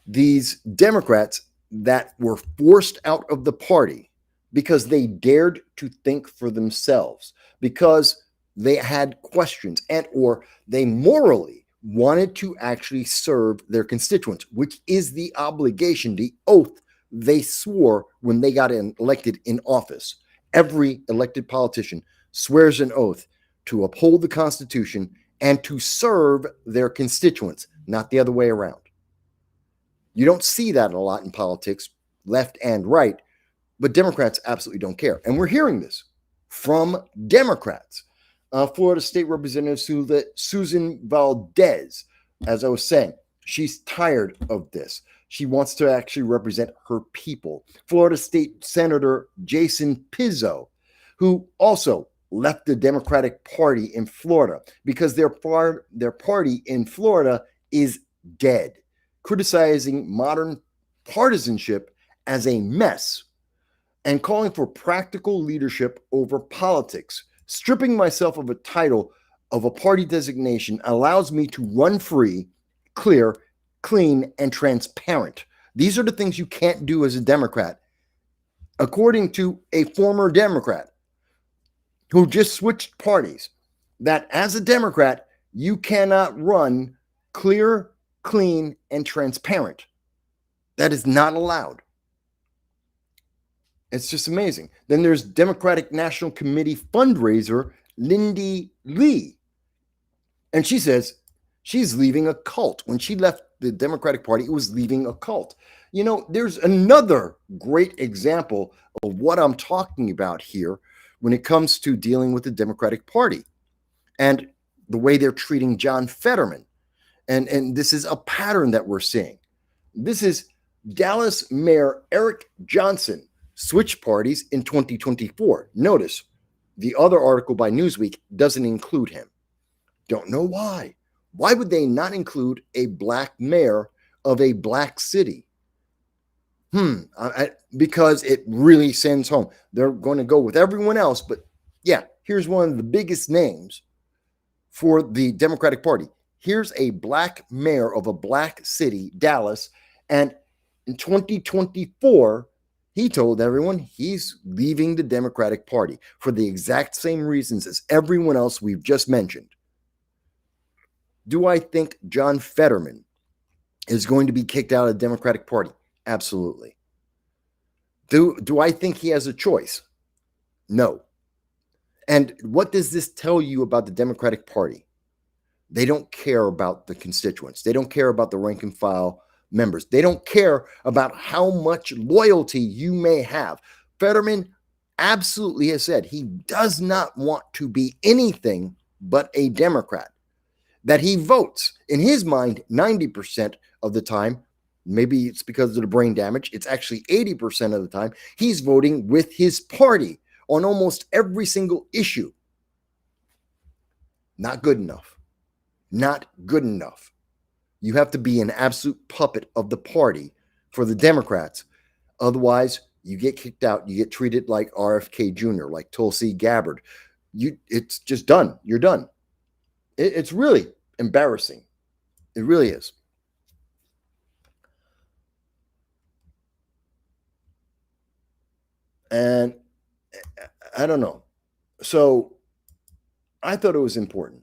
these Democrats that were forced out of the party because they dared to think for themselves, because they had questions and or they morally wanted to actually serve their constituents, which is the obligation, the oath they swore when they got elected in office. Every elected politician swears an oath to uphold the Constitution and to serve their constituents, not the other way around. You don't see that a lot in politics, left and right, but Democrats absolutely don't care. And we're hearing this from Democrats. Florida State Representative Susan Valdez, as I was saying, she's tired of this. She wants to actually represent her people. Florida State Senator Jason Pizzo, who also left the Democratic Party in Florida because their party in Florida is dead, criticizing modern partisanship as a mess and calling for practical leadership over politics. Stripping myself of a title of a party designation allows me to run free, clear, clean, and transparent. These are the things you can't do as a Democrat, according to a former Democrat who just switched parties, that as a Democrat, you cannot run clear, clean, and transparent. That is not allowed. It's just amazing. Then there's Democratic National Committee fundraiser Lindy Lee. And she says she's leaving a cult. When she left the Democratic Party, it was leaving a cult. You know, there's another great example of what I'm talking about here when it comes to dealing with the Democratic Party and the way they're treating John Fetterman. And this is a pattern that we're seeing. This is Dallas Mayor Eric Johnson switch parties in 2024. Notice the other article by Newsweek doesn't include him. Don't know why. Why would they not include a black mayor of a black city? Because it really sends home. They're going to go with everyone else, but yeah, here's one of the biggest names for the Democratic Party. Here's a black mayor of a black city, Dallas, and in 2024, he told everyone he's leaving the Democratic Party for the exact same reasons as everyone else we've just mentioned. Do I think John Fetterman is going to be kicked out of the Democratic Party? Absolutely. Do I think he has a choice? No. And what does this tell you about the Democratic Party? They don't care about the constituents. They don't care about the rank and file members. They don't care about how much loyalty you may have. Fetterman absolutely has said he does not want to be anything but a Democrat. That he votes, in his mind, 90% of the time. Maybe it's because of the brain damage. It's actually 80% of the time. He's voting with his party on almost every single issue. Not good enough. Not good enough. You have to be an absolute puppet of the party for the Democrats. Otherwise, you get kicked out. You get treated like RFK Jr., like Tulsi Gabbard. It's just done. You're done. It's really embarrassing. It really is. And I don't know. So I thought it was important.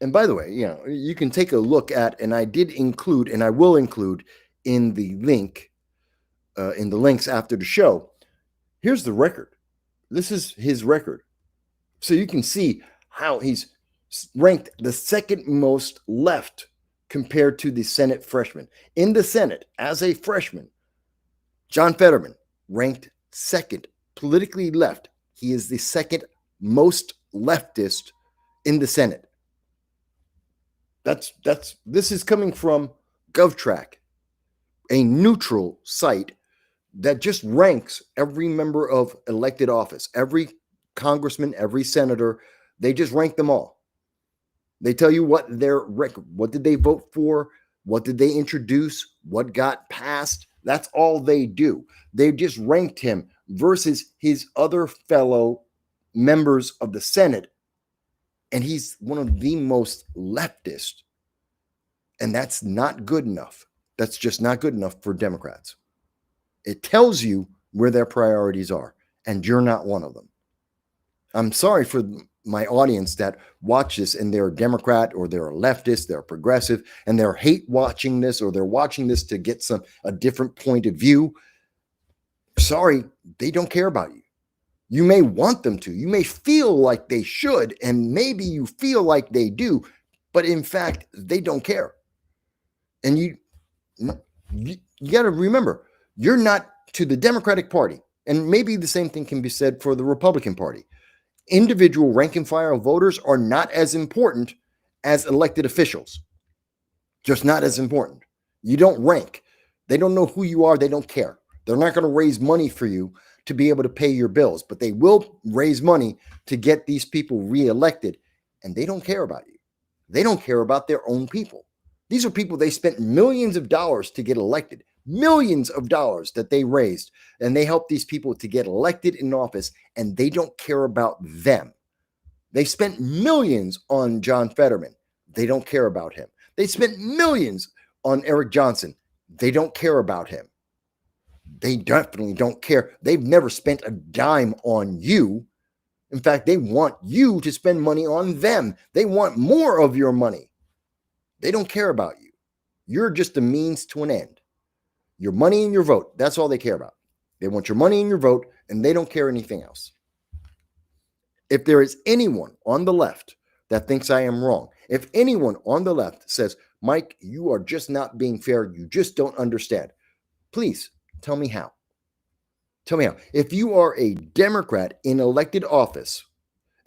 And by the way, you know, you can take a look at, and I did include, and I will include in the link, in the links after the show. Here's the record. This is his record. So you can see how he's ranked the second most left compared to the Senate freshman. In the Senate, as a freshman, John Fetterman ranked second, politically left. He is the second most leftist in the Senate. This is coming from GovTrack, a neutral site that just ranks every member of elected office, every congressman, every senator. They just rank them all. They tell you what their record, what did they vote for, what did they introduce, what got passed. That's all they do. They just ranked him versus his other fellow members of the Senate, and he's one of the most leftist. And that's not good enough. That's just not good enough for Democrats. It tells you where their priorities are, and you're not one of them. I'm sorry for my audience that watch this and they're a Democrat or they're a leftist, they're progressive, and they're hate watching this, or they're watching this to get a different point of view. Sorry, they don't care about you. You may want them to. You may feel like they should, and maybe you feel like they do, but in fact, they don't care. And you got to remember, you're not to the Democratic Party, and maybe the same thing can be said for the Republican Party. Individual rank and file voters are not as important as elected officials. Just not as important. You don't rank. They don't know who you are. They don't care. They're not going to raise money for you to be able to pay your bills, but they will raise money to get these people reelected, and they don't care about you. They don't care about their own people. These are people they spent millions of dollars to get elected, millions of dollars that they raised, and they helped these people to get elected in office, and they don't care about them. They spent millions on John Fetterman. They don't care about him. They spent millions on Eric Johnson. They don't care about him. They definitely don't care. They've never spent a dime on you. In fact, they want you to spend money on them. They want more of your money. They don't care about you. You're just a means to an end. Your money and your vote, that's all they care about. They want your money and your vote, and they don't care anything else. If there is anyone on the left that thinks I am wrong, if anyone on the left says, Mike, you are just not being fair, you just don't understand, please tell me how. Tell me how. If you are a Democrat in elected office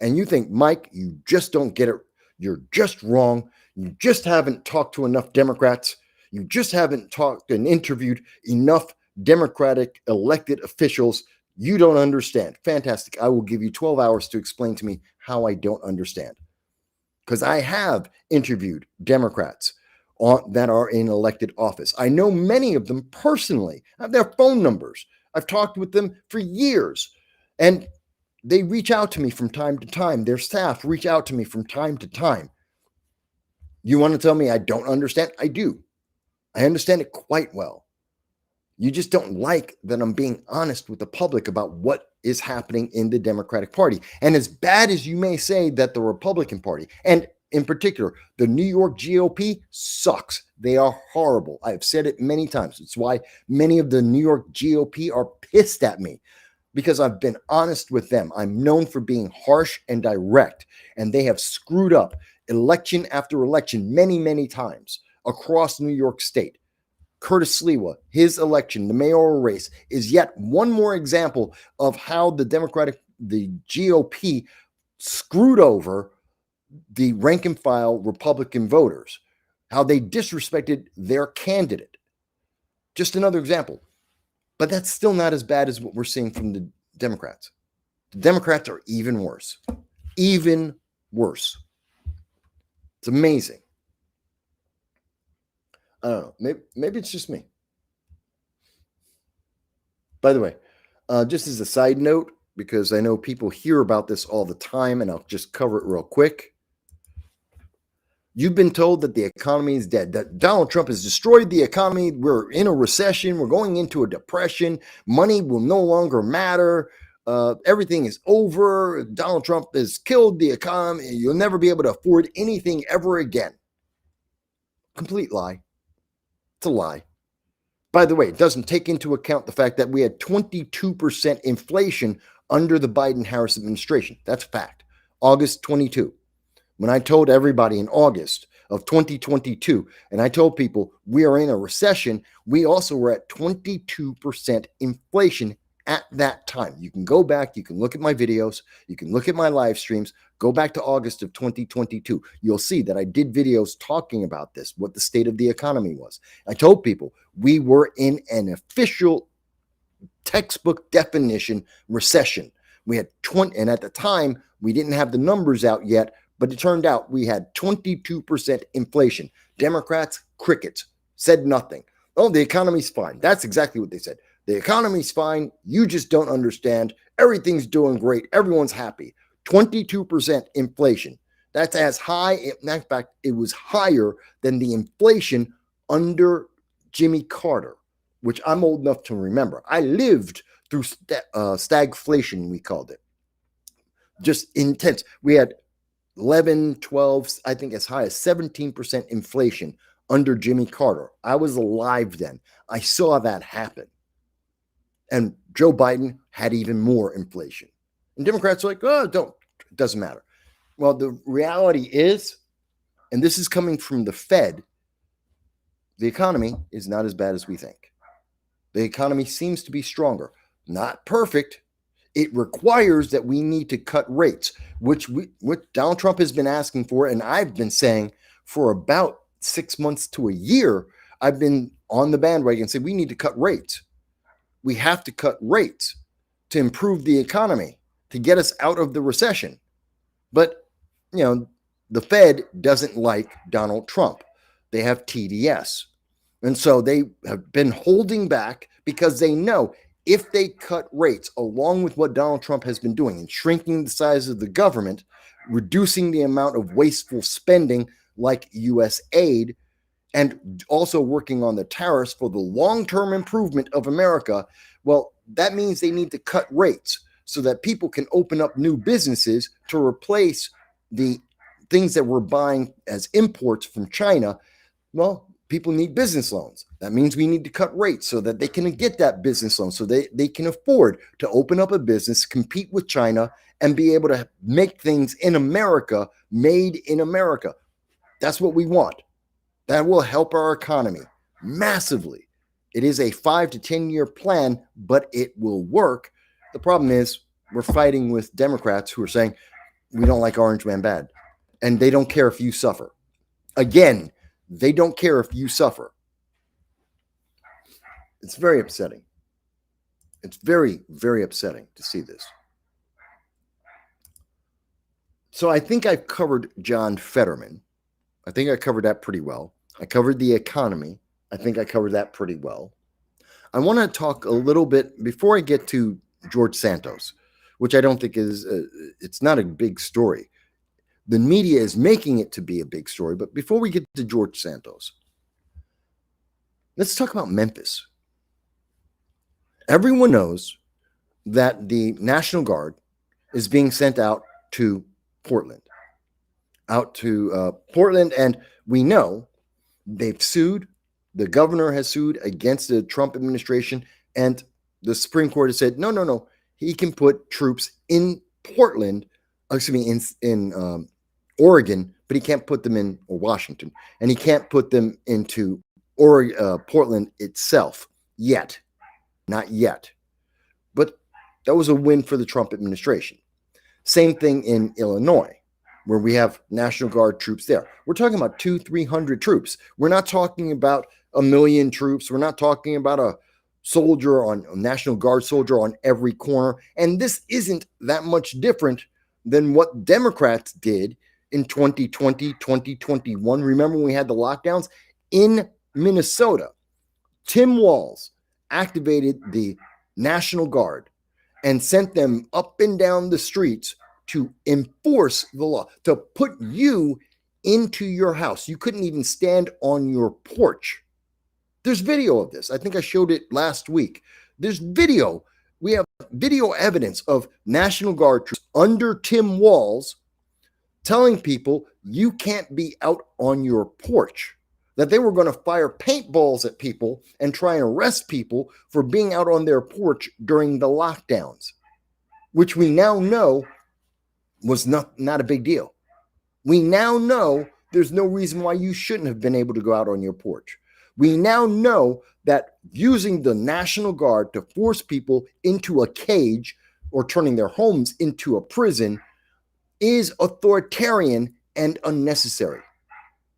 and you think, Mike, you just don't get it, you're just wrong, you just haven't talked to enough Democrats, you just haven't talked and interviewed enough Democratic elected officials, you don't understand. Fantastic. I will give you 12 hours to explain to me how I don't understand. Because I have interviewed Democrats that are in elected office. I know many of them personally. I have their phone numbers. I've talked with them for years. And they reach out to me from time to time. Their staff reach out to me from time to time. You want to tell me I don't understand? I do. I understand it quite well. You just don't like that I'm being honest with the public about what is happening in the Democratic Party. And as bad as you may say that the Republican Party, and in particular, the New York GOP sucks. They are horrible. I have said it many times. It's why many of the New York GOP are pissed at me, because I've been honest with them. I'm known for being harsh and direct, and they have screwed up election after election many, many times across New York State. Curtis Sliwa, his election, the mayoral race, is yet one more example of how the GOP screwed over the rank and file Republican voters, how they disrespected their candidate. Just another example. But that's still not as bad as what we're seeing from the Democrats. The Democrats are even worse. Even worse. It's amazing. I don't know. Maybe it's just me. By the way, just as a side note, because I know people hear about this all the time, and I'll just cover it real quick. You've been told that the economy is dead, that Donald Trump has destroyed the economy. We're in a recession. We're going into a depression. Money will no longer matter. Everything is over. Donald Trump has killed the economy. You'll never be able to afford anything ever again. Complete lie. It's a lie. By the way, it doesn't take into account the fact that we had 22% inflation under the Biden-Harris administration. That's a fact. August 22. When I told everybody in August of 2022, and I told people we are in a recession, we also were at 22% inflation at that time. You can go back, you can look at my videos, you can look at my live streams, go back to August of 2022. You'll see that I did videos talking about this, what the state of the economy was. I told people we were in an official textbook definition recession. We had 20, and at the time, we didn't have the numbers out yet, but it turned out we had 22% inflation. Democrats, crickets, said nothing. Oh, the economy's fine. That's exactly what they said. The economy's fine. You just don't understand. Everything's doing great. Everyone's happy. 22% inflation. That's as high. In fact, it was higher than the inflation under Jimmy Carter, which I'm old enough to remember. I lived through stagflation, we called it. Just intense. We had 11, 12, I think as high as 17% inflation under Jimmy Carter. I was alive then. I saw that happen. And Joe Biden had even more inflation. And Democrats are like, oh, it doesn't matter. Well, the reality is, and this is coming from the Fed, the economy is not as bad as we think. The economy seems to be stronger. Not perfect. It requires that we need to cut rates, which Donald Trump has been asking for, and I've been saying for about 6 months to a year. I've been on the bandwagon saying we need to cut rates. We have to cut rates to improve the economy, to get us out of the recession. But, the Fed doesn't like Donald Trump. They have TDS. And so they have been holding back because they know if they cut rates along with what Donald Trump has been doing and shrinking the size of the government, reducing the amount of wasteful spending like U.S. aid, and also working on the tariffs for the long-term improvement of America, well, that means they need to cut rates so that people can open up new businesses to replace the things that we're buying as imports from China. Well, people need business loans. That means we need to cut rates so that they can get that business loan, so they can afford to open up a business, compete with China, and be able to make things in America, made in America. That's what we want. That will help our economy massively. It is a 5 to 10 year plan, but it will work. The problem is we're fighting with Democrats who are saying we don't like Orange Man bad, and they don't care if you suffer. Again, they don't care if you suffer. It's very upsetting. It's very, very upsetting to see this. So I think I've covered John Fetterman. I think I covered that pretty well. I covered the economy. I think I covered that pretty well. I want to talk a little bit before I get to George Santos, which I don't think is, it's not a big story. The media is making it to be a big story. But before we get to George Santos, let's talk about Memphis. Everyone knows that the National Guard is being sent out to Portland. And we know they've sued. The governor has sued against the Trump administration, and the Supreme Court has said, no, he can put troops in Portland, in Oregon, but he can't put them in Washington, and he can't put them into Portland itself yet. Not yet. But that was a win for the Trump administration. Same thing in Illinois, where we have National Guard troops there. We're talking about 200-300 troops. We're not talking about 1 million troops. We're not talking about a National Guard soldier on every corner. And this isn't that much different than what Democrats did in 2020, 2021. Remember when we had the lockdowns in Minnesota? Tim Walz activated the National Guard and sent them up and down the streets to enforce the law, to put you into your house. You couldn't even stand on your porch. There's video of this. I think I showed it last week. There's video. We have video evidence of National Guard troops under Tim Walz telling people you can't be out on your porch, that they were going to fire paintballs at people and try and arrest people for being out on their porch during the lockdowns, which we now know was not a big deal. We now know there's no reason why you shouldn't have been able to go out on your porch. We now know that using the National Guard to force people into a cage or turning their homes into a prison is authoritarian and unnecessary.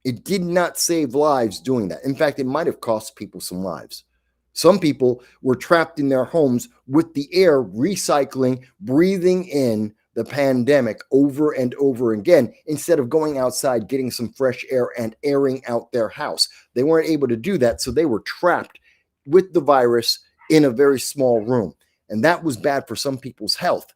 It did not save lives doing that. In fact, it might have cost people some lives. Some people were trapped in their homes with the air recycling, breathing in the pandemic over and over again, instead of going outside, getting some fresh air and airing out their house. They weren't able to do that, so they were trapped with the virus in a very small room. And that was bad for some people's health.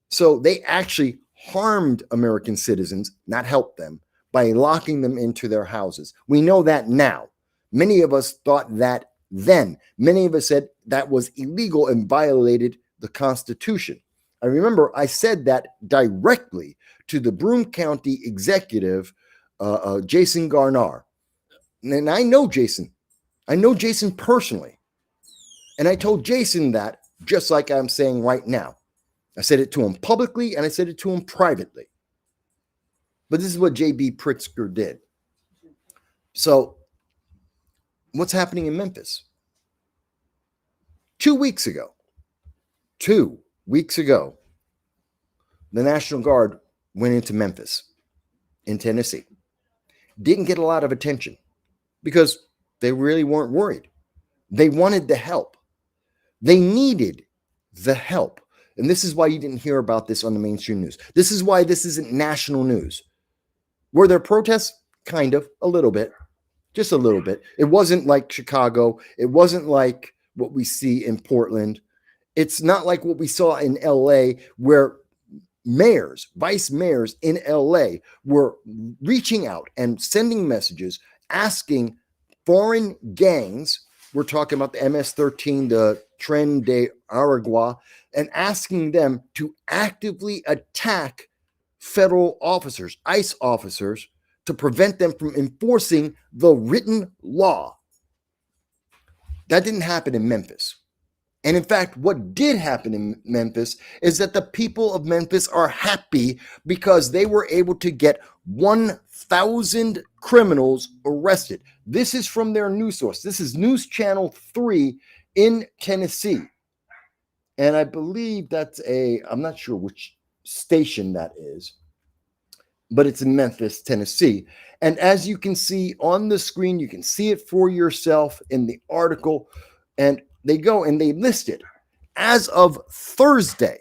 So they actually harmed American citizens, not helped them, by locking them into their houses. We know that now. Many of us thought that then. Many of us said that was illegal and violated the Constitution. I remember I said that directly to the Broome County executive, Jason Garnar. And I know Jason. I know Jason personally. And I told Jason that just like I'm saying right now. I said it to him publicly and I said it to him privately. But this is what J.B. Pritzker did. So what's happening in Memphis? 2 weeks ago, the National Guard went into Memphis in Tennessee. Didn't get a lot of attention because they really weren't worried. They wanted the help. They needed the help. And this is why you didn't hear about this on the mainstream news. This is why this isn't national news. Were there protests? Kind of, a little bit, just a little bit. It wasn't like Chicago. It wasn't like what we see in Portland. It's not like what we saw in LA, where mayors, vice mayors in LA were reaching out and sending messages asking foreign gangs, we're talking about the MS-13, the Tren de Aragua, and asking them to actively attack federal officers, ICE officers, to prevent them from enforcing the written law. That didn't happen in Memphis. And in fact, what did happen in Memphis is that the people of Memphis are happy because they were able to get 1,000 criminals arrested. This is from their news source. This is News Channel 3 in Tennessee. And I believe that's I'm not sure which station that is, but it's in Memphis, Tennessee. And as you can see on the screen, you can see it for yourself in the article. And they go and they list it. As of Thursday,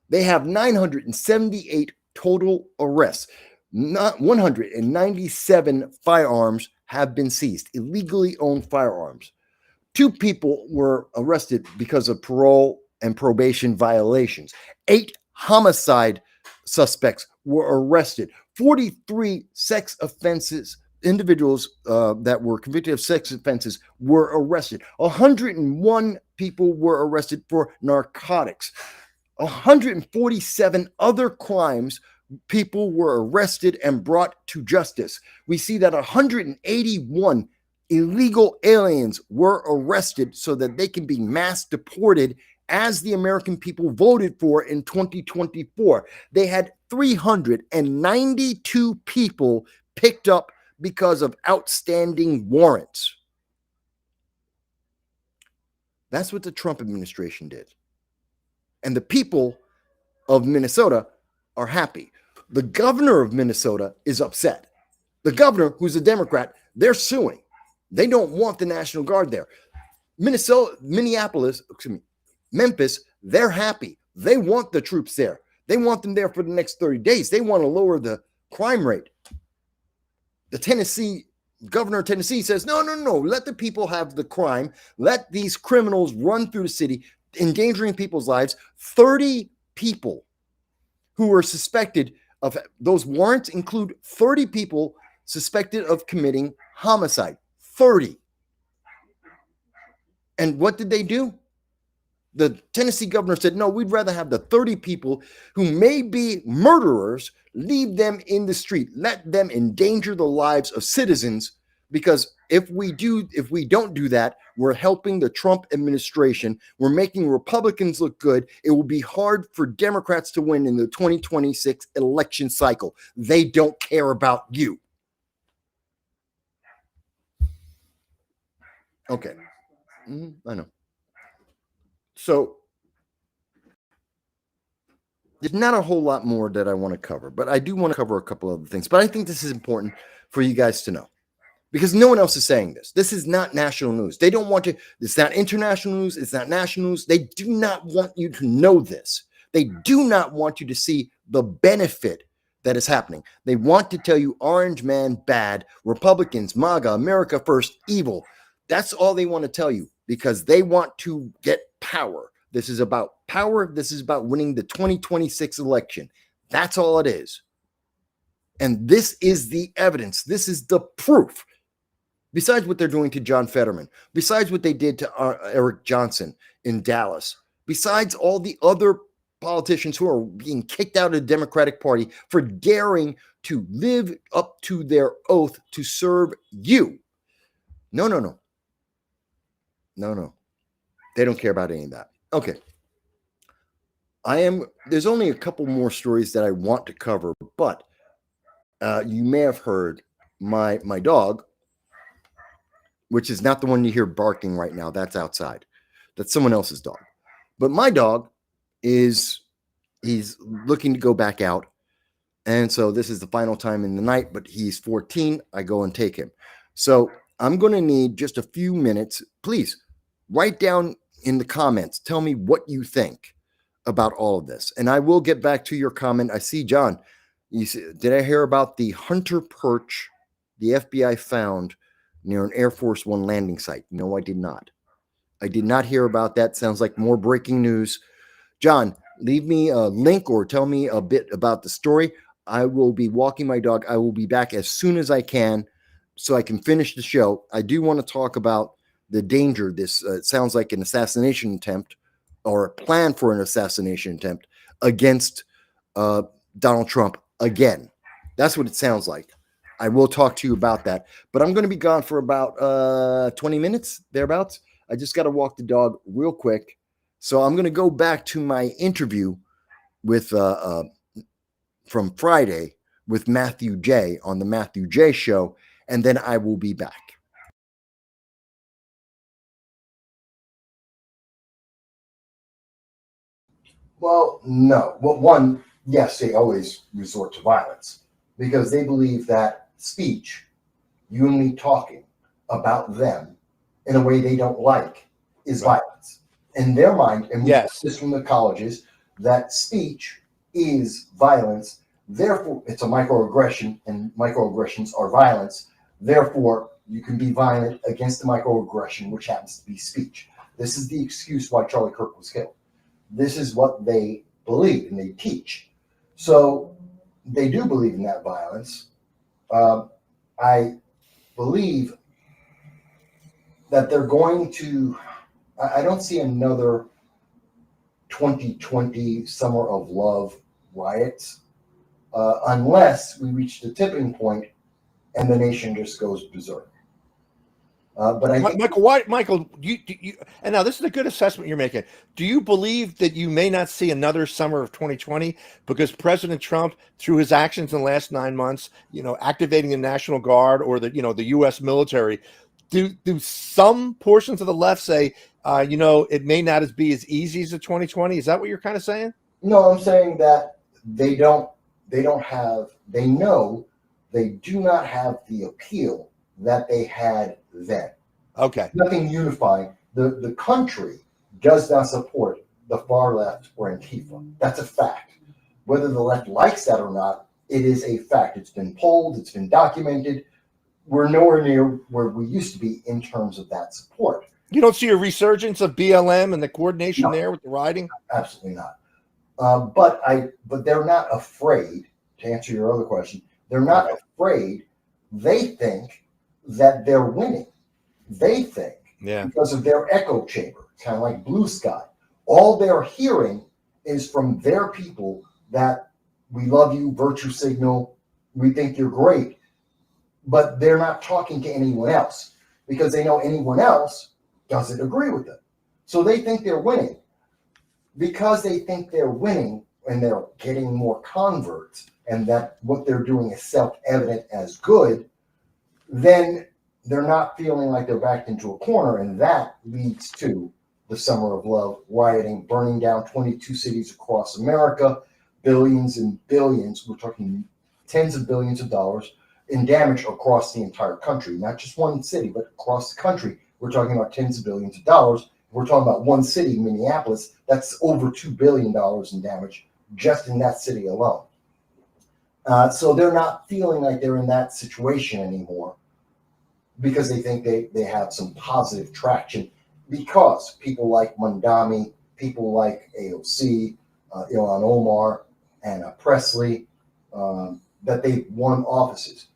they have 978 total arrests. Not 197 firearms have been seized, illegally owned firearms. 2 people were arrested because of parole and probation violations. 8 homicide suspects were arrested. 43 sex offenses, individuals that were convicted of sex offenses were arrested. 101 people were arrested for narcotics. 147 other crimes, people were arrested and brought to justice. We see that 181 illegal aliens were arrested so that they can be mass deported as the American people voted for in 2024. They had 392 people picked up because of outstanding warrants. That's what the Trump administration did. And the people of Minnesota are happy. The governor of Minnesota is upset. The governor, who's a Democrat, they're suing. They don't want the National Guard there. Memphis, they're happy. They want the troops there. They want them there for the next 30 days. They want to lower the crime rate. The governor of Tennessee says, no, let the people have the crime. Let these criminals run through the city, endangering people's lives. 30 people who were suspected of, those warrants include 30 people suspected of committing homicide. 30. And what did they do? The Tennessee governor said, no, we'd rather have the 30 people who may be murderers, leave them in the street, let them endanger the lives of citizens, because If we don't do that, we're helping the Trump administration. We're making Republicans look good. It will be hard for Democrats to win in the 2026 election cycle. They don't care about you. Okay. I know. So there's not a whole lot more that I want to cover, but I do want to cover a couple other things. But I think this is important for you guys to know, because no one else is saying this. This is not national news. They don't want to. It's not international news. It's not national news. They do not want you to know this. They do not want you to see the benefit that is happening. They want to tell you orange man bad, Republicans, MAGA, America first, evil. That's all they want to tell you, because they want to get power. This is about power. This is about winning the 2026 election. That's all it is. And this is the evidence. This is the proof. Besides what they're doing to John Fetterman, besides what they did to Eric Johnson in Dallas, besides all the other politicians who are being kicked out of the Democratic Party for daring to live up to their oath to serve you. No. They don't care about any of that. Okay. There's only a couple more stories that I want to cover, but you may have heard my dog, which is not the one you hear barking right now. That's outside. That's someone else's dog. But my dog he's looking to go back out. And so this is the final time in the night, but he's 14. I go and take him. So I'm going to need just a few minutes. Please write down in the comments. Tell me what you think about all of this. And I will get back to your comment. I see, John, you see, did I hear about the hunter perch the FBI found near an Air Force One landing site? No, I did not. I did not hear about that. Sounds like more breaking news. John, leave me a link or tell me a bit about the story. I will be walking my dog. I will be back as soon as I can so I can finish the show. I do want to talk about the danger. This sounds like an assassination attempt or a plan for an assassination attempt against Donald Trump again. That's what it sounds like. I will talk to you about that, but I'm going to be gone for about 20 minutes, thereabouts. I just got to walk the dog real quick. So I'm going to go back to my interview with from Friday with Matthew J on the Matthew J Show, and then I will be back. Well, no. Well, one, yes, they always resort to violence because they believe that speech, you and me talking about them in a way they don't like, is violence. In their mind, and we get this from the colleges, that speech is violence. Therefore, it's a microaggression, and microaggressions are violence. Therefore, you can be violent against the microaggression, which happens to be speech. This is the excuse why Charlie Kirk was killed. This is what they believe and they teach. So they do believe in that violence. I believe that they're going to, I don't see another 2020 Summer of Love riots unless we reach the tipping point and the nation just goes berserk. But I think, Michael, you and now this is a good assessment you're making. Do you believe that you may not see another summer of 2020 because President Trump, through his actions in the last 9 months, activating the National Guard or the U.S. military, do some portions of the left say, it may not be as easy as the 2020? Is that what you're kind of saying? No, I'm saying that they know they do not have the appeal that they had then. Okay. Nothing unifying. The country does not support the far left or Antifa. That's a fact. Whether the left likes that or not, it is a fact. It's been polled. It's been documented. We're nowhere near where we used to be in terms of that support. You don't see a resurgence of BLM and the coordination there with the rioting? Absolutely not. But they're not afraid, to answer your other question, they're not afraid. They think that they're winning. They think because of their echo chamber, kind of like Blue Sky. All they're hearing is from their people that we love you, virtue signal, we think you're great, but they're not talking to anyone else. because they know anyone else doesn't agree with them. So they think they're winning. Because they think they're winning and they're getting more converts and that what they're doing is self-evident as good, then they're not feeling like they're backed into a corner, and that leads to the Summer of Love rioting, burning down 22 cities across America, billions and billions, we're talking tens of billions of dollars in damage across the entire country, not just one city, but across the country. We're talking about tens of billions of dollars. We're talking about one city, Minneapolis, that's over $2 billion in damage just in that city alone. So they're not feeling like they're in that situation anymore because they think they have some positive traction because people like Mondami, people like AOC, Ilhan Omar, and Presley, that they've won offices.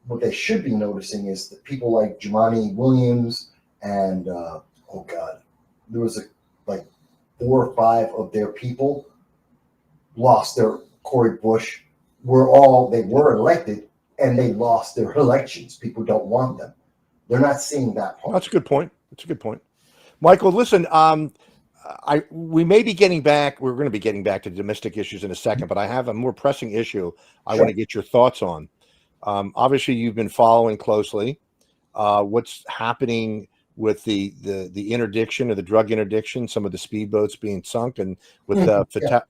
What they should be noticing is that people like Jumaane Williams and there was like 4 or 5 of their people lost their Cory Bush. They were elected and they lost their elections. People don't want them. They're not seeing that part. That's a good point. Michael, listen, we may be getting back. We're going to be getting back to domestic issues in a second, but I have a more pressing issue I want to get your thoughts on. Obviously, you've been following closely what's happening with the interdiction or the drug interdiction, some of the speedboats being sunk, and with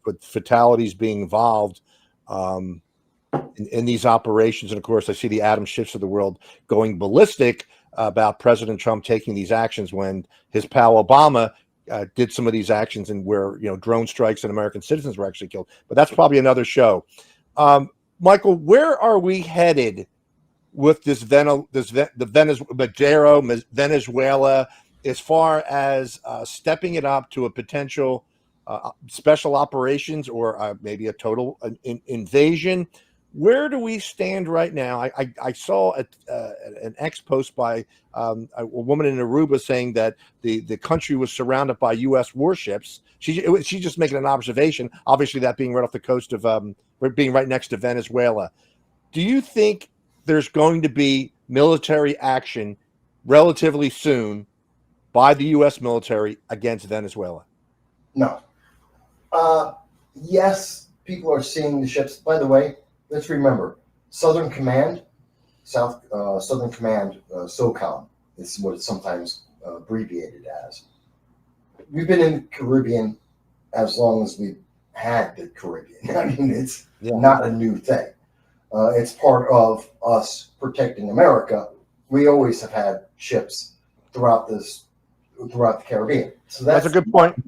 with fatalities being involved in these operations. And of course, I see the Adam Schiffs of the world going ballistic about President Trump taking these actions when his pal Obama did some of these actions and where drone strikes and American citizens were actually killed. But that's probably another show. Michael, where are we headed with Venezuela as far as stepping it up to a potential special operations or maybe a total invasion? Where do we stand right now? I saw an X post by a woman in Aruba saying that the country was surrounded by U.S. warships. She's just making an observation, obviously that being right off the coast of being right next to Venezuela. Do you think there's going to be military action relatively soon by the U.S. military against Venezuela? No. Yes, people are seeing the ships. By the way, let's remember, Southern Command, SOCOM is what it's sometimes abbreviated as. We've been in the Caribbean as long as we've had the Caribbean. I mean, it's not a new thing. It's part of us protecting America. We always have had ships throughout the Caribbean. So that's a good point.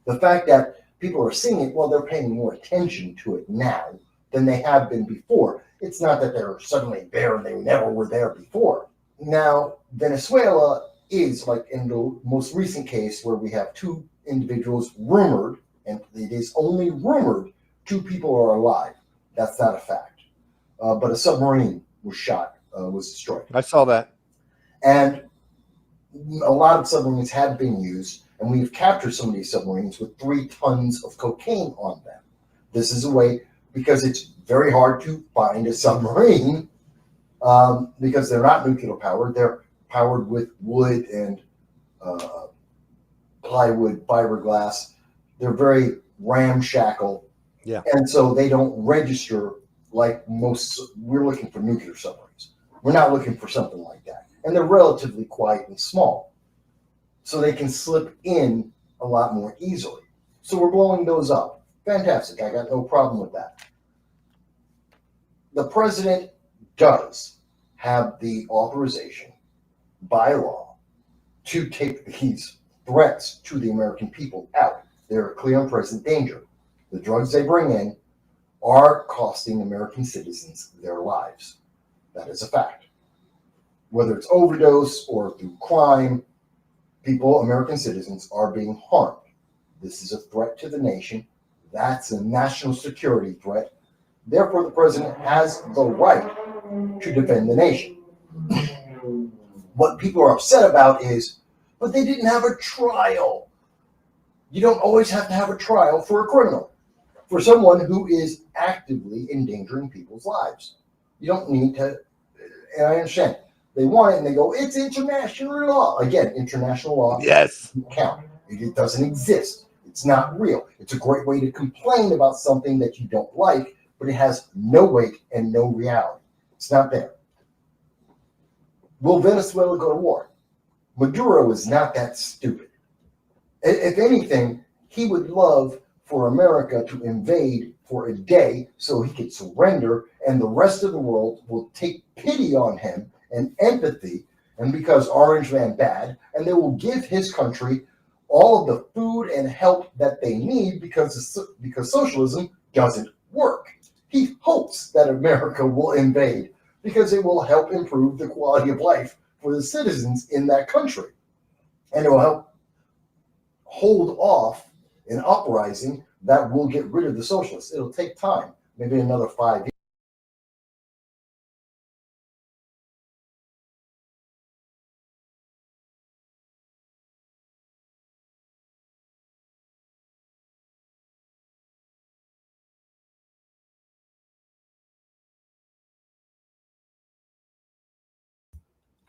The fact that people are seeing it, well, they're paying more attention to it now than they have been before. It's not that they're suddenly there and they never were there before. Now, Venezuela is like in the most recent case where we have 2 individuals rumored, and it is only rumored, 2 people are alive. That's not a fact. But a submarine was destroyed. I saw that. And a lot of submarines have been used, and we've captured some of these submarines with 3 tons of cocaine on them. This is a way, because it's very hard to find a submarine because they're not nuclear powered. They're powered with wood and plywood, fiberglass. They're very ramshackle. Yeah. And so they don't register like most. We're looking for nuclear submarines. We're not looking for something like that. And they're relatively quiet and small. So they can slip in a lot more easily. So we're blowing those up. Fantastic. I got no problem with that. The president does have the authorization by law to take these threats to the American people out. They're a clear and present danger. The drugs they bring in are costing American citizens their lives. That is a fact. Whether it's overdose or through crime, American citizens are being harmed. This is a threat to the nation. That's a national security threat. Therefore, the president has the right to defend the nation. What people are upset about is, but they didn't have a trial. You don't always have to have a trial for a criminal, for someone who is actively endangering people's lives. You don't need to, and I understand, They want it, and they go, it's international law. Again, international law Yes. doesn't count. It doesn't exist. It's not real. It's a great way to complain about something that you don't like, but it has no weight and no reality. It's not there. Will Venezuela go to war? Maduro is not that stupid. If anything, he would love for America to invade for a day so he could surrender, and the rest of the world will take pity on him and empathy, and because Orange ran bad, and they will give his country all of the food and help that they need because socialism doesn't work. He hopes that America will invade because it will help improve the quality of life for the citizens in that country, and it will help hold off an uprising that will get rid of the socialists. It'll take time, maybe another 5 years.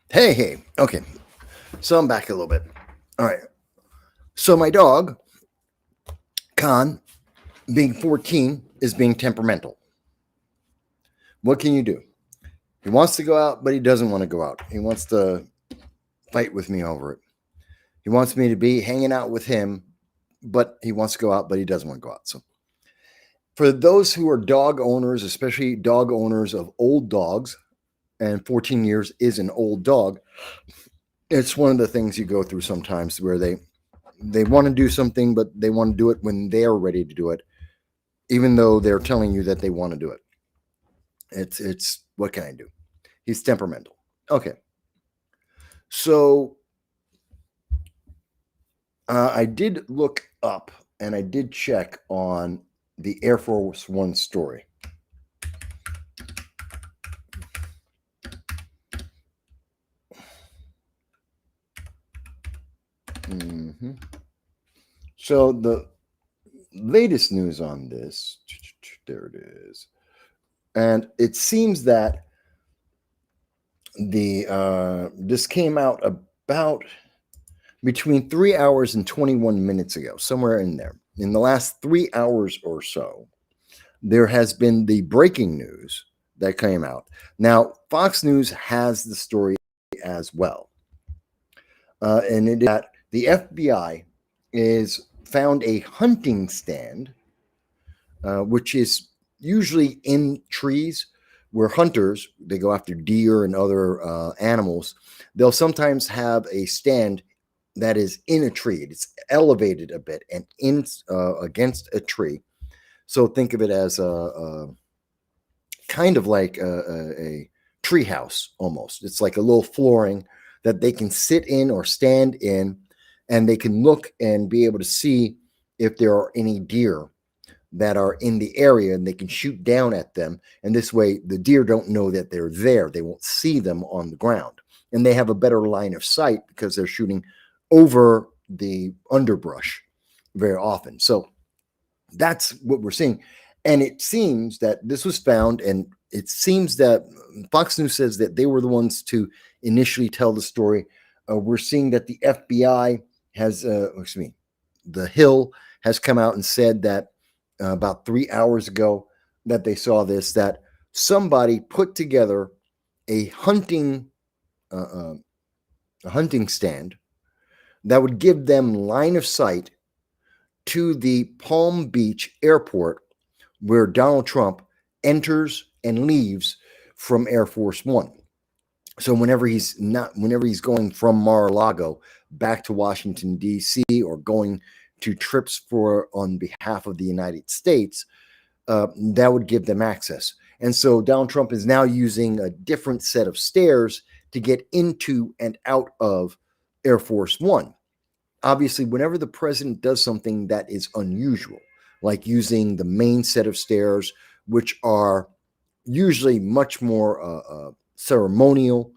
Hey, okay. So I'm back a little bit. All right. So my dog, Khan, being 14, is being temperamental. What can you do? He wants to go out, but he doesn't want to go out. He wants to fight with me over it. He wants me to be hanging out with him, but he wants to go out, but he doesn't want to go out. So for those who are dog owners, especially dog owners of old dogs, and 14 years is an old dog, it's one of the things you go through sometimes where they want to do something, but they want to do it when they're ready to do it, even though they're telling you that they want to do it. It's what can I do? He's temperamental. Okay. So I did look up and I did check on the Air Force One story. So the latest news on this, there it is. And it seems that this came out about between 3 hours and 21 minutes ago, somewhere in there. In the last 3 hours or so, there has been the breaking news that came out. Now, Fox News has the story as well. And it is that the FBI is found a hunting stand, which is usually in trees where hunters, they go after deer and other animals. They'll sometimes have a stand that is in a tree. It's elevated a bit and in against a tree. So think of it as a kind of like a tree house almost. It's like a little flooring that they can sit in or stand in, and they can look and be able to see if there are any deer that are in the area, and they can shoot down at them. And this way, the deer don't know that they're there. They won't see them on the ground. And they have a better line of sight because they're shooting over the underbrush very often. So that's what we're seeing. And it seems that this was found, and it seems that Fox News says that they were the ones to initially tell the story. We're seeing that the FBI has, the Hill has come out and said that about 3 hours ago that they saw this, that somebody put together a hunting stand that would give them line of sight to the Palm Beach airport where Donald Trump enters and leaves from Air Force One. So whenever he's going from Mar-a-Lago back to Washington, D.C., or going to trips on behalf of the United States, that would give them access. And so Donald Trump is now using a different set of stairs to get into and out of Air Force One. Obviously, whenever the president does something that is unusual, like using the main set of stairs, which are usually much more ceremonial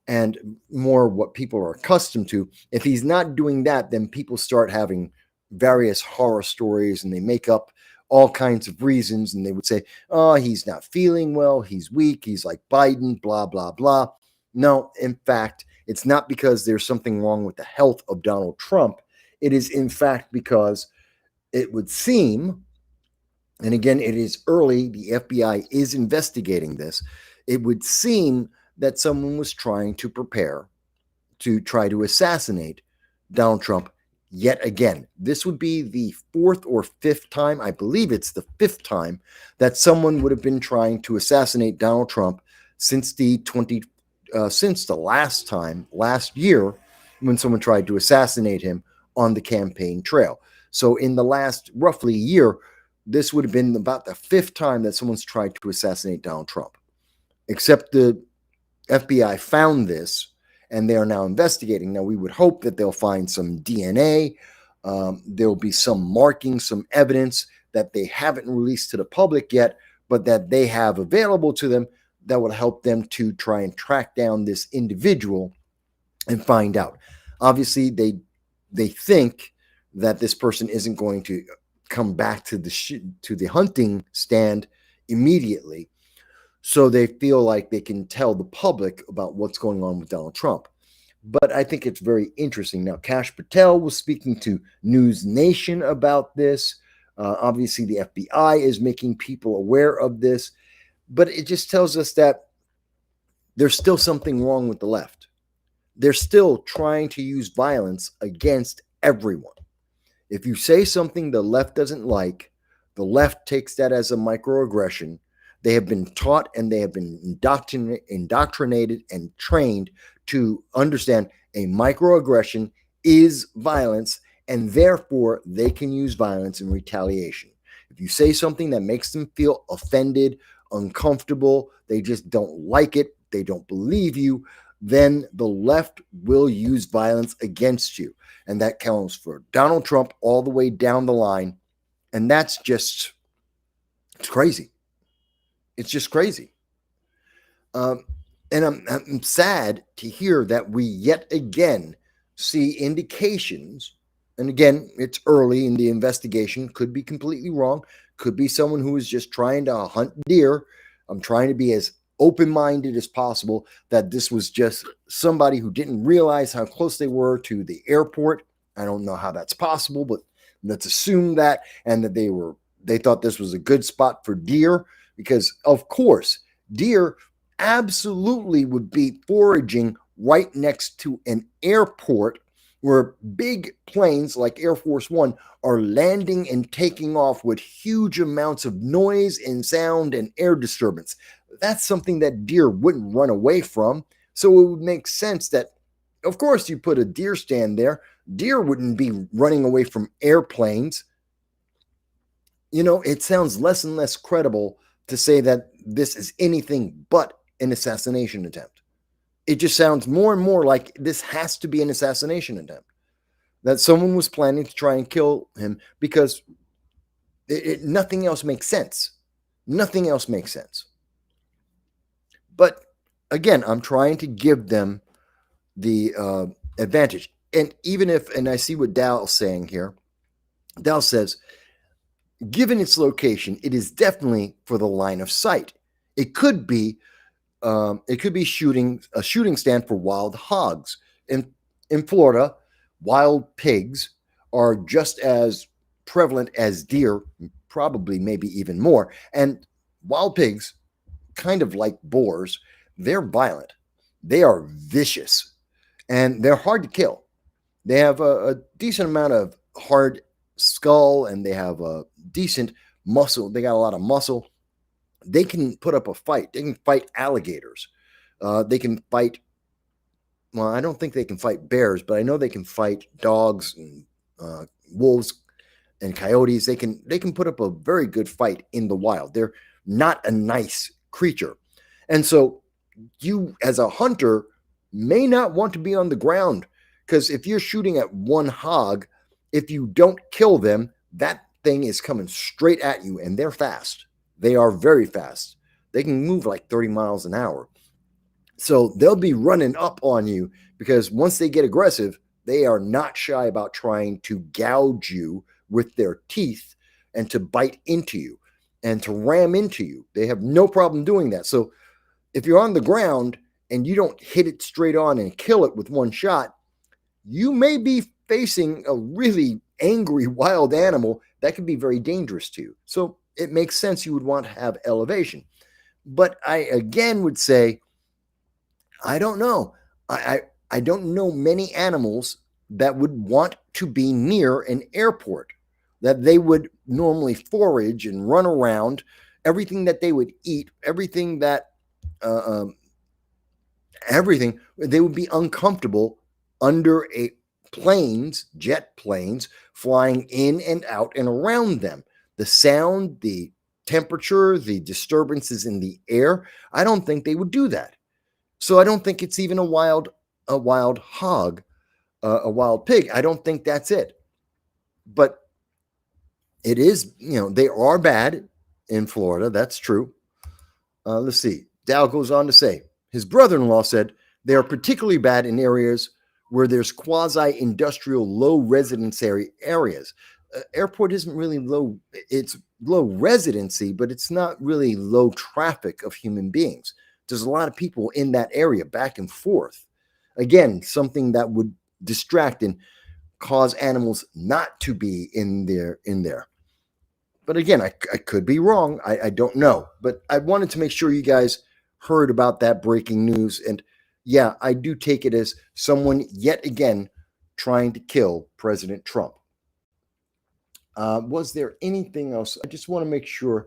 and more what people are accustomed to, if he's not doing that, then people start having various horror stories, and they make up all kinds of reasons, and they would say, oh, he's not feeling well, he's weak, he's like Biden, blah, blah, blah. No, in fact, it's not because there's something wrong with the health of Donald Trump. It is, in fact, because it would seem, and again, it is early, the FBI is investigating this. It would seem that someone was trying to prepare to try to assassinate Donald Trump yet again. This would be the fourth or fifth time, I believe it's the fifth time, that someone would have been trying to assassinate Donald Trump since the last year, when someone tried to assassinate him on the campaign trail. So in the last roughly year, this would have been about the fifth time that someone's tried to assassinate Donald Trump. Except the FBI found this, and they are now investigating. Now, we would hope that they'll find some DNA. There'll be some marking, some evidence that they haven't released to the public yet, but that they have available to them that will help them to try and track down this individual and find out. Obviously, they think that this person isn't going to come back to the hunting stand immediately. So they feel like they can tell the public about what's going on with Donald Trump. But I think it's very interesting. Now, Kash Patel was speaking to News Nation about this. Obviously, the FBI is making people aware of this. But it just tells us that there's still something wrong with the left. They're still trying to use violence against everyone. If you say something the left doesn't like, the left takes that as a microaggression. They have been taught and they have been indoctrinated and trained to understand a microaggression is violence, and therefore they can use violence in retaliation. If you say something that makes them feel offended, uncomfortable, they just don't like it, they don't believe you, then the left will use violence against you. And that counts for Donald Trump all the way down the line. And that's just, it's crazy. It's just crazy. And I'm sad to hear that we yet again see indications, and again, it's early in the investigation, could be completely wrong, could be someone who is just trying to hunt deer. I'm trying to be as open-minded as possible, that this was just somebody who didn't realize how close they were to the airport. I don't know how that's possible, but let's assume that, and that they thought this was a good spot for deer, because of course, deer absolutely would be foraging right next to an airport where big planes like Air Force One are landing and taking off with huge amounts of noise and sound and air disturbance. That's something that deer wouldn't run away from. So it would make sense that, of course, you put a deer stand there. Deer wouldn't be running away from airplanes. You know, it sounds less and less credible to say that this is anything but an assassination attempt. It just sounds more and more like this has to be an assassination attempt, that someone was planning to try and kill him, because nothing else makes sense. Nothing else makes sense. But again, I'm trying to give them the advantage. And even if, and I see what Dow's saying here, Dow says, given its location, it is definitely for the line of sight. It could be a shooting stand for wild hogs. In Florida, wild pigs are just as prevalent as deer, probably maybe even more. And wild pigs, kind of like boars, they're violent. They are vicious, and they're hard to kill. They have a decent amount of hard skull, and they have a decent muscle. They got a lot of muscle. They can put up a fight. They can fight alligators. They can fight, well, I don't think they can fight bears, but I know they can fight dogs and wolves and coyotes. They can put up a very good fight in the wild. They're not a nice creature. And so you, as a hunter, may not want to be on the ground, because if you're shooting at one hog, if you don't kill them, that thing is coming straight at you, and they're fast. They are very fast. They can move like 30 miles an hour. So they'll be running up on you, because once they get aggressive, they are not shy about trying to gouge you with their teeth and to bite into you and to ram into you. They have no problem doing that. So if you're on the ground and you don't hit it straight on and kill it with one shot, you may be facing a really angry wild animal that could be very dangerous to you. So it makes sense you would want to have elevation. But I again would say, I don't know. I don't know many animals that would want to be near an airport, that they would normally forage and run around. Everything that they would eat, everything they would be uncomfortable under a jet planes flying in and out and around them. The sound, the temperature, the disturbances in the air, I don't think they would do that. So I don't think it's even a wild hog, a wild pig. I don't think that's it. But it is, they are bad in Florida. That's true. Let's see. Dow goes on to say, his brother-in-law said they are particularly bad in areas where there's quasi-industrial low residency areas. Airport isn't really low. It's low residency, but it's not really low traffic of human beings. There's a lot of people in that area back and forth. Again, something that would distract and cause animals not to be in there. But again, I could be wrong. I don't know. But I wanted to make sure you guys heard about that breaking news. And yeah, I do take it as someone yet again trying to kill President Trump. Was there anything else? I just want to make sure.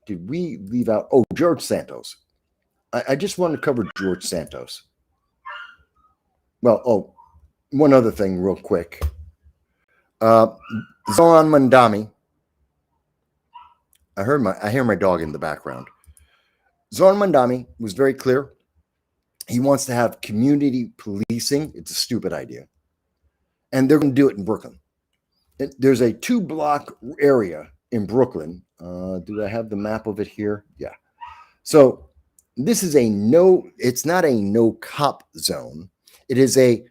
Did we leave out? Oh, George Santos. I just want to cover George Santos. Well, one other thing real quick. Zoran Mandami. I hear my dog in the background. Zoran Mandami was very clear. He wants to have community policing. It's a stupid idea. And they're going to do it in Brooklyn. There's a 2-block area in Brooklyn. Do I have the map of it here? Yeah. So this is it's not a no cop zone. It is a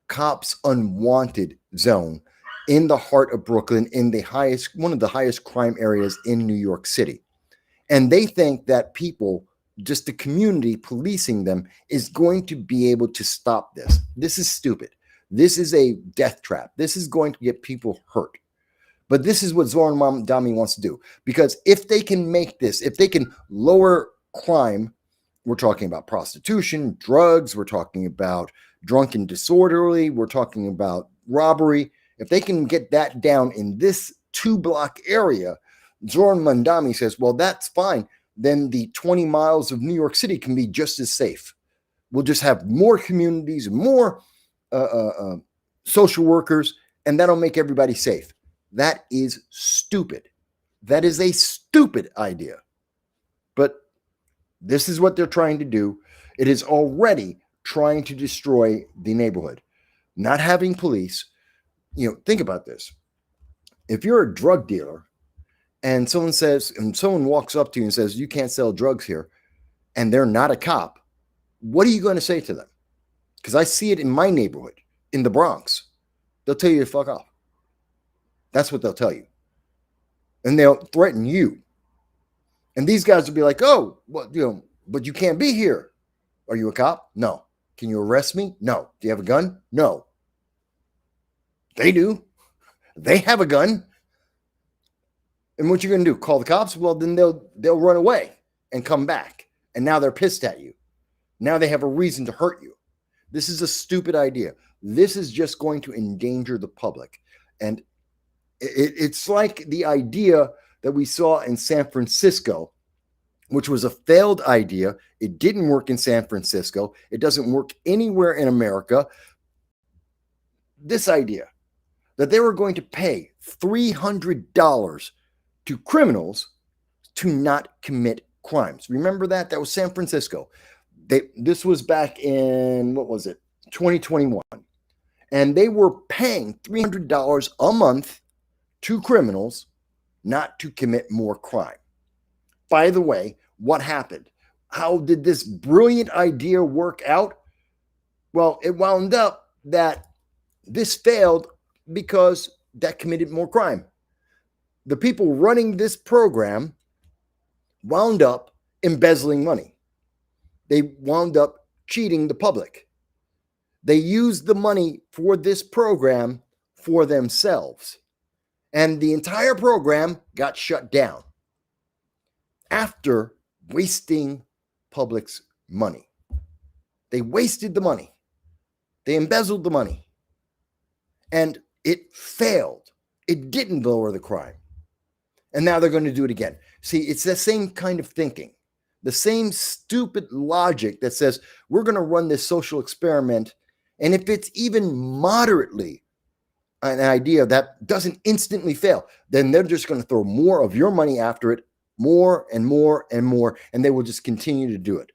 cops unwanted zone in the heart of Brooklyn, in one of the highest crime areas in New York City. And they think that people, just the community policing them, is going to be able to stop this. This is stupid. This is a death trap. This is going to get people hurt. But this is what Zoran Mandami wants to do. Because if they can if they can lower crime, we're talking about prostitution, drugs, we're talking about drunken disorderly, we're talking about robbery. If they can get that down in this 2-block area, Zoran Mandami says, well, that's fine. Then the 20 miles of New York City can be just as safe. We'll just have more communities, more social workers, and that'll make everybody safe. That is stupid. That is a stupid idea. But this is what they're trying to do. It is already trying to destroy the neighborhood. Not having police. Think about this. If you're a drug dealer and someone walks up to you and says, you can't sell drugs here, and they're not a cop, what are you going to say to them? Because I see it in my neighborhood, in the Bronx. They'll tell you to fuck off. That's what they'll tell you. And they'll threaten you. And these guys will be like, oh, well, but you can't be here. Are you a cop? No. Can you arrest me? No. Do you have a gun? No. They do. They have a gun. And what you going to do? Call the cops? Well, then they'll run away and come back. And now they're pissed at you. Now they have a reason to hurt you. This is a stupid idea. This is just going to endanger the public. And it's like the idea that we saw in San Francisco, which was a failed idea. It didn't work in San Francisco. It doesn't work anywhere in America. This idea that they were going to pay $300 to criminals to not commit crimes. Remember that? That was San Francisco. This was back in, 2021. And they were paying $300 a month to criminals not to commit more crime. By the way, what happened? How did this brilliant idea work out? Well, it wound up that this failed because that committed more crime. The people running this program wound up embezzling money. They wound up cheating the public. They used the money for this program for themselves. And the entire program got shut down after wasting public's money. They wasted the money. They embezzled the money. And it failed. It didn't lower the crime. And now they're going to do it again. See, it's the same kind of thinking, the same stupid logic that says we're going to run this social experiment. And if it's even moderately an idea that doesn't instantly fail, then they're just going to throw more of your money after it, more and more and more, and they will just continue to do it.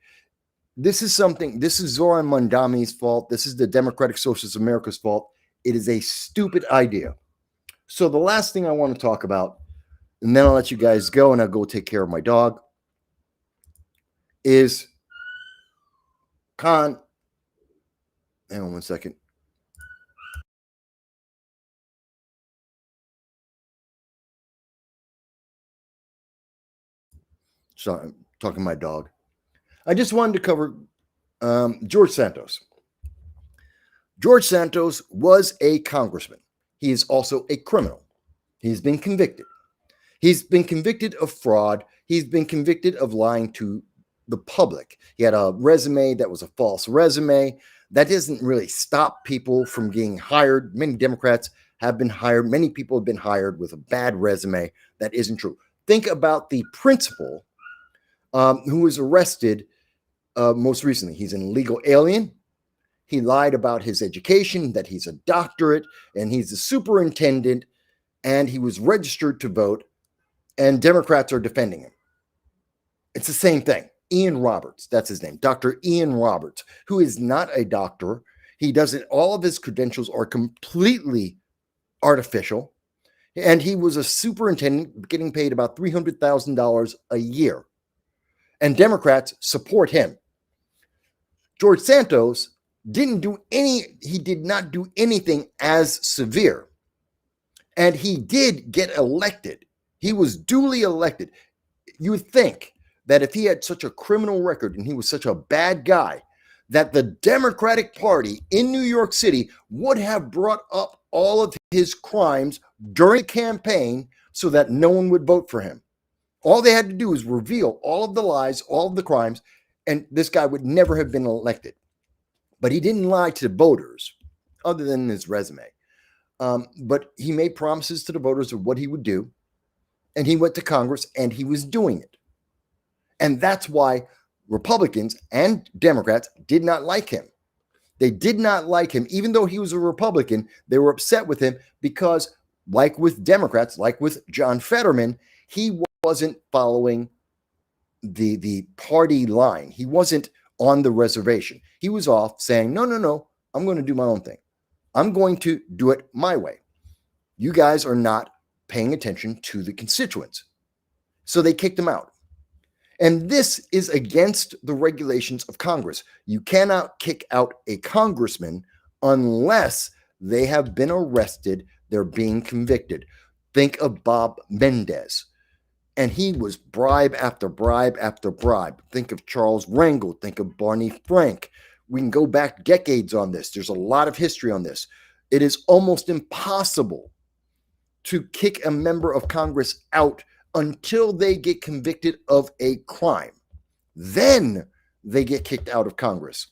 This is Zoran Mondami's fault. This is the Democratic Socialist America's fault. It is a stupid idea. So the last thing I want to talk about, and then I'll let you guys go and I'll go take care of my dog, is hang on one second. Sorry, I'm talking to my dog. I just wanted to cover George Santos. George Santos was a congressman. He is also a criminal. He's been convicted. He's been convicted of fraud. He's been convicted of lying to the public. He had a resume that was a false resume. That doesn't really stop people from getting hired. Many Democrats have been hired. Many people have been hired with a bad resume. That isn't true. Think about the principal who was arrested most recently. He's an illegal alien. He lied about his education, that he's a doctorate, and he's a superintendent, and he was registered to vote, and Democrats are defending him. It's the same thing. Ian Roberts, that's his name, Dr. Ian Roberts, who is not a doctor. He doesn't, all of his credentials are completely artificial, and he was a superintendent getting paid about $300,000 a year. And Democrats support him. George Santos did not do anything as severe. And he did get elected. He was duly elected. You would think that if he had such a criminal record and he was such a bad guy, that the Democratic Party in New York City would have brought up all of his crimes during the campaign so that no one would vote for him. All they had to do is reveal all of the lies, all of the crimes, and this guy would never have been elected. But he didn't lie to the voters, other than his resume. But he made promises to the voters of what he would do, and he went to Congress, and he was doing it. And that's why Republicans and Democrats did not like him. They did not like him. Even though he was a Republican, they were upset with him because, like with Democrats, like with John Fetterman, he wasn't following the party line. He wasn't on the reservation. He was off saying, no, I'm going to do my own thing. I'm going to do it my way. You guys are not paying attention to the constituents. So they kicked him out. And this is against the regulations of Congress. You cannot kick out a congressman unless they have been arrested, they're being convicted. Think of Bob Mendez. And he was bribe after bribe after bribe. Think of Charles Rangel. Think of Barney Frank. We can go back decades on this. There's a lot of history on this. It is almost impossible to kick a member of Congress out until they get convicted of a crime. Then they get kicked out of Congress.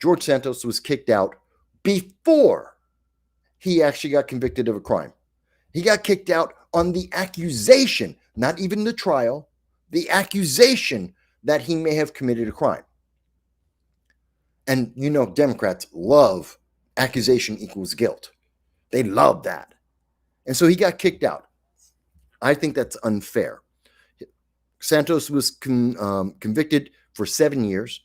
George Santos was kicked out before he actually got convicted of a crime. He got kicked out on the accusation, not even the trial, the accusation that he may have committed a crime. And you know, Democrats love accusation equals guilt. They love that. And so he got kicked out. I think that's unfair. Santos was convicted for 7 years,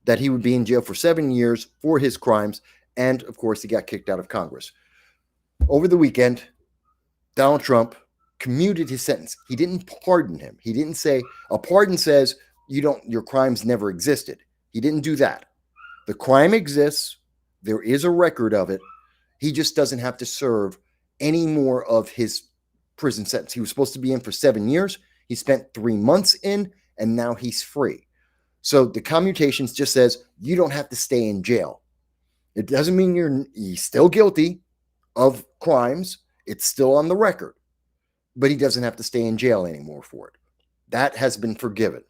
that he would be in jail for 7 years for his crimes. And of course, he got kicked out of Congress. Over the weekend, Donald Trump commuted his sentence. He didn't pardon him. He didn't say, a pardon says your crimes never existed. He didn't do that. The crime exists. There is a record of it. He just doesn't have to serve any more of his prison sentence. He was supposed to be in for 7 years. He spent 3 months in, and now he's free. So the commutations just says you don't have to stay in jail. It doesn't mean he's still guilty of crimes. It's still on the record, but he doesn't have to stay in jail anymore for it. That has been forgiven.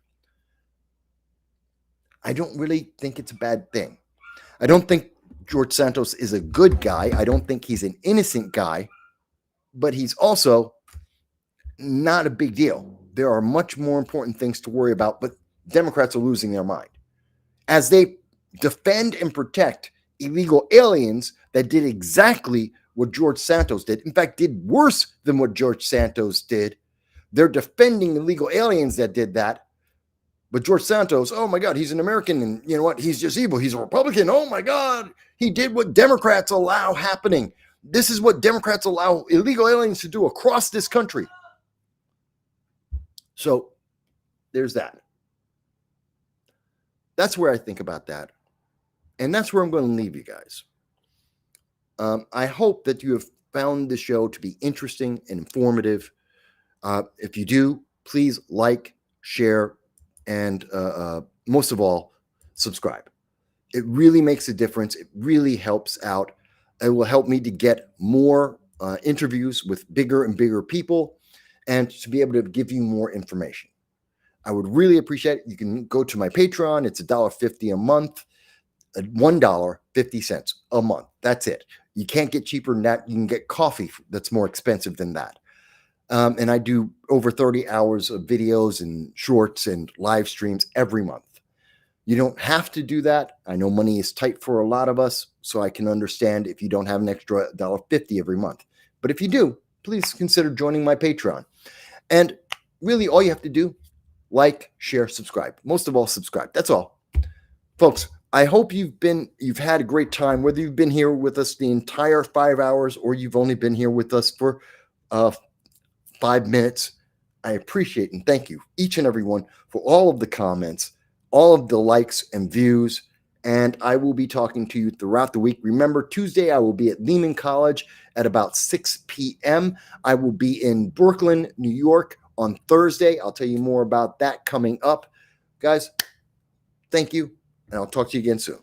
I don't really think it's a bad thing. I don't think George Santos is a good guy. I don't think he's an innocent guy, but he's also not a big deal. There are much more important things to worry about, but Democrats are losing their mind as they defend and protect illegal aliens that did exactly what George Santos did. In fact, did worse than what George Santos did. They're defending illegal aliens that did that. But George Santos, oh my God, he's an American, and you know what? He's just evil. He's a Republican. Oh my God, he did what Democrats allow happening. This is what Democrats allow illegal aliens to do across this country. So there's that. That's where I think about that. And that's where I'm going to leave you guys. I hope that you have found the show to be interesting and informative. If you do, please like, share, and most of all, subscribe. It really makes a difference. It really helps out. It will help me to get more interviews with bigger and bigger people and to be able to give you more information. I would really appreciate it. You can go to my Patreon. It's $1.50 a month, $1.50 a month. That's it. You can't get cheaper than that. You can get coffee that's more expensive than that. And I do over 30 hours of videos and shorts and live streams every month. You don't have to do that. I know money is tight for a lot of us, so I can understand if you don't have an extra $1.50 every month. But if you do, please consider joining my Patreon. And really, all you have to do, like, share, subscribe. Most of all, subscribe. That's all. Folks, I hope you've had a great time, whether you've been here with us the entire 5 hours or you've only been here with us for 5 minutes. I appreciate and thank you, each and every one, for all of the comments, all of the likes and views. And I will be talking to you throughout the week. Remember, Tuesday, I will be at Lehman College at about 6 p.m. I will be in Brooklyn, New York on Thursday. I'll tell you more about that coming up. Guys, thank you, and I'll talk to you again soon.